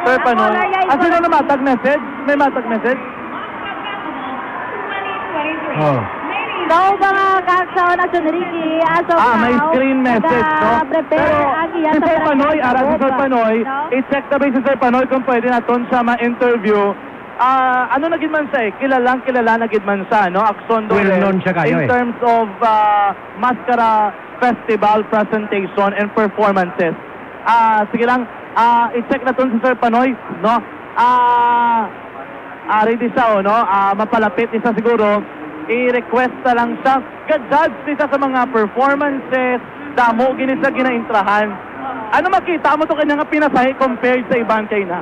Sir Panoy. Ako, Sino na matag message? May matag message? Oh. So, mga kaksaon na Ricky, as of now, May screen message, no? prepare ang iyang si Sir Panoy, si Sir Panoy, no? i-check na ba si Sir Panoy kung pwede naton siya ma-interview. Ano naging man siya eh? Kilala naging man siya, no? Akson Well Dorel, known siya kayo in eh. terms of Mascara Festival presentation and performances. Sige lang, i-check na si Sir Panoy, no? Ready siya, no? Mapalapit isa siguro. I-request na lang siya. Ka-judge siya sa mga performances. Damo, ginisa ginaintrahan. Ano makita mo to kanya nga pinasahe compared sa ibang kay na?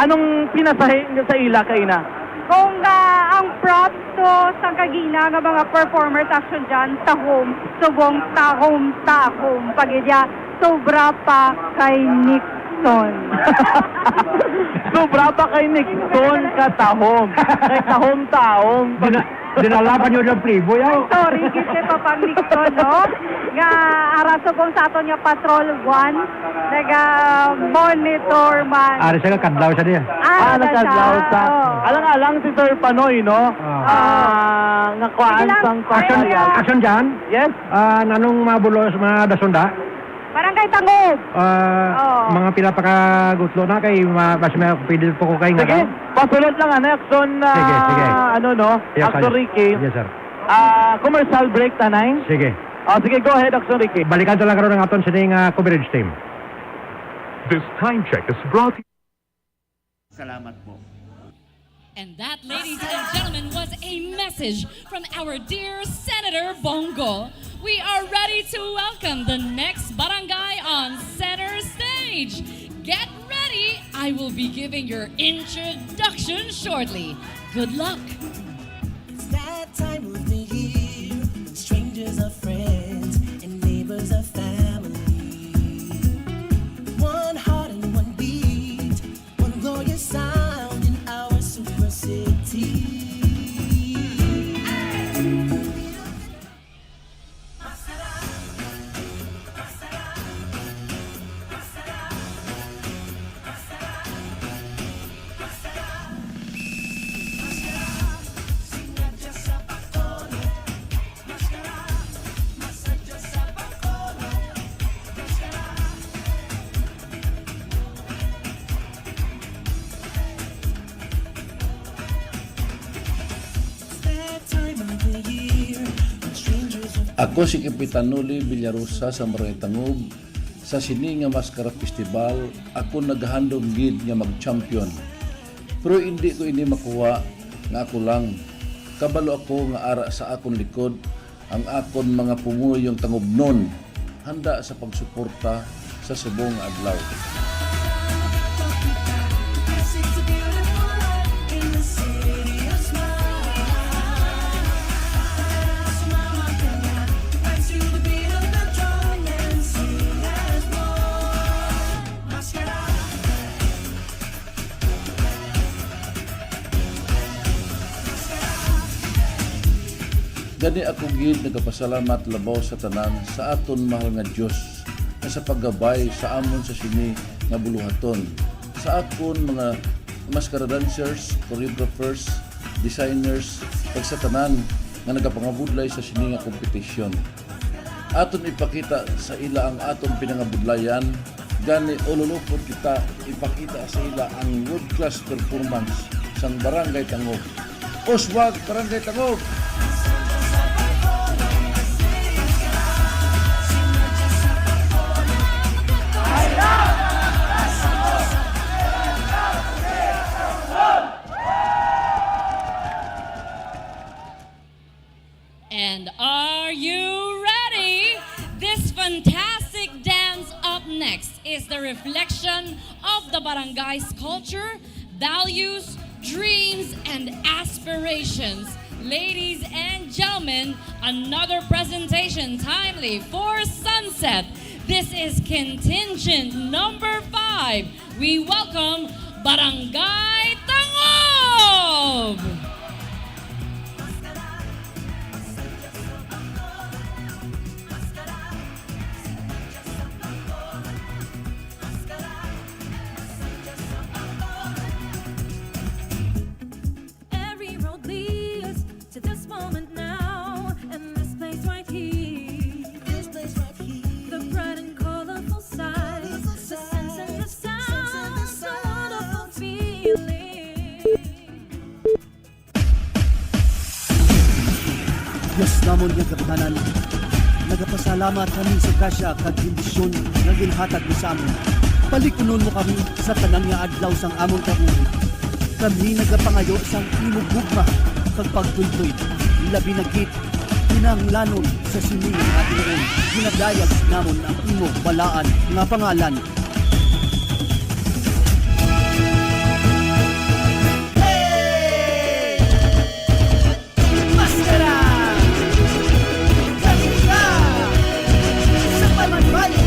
Anong pinasahe niya sa ila kay na? Kung ang props to sa kagina nga mga performers action dyan, tahom, subong tahom, pagidya, sobra pa kay Nixon. Sobra pa kay Nixon katahom. Kay tahom-tahom. Dinalaban nyo ng playboy, oh. Sorry, kasi pa pang Nixon, no? Nga araso kong sa ato niya Patrol 1, monitor man. Ari siya kadlaw siya niya. Nakadlaw sa. Alang-alang si Sir Panoy, no? Nga kuhaan sang Action dyan? Yes. Nanong mabulos mga dasunda? Barangay Tangog. Mga pila pa kagutlo na kay mas may pwede po ko kay Sige, pasulot lang Akson, sige. ano no? Yes, Akson Ricky. Yes, sir. Commercial break tanay. Sige. Sige, go ahead Akson Ricky. Balikan talaga ron ng aton sining coverage team. This time check is brought to you. Salamat po. And that, ladies and gentlemen, was a message from our dear Senator Bongo. We are ready to welcome the next barangay on center stage. Get ready. I will be giving your introduction shortly. Good luck. It's that time of the year, strangers are friends and neighbors are family. One heart and one beat, one glorious sound in our super city. Ako si Kapitan Noli Villarosa sa Barangay Tangog. Sa sini nga Mascara Festival, ako naghandog gid nga mag-champion. Pero hindi ko ini makuha nga ako lang. Kabalo ako nga ara sa akon likod ang akon mga pumuyong tangobnon handa sa pagsuporta sa subong adlaw. Gani ako gid nagapasalamat labaw sa tanan sa aton mahal nga Dios na sa paggabay sa amon sa sini nga buluhaton. Sa akon mga mascara dancers, choreographers, designers, kag sa tanan nga nagapangabudlay sa sini nga kompetisyon. Aton ipakita sa ila ang aton pinangabudlayan, gani ululupod kita ipakita sa ila ang world class performance sang Barangay Tangog. Oswag Barangay Tangog. And are you ready? This fantastic dance up next is the reflection of the barangay's culture, values, dreams, and aspirations. Ladies and gentlemen, another presentation timely for sunset. This is contingent number 5. We welcome Barangay Tangog! amon nga kaphanan. Nagapasalamat kami sa grasya kag bendisyon nga ginhatag mo sa amon. Palikunon mo kami sa tanan nga adlaw sang amon kabuhi. Kami nagapangayo sang imong gugma kag pagtuytoy. Labi na git pinanglanon sa sini nga Ginoo. Ginadayag namon ang imo balaan nga pangalan. Bye.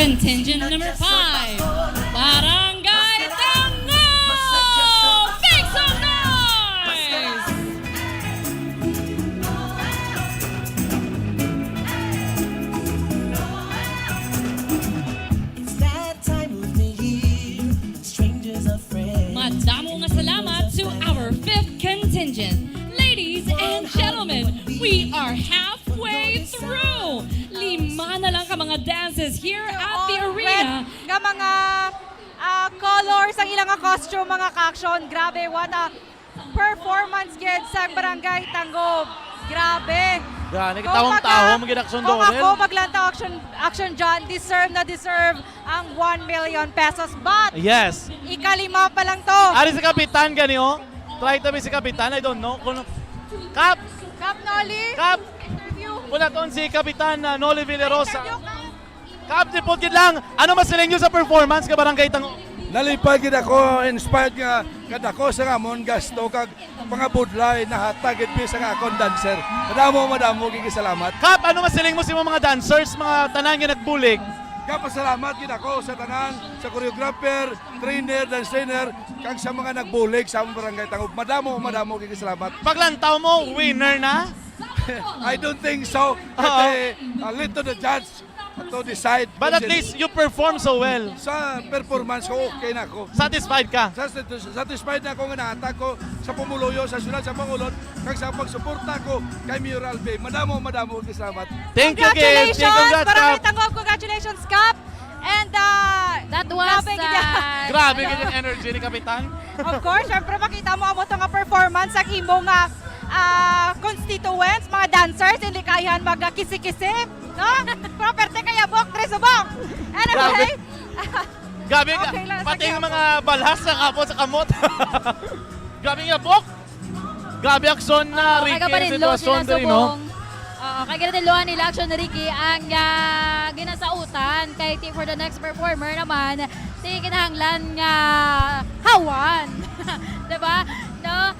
Contingent number 5, Barangay Tango! Make some noise! It's that time of the year, strangers are friends. Madamo nga salamat to our 5th contingent. Ladies and gentlemen, we are halfway through. 5 na lang ka mga dances here at the arena. Nga mga colors, ang ilang costume, mga ka-action. Grabe, what a performance gid sa Barangay Tangob. Grabe. Gani, tawang-tawa, mag-inaksyon Kung doon. ako maglantaw action dyan, deserve na deserve ang 1 million pesos. But, Yes. ikalima pa lang to. Ari si Kapitan gani oh. Try to be si Kapitan, I don't know. Kap! Kap Noli. Kap! Muna toon si Kapitan Noli Villarosa. Kap, tipod gid lang. Ano masiling nyo sa performance ka Barangay Tango? Nalipay gid ako, inspired nga kadako sa amon gasto kag mga budlay na hatag gid sa nga akong dancer. Madamo gid salamat. Kap, ano masiling mo sa mga dancers, mga tanan nga nagbulig? Kapasalamat gid ako sa tanan, sa choreographer, trainer, dance trainer, kag sa mga nagbulig sa among Barangay Tangob. Madamo gid salamat. Paglantaw mo, winner na? I don't think so. But I'll leave to the judge to decide. But at least you perform so well. Sa performance ko, okay na ako. Satisfied ka? Satisfied na ako nga nahatag ko sa pumuluyo sa syudad sa Bacolod kag sa pagsuporta ko kay Mayor Albe. Madamo gid salamat. Thank you, Kid. Congratulations, Barangay Tangob. Congratulations, Kap. And that was grabe yung energy ni Kapitan. Of course, syempre makita mo amo nga performance sa imo nga constituents, mga dancers, hindi kayan magkisi-kisi, no? Property kaya bok, tres ubong. Anyway, Grabe, Okay lang, pati sakya yung mga balhas sa kapon sa kamot. Grabe nga, Bok. Grabe akson na Ricky ang sitwasyon din, no? Kaya ginatiluan nila action ni Ricky ang ginasautan kay Team for the next performer naman si kinahanglan nga hawan. Diba? No?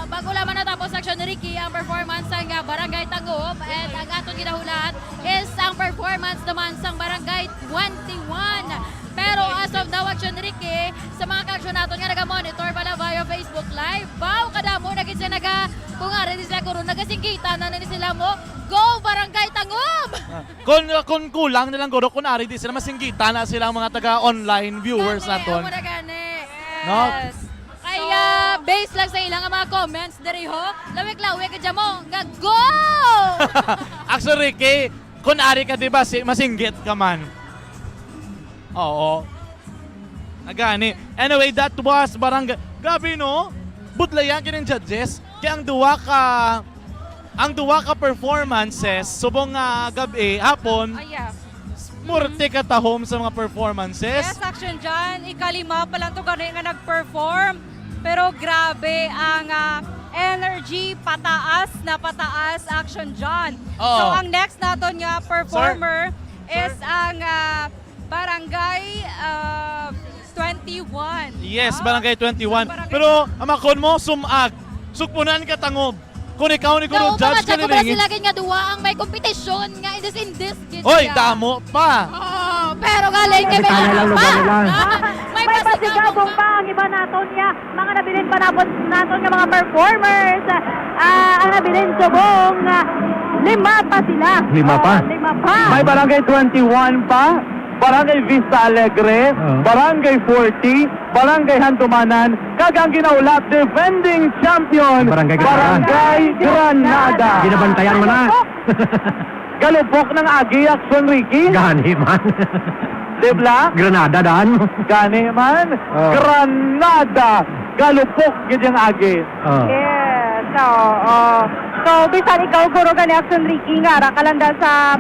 Bago lamang natapos action ni Ricky ang performance ng Barangay Tangob and ang atong ginahulat is ang performance naman sa Barangay 21. Pero as of now, action ni Ricky, sa mga ka-action natin nga naga-monitor pala via Facebook Live, bao kadamo naging sila kung nga rin sila kung nagasingkita na sila mo, go Barangay Tangob! Kung kulang nilang guro, kung ari di sila masinggita na sila ang mga taga-online viewers naton. No? Kaya based lang sa ilang mga comments diri ho, lawik-lawik ka mo, nga go! Actually, Ricky, kung ari ka diba, masinggit ka man. Oo. Agani. Anyway, that was Barangay. Grabe no? Budlayan kining judges. Kaya ang duwa ka performances subong gabi hapon. Murti ka tahom sa mga performances. Yes, action dyan. Ikalima pa lang ito gano'n nga nag-perform. Pero grabe ang energy, pataas na pataas action dyan. Oo. So ang next natin nga performer is ang Barangay 21. Yes, Barangay 21. Pero amakon mo, sumag. Sukpunan ka Tangob. Kung ikaw ni Guru Judge ka nilingin. Sila nga duwa ang may kompetisyon nga in this Oy, damo pa. Pero galing kay May pasigabong pa ang iba naton niya. Mga nabilin pa naton nga mga performers. Ang nabilin subong 5 pa sila. 5 pa? 5 pa. May Barangay 21 pa. Barangay Vista Alegre, Barangay 40, Barangay Hantumanan, kagang ginaulat, defending champion, Barangay Granada. Ginabantayan mo na. Galupok ng Agi, Action Ricky. Gani man. Dibla? Granada daan. Gani man. Granada. Galupok, gidyang Agi. Yes. So bisan ikaw guro gani Action Ricky nga ra kalanda sa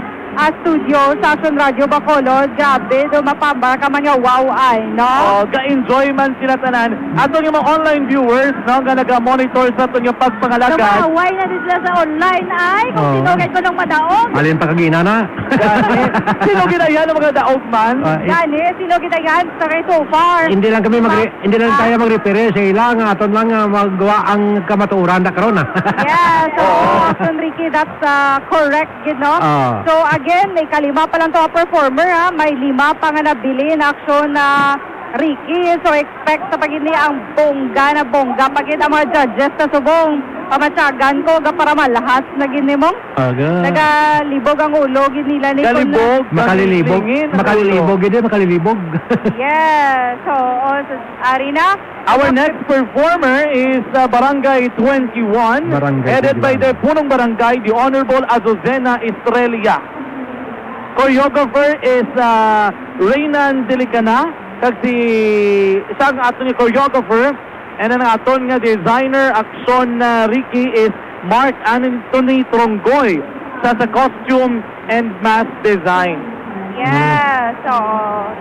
studio sa Action Radio Bacolod, grabe, mapambar ka man nga wow ay, no? Ga-enjoy man sila tanan. Ato yung mga online viewers, no, nga naga-monitor sa ato yung pagpangalagad. Namaway na din sila sa online ay, kung sinugay ko ng madaog. Alin pa kagina na. Sino ginayan ang mga daog man? Gani, sino ginayan sa so far? Hindi lang tayo mag-repair sa ilang aton lang magawa ang kamatuuran na karon. Yes, so Action Ricky, that's correct, you know? So again, may kalima pa lang to performer ha. May 5 pa nga nabili na aksyon na Ricky. So expect sa pagini ang bongga na bongga. Pagit ang mga judges na subong pamatsagan ko para malahas na ginimong. Nagalibog ang ulo nila ni Galibog, Makalilibog. Makalilibog. Hindi, makalilibog. Yes. So, Arina. Our next performer is Barangay 21, Barangay headed 21. by the Punong Barangay, the Honorable Azucena Estrella. Choreographer is Reynan Delicana, kag si isang aton ni choreographer, and ang aton nga designer action Ricky is Mark Anthony Trongoy sa costume and mask design. Yes. So,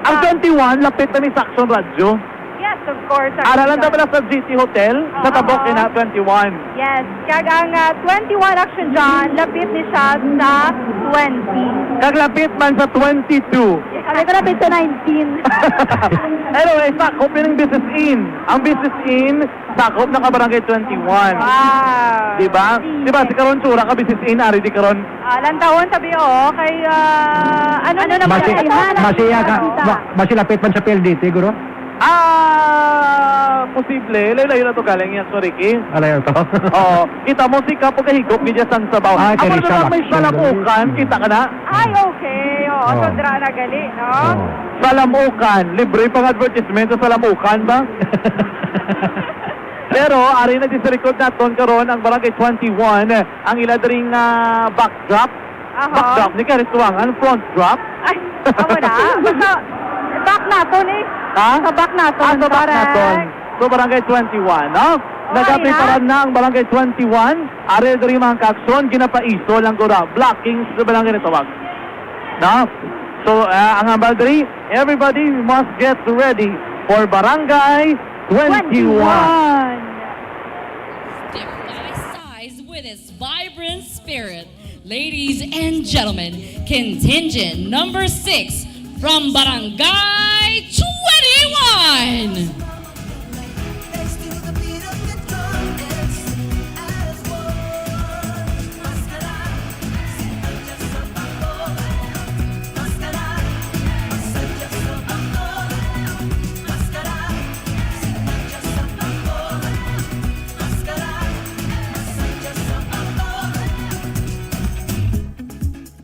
Ang 21, lapit na ni sa Action Radio. yes, of course. Aralan na pala sa GT Hotel, sa Tabok na 21. Yes. Kag ang 21 action dyan, lapit ni siya sa 20. Kaglapit man sa 22. Kami ko lapit sa 19. Anyway, sakop yun ang business in. Ang business in, sakop na kabarangay 21. Wow. Diba? Diba, si Karon Tsura ka business in, ari di Karon. Lantawon sabi kay ano naman Masiya ka. Masilapit man sa PLDT, guro? Posible. Layo na to galing yan, sorry, Ricky. Alayo to. Oo. Kita mo si Kapo kahigop ni Jasan Sabaw. Ay, Ako kay na Rizal may Action. salamukan, kita ka na? Ay, okay. Oo, Oh. sodra na gali, no? Salamukan. Libre pang advertisement sa salamukan ba? Pero, ari na sa likod naton karon ang Barangay 21, ang iladaring backdrop. Backdrop, ni Karituang. Ang front drop. Ay, ako na. Basta, back naton eh. Ha? Sa back naton. Sa back naton. So, Barangay 21, no? Nagapiparan na ang Barangay 21. Ari dari mga kakson, ginapaiso lang ko na. Blocking sa Barangay nito, wag. No? So, ang ambaldry, everybody must get ready for Barangay 21. Step by size with its vibrant spirit. Ladies and gentlemen, contingent number 6 from Barangay 21.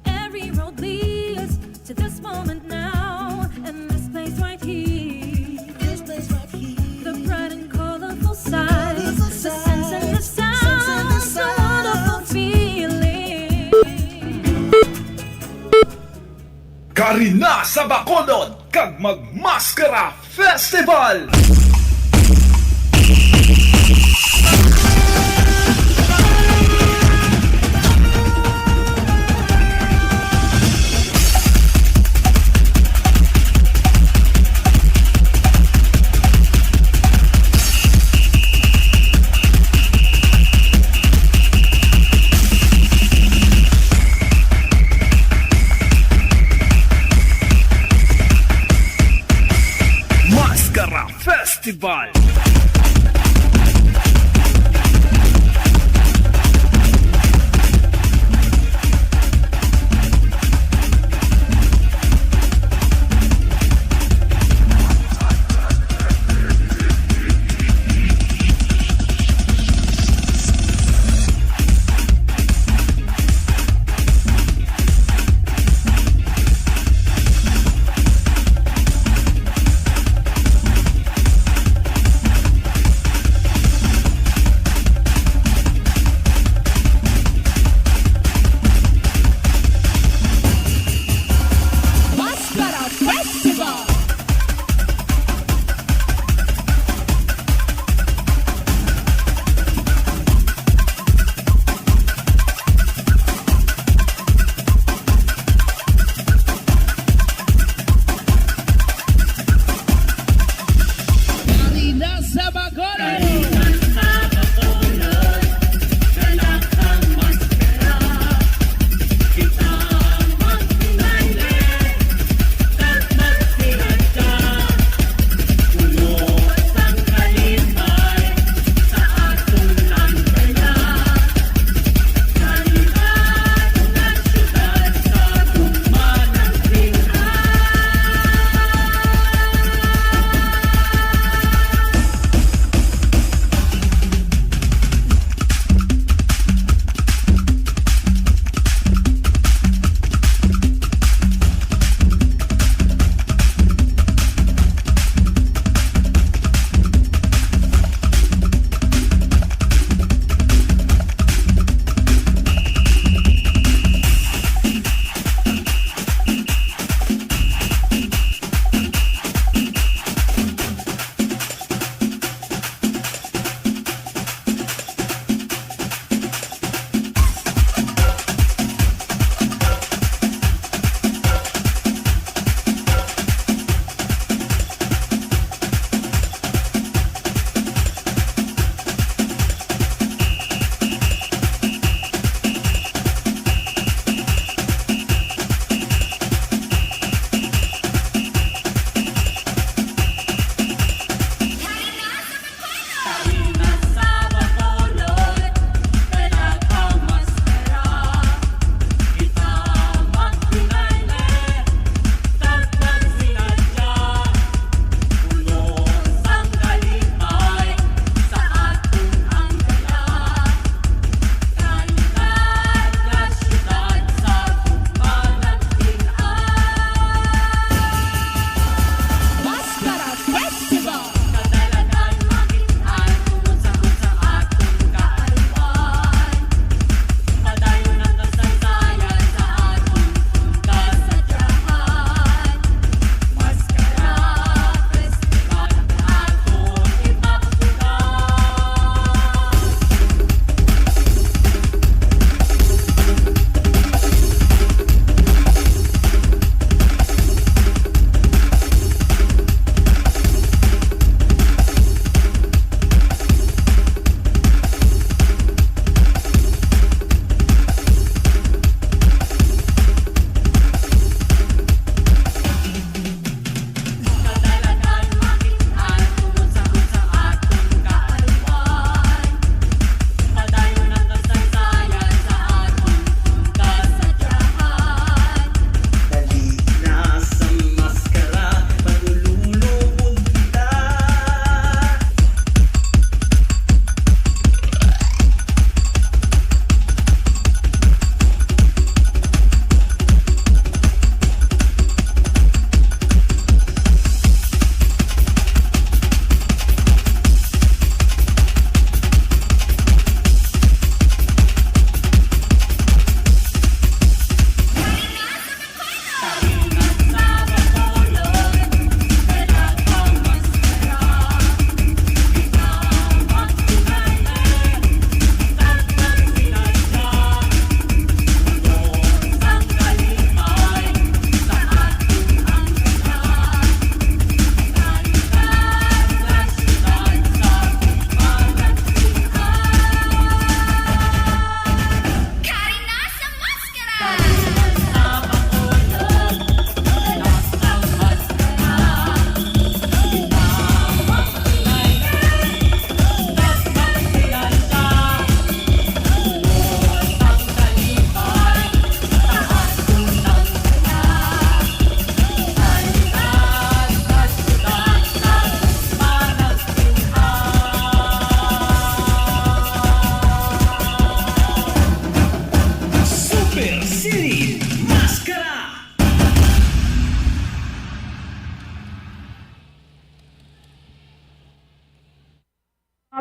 Every road leads to this moment now, and this place right here. The bright and colorful sights, the sense and the sounds, a wonderful feeling. Karina sa Bacolod kag Magmaskara Festival. Maskara Festival.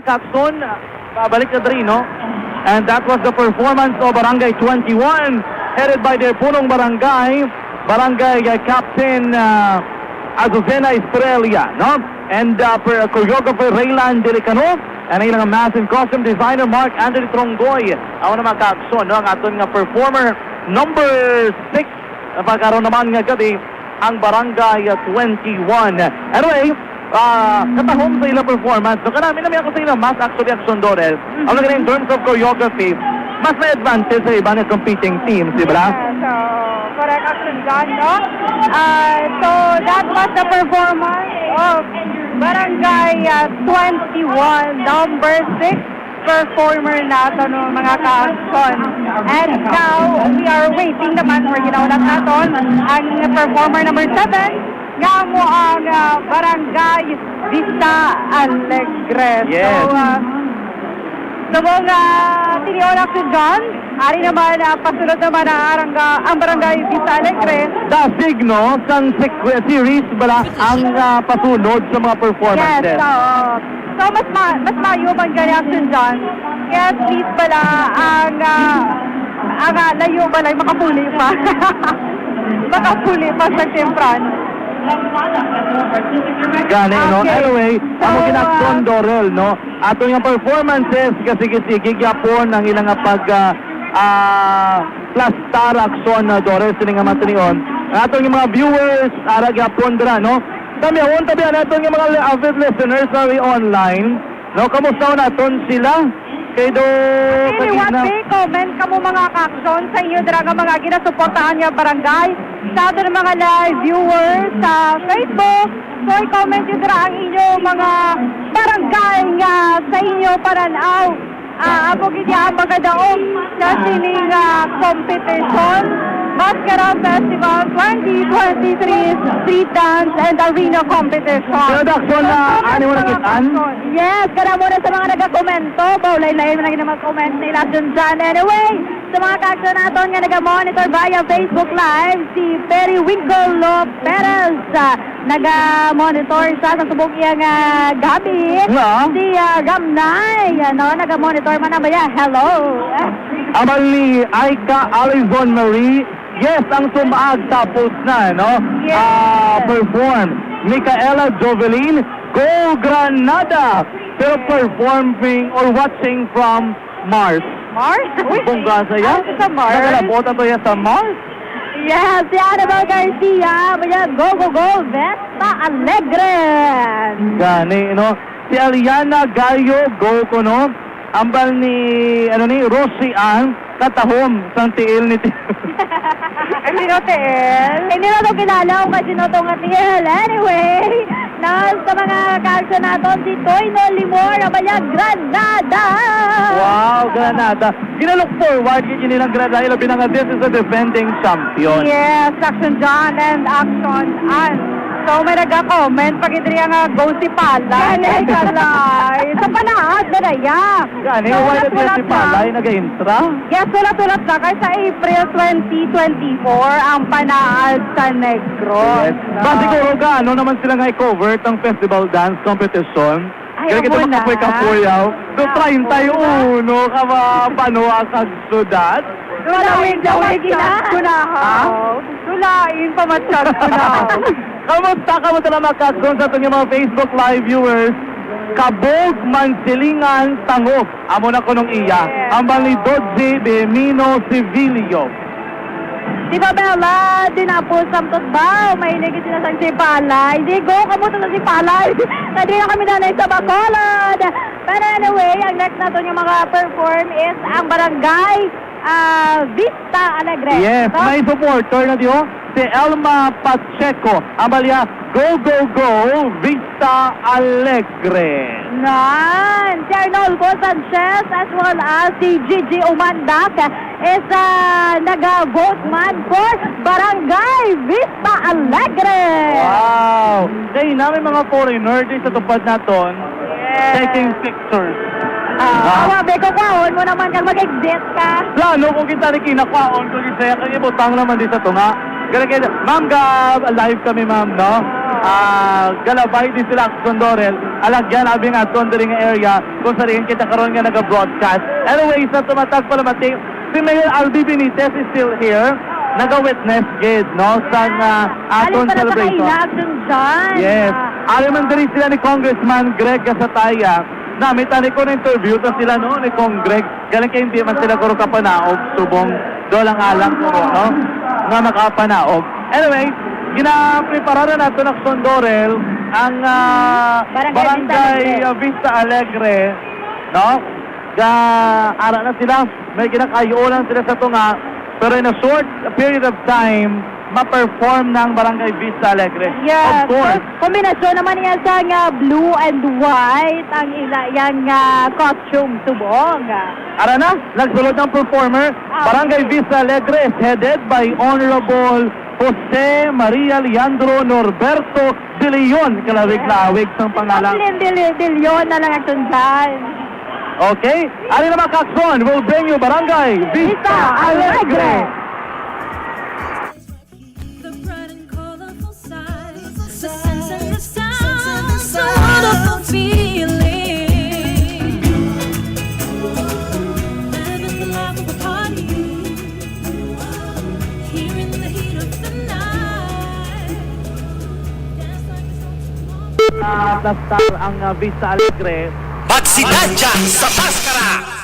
Kakson, babalik na rin, no? And that was the performance of Barangay 21, headed by their punong barangay Captain Azucena Estrella, no? And choreographer Raylan Delicano, and ang ilang mass and costume designer Mark Anthony Trongoy. Ako naman Kakson, no? Ang aton nga performer number 6 na pagkaroon naman nga gabi ang Barangay 21. Anyway, katahom sa ilang performance. So karami namin ako sa ilang mas actually action Dorel. Ang lagay in terms of choreography, mas may advantage sa iba ng competing teams, di ba? So, correct action done, no? So, that was the performance of Barangay 21, number 6 performer natin, no, mga ka-action. And now, we are waiting naman for ginaulat natin ang performer number 7, nga mo ang Barangay Vista Alegre. Yes. So, mga tiniolak si John, ari naman, pasunod naman ang Barangay Vista Alegre. Dasig, no? Sang series bala ang pasunod sa mga performances. Yes, so mas mayo man gani action John. Kaya at least pala ang layo balay makapuli pa. Makapuli pa sa temprano. Gani, no? Okay. Anyway, So, ang ginakson Dorel, no? Ato yung performances kasi gyapon ang ilang plastar action na Dorel sining nga matinion. Ato yung mga viewers ara gyapon dira, no? Kami awon tabi nato yung mga avid listeners na online, no? Kamusta naton sila? Kay do What may comment ka mo mga ka-action sa inyo dira nga mga ginasuportahan niya barangay sa ato ng mga live viewers sa Facebook. So i-comment nyo dira ang inyo mga barangay nga sa inyo paranaw. Ako gidya magadaog sa sining competition Mascara Festival 2023 Street Dance and Arena Competition. Pero Dakson, ano mo nakitaan? Yes, kada muna sa mga nagakomento. Baulay-layin mo na mag-comment na ilasyon dyan. Anyway, sa mga kaakso natin nga naga-monitor via Facebook Live, si Periwinkle Perez naga-monitor sa tubog iyang gabi. Si Ramnay, naga-monitor man na ba yan? Hello. Amali Aika Alizon Marie, yes, ang sumaag tapos na, no? Perform. Micaela Jovelin, Go Granada, pero performing or watching from Mars. Mars? Bongga saya? Sa Mars? Nakalabota to ya sa Mars? Yes, si Annabel Garcia, Go Go Go, Vesta Alegre. Gani, no? Si Aliana Gallo, Go ko, no? Ambal ni Rosie Ann, katahom sang tiil ni Hindi na tiil? Hindi na ito kilala kung kasi ito nga tiil. Anyway, sa mga kaakso natin, si Toyno Limor, Abayag, Granada. Wow, Granada. Ginalook forward yun nilang Granada. Ilabi na nga, this is a defending champion. Yes, action John and action Ann. So may nag-comment pag ito nga go si Palay. Ganay kalay. Sa panaad na nayak. Gani, why na siya si Palay nag-intra? Yes, tulat-tulat lang. Kasi sa April 2024, ang panaad sa Negros. Yes. Ba siguro ano naman sila nga i-cover ang festival dance competition. Kaya kita makapoy-kapoy yaw. So, 31 ka ba panuwa kag sudat? Tulain ko na ha. Tulain pamatsyag ko na. Kamusta na makakson sa itong mga Facebook Live viewers? Kabog Mansilingan Tangog. Amo na ko nung iya. Ang bali Dodzi Bemino Civilio. Di ba Bella, dinapos samtot ba? May naging sinasang si Palay. Di go, kamusta na si Palay? Nadi na kami nanay sa Bacolod. Pero anyway, ang next natin yung mga perform is ang Barangay Vista Alegre. Yes, so, may supporter na diyo. Si Elma Pacheco. Ang balya, Go Go Go Vista Alegre. Nan, si Arnolfo Sanchez as well as si Gigi Umandak is nag-vote man for Barangay Vista Alegre. Wow! Kaya namin mga foreigner din sa tupad naton, taking pictures. Awabe ko kwaon mo naman kang mag-exit ka. Plano kung kita rin kinakwaon ko gisaya kaya butang naman din sa tunga. Ma'am, live kami ma'am, no? Galabay din sila sa Dorel. alagyan abing aton diri nga area kung sa rin kita karon nga naga-broadcast. Anyway, sa tumatag pala mating si Mayor Albi Benitez is still here. Naga-witness gid no sa aton celebration. Yes. Alam man diri sila ni Congressman Greg Casataya. Namitani ko na interview ta sila no ni Kong Greg. Galing kay hindi man sila kuro kapanaog subong dolang alang ko no nga makapanaog. Anyway, gina-prepara na nato ng Sondorel ang Barangay Vista Alegre, no? Ara na sila, may ginakayunan sila sa tunga, pero in a short period of time, ma-perform ng Barangay Vista Alegre. Yes, Of course. kombinasyon naman niya sa blue and white ang yung costume subong. Ara na, nagsulod ng performer. Barangay Vista Alegre is headed by Honorable Jose Maria Leandro Norberto de Leon. Kalawig-lawig sa pangalan. De Leon na lang ang dyan. Okay, ari naman Kakson will bring you Barangay Vista Alegre. The bright and colorful sights, the sense and the sounds, a wonderful feeling. Living the life of a party, here in the heat of the night. Nastar ang Vista Alegre. Magsinadyan sa Paskara!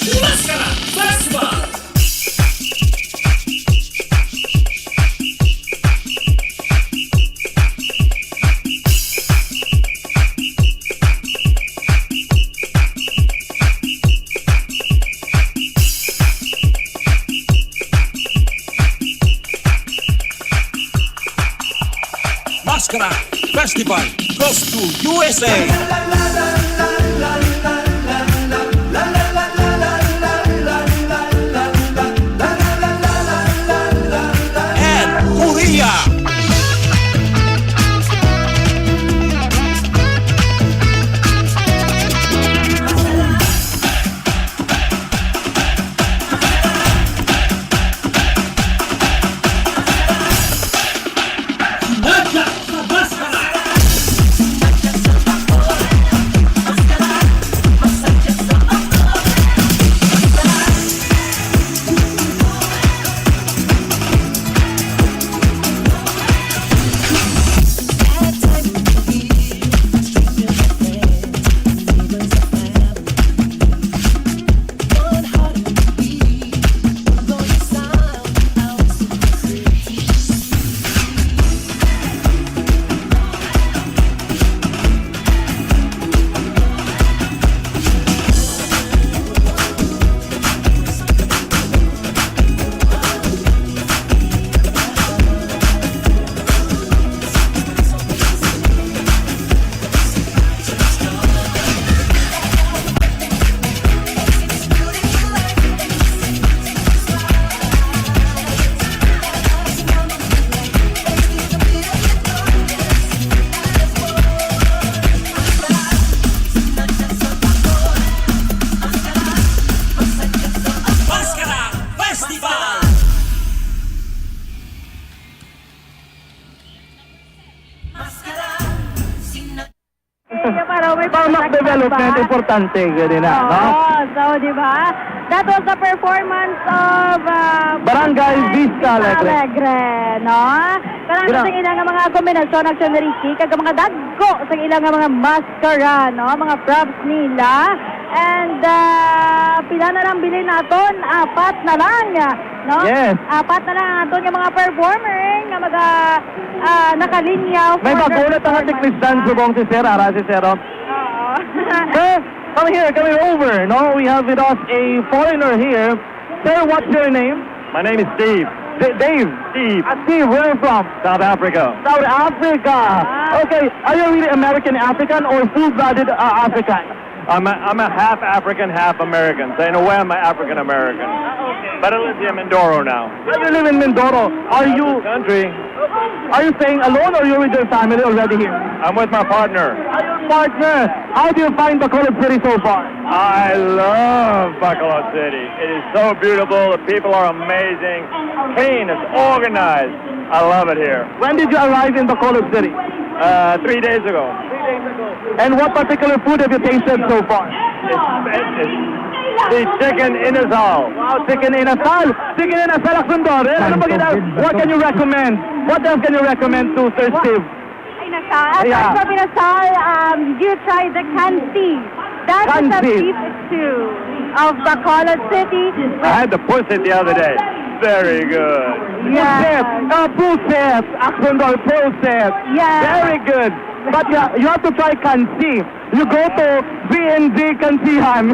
Mascara Festival! Mascara Festival goes to USA! And Korea! Tarmac development, importante ganun na, no? So, di ba? That was the performance of Barangay Vista Alegre. no? Karang sa ilang nga mga kombinasyon ng Ricky, kag mga dagko sa ilang nga mga mascara, no? Mga props nila. And pila na lang bilhin naton? 4 na lang, no? Yes. 4 na lang aton yung mga performer nga mga nakalinyaw. May bagulat ang teknisyan subong si Sir, ara si Sir. Sir, come here, coming over. No, we have with us a foreigner here. Sir, what's your name? My name is Steve. Dave. Steve. Steve, where are you from? South Africa. South Africa. Okay, are you really American African or full-blooded African? I'm a half African, half American. So in a way, I'm an African American. But I live in Mindoro now. You live in Mindoro. Are you staying alone or you with your family already here? I'm with my partner. Partner, how do you find Bacolod City so far? I love Bacolod City. It is so beautiful. The people are amazing. Clean. It's organized. I love it here. When did you arrive in Bacolod City? 3 days ago. And what particular food have you tasted so far? It's the chicken inasal. Wow, chicken inasal. Chicken inasal, Aksundor. What can you recommend? What else can you recommend to Sir Steve? Aside from inasal, you try the kansi. That is a beef stew of Bacolod City. I had the pussy the other day. Very good. Yeah. Process. Aksundor, process. Yeah. Very good. But you have to try kansi. You go to VNG Kansihan.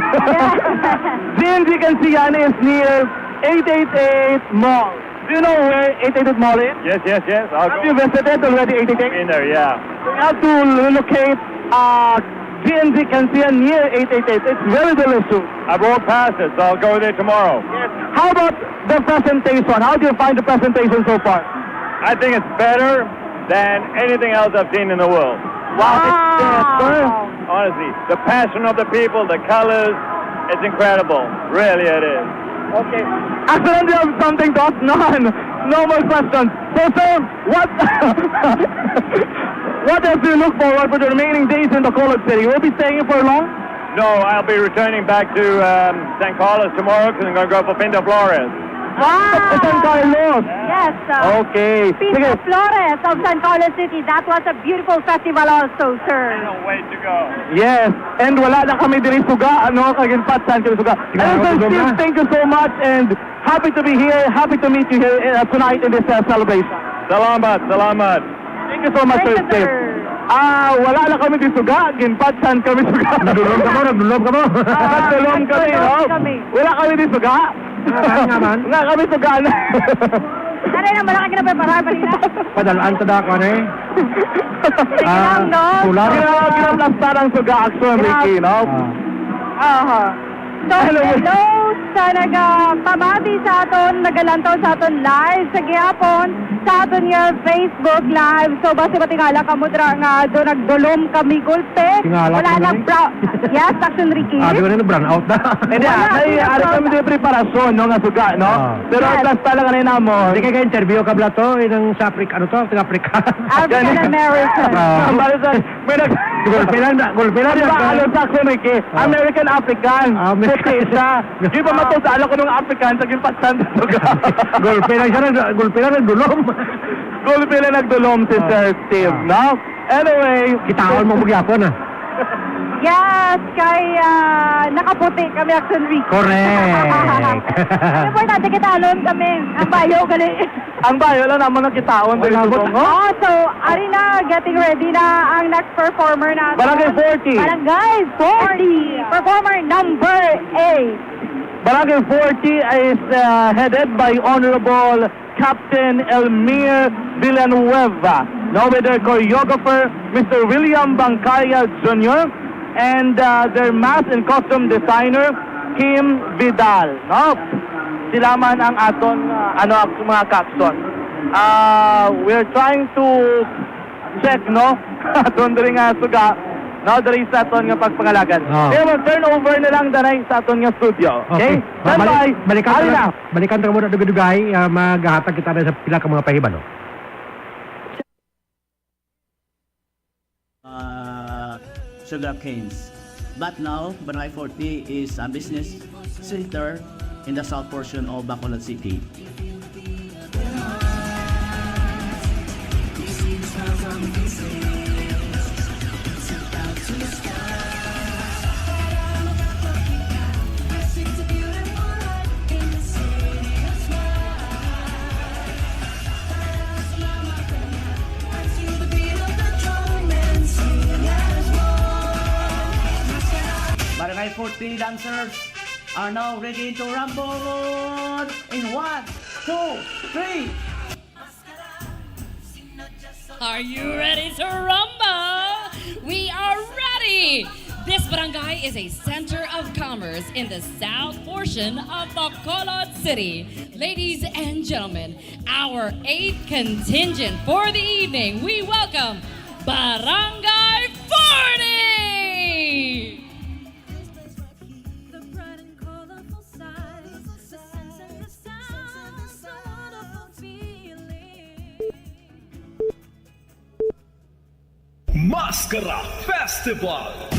VNG Kansihan is near 888 Mall. Do you know where 888 Mall is? Yes. Have you visited already 888? In there, yeah. You have to locate VNG Kansihan near 888. It's very delicious. I rode past it, so I'll go there tomorrow. Yes. How about the presentation? How do you find the presentation so far? I think it's better than anything else I've seen in the world. Wow. Honestly, the passion of the people, the colors, it's incredible. Really, it is. Okay. Actually, do you have something to ask? None. No more questions. So, sir, what else do you look forward for the remaining days in the Bacolod City? Will you be staying here for long? No, I'll be returning back to San Carlos tomorrow because I'm going to go for Pinta Flores. Wow! San Carlos. Yes. Okay. Pista Sige. Flores of San Carlos City. That was a beautiful festival also, sir. Way to go. Yes, and wala na kami diri suga, ano, kaginpat saan kami suga. And so, Steve, thank you so much and happy to be here, happy to meet you here tonight in this celebration. Salamat, salamat. Thank you so much, Sir Steve. Wala na kami diri suga, ginpat saan kami suga. Nagdulom ka mo. Nagdulom kami, no? Wala kami diri suga. Nga kami suga na. Ano na, malaki ka na preparahan pa nila? Padalaan ta da ko ne. Sige lang, no? Kulang. Ginaplastar ang suga action, Ricky, no? Aha. So, hello sa nagpamati sa aton, nagalantaw sa aton live sa gihapon, sa aton nga Facebook live. So, basta matingala ka mudra nga doon nagdulom kami gulpe. Tingala Wala ka na na brown. Yes, Action Ricky. Di ba na brown out na? Hindi, ari kami di preparasyon, no, nga suga, no? Pero ang plastar lang kanina mo. Hindi ka interview ka bla to, ng sa Africa, ano to, sa Africa. African American. Gulpe lang. Ano sa Action, Ricky? American African. Puti siya. Di ba matutala ko ng African sa ginpatsan sa suga? Gulpe lang nagdulom. Gulpe lang nagdulom si Sir Steve, no? Anyway, Kitaon mo magyapon ah. Yes, kay nakaputi kami, Action Ricky. Correct. Importante kita kami. Ang bayo, gali. Ang bayo lang naman ang kitaon. Oh, so, ari na, getting ready na ang next performer natin. Barangay 40. Barangay 40. Performer number 8. Barangay 40 is headed by Honorable Captain Elmir Villanueva, now with their choreographer, Mr. William Bancaya Jr., and their mask and costume designer, Kim Vidal. No? Sila man ang aton mga capson. We're trying to check, no? Aton diri nga suga, no, diri sa aton nga pagpangalagan. Kaya turn over na lang danay sa aton nga studio. Okay? Bye-bye. Balikan ta mo na dugay, maghahatag kita na sa pila ka mga pahibalo. Sugar canes. But now, Barangay 40 is a business center in the south portion of Bacolod City. Barangay 40 dancers are now ready to rumble in 1, 2, 3. Are you ready to rumble? We are ready! This barangay is a center of commerce in the south portion of Bacolod City. Ladies and gentlemen, our 8th contingent for the evening, we welcome Barangay 40! Mascara Festival.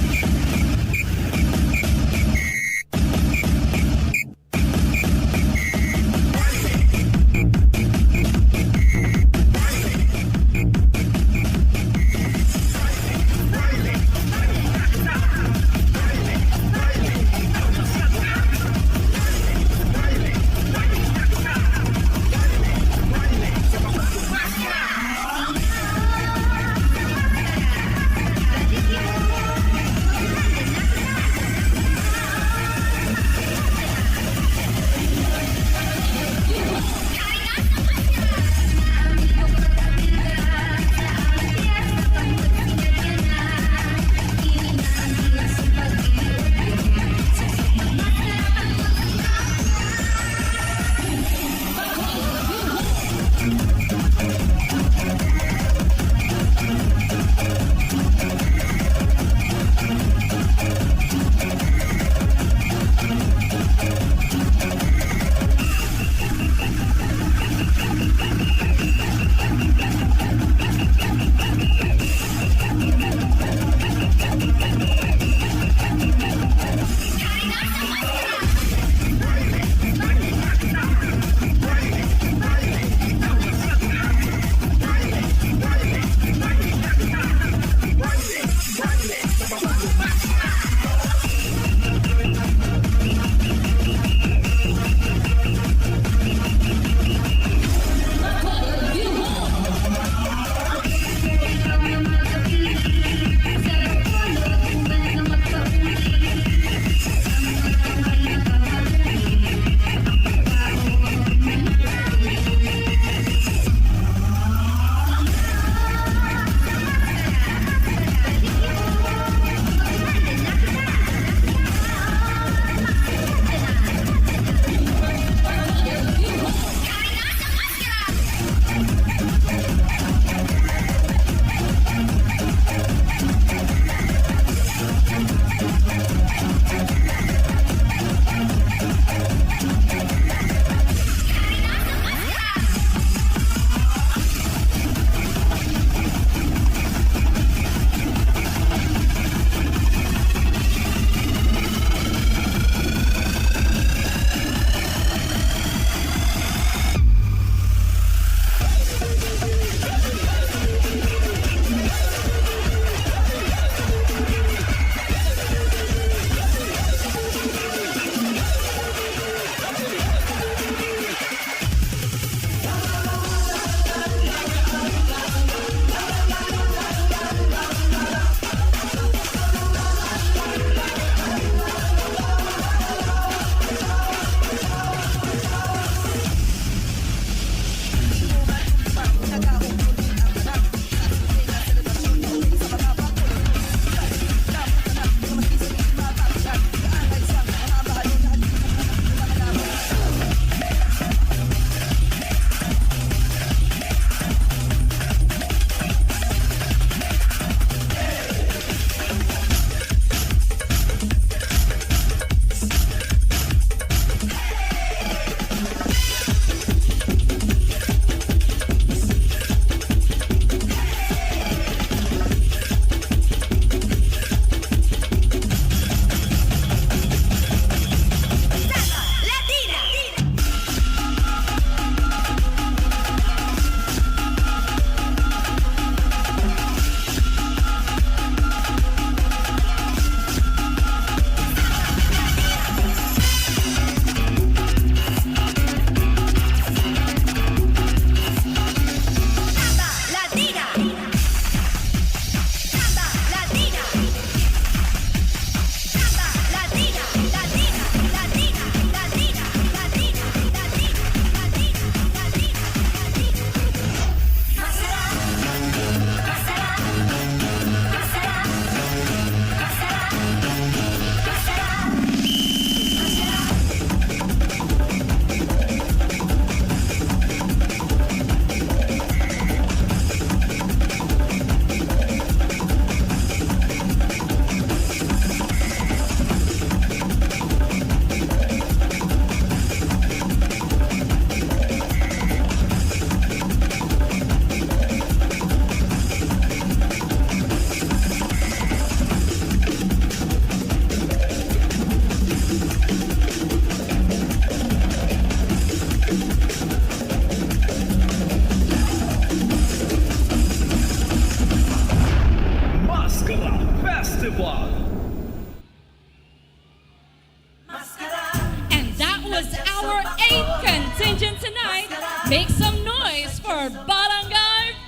Make some noise for Barangay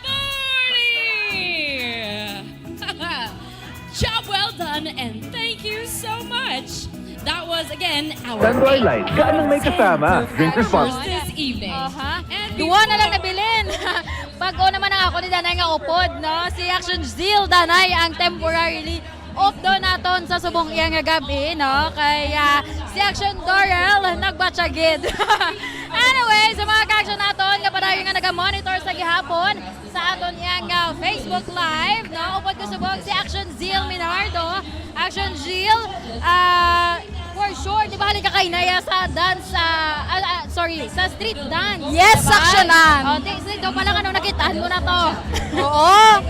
40! Job well done and thank you so much. That was again our San Twilight, gaanong may kasama. Drink performers responsibly. this evening. Duwa na lang nabilin. Pag-o naman ang ako ni Danay nga upod, no? Si Action Zeal Danay ang temporarily off daw naton sa subong iya nga gabi, no? Kaya si Action Dorel nagbatsagid. Anyway, sa mga ka-action naton, nga padayon nga naga-monitor sa gihapon sa aton iyang Facebook Live, no? Upod ko subong si Action Zeal Minardo. Action Zeal, for sure, di ba halika kay Naya sa dance, sa street dance. Yes, diba? actionan. Dito pa lang nakitaan mo na to. Oo.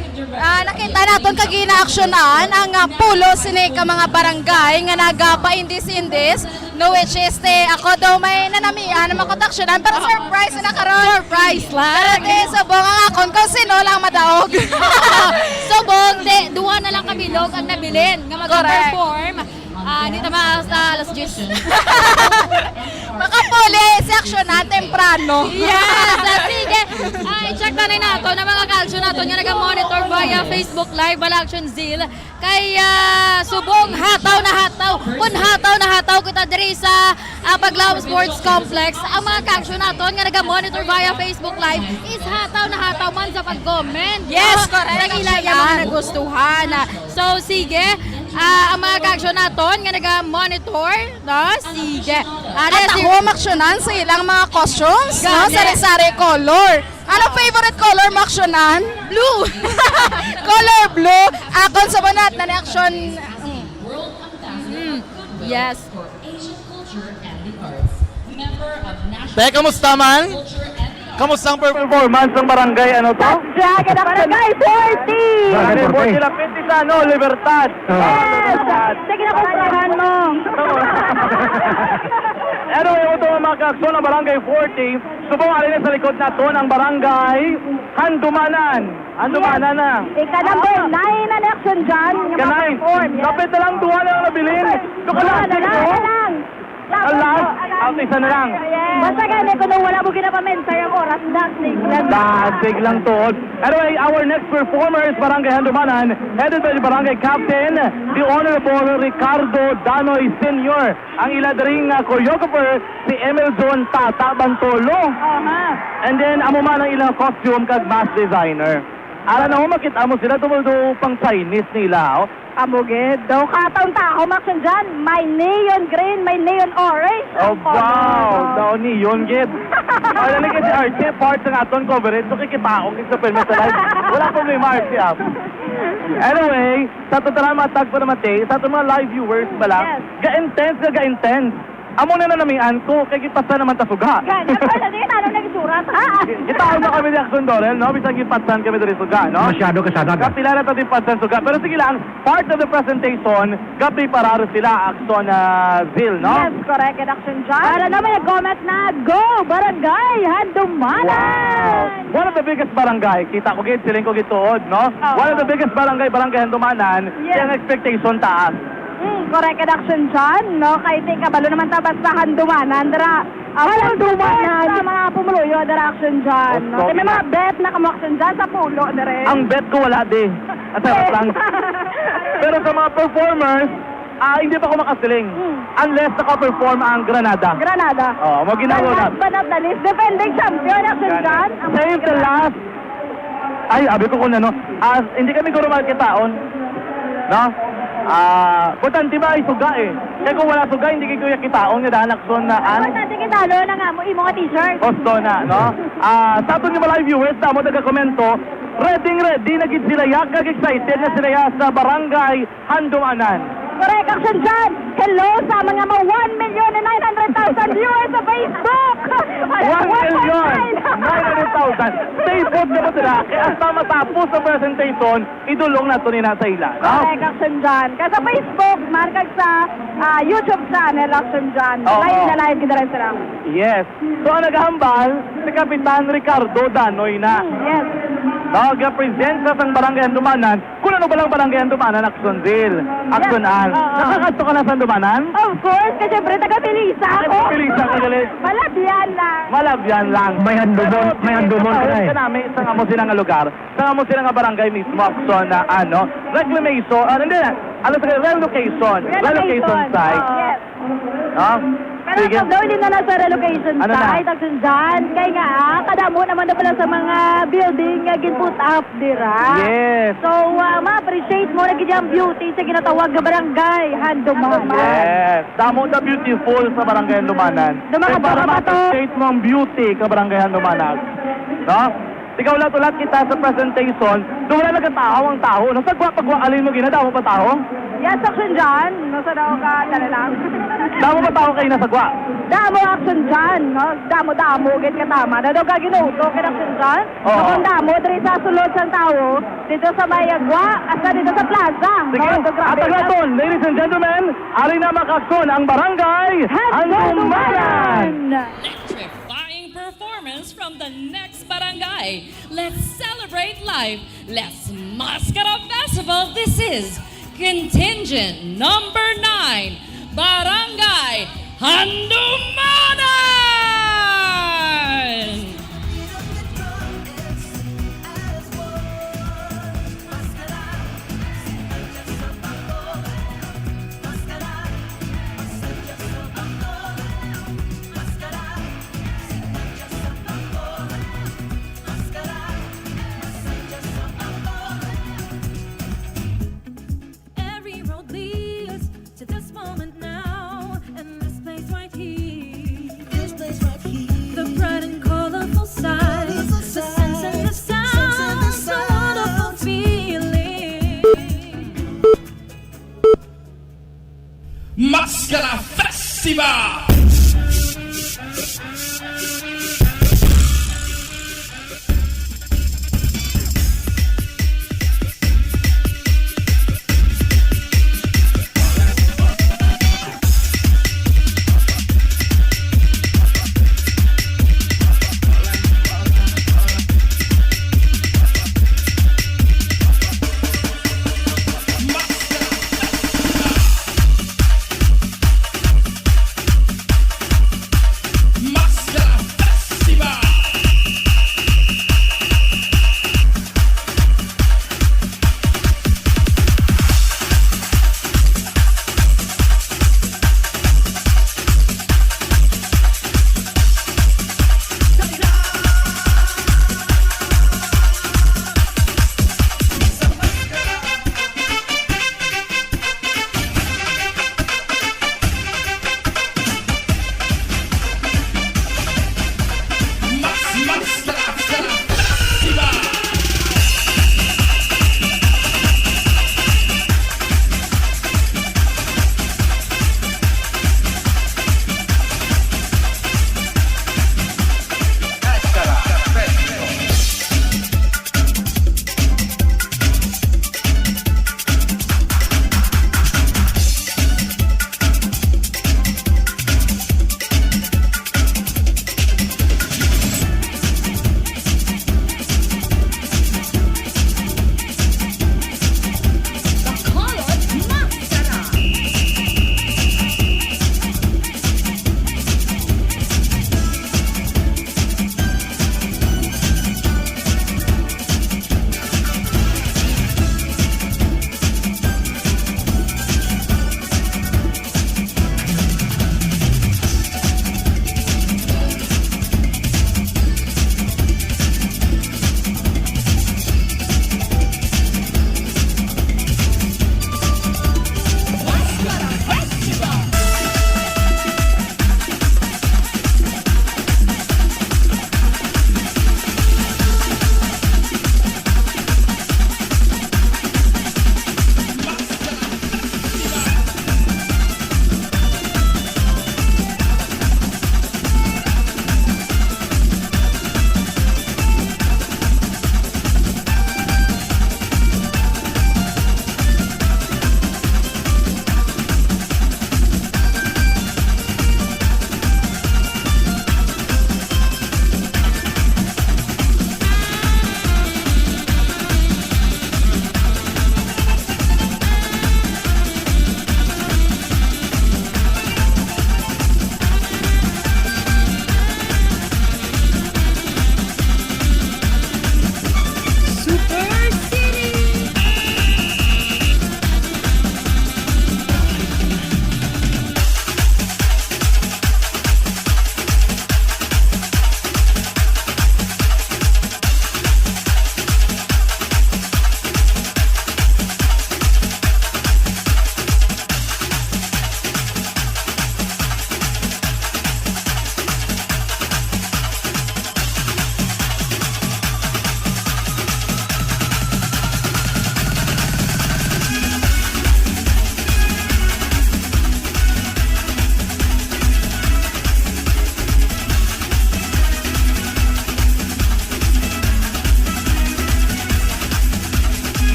Nakita naton kag ina-actionan ang pulo sini ka mga barangay nga nagapa-indis-indis no which is ako daw may nanamian na makotaksyonan pero surprise na karon. Surprise lang. Pero subong ang akon kung sino lang madaog. Subong, duwa na lang kami log ang nabilin nga mag-perform. Dito sa alas 10. Makapuli si actionan temprano. Yes! Sige! I-check na rin nato na mga ka-action nato nga nag-monitor via Facebook Live bala Action Zeal. Kaya subong hataw na hataw. Kung hataw na hataw kita diri sa Paglaom Sports Complex, ang mga ka-action nato nga nag-monitor via Facebook Live is hataw na hataw man sa pag-comment. Yes, correct. Sa ila yung mga nagustuhan. So sige, ang mga ka-action naton nga nag-monitor, no? Sige. At ako maksyonan sa ilang mga costumes, no? Sari-sari color. Ano favorite color maksyonan? Blue. Color blue. Akon sa banat na action. Yes. Te, kamusta man? Kamusta ang performance ng barangay? Ano to? Dragon of Barangay 40! Barangay 40 lapit sa Libertad. Yes! Sige na kumprahan mo. Anyway, ito ang mga ka-aksyon ng Barangay 40. Subong alin sa likod na to ng Barangay Handumanan. Handumanan na. Ika number 9 na action dyan. Kanay. Kapit na lang, duha na lang nabilin. Duha na lang. Ang last, ang isa na lang. Basta gani, kung wala mo ginapamensay ang oras, dasig lang. Dasig lang to. Anyway, our next performer is Barangay Handumanan, headed by the Barangay Captain, the Honorable Ricardo Danoy Sr. Ang iladaring choreographer, si Emil John Tata Bantolo. And then, amo man ang ilang costume kag mask designer. Ara na mo, makita mo sila tumudo pang Chinese nila. Amugid. Daw kataon ta ako maksyon dyan. May neon green, may neon orange. Oh, wow! Daw ni yun, Gid. Alam na kasi Archie, part ng aton coverage, so kikita akong sa permit sa live. Wala problema, Archie, Anyway, sa totalan matag pa naman, sa itong mga live viewers pala, ga-intense. Amo na namian ko, kay gipatsan naman tasuga. Ganyan, pero hindi na nagsurat, ha? Gitaon na kami ni Action Dorel, no? Bisang gipatsan kami dari suga, no? Masyado kasada. Kapila na tayo patsan suga. Pero sige lang, part of the presentation, gabi pararo sila, Action Zeal, no? Yes, correct. Action dyan. Para naman yung-comment na, go! Barangay Handumanan! Wow! One of the biggest barangay, kita ko gid, siling ko gituod, no? One of the biggest barangay Handumanan, yung expectation taas. Correct action dyan, no? Kahit kabalo naman tabas sa Handumanan, dara. Handumanan! Sa mga pumuluyo, dara action dyan, no? May mga bet na kamo-action dyan sa pulo, dara. Ang bet ko wala di. At lang. Pero sa mga performers, hindi pa ako makasiling. Unless naka-perform ang Granada. Granada. Oo, mo ginawa na. Last but not the least, defending champion action dyan. Save the last. Ay, abi ko kung ano. Hindi kami guro makikitaon. No? Importante ba ay suga eh. Kaya kung wala suga, hindi kayo yakitaon nga dahil akson na Importante kitalo na nga mo, imo nga t-shirt. Osto na, no? Sa ato mga live viewers, na mo nagkakomento, ready na gid sila yak, excited na sila ya sa Barangay Handumanan. Correct, action dyan! Hello sa mga 1,900,000 viewers sa Facebook! 1,900,000! Stay put na po sila, kaya hasta matapos ang presentation, idulong na ito ni nasa ila. Correct, action dyan. Kaya sa Facebook, markag sa YouTube channel, action dyan. Live na live, kita rin sila. Yes. So ang naghahambal, si Kapitan Ricardo Danoy na. Yes. Nag-present sa barangay Handumanan. Kung ano ba lang barangay Handumanan, Aksonzil. Aksonan. Nakakasto ka na sa Handumanan? Of course, kasi syempre taga-Pilisa ako. Pilisa ka galit. Malabyan lang. Malabyan lang. May handumon ka na eh. Kanami, sa nga mo sila nga lugar. Sa nga mo sila nga barangay mismo, Akson na reclamation, hindi na, relocation site. Yes. No? Pero Sige. daw hindi na nasa relocation Ano na? site, Action dyan. Kaya nga, kadamo naman na pala sa mga building nga ginput up dira. Yes. So, ma-appreciate mo na ganyang beauty sa ginatawag na barangay Handumanan. Yes. Damo na beautiful sa barangay Handumanan. Dumagat Para ka ba to? ma-appreciate mo ang beauty ka barangay Handumanan. No? Ikaw ulat-ulat kita sa presentation, doon wala nagkatao ang tao. No? Sa pagwaalin mo ginadaw mo pa tao? Yes, Action dyan. Nasa daw ka, dala lang. Damo pa tao kayo nasagwa? Damo Action dyan, no? Damo, get ka tama. Na daw ka ginuto, kaya Action dyan. Oo. Kung damo, diri sa sulod sa tao, dito sa Mayagwa, asa dito sa plaza. Sige, No? So, grabe. at aglaton, ladies and gentlemen, ari na makakson ang barangay Handumanan! Electrifying performance from the next barangay. Let's celebrate life. Let's Mascara Festival. This is contingent number 9, Barangay Handumanan! Every road leads to this moment now, and this place right here.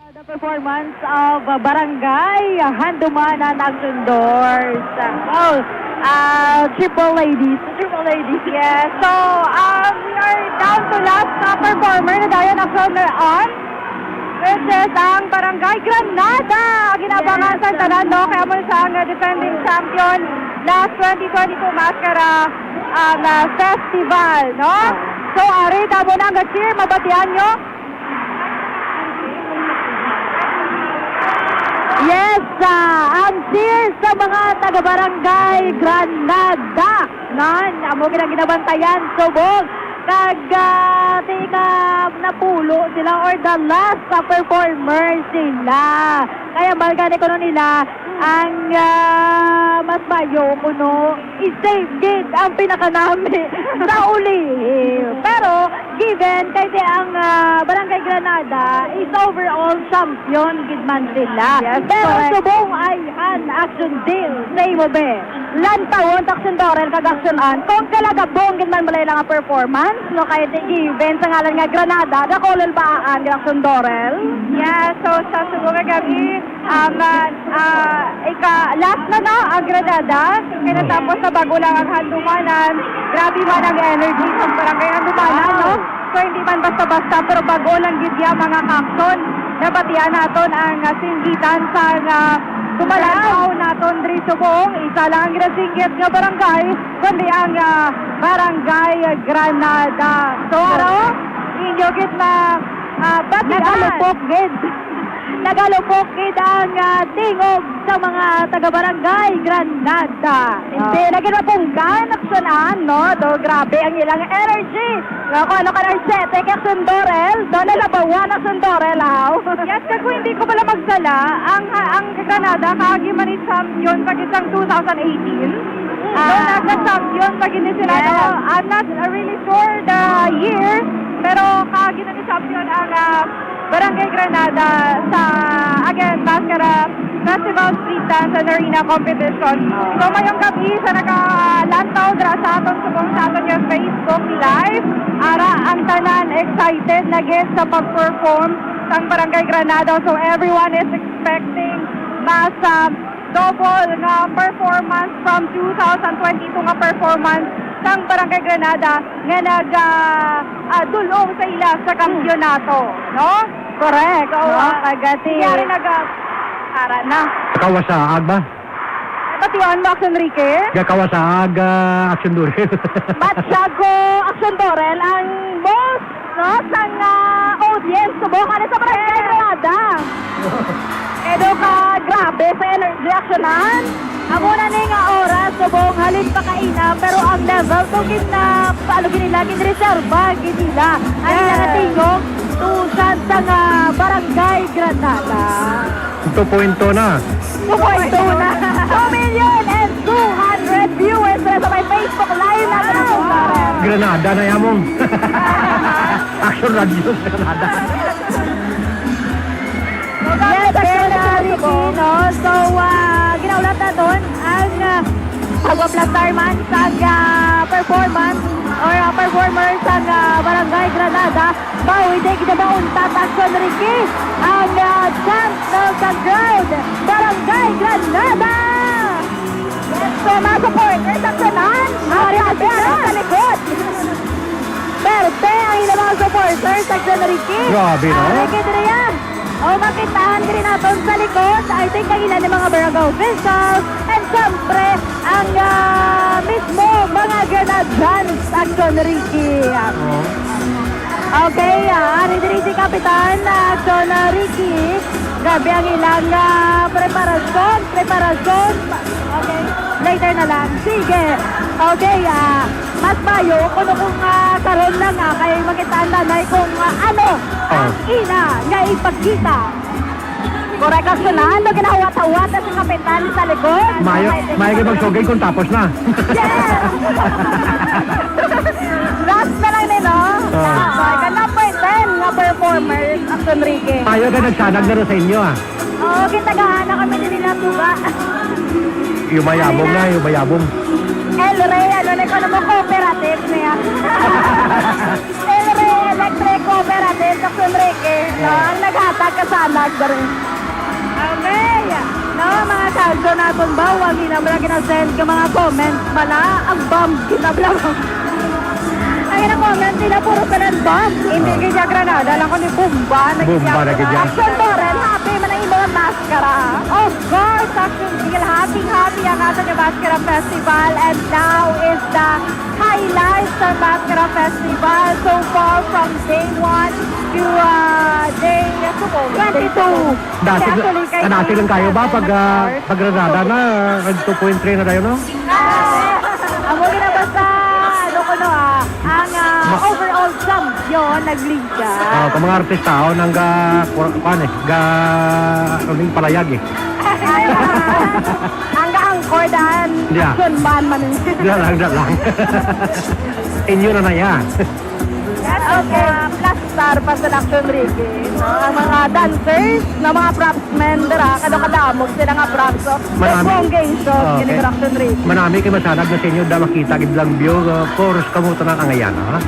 The performance of Barangay Handumanan Action Doors. Triple ladies. Yes. So, we are down to last performer na dayon action on. Which is ang Barangay Granada. Ginabangan sa tanan, no? Kaya mo sa defending champion last 2022 Mascara Festival, no? So, ari, tamo na ang cheer. Mabatian nyo. Yes, ang cheers sa mga taga-barangay Granada. Amo ginabantayan, subog. Tika napulo sila or the last performer sila. Kaya malgani ko nila ang mas bayo kuno i-save gid ang pinakanami sa uli. Pero given kay ang Barangay Granada is overall champion gid man sila. Yes, pero subong ay an action deal say mo be. Lantawon action dorel kag action an kung kalagabong gid man balay lang ang performance no kay given sa ngalan nga Granada dakolol ba ang action dorel. Yeah, so sa subong gabi last na ang Granada kaya natapos na bago lang ang Handumanan. Grabe man ang energy sa Barangay Handumanan, no? So hindi man basta-basta pero bago lang gidya mga kakson nabatian naton ang singgitan sa tumalanaw naton diri subong isa lang ang ginasinggit nga barangay kundi ang Barangay Granada. So inyo gid na batian nagalupok gid ang tingog sa mga taga-barangay Granada. Hindi na ginapunggan aksyonan, no? Do grabe ang ilang energy. Ano ka energetic action dorel, do nalabawan action dorel aw. Yes, kung hindi ko pala magsala, ang Granada kaagi man ni champion pag isang 2018. Nagka-champion pag hindi sila. I'm not really sure the year, pero kaagi na ni champion ang Barangay Granada sa, again, Mascara Festival Street Dance and Arena Competition. So, mayong gabi sa nakalantaw sa atong subong sa atong yung Facebook Live. Ara, ang tanan excited na guest sa pag-perform sa Barangay Granada. So, everyone is expecting mas double nga performance from 2022 nga performance sang Barangay Granada nga nag-dulong sa ila sa kampyonato, no? Correct. Oo, agati. Yari ara na. Kawasaag ba? Pati yun, Max Enrique? Kawasaag, Action Dorel. Matsago, Action Dorel, ang most, no, sang audience, subukan sa Barangay Granada. Edo ka, grabe sa energy actionan. Amo na ni nga oras, subong halin pa kaina, pero ang level to gina, paano ginila, ginreserva, ginila. Ang nakatingog, tusan sa nga Barangay Granada. 2.2 na. 2.2 na. 2,200,000 viewers na sa may Facebook Live na Granada na yamong. Action Radio sa Granada. Yes, Ricky, no? So, ginaulat na doon ang pagwaplastar man sa performance or performer sa Barangay Granada. Bawi, di kita ba untat action, Ricky? Ang chance ng crowd, Barangay Granada! Yes, so, mga supporters, actionan! Ari-ari sa likod! Perte ang ilang mga supporters, action, Ricky! Grabe, no? Ricky, dito yan! O makitaan din natin sa likod, I think ang ilan ng mga barangay officials and siyempre ang mismo mga Granadans Action Ricky. Okay, ari din si Kapitan Action Ricky. Grabe ang ilang preparasyon. Okay, later na lang. Sige. Okay, mas bayo kung karon lang kay makitaan nanay kung ano ang ina nga ipagkita. Correct aksyonan, no ginahawat-hawat na si Kapitan sa likod. Mayo magsugay kung tapos na. Yes! Last na lang nino. Number 10 nga performers, Action Ricky. Mayo ka nagsanag na rin sa inyo Oo, kitagahan na kami nila tuga. Yung mayabong na, yung mayabong. El Rey, ano na ko naman cooperative niya. El Rey Electric Cooperative, Action Ricky. No, ang naghatag ka sa Sanag na rin. Okay. No, mga kalso natin ba, wag ginabla kinasend ka mga comments mala, ang bomb ginabla mo. Ang ina-comment nila, puro ka ng bomb. Hindi kaya Granada, lang ko ni Bumba. Bumba na kaya. Action Dorel, happy man ang mga maskara. Of course, Action Deal, happy ang ating Maskara Festival. And now is the highlights ng Maskara Festival so far from day 1 to day 22. Dati lang kayo ba pag Granada na, 2.3 na tayo, no? Ang mga na basta, ang overall champion nagliga. Kung mga artista, uling palayag eh. Ang angkor daan, action man man. Lang. Inyo na yan. Okay, plus star pa sa Action Ricky. Ang mga dancers, na mga propsmen, kadamog sila nga props. Prolongation, yun yung Action Ricky. Manami kayo masanag na sa inyo da makita gidlang view, chorus kamuto na ang ngayon, ha?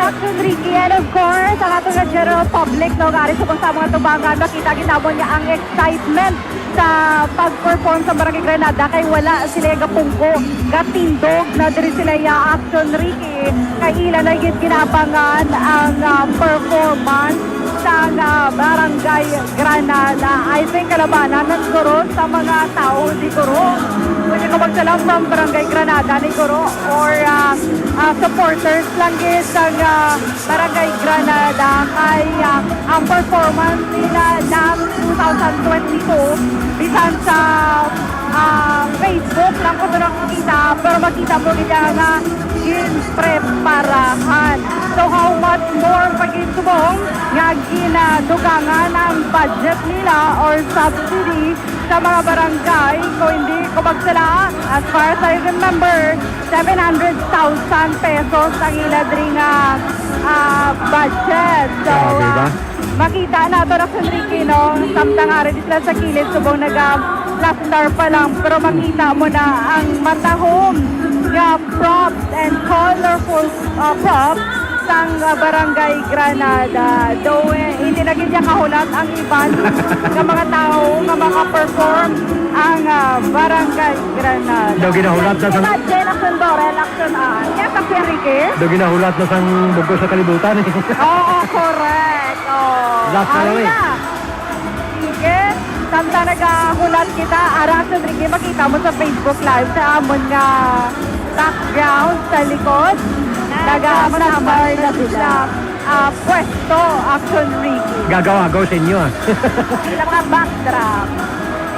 Action Ricky, and of course, ang atong general public, no, gari sa mga tubangan, nakita ginabon niya ang excitement sa pag-perform sa Barangay Granada kay wala sila gapungko, gatindog na diri sila ya Action Ricky, kay ilan na ginabangan ang performance sa Barangay Granada. I think kalabanan ng guro sa mga tao di guro. Pwede ka magsalam from Barangay Granada ni guro or supporters lang sa Barangay Granada kay ang performance nila ng 2022 bisan sa Facebook lang ko na nakikita pero makita mo nila na ginpreparahan. So how much more pag-insubong nga ginadugangan ang budget nila or subsidy sa mga barangay kung hindi ko magsala, as far as I remember, 700,000 pesos ang iladring budget. So, makita na ito na Enrique, no? Samtang ari sila sa kilid, subong last star pa lang, pero makita mo na ang matahom nga props and colorful props sang Barangay Granada. Though hindi na gid kahulat ang iban ng mga tao nga maka-perform ang Barangay Granada. Daw ginahulat na sang Action Dorel, Action An. Yes, Action Enrique. Daw ginahulat na sang bugo sa kalibutan eh. Oo, correct. Last na lang eh. Sige. Samtang nagahulat kita, Action Enrique, makita mo sa Facebook Live sa amon nga background sa likod. Nag-aambar na sila pwesto, Action Ricky. Gagawa-gaw sa inyo ah. Sila mga backdrop.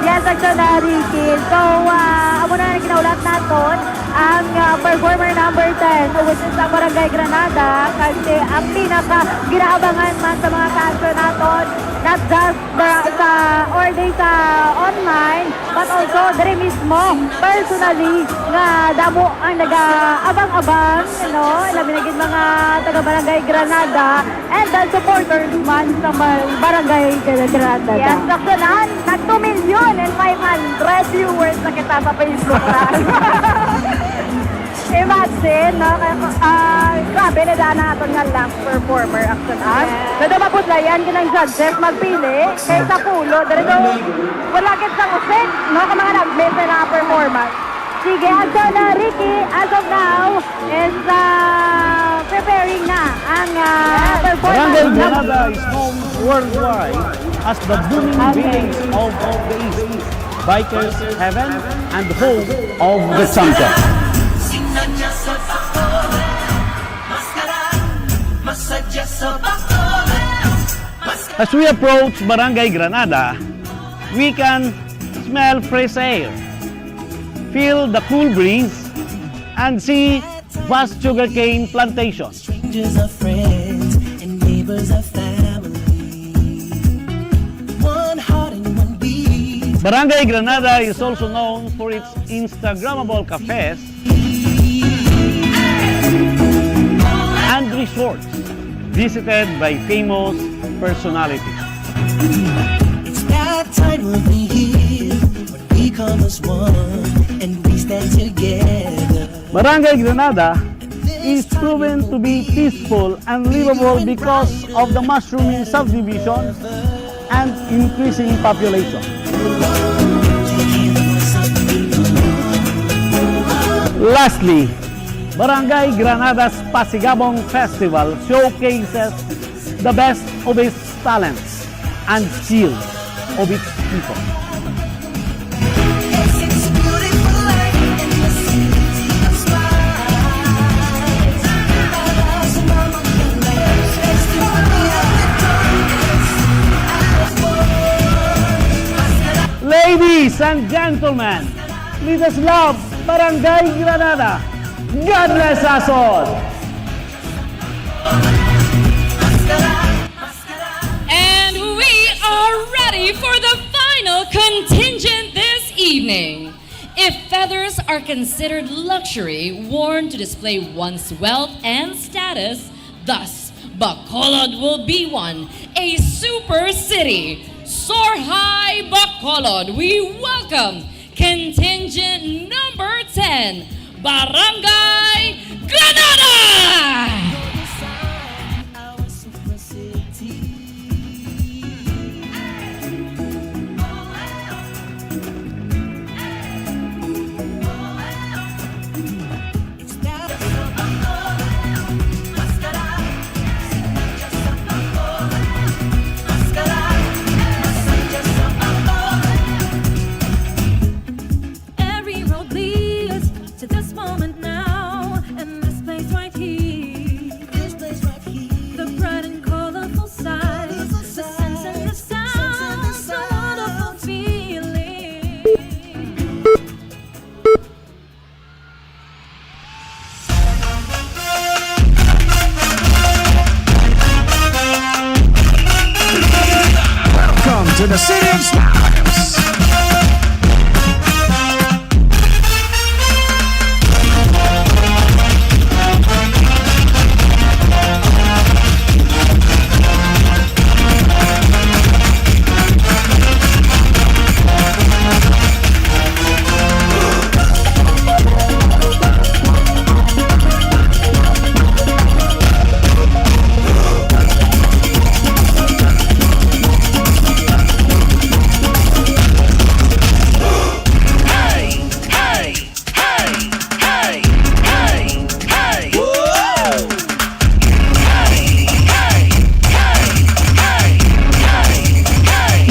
Yes, Action Ricky. So, amo na ginaulat natin ang performer number 10, which is ang Barangay Granada, kasi ang pinaka-ginaabangan man sa mga kanso natin, not just sa online, but also diri mismo, personally, nga damo ang nag-abang-abang, labi na gid mga taga-Barangay Granada, and the supporters man sa Barangay Granada. Yes, Action, nag 2,500,000 viewers na kita sa Facebook Live. Imagine, no? Grabe na daan natin nga last performer, Action An. Nado mapudlayan, ginang judges magpili, kaya sa pulo, dito, wala kit sa usik, no? Kung mga nag-miss na performance. Sige, Action Ricky, as of now, is preparing na ang performance. Barangay Granada is known worldwide as the booming village of the East, bikers heaven, and home of the champion. As we approach Barangay Granada, we can smell fresh air, feel the cool breeze, and see vast sugarcane plantations. Strangers are friends and neighbors are family. One heart and one beat. Barangay Granada is also known for its Instagrammable cafes and resorts visited by famous personalities. It's that time of the year when we come as one and we stand together. Barangay Granada is proven to be peaceful and livable because of the mushrooming subdivision and increasing population. Lastly, Barangay Granada's Pasigabong Festival showcases the best of its talents and skills of its people. Ladies and gentlemen, let us love Barangay Granada. God bless us all. And we are ready for the final contingent this evening. If feathers are considered luxury worn to display one's wealth and status, thus Bacolod will be one, a super city. Soar high, Bacolod. We welcome contingent number 10, Barangay Granada! Every road leads to this moment now, and this place right here. The bright and colorful sights, the scents and the sounds, a wonderful feeling. Welcome to the City of Smiles.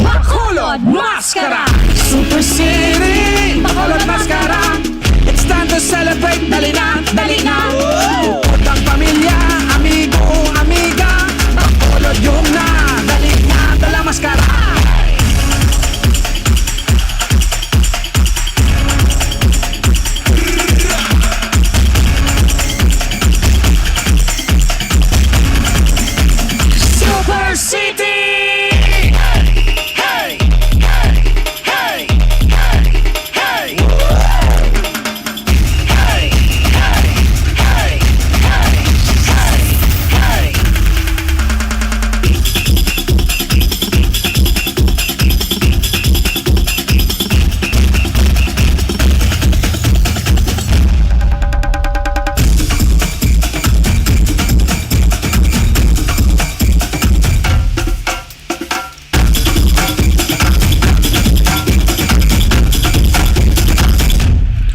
Bacolod Mascara! Super City, Bacolod Mascara. It's time to celebrate. Dali na, dali na. Ang pamilya, amigo, amiga. Bacolod yung na, dali na, dala maskara. Super City! Hey! Hey! Hey!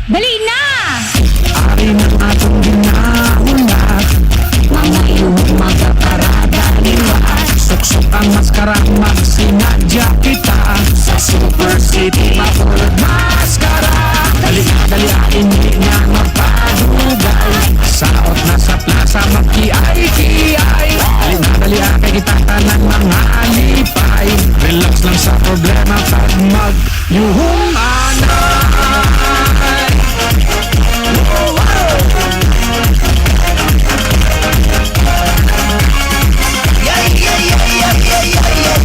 Dali na! Ari ng atong ginahula, mga iyong magkaparada liwat. Suksok ang maskara, magsinadya kita. Sa Super City, Bacolod Maskara. Dali na, dali hindi nga magpadugay. Saot na sa plaza, magkiay-kiay. Dali na, dali kay kita tanan mga alipay. Relax lang sa problema pag mag-yuhong anay. Yeah, yeah, yeah, yeah, yeah, yeah, yeah.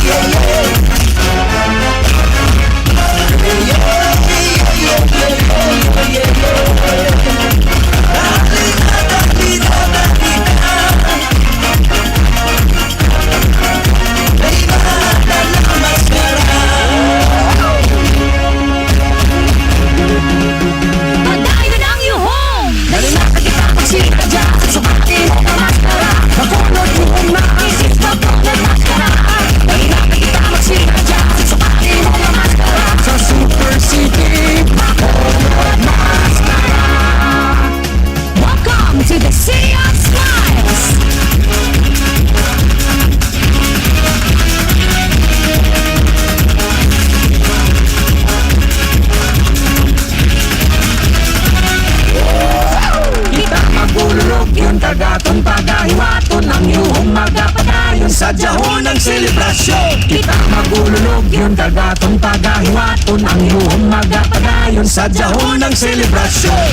Sadyahon ng selebrasyon Kita magululog yun dagatong pagahiwaton Ang iyong magapadayon Sadyahon ng selebrasyon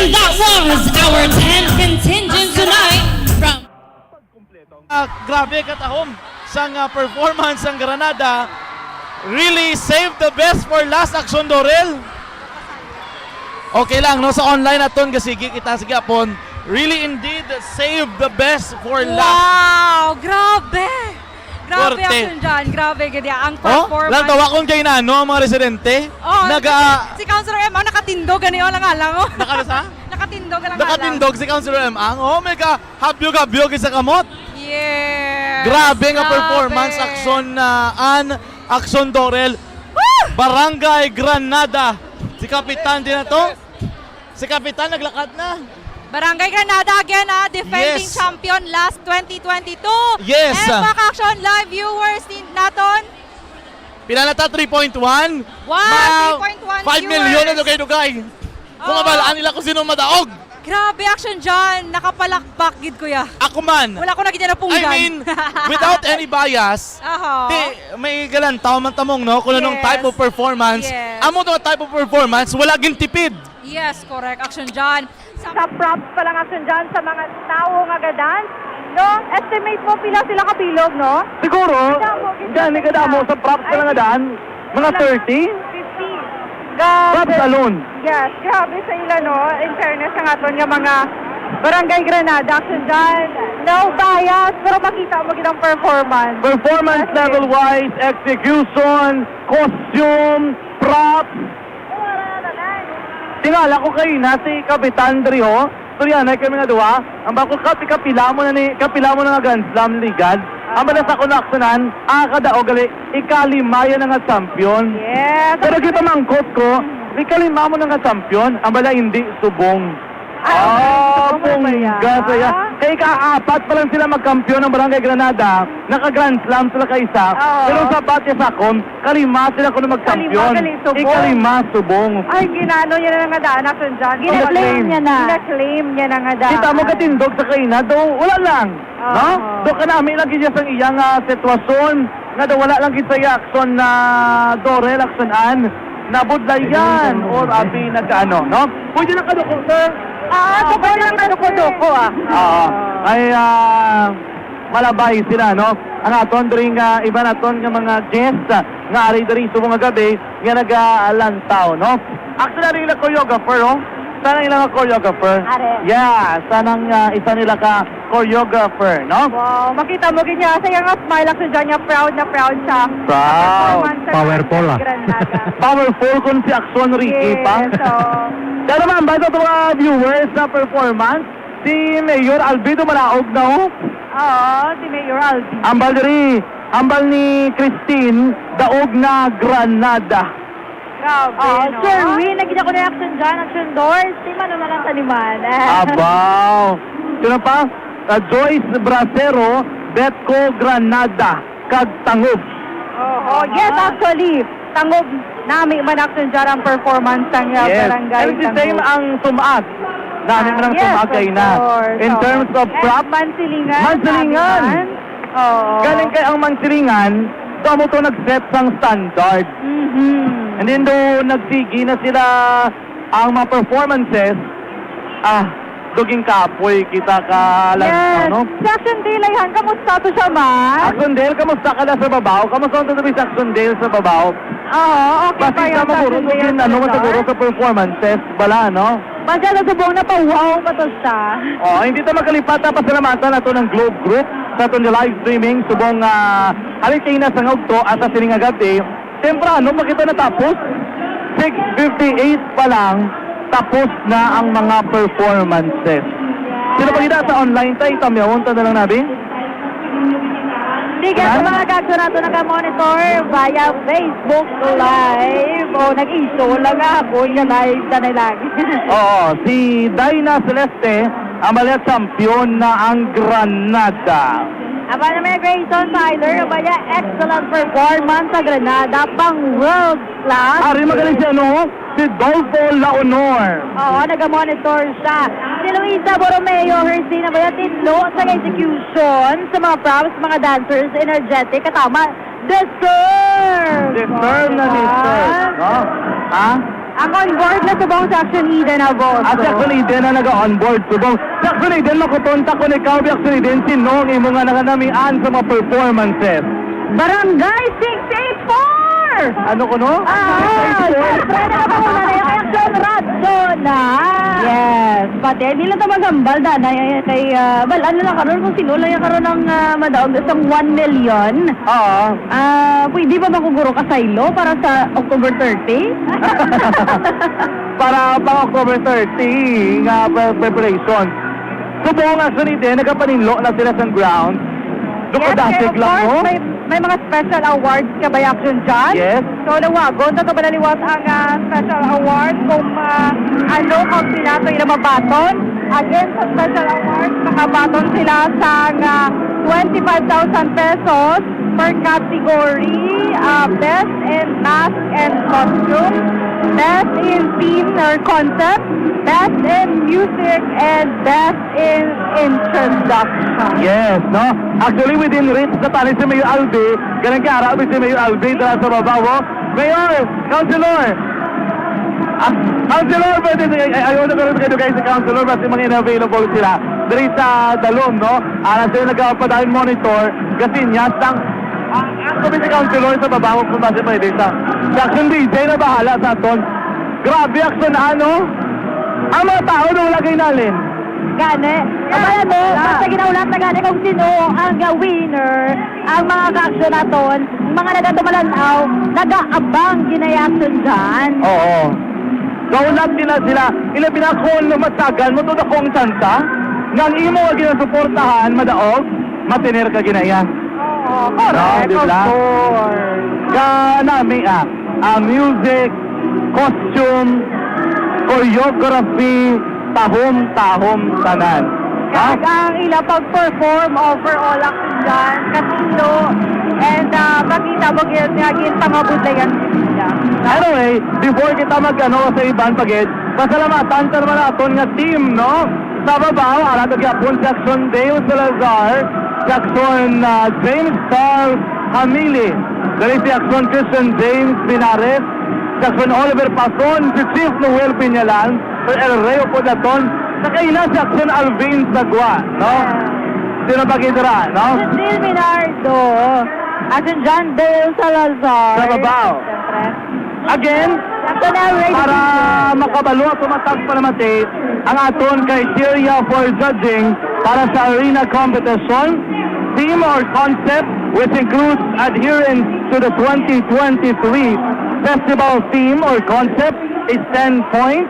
And that was our 10th contingent tonight from... Grabe katahom sang performance ang Granada. Really saved the best for last, Action Dorel. Okay lang, no? Sa online aton kasi kita sige apon. Really indeed saved the best for last. Wow! Grabe! Grabe Action dyan. Grabe ganyan. Ang performance. Lang tawa kong kayo na, no? Ang mga residente. Si Councilor M ang nakatindog. Ganyan lang alam mo. Nakalasa? Nakatindog lang alam. Nakatindog si Councilor M ang. Oh my God. Habyog-habyog isa kamot. Yes! Grabe nga performance. Action Dorel. Barangay Granada. Si Kapitan din na to. Si Kapitan naglakad na. Barangay Granada again, defending champion last 2022. Yes. And mga Action Live viewers naton. Pinalata 3.1. Wow, 3.1 5 million na dugay-dugay. Kung mabalaan nila kung sino madaog. Grabe Action dyan. Nakapalakpak gid kuya. Ako man. Wala ko nakita na punggan. I mean, without any bias, may galantaw man tamong, no? Kung anong type of performance. Amo to type of performance, wala gin tipid. Yes, correct. Action dyan. Sa props pa lang Action dyan sa mga tao nga ga-dance. No? Estimate mo pila sila kabilog, no? Siguro, dyan ni kadamo sa props pa lang nga daan, mga 30. Props alone. Yes, grabe sa ila, no? In fairness ang aton nga mga Barangay Granada, action dyan. No bias, pero makita mo kitang performance. Performance level-wise, execution, costume, props. Tingala ko kayo na si Kapitan Drio. Turyan, kami nga duwa. Ang bako kapila mo na nga Grand Slam Ligad. Ang balas ako na aksanan, kadaog gali, ikalimaya na nga champion. Yes. Pero kita mangkot ko, ikalima mo na nga champion, ang bala hindi subong. Pungga saya. Kaya ka-apat pa lang sila magkampiyon ng Barangay Granada. Naka-Grand Slam sila kaisa. Pero sa batya sa akon, kalima sila kung magkampiyon. Ikalima subong. Ay, ginano niya na nga daan action dyan. Gina-claim niya na. Gina-claim niya na nga daan. Kita mo katindog sa kaina, do wala lang. No? Do ka namin lagi niya sa iyang sitwasyon. Nga do wala lang kita action na Dorel, action-an. Nabudlay yan. Or abi nagkaano, no? Pwede na kadukong, sir. Kapag lang kadoko-doko, Ay, malabay sila, no? Ang aton ring iba naton nga mga guests nga ari diri subong nga gabi nga nag-alantaw, no? Actually, nila choreographer, no? Sana nila ka choreographer. Yeah, sanang isa nila ka choreographer, no? Wow, makita mo ganyan. Saya nga smile ako dyan niya. Proud na proud siya. Proud. Powerful, Powerful kung si Axon Ricky pa. Pero naman, ba ito mga viewers na performance, si Mayor Albedo Malaog na, oh? Oo, si Mayor Albi. Ambal ni Christine, daog na Granada. Grabe, no? Sir, nagkita ko na action dyan, action doors. Di man naman ang taliman. Abaw! Sino pa? Joyce Bracero, Betco Granada, kag Tangob. Yes, actually. Tangob namin man action dyan ang performance ng barangay. And the same ang sumaat. Namin man ang sumaat kayo na. In terms of prop. Mansilingan. Galing kay ang mansilingan, doon mo ito nag-set sang standard. And then doon nagsigi na sila ang mga performances, duging kapoy kita ka lang, no? Si Action Dale, ayhan, kamusta to siya, man? Action Dale, kamusta ka na sa babaw? Kamusta ang tatabi sa Action Dale sa babaw? Okay pa yung Action Dale. Ano mo siguro sa performances, bala, no? Basta na subong na pa-wow pa to siya. Hindi ito magkalipat na pasalamatan na ito ng Globe Group sa ito live streaming. Subong halitay na sa ngawto at sa sining agad temprano, makita na tapos. 6:58 pa lang, tapos na ang mga performances. Sino pa kita sa online tayo? Tamyawon, na lang nabi? Sige, sa mga gagso nato naka-monitor via Facebook Live. Nag-issue lang ako yung live na lagi. Si Dina Celeste, ang maliit champion na ang Granada. Aba na may Grayson Tyler, abaya excellent performance sa Granada, pang world class. Ari magaling siya, no? Si Dolfo Laonor. Nag-monitor siya. Si Luisa Borromeo, Hercina, abaya tinlo sa execution sa mga props, mga dancers, energetic, katama, deserve! Deserve na deserve, no? Ang on-board na subong sa Action Eden na boss. At Action Eden na nag-on-board subong. Sa Action Eden, makupunta ko ni Kaubi Action Eden, sinong imo nga nakanamian sa mga performances. Barangay 684! Ano ko, no? Siyempre, nakapamuna na yung Action Radzona. Yes. Pati, hindi lang naman gambal, danay. Kay, ano lang karoon, kung sino lang yung karoon ng madaog isang 1 million. Pwede ba makuguro ka sa ilo para sa October 30? Para pang October 30 nga preparation. Subong Action Eden, nagkapaninlo na sila sa ground. Dukadasig lang, no? May mga special awards ka ba action dyan? Yes. So, nawagon na kabalaliwas ang special awards kung kung sila ito yung mabaton. Again, sa special awards, makabaton sila sa 25,000 pesos per category. Best in mask and costume, best in theme or concept, best in music, and best in introduction. Yes, no? Actually, within reach na tali si Mayor Albi, ganang kaarabi si Mayor Albi dala sa babawo. Mayor! Councilor! Councilor! Ayaw na karoon kayo guys sa Councilor kasi mga in-available sila. Dari sa Dalom, no? Sila nagkapadaan monitor kasi niyas lang ang kami si Councilor sa babawo kung base pa sa Action DJ na bahala sa aton Grabe, action ano? Ang mga tao nung lagay nalin. Gani. Kaya mo, basta ginaulat na gani kung sino ang winner, ang mga ka-action naton, mga nagatumalanaw, nag-aabang ginayakson dyan. Oo. Gaulat din na sila. Ila pinakon na matagan mo to na kong tanta. Nang imo nga ginasuportahan, madaog, matinir ka ginaya. Oo, correct, No, of diba? course. Kanami music, costume, choreography, tahom-tahom tanan. Ha? Ang ila pag-perform overall ang dyan, kasino, and makita mo gin pangabudlayan sila. Anyway, before kita mag-ano sa iban pagid, pasalamatan ka naman aton nga team, no? Sa babaw, alat gyapon si Action Dale Salazar, si Action James Charles Hamili, dali si Action Christian James Pinares, si Action Oliver Pason, si Chief Noel Pinyalan, si El Reo Podaton, nakaila si Action Alvin Sagwa, no? Sino pagidra, no? Jill Minardo, at si John Dale Salazar. Sa babaw. Again, para makabalo at tumatag palamati ang aton criteria for judging para sa arena competition, theme or concept which includes adherence to the 2023 festival theme or concept is 10 points.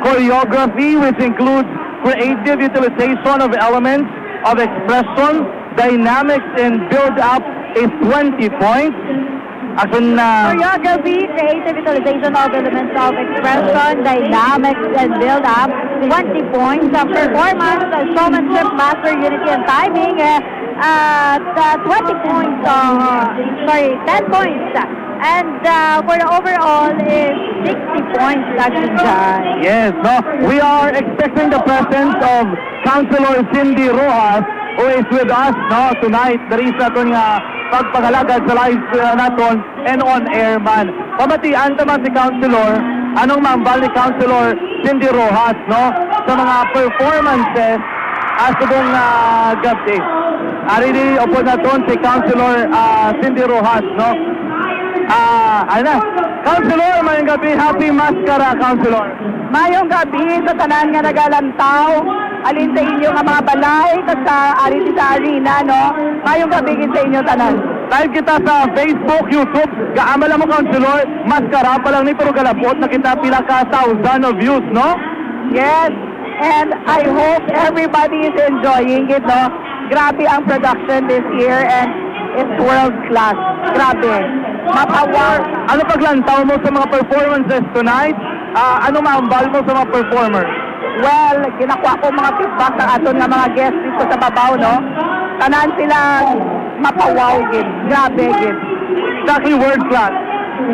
Choreography, which includes creative utilization of elements of expression, dynamics and build-up is 20 points. Choreography, creative utilization of elements of expression, dynamics, and build-up, 20 points. Performance, showmanship, master, unity, and timing, 20 points. 10 points. And for the overall is 60 points actually. Yes, no? We are expecting the presence of Councilor Cindy Rojas, who is with us no tonight. There is natin nga pagpagalagad sa live naton and on air man. Pamatian naman si Councilor, anong mambal ni Councilor Cindy Rojas no sa mga performances asubong gabi. Ari ni upo naton si Councilor Cindy Rojas no. Ano? Councilor, mayong gabi, happy Maskara, Councilor. Mayong gabi sa tanan nga nagalantaw, alin sa inyo nga mga balay, alin sa arena, no? Mayong gabi sa inyo tanan. Live kita sa Facebook, YouTube, kaamala mo, Councilor, Maskara pa lang ni pero galapot na kita pila ka 1,000 of views, no? Yes, and I hope everybody is enjoying it, no? Grabe ang production this year and it's world class. Grabe. Mapawar. Ano paglantaw mo sa mga performances tonight? Ano maambal mo sa mga performers? Well, ginakuha ko mga feedback sa aton nga mga guests dito sa babaw, no? Tanan sila mapawaw gid. Grabe gid. Exactly world class.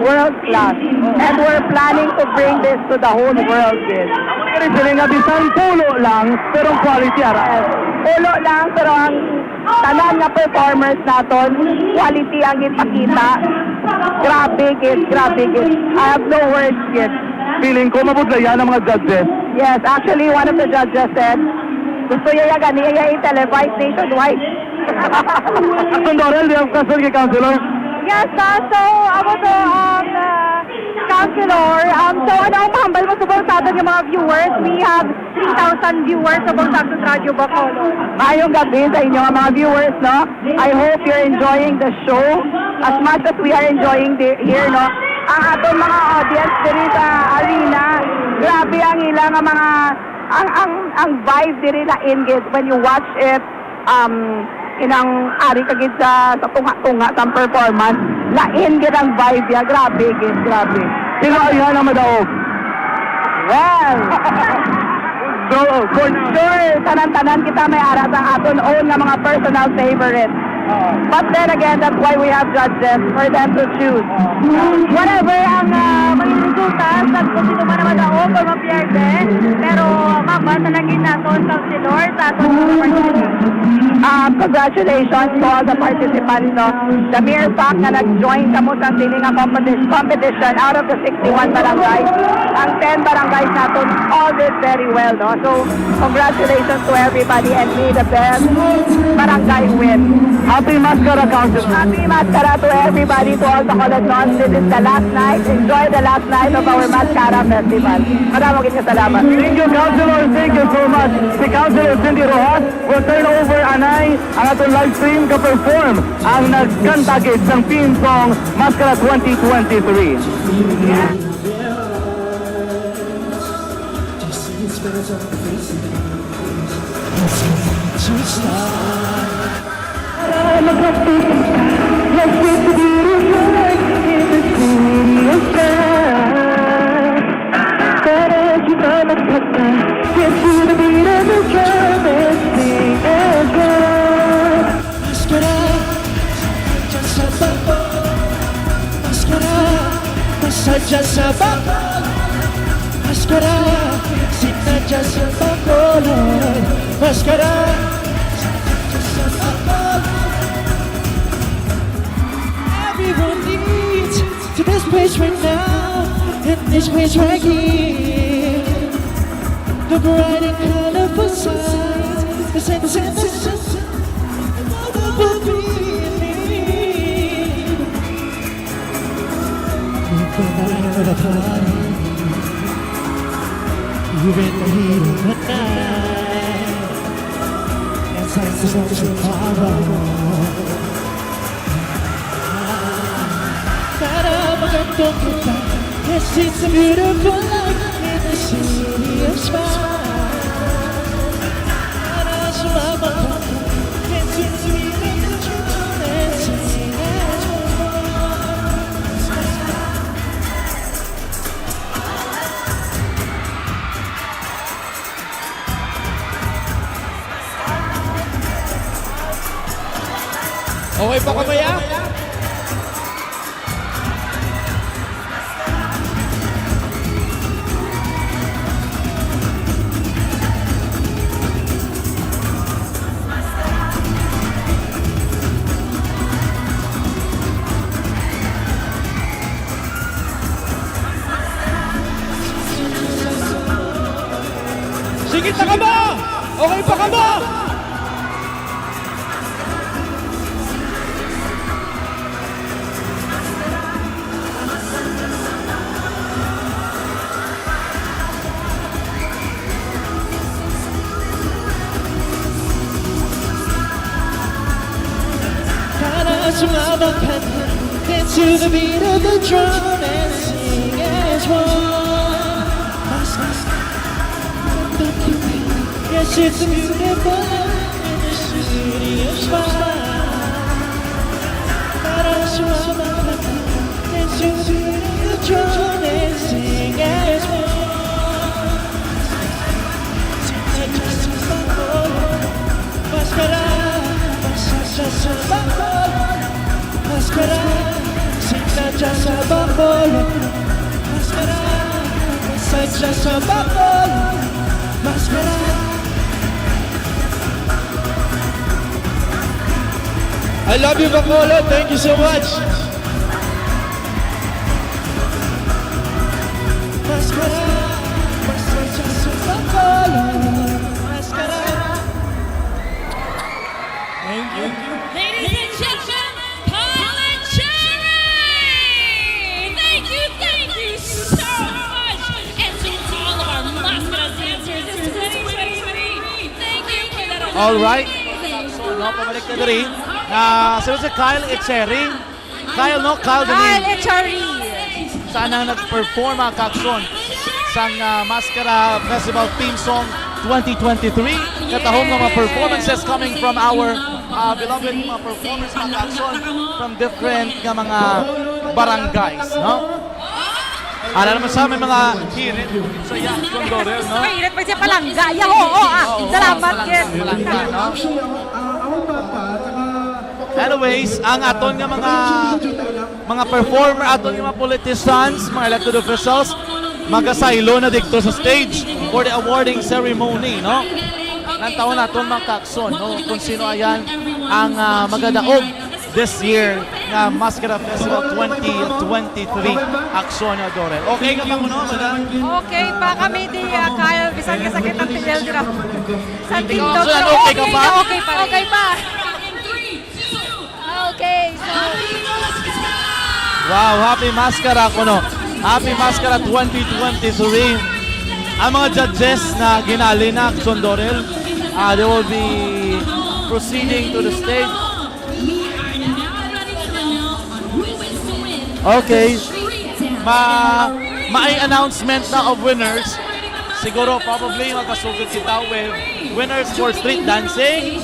World class. And we're planning to bring this to the whole world gid. Kaya sila nga bisan pulo lang, pero quality ara. Pulo lang, pero ang tanan nga performers naton, quality ang ipakita. Grabe gid, grabe gid. I have no words gid. Feeling ko mabudlayan ang mga judges. Yes, actually one of the judges said, gusto niya gani i-televise nationwide. Action Dorel, di ang kasal kay Councilor? Yes, so ako to Councilor. So ano ang mahambal mo subong sa atin yung mga viewers? We have 3,000 viewers subong sa atin Radio Bacolod. Mayong gabi sa inyo mga viewers, no? I hope you're enjoying the show as much as we are enjoying here, no? Ang ating mga audience diri sa arena, grabe ang ilang mga ang vibe diri na ingit when you watch it. Inang ari kagid sa tunga-tunga sa performance. Lain gid ang vibe ya, grabe gid, grabe. Sino ayan ang madaog? Well, so for sure, tanan-tanan kita may ara sa aton own nga mga personal favorite. But then again, that's why we have judges for them to choose. Whatever ang maging resulta, sa kung sino man naman daog o mapiyerde, pero mabatalagin naton sa Councilor sa aton mga participants. Congratulations to all the participants. No? The mere fact na nag-join sa mo sa siling competition out of the 61 barangays, ang 10 barangays natin all did very well, no? So, congratulations to everybody and may the best barangay win. Happy Mascara Council. Happy Mascara to everybody, to all the Colodnons. This is the last night. Enjoy the last night of our Mascara Festival. Maraming salamat. Thank you, Councilor. Thank you so much. Si Councilor Cindy Rojas will turn over anay ang atong live stream ka-perform ang nagkantagit ng theme song Mascara 2023. Saja sa bakal, maskara, sinadya sa bakulod, maskara, sinadya sa bakal. Everyone needs to this place right now, and this place right here. The bright and colorful signs, the sense of will be. The night of the party, you're in the heat of the night, and time is on tomorrow. Para magandang kita, yes, it's a beautiful life in the city of smiles. Para sumama ka, yes, it's a beautiful life in the city of smiles. Okay pa kamaya? Sige na ka ba? Okay pa ka ba? Sumama ka na, dance to the beat of the drum and sing as one. Yes, it's a beautiful life in the city of smiles. Para sumama ka na, dance to the beat of the drum and sing as one. Sinadya sa bakulod, maskara, masadya sa bakulod. Maskara, sinadya sa bakulod, maskara, masadya sa bakulod, maskara. I love you, Bacolod. Thank you so much. Maskara, masadya sa bakulod, maskara. Thank you. Ladies and gentlemen, Paul and Cherry! Thank you so much! And to all of our Mascara dancers in 2023, thank you for that. Alright. So, no, pabalik na rin. Sino si Kyle Echeri? Kyle, no? Kyle Echeri. Saan ang nag-perform ang kakson sa Mascara Festival theme song 2023. Katahong ng mga performances coming from our beloved mga performers, mga kakson from different mga barangays, no? Alam naman sa amin mga hirit sa Yakson Dorel, no? Hirit pa siya palangga. Salamat, Kit. Palangga, no? Anyways, ang aton nga mga performer, aton nga mga politicians, mga elected officials, magasaylo na dito sa stage for the awarding ceremony, no? Nang taon naton mga kakson, no? Kung sino ayan ang magadaog this year nga Mascara Festival 2023 aksyon na Dorel. Okay ka ba mo no, madam? Okay pa kami di kaya bisan ka sakit ang tiil dira. Sa Ikaw, TikTok. Susan, okay ka pa? Okay pa. Okay pa. Okay, so Wow, happy Mascara ko no. Happy Mascara 2023. Ang mga judges na ginali na aksyon Dorel, they will be proceeding to the stage. Okay. May announcement na of winners. Siguro probably magkasugod kita with winners for street dancing,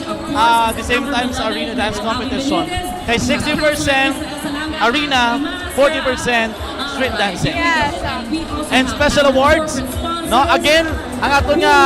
the same time sa arena dance competition. Kay 60% arena, 40% street dancing. yes. And special awards, no? Again, ang ato nga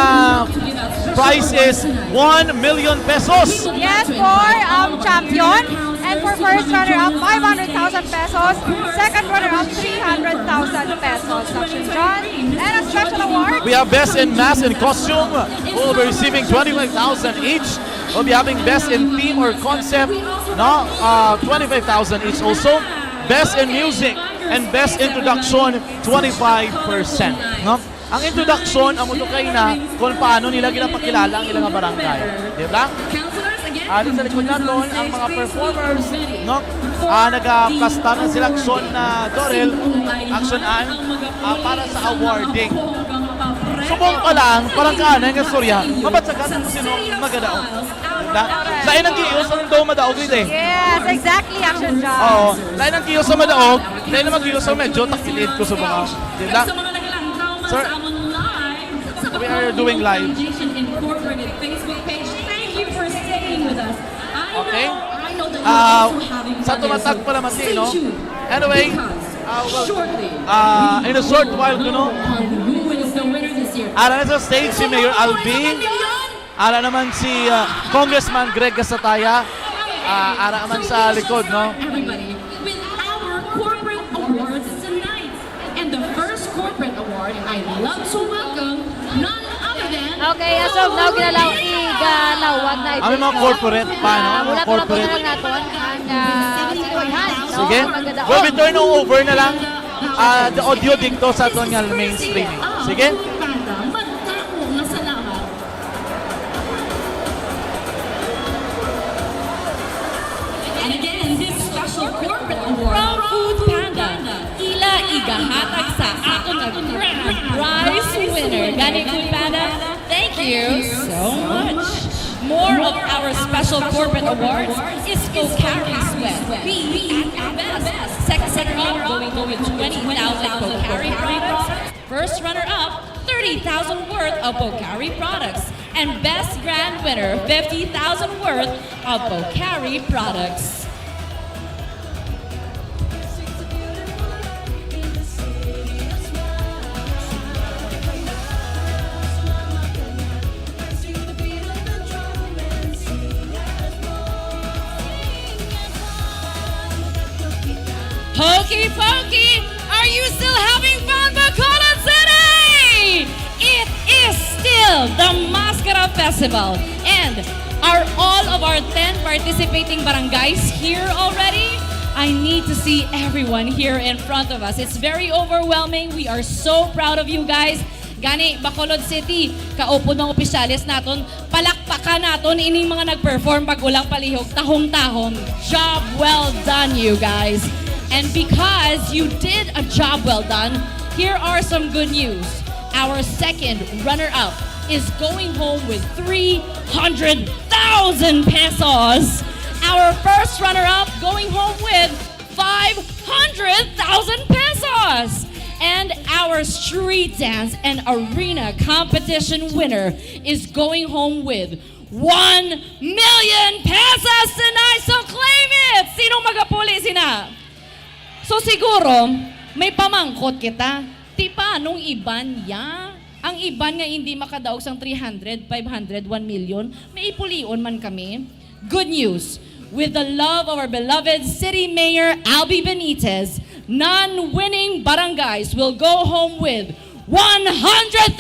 prize is 1 million pesos. Yes, for champion. And for first runner-up, 500,000 pesos. Second runner-up, 300,000 pesos. Section John. And a special award. We have best in mask and costume, who will be receiving 25,000 each. We'll be having best in theme or concept, no? 25,000 each also. Best in music and best introduction, 25%. No? Ang introduction, ang mutukay na kung paano nila ginapakilala ang ilang barangay. Di ba? Dito sa likod natin, ang mga performers, no? Nagkasta ng seleksyon na Dorel, aksyonan, para sa awarding. Subong pa lang, parang kaanay ng storya, mabatsagan kung sino magadaog. Lain ang kiyos, ang daw madaog ito eh. Yes, exactly, Action John. Oo, lain ang kiyos sa madaog, lain ang mag-kiyos sa medyo takilid ko sa mga. Diba? Sir, we are doing live. Okay? Sa tumatag pa naman din, no? Anyway, in a short while, no? Ara na sa stage si Mayor Albi. Ara naman si Congressman Greg Gasataya. Ara naman sa likod, no? With our corporate awards tonight. And the first corporate award, I'd love to welcome none other than... Okay, as of now, ginalawag na ito. Ang mga corporate pa, no? Mga corporate. Mula lang natin ang sinigwaghan. Sige. We'll be turning over na lang the audio dito sa aton nga main streaming. Sige? And again, this special corporate award from Food Panda, ila igahatag sa ato na grand prize winner. Gani Food Panda, thank you so much. More of our special corporate awards is Pocari Sweat. Be at your best. Second runner-up going with 20,000 Pocari products. First runner-up, 30,000 worth of Pocari products. And best grand winner, 50,000 worth of Pocari products. Hokey Pokey, are you still having fun, Bacolod City? It is still the Mascara Festival. And are all of our 10 participating barangays here already? I need to see everyone here in front of us. It's very overwhelming. We are so proud of you guys. Gani, Bacolod City, kaupo ng opisyalis naton, palakpakan naton ining mga nag-perform pag ulang palihog, tahong-tahong. Job well done, you guys. And because you did a job well done, here are some good news. Our second runner-up is going home with 300,000 pesos. Our first runner-up going home with 500,000 pesos. And our street dance and arena competition winner is going home with 1 million pesos tonight. So claim it! Sinong magapuli sina? So siguro, may pamangkot kita. Ti paanong iban ya? Ang iban nga hindi makadaog sang 300, 500, 1 million, may ipulion man kami. Good news. With the love of our beloved City Mayor Albi Benitez, non-winning barangays will go home with 100,000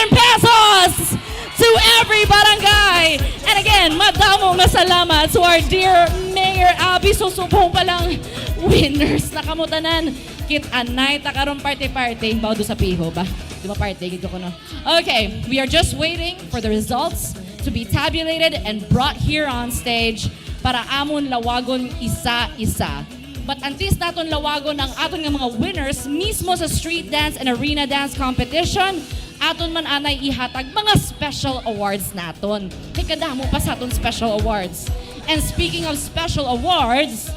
pesos to every barangay. And again, madamong na salamat to our dear Mayor Mayor Abby susubong palang winners na kamutanan. Kit anay takaron party-party. Bawdo sa piho ba? Di ba party? Gito ko no. Okay, we are just waiting for the results to be tabulated and brought here on stage para amon lawagon isa-isa. But antes naton lawagon ang aton nga mga winners mismo sa street dance and arena dance competition, aton man anay ihatag mga special awards naton. Kay kadamo pa sa aton special awards. And speaking of special awards,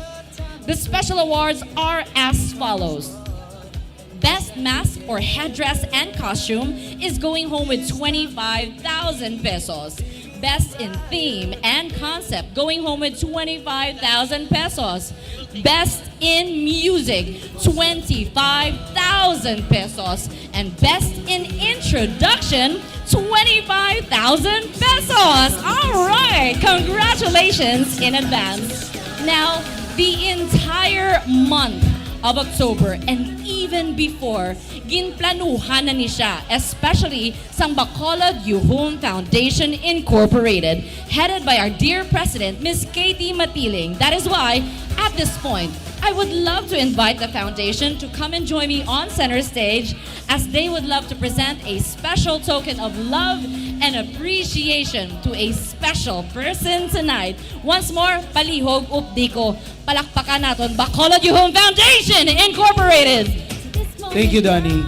the special awards are as follows. Best mask or headdress and costume is going home with 25,000 pesos. Best in theme and concept going home with 25,000 pesos. Best in music, 25,000 pesos. And best in introduction, 25,000 pesos. All right, congratulations in advance. Now, the entire month of October and even before, ginplanuhan na ni siya, especially sang Bacolod Yuhon Foundation Incorporated, headed by our dear President, Ms. Katie Matiling. That is why, at this point, I would love to invite the foundation to come and join me on center stage as they would love to present a special token of love and appreciation to a special person tonight. Once more, palihog updiko, palakpakan naton Bacolod Yuhon Foundation Incorporated. Thank you, Donnie.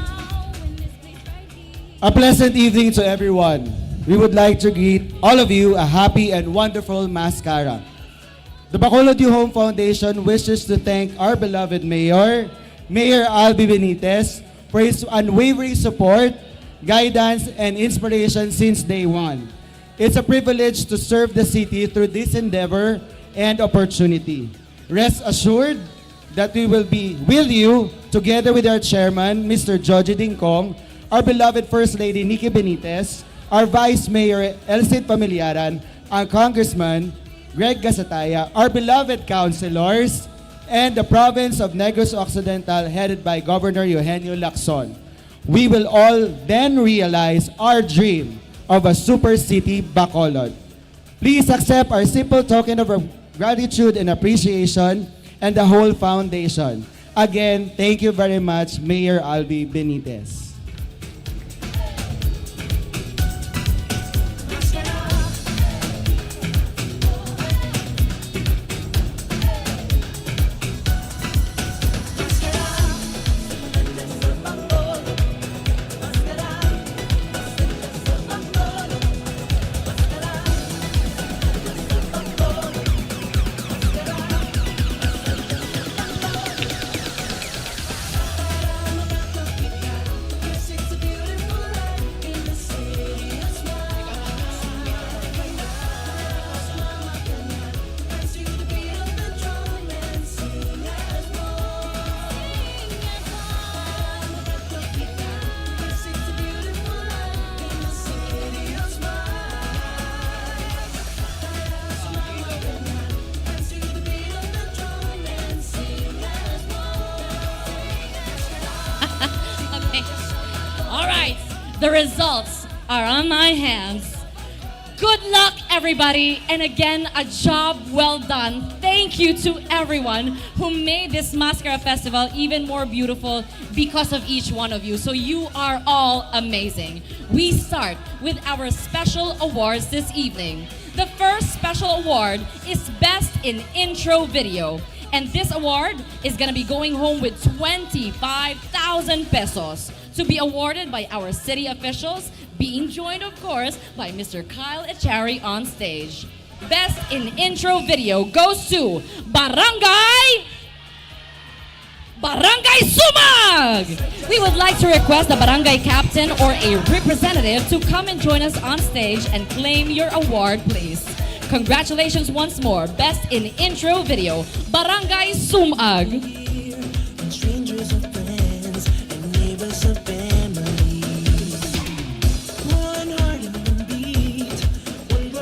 A pleasant evening to everyone. We would like to greet all of you a happy and wonderful Mascara. The Bacolod Yuhon Foundation wishes to thank our beloved Mayor, Mayor Albi Benitez, for his unwavering support, guidance, and inspiration since day one. It's a privilege to serve the city through this endeavor and opportunity. Rest assured that we will be with you together with our chairman, Mr. Joji Dingkong, our beloved First Lady Nikki Benitez, our Vice Mayor Elcid Familiaran, our Congressman Greg Gasataya, our beloved councilors, and the province of Negros Occidental headed by Governor Eugenio Lacson. We will all then realize our dream of a super city Bacolod. Please accept our simple token of gratitude and appreciation and the whole foundation. Again, thank you very much, Mayor Albi Benitez. All right, the results are on my hands. Good luck, everybody, and again, a job well done. Thank you to everyone who made this Mascara Festival even more beautiful because of each one of you. So you are all amazing. We start with our special awards this evening. The first special award is Best in Intro Video. And this award is gonna be going home with 25,000 pesos to be awarded by our city officials, being joined, of course, by Mr. Kyle Echari on stage. Best in Intro Video goes to Barangay Sumag! We would like to request the barangay captain or a representative to come and join us on stage and claim your award, please. Congratulations once more. Best in Intro Video, Barangay Sumag. Strangers are friends and neighbors are family. One heart and one beat.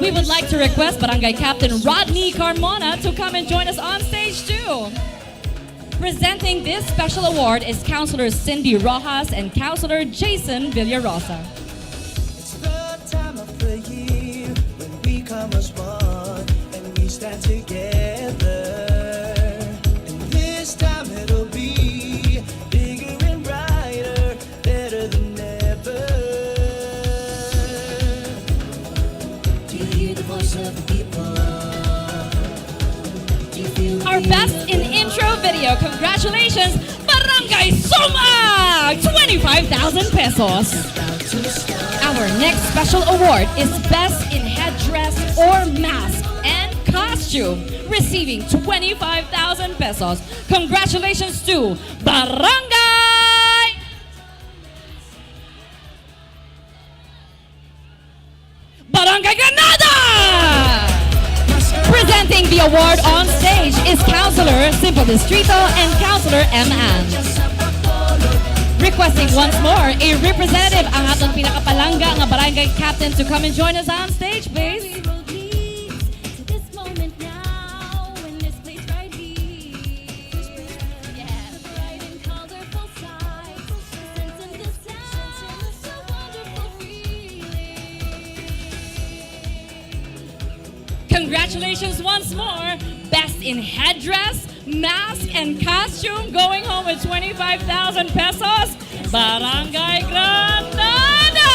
We would like to request Barangay Captain Rodney Carmona to come and join us on stage too. Presenting this special award is Councilor Cindy Rojas and Councilor Jason Villarosa. It's the time of the year when we come as one and we stand together. Castillo. Congratulations, Barangay Sumag! 25,000 pesos. Our next special award is Best in Headdress or Mask and Costume, receiving 25,000 pesos. Congratulations to Barangay Granada! Presenting the award on stage is Councilor Simple Distrito and Councilor M. Ann. Requesting once more a representative ang atong pinakapalangga nga barangay captain to come and join us on stage, please. Congratulations once more. Best in headdress, mask, and costume, going home with 25,000 pesos. Barangay Granada!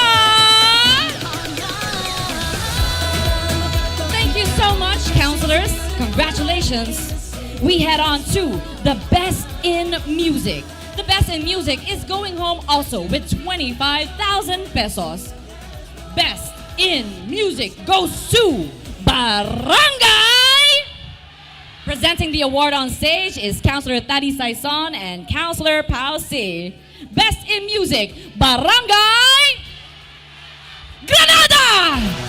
Thank you so much, counselors. Congratulations. We head on to the Best in Music. The Best in Music is going home also with 25,000 pesos. Best in Music goes to Barangay! Presenting the award on stage is Councilor Tadi Saison and Councilor Pao C. Best in Music, Barangay Granada!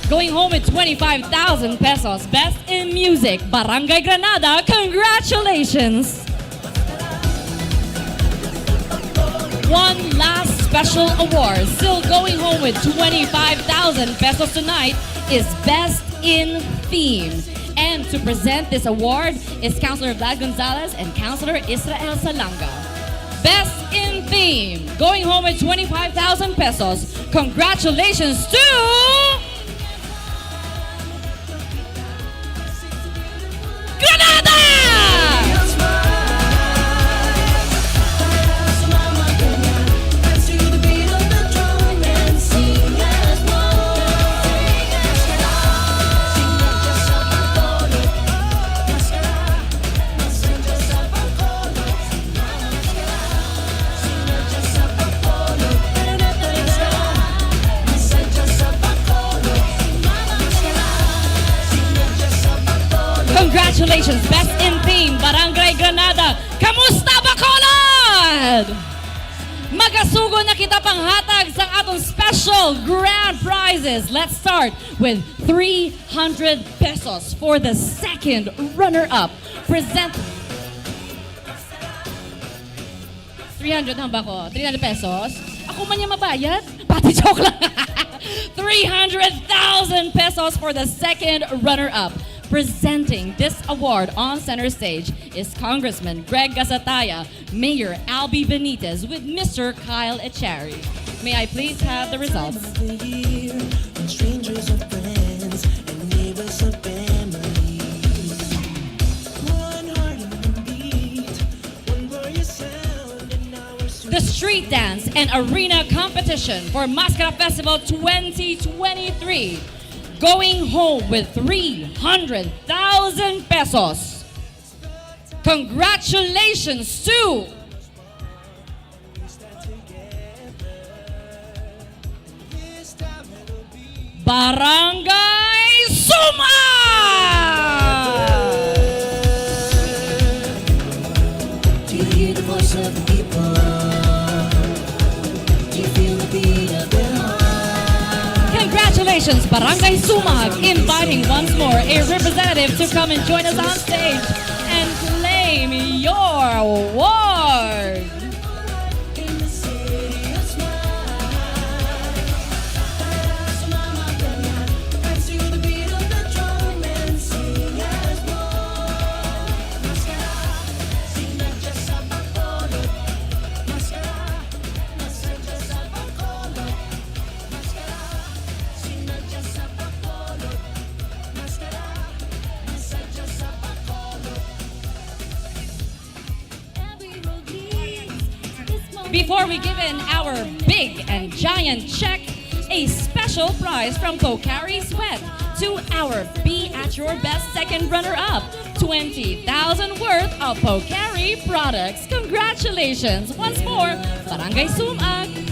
Going home with 25,000 pesos. Best in Music, Barangay Granada. Congratulations! One last special award, still going home with 25,000 pesos tonight, is Best in Theme. And to present this award is Councilor Vlad Gonzalez and Councilor Israel Salanga. Best in Theme, going home with 25,000 pesos. Congratulations to Granada! Congratulations, Best in Theme, Barangay Granada. Kamusta, Bacolod? Magasugo na kita panghatag sa atong special grand prizes. Let's start with 300 pesos for the second runner-up. Present 300 hamba ko. 300 pesos. Ako man yung mabayad? Pati joke lang. 300,000 pesos for the second runner-up. Presenting this award on center stage is Congressman Greg Gasataya, Mayor Albie Benitez with Mr. Kyle Echari. May I please have the results? Strangers are friends and neighbors are family. One heart and one beat, one glorious sound and our The street dance and arena competition for Mascara Festival 2023. Going home with 300,000 pesos. Congratulations to Barangay Suma! Do you hear the voice of the people? Do you feel the beat of their heart? Congratulations, Barangay Sumag, inviting once more a representative to come and join us on stage and claim your award. Before we give in our big and giant check, a special prize from Pocari Sweat to our Be At Your Best second runner-up, 20,000 worth of Pocari products. Congratulations! Once more, Barangay Sumag.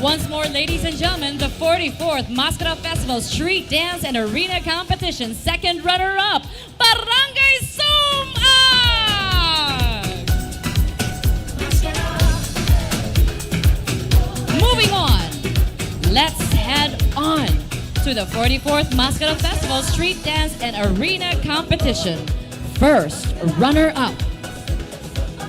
Once more, ladies and gentlemen, the 44th Mascara Festival Street Dance and Arena Competition second runner-up, Barangay Sumag! Moving on, let's head on to the 44th Mascara Festival Street Dance and Arena Competition. First runner-up,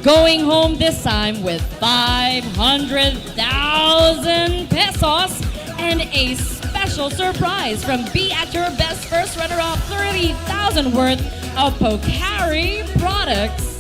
going home this time with 500,000 pesos and a special surprise from Be At Your Best first runner-up, 30,000 worth of Pocari products.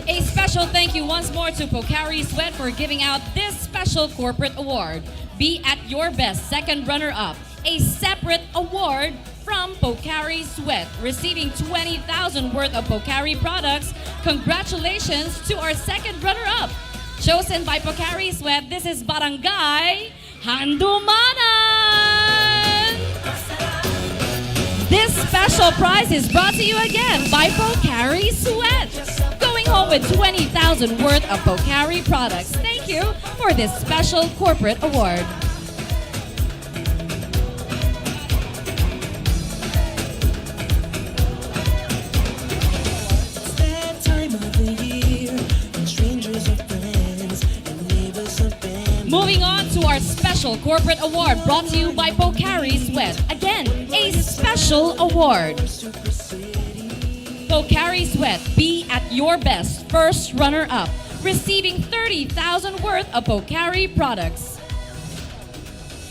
A special thank you once more to Pocari Sweat for giving out this special corporate award. Be At Your Best second runner-up, a separate award from Pocari Sweat, receiving 20,000 worth of Pocari products. Congratulations to our second runner-up. Chosen by Pocari Sweat, this is Barangay Handumanan. This special prize is brought to you again by Pocari Sweat. Going home with 20,000 worth of Pocari products. Thank you for this special corporate award. It's that time of the year when strangers are friends and neighbors are family. Moving on to our special corporate award brought to you by Pocari Sweat. Again, a special award. Pocari Sweat, Be At Your Best first runner-up, receiving 30,000 worth of Pocari products.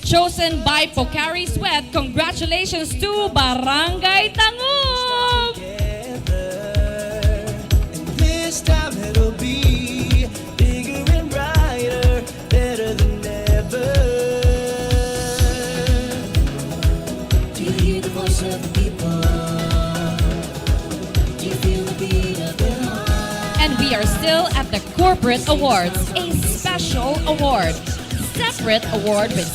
Chosen by Pocari Sweat, congratulations to Barangay Tangub! This time it'll be bigger and brighter, better than ever. Do you hear the voice of the people? Do you feel the beat of their heart? And we are still at the Corporate Awards, a special award. Separate award with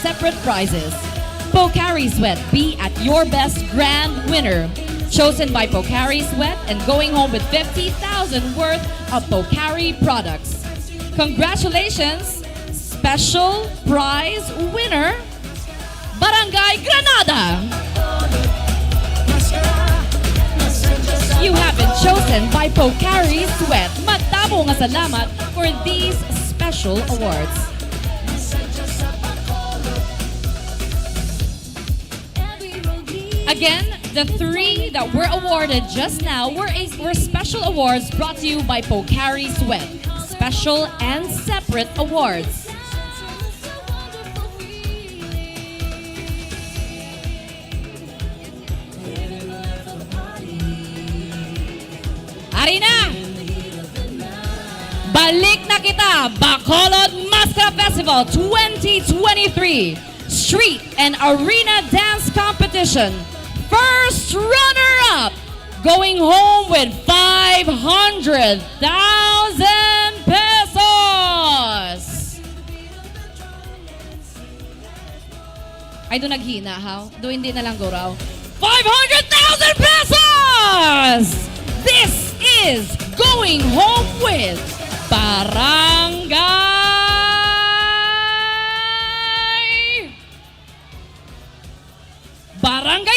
separate prizes. Pocari Sweat, Be At Your Best grand winner. Chosen by Pocari Sweat and going home with 50,000 worth of Pocari products. Congratulations, special prize winner, Barangay Granada. You have been chosen by Pocari Sweat. Madamo nga salamat for these special awards. Again, the three that were awarded just now were special awards brought to you by Pocari Sweat. Special and separate awards. Arina! Balik na kita! Bacolod Mascara Festival 2023 Street and Arena Dance Competition. First runner-up, going home with 500,000 pesos! Ay, doon naghina, ha? Doon hindi na lang go raw. 500,000 pesos! This is going home with Barangay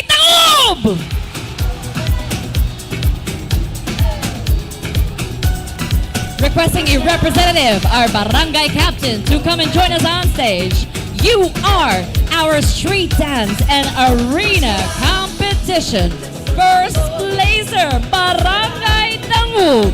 Taob! Requesting a representative, our barangay captain, to come and join us on stage. You are our street dance and arena competition first placer, Barangay Taob.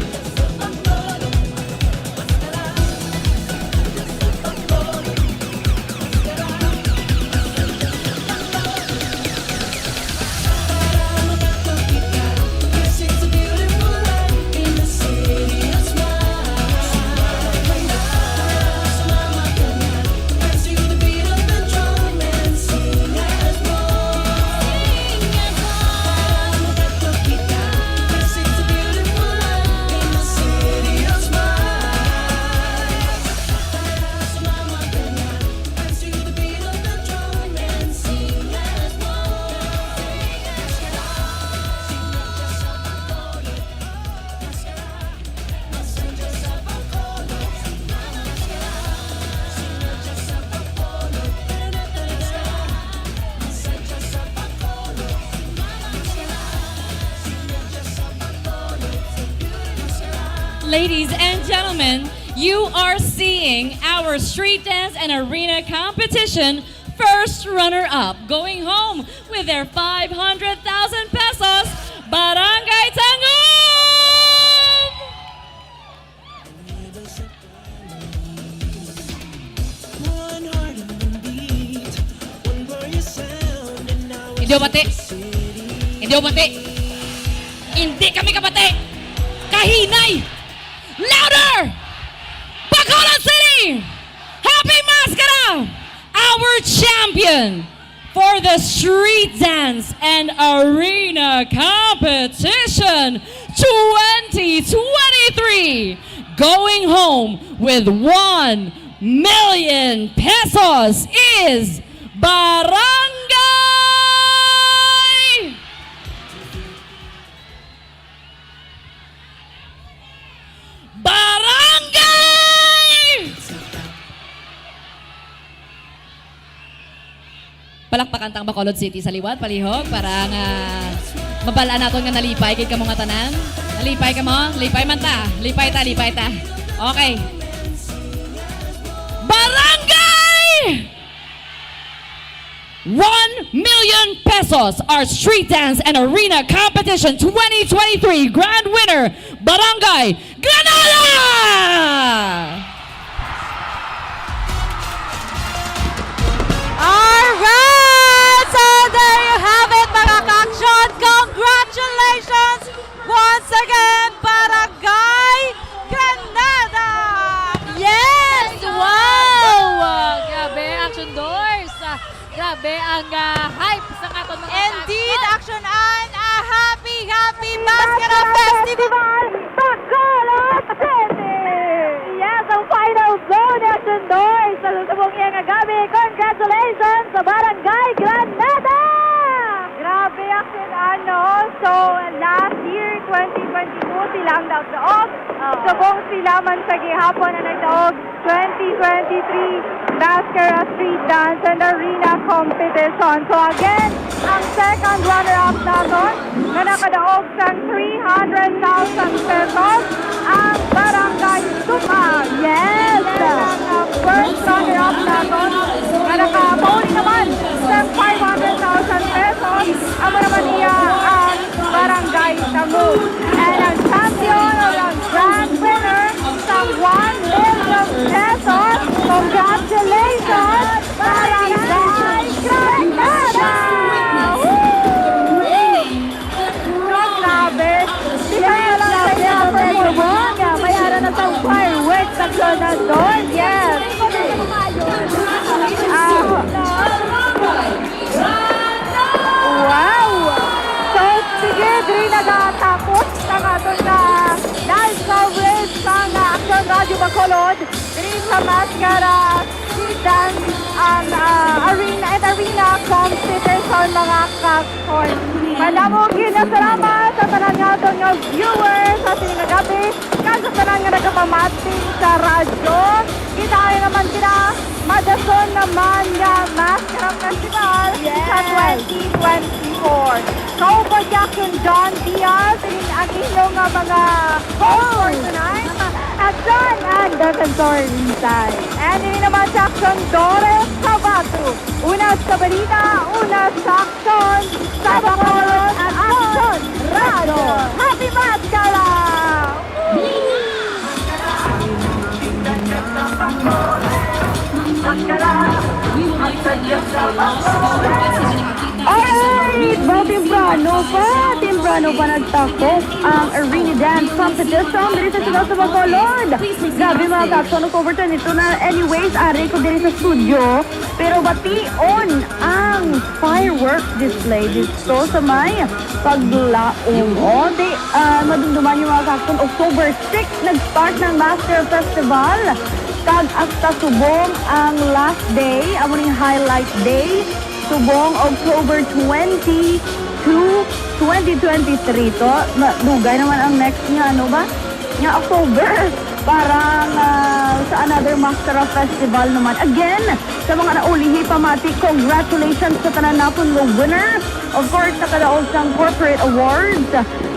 Ladies and gentlemen, you are seeing our street dance and arena competition first runner-up going home with their 500,000 pesos, Barangay Taob! Hindi o bati! Hindi o bati! Hindi kami kabati! Kahinay! Louder! Bacolod City! Happy Mascara! Our champion for the street dance and arena competition 2023, going home with 1 million pesos is palakpakan tang Bacolod City sa liwat, palihog, para nga mabalaan natin nga nalipay, kay ka mo nga tanan. Nalipay ka mo? Lipay man ta. Lipay ta, lipay ta. Okay. Barangay! 1 million pesos, our street dance and arena competition 2023 grand winner, Barangay Granada! Alright! So there you have it, mga ka-action. Congratulations once again, Barangay Granada! Yes! Wow! Grabe, Action Doors. Grabe ang hype sa aton mga Indeed, Action Ann, a happy Mascara Festival Bacolod City! Yes, ang final zone, Action Doors. Sa lusubong iyang gabi, congratulations sa Barangay Granada! Grabe, Action Ann, no? So, last year, 2022, silang nagdaog. Subong sila man sa gihapon na nagdaog 2023 Mascara Street Dance and Arena Competition. So again, ang second runner-up natin na nakadaog sa 300,000 pesos ang Barangay Suma. Yes! Ang first runner-up natin na nakapauli naman sa 500,000 pesos ang naman niya ang Barangay Taob. And ang champion o ang grand winner sa 1 million pesos. Congratulations, Barangay Granada! Grabe! Kaya lang sa iya performance. Mayaran na sa fireworks sa Granador. Yes! Wow! So, sige, diri nagatapos ang aton na live coverage sa Action Radio Bacolod. diri sa Mascara dance ang arena competitors sa mga kakson. Madamong ginasalamat sa tanan nga aton nga viewers sa sining nga gabi kag sa tanan nga nagapamati sa radyo. Kita ay naman sila madason naman nga Mascara Festival sa 2024. Cowboy Jack and John Diaz ang inyong mga host for tonight. Action and defensor inside. And ini naman sa action Doris Sabato. Una sa balita, una sa action sa Bacolod at action Rado. Happy Mascara! Alright! Timbrano pa nagtakop ang arena dance competition dito sa Sigaw sa Bacolod. Grabe mga kakson, October 22 na. Anyways, ari ko dito sa studio. Pero bation ang fireworks display dito sa may Paglaong. Madumduman yung mga kakson. October 6, nag-start ng Master Festival. Kag hasta subong ang last day, amo ning highlight day. Subong October 20 to 2023 to. Dugay naman ang next nga, ano ba? Nga October. Parang sa another Mascara Festival naman. Again, sa mga naulihi pamati, congratulations sa tanan napon ng winner. Of course, nakadaog sang corporate awards.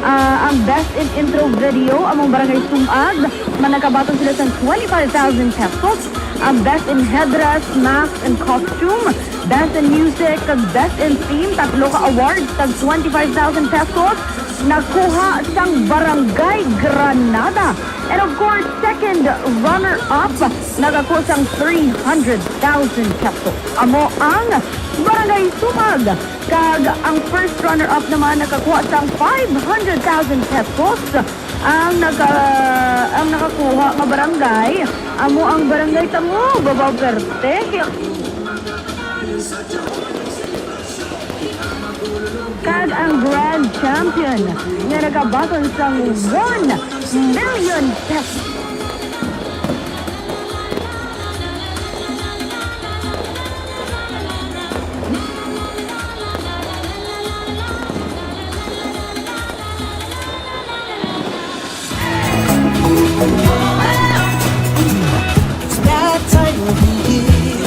Ang best in intro video, among barangay Sumag, managabaton sila sa 25,000 pesos. Ang best in headdress, mask, and costume. Best in music, kag best in theme, tatlo ka awards, tag 25,000 pesos. Nakuha sang Barangay Granada. And of course, second runner-up, nakakuha sang 300,000 pesos. Amo ang Barangay Sumag. Kag ang first runner-up naman nakakuha sang 500,000 pesos. Ang nakakuha nga barangay, amo ang Barangay Tango, Babaw Perte. Kag ang grand champion nga nagabaton sang 1 million pesos. It's that time of the year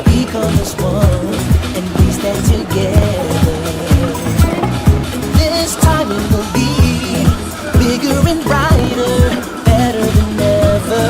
we call us one and we stand together. This time it will be bigger and brighter, better than ever.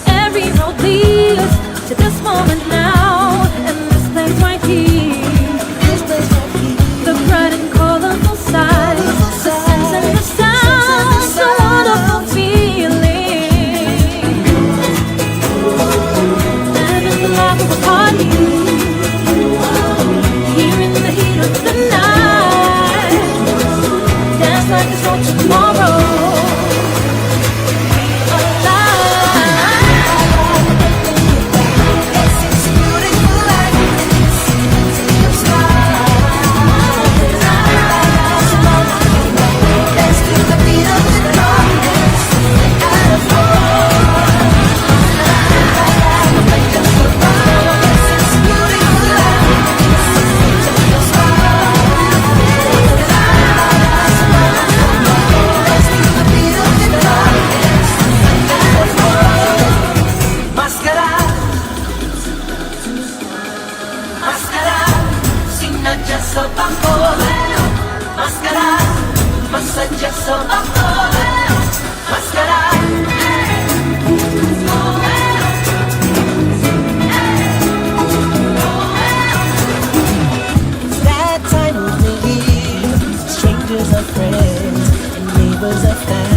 Every road leads to this moment now, and this place right here. The bright and colorful sight, the sense and the sound, so wonderful feeling. And it's the life of a party, here in the heat of the night. Dance like it's no tomorrow. Mascara, massaggia sa Bacolod. It's that time of the year. Strangers are friends and neighbors are family.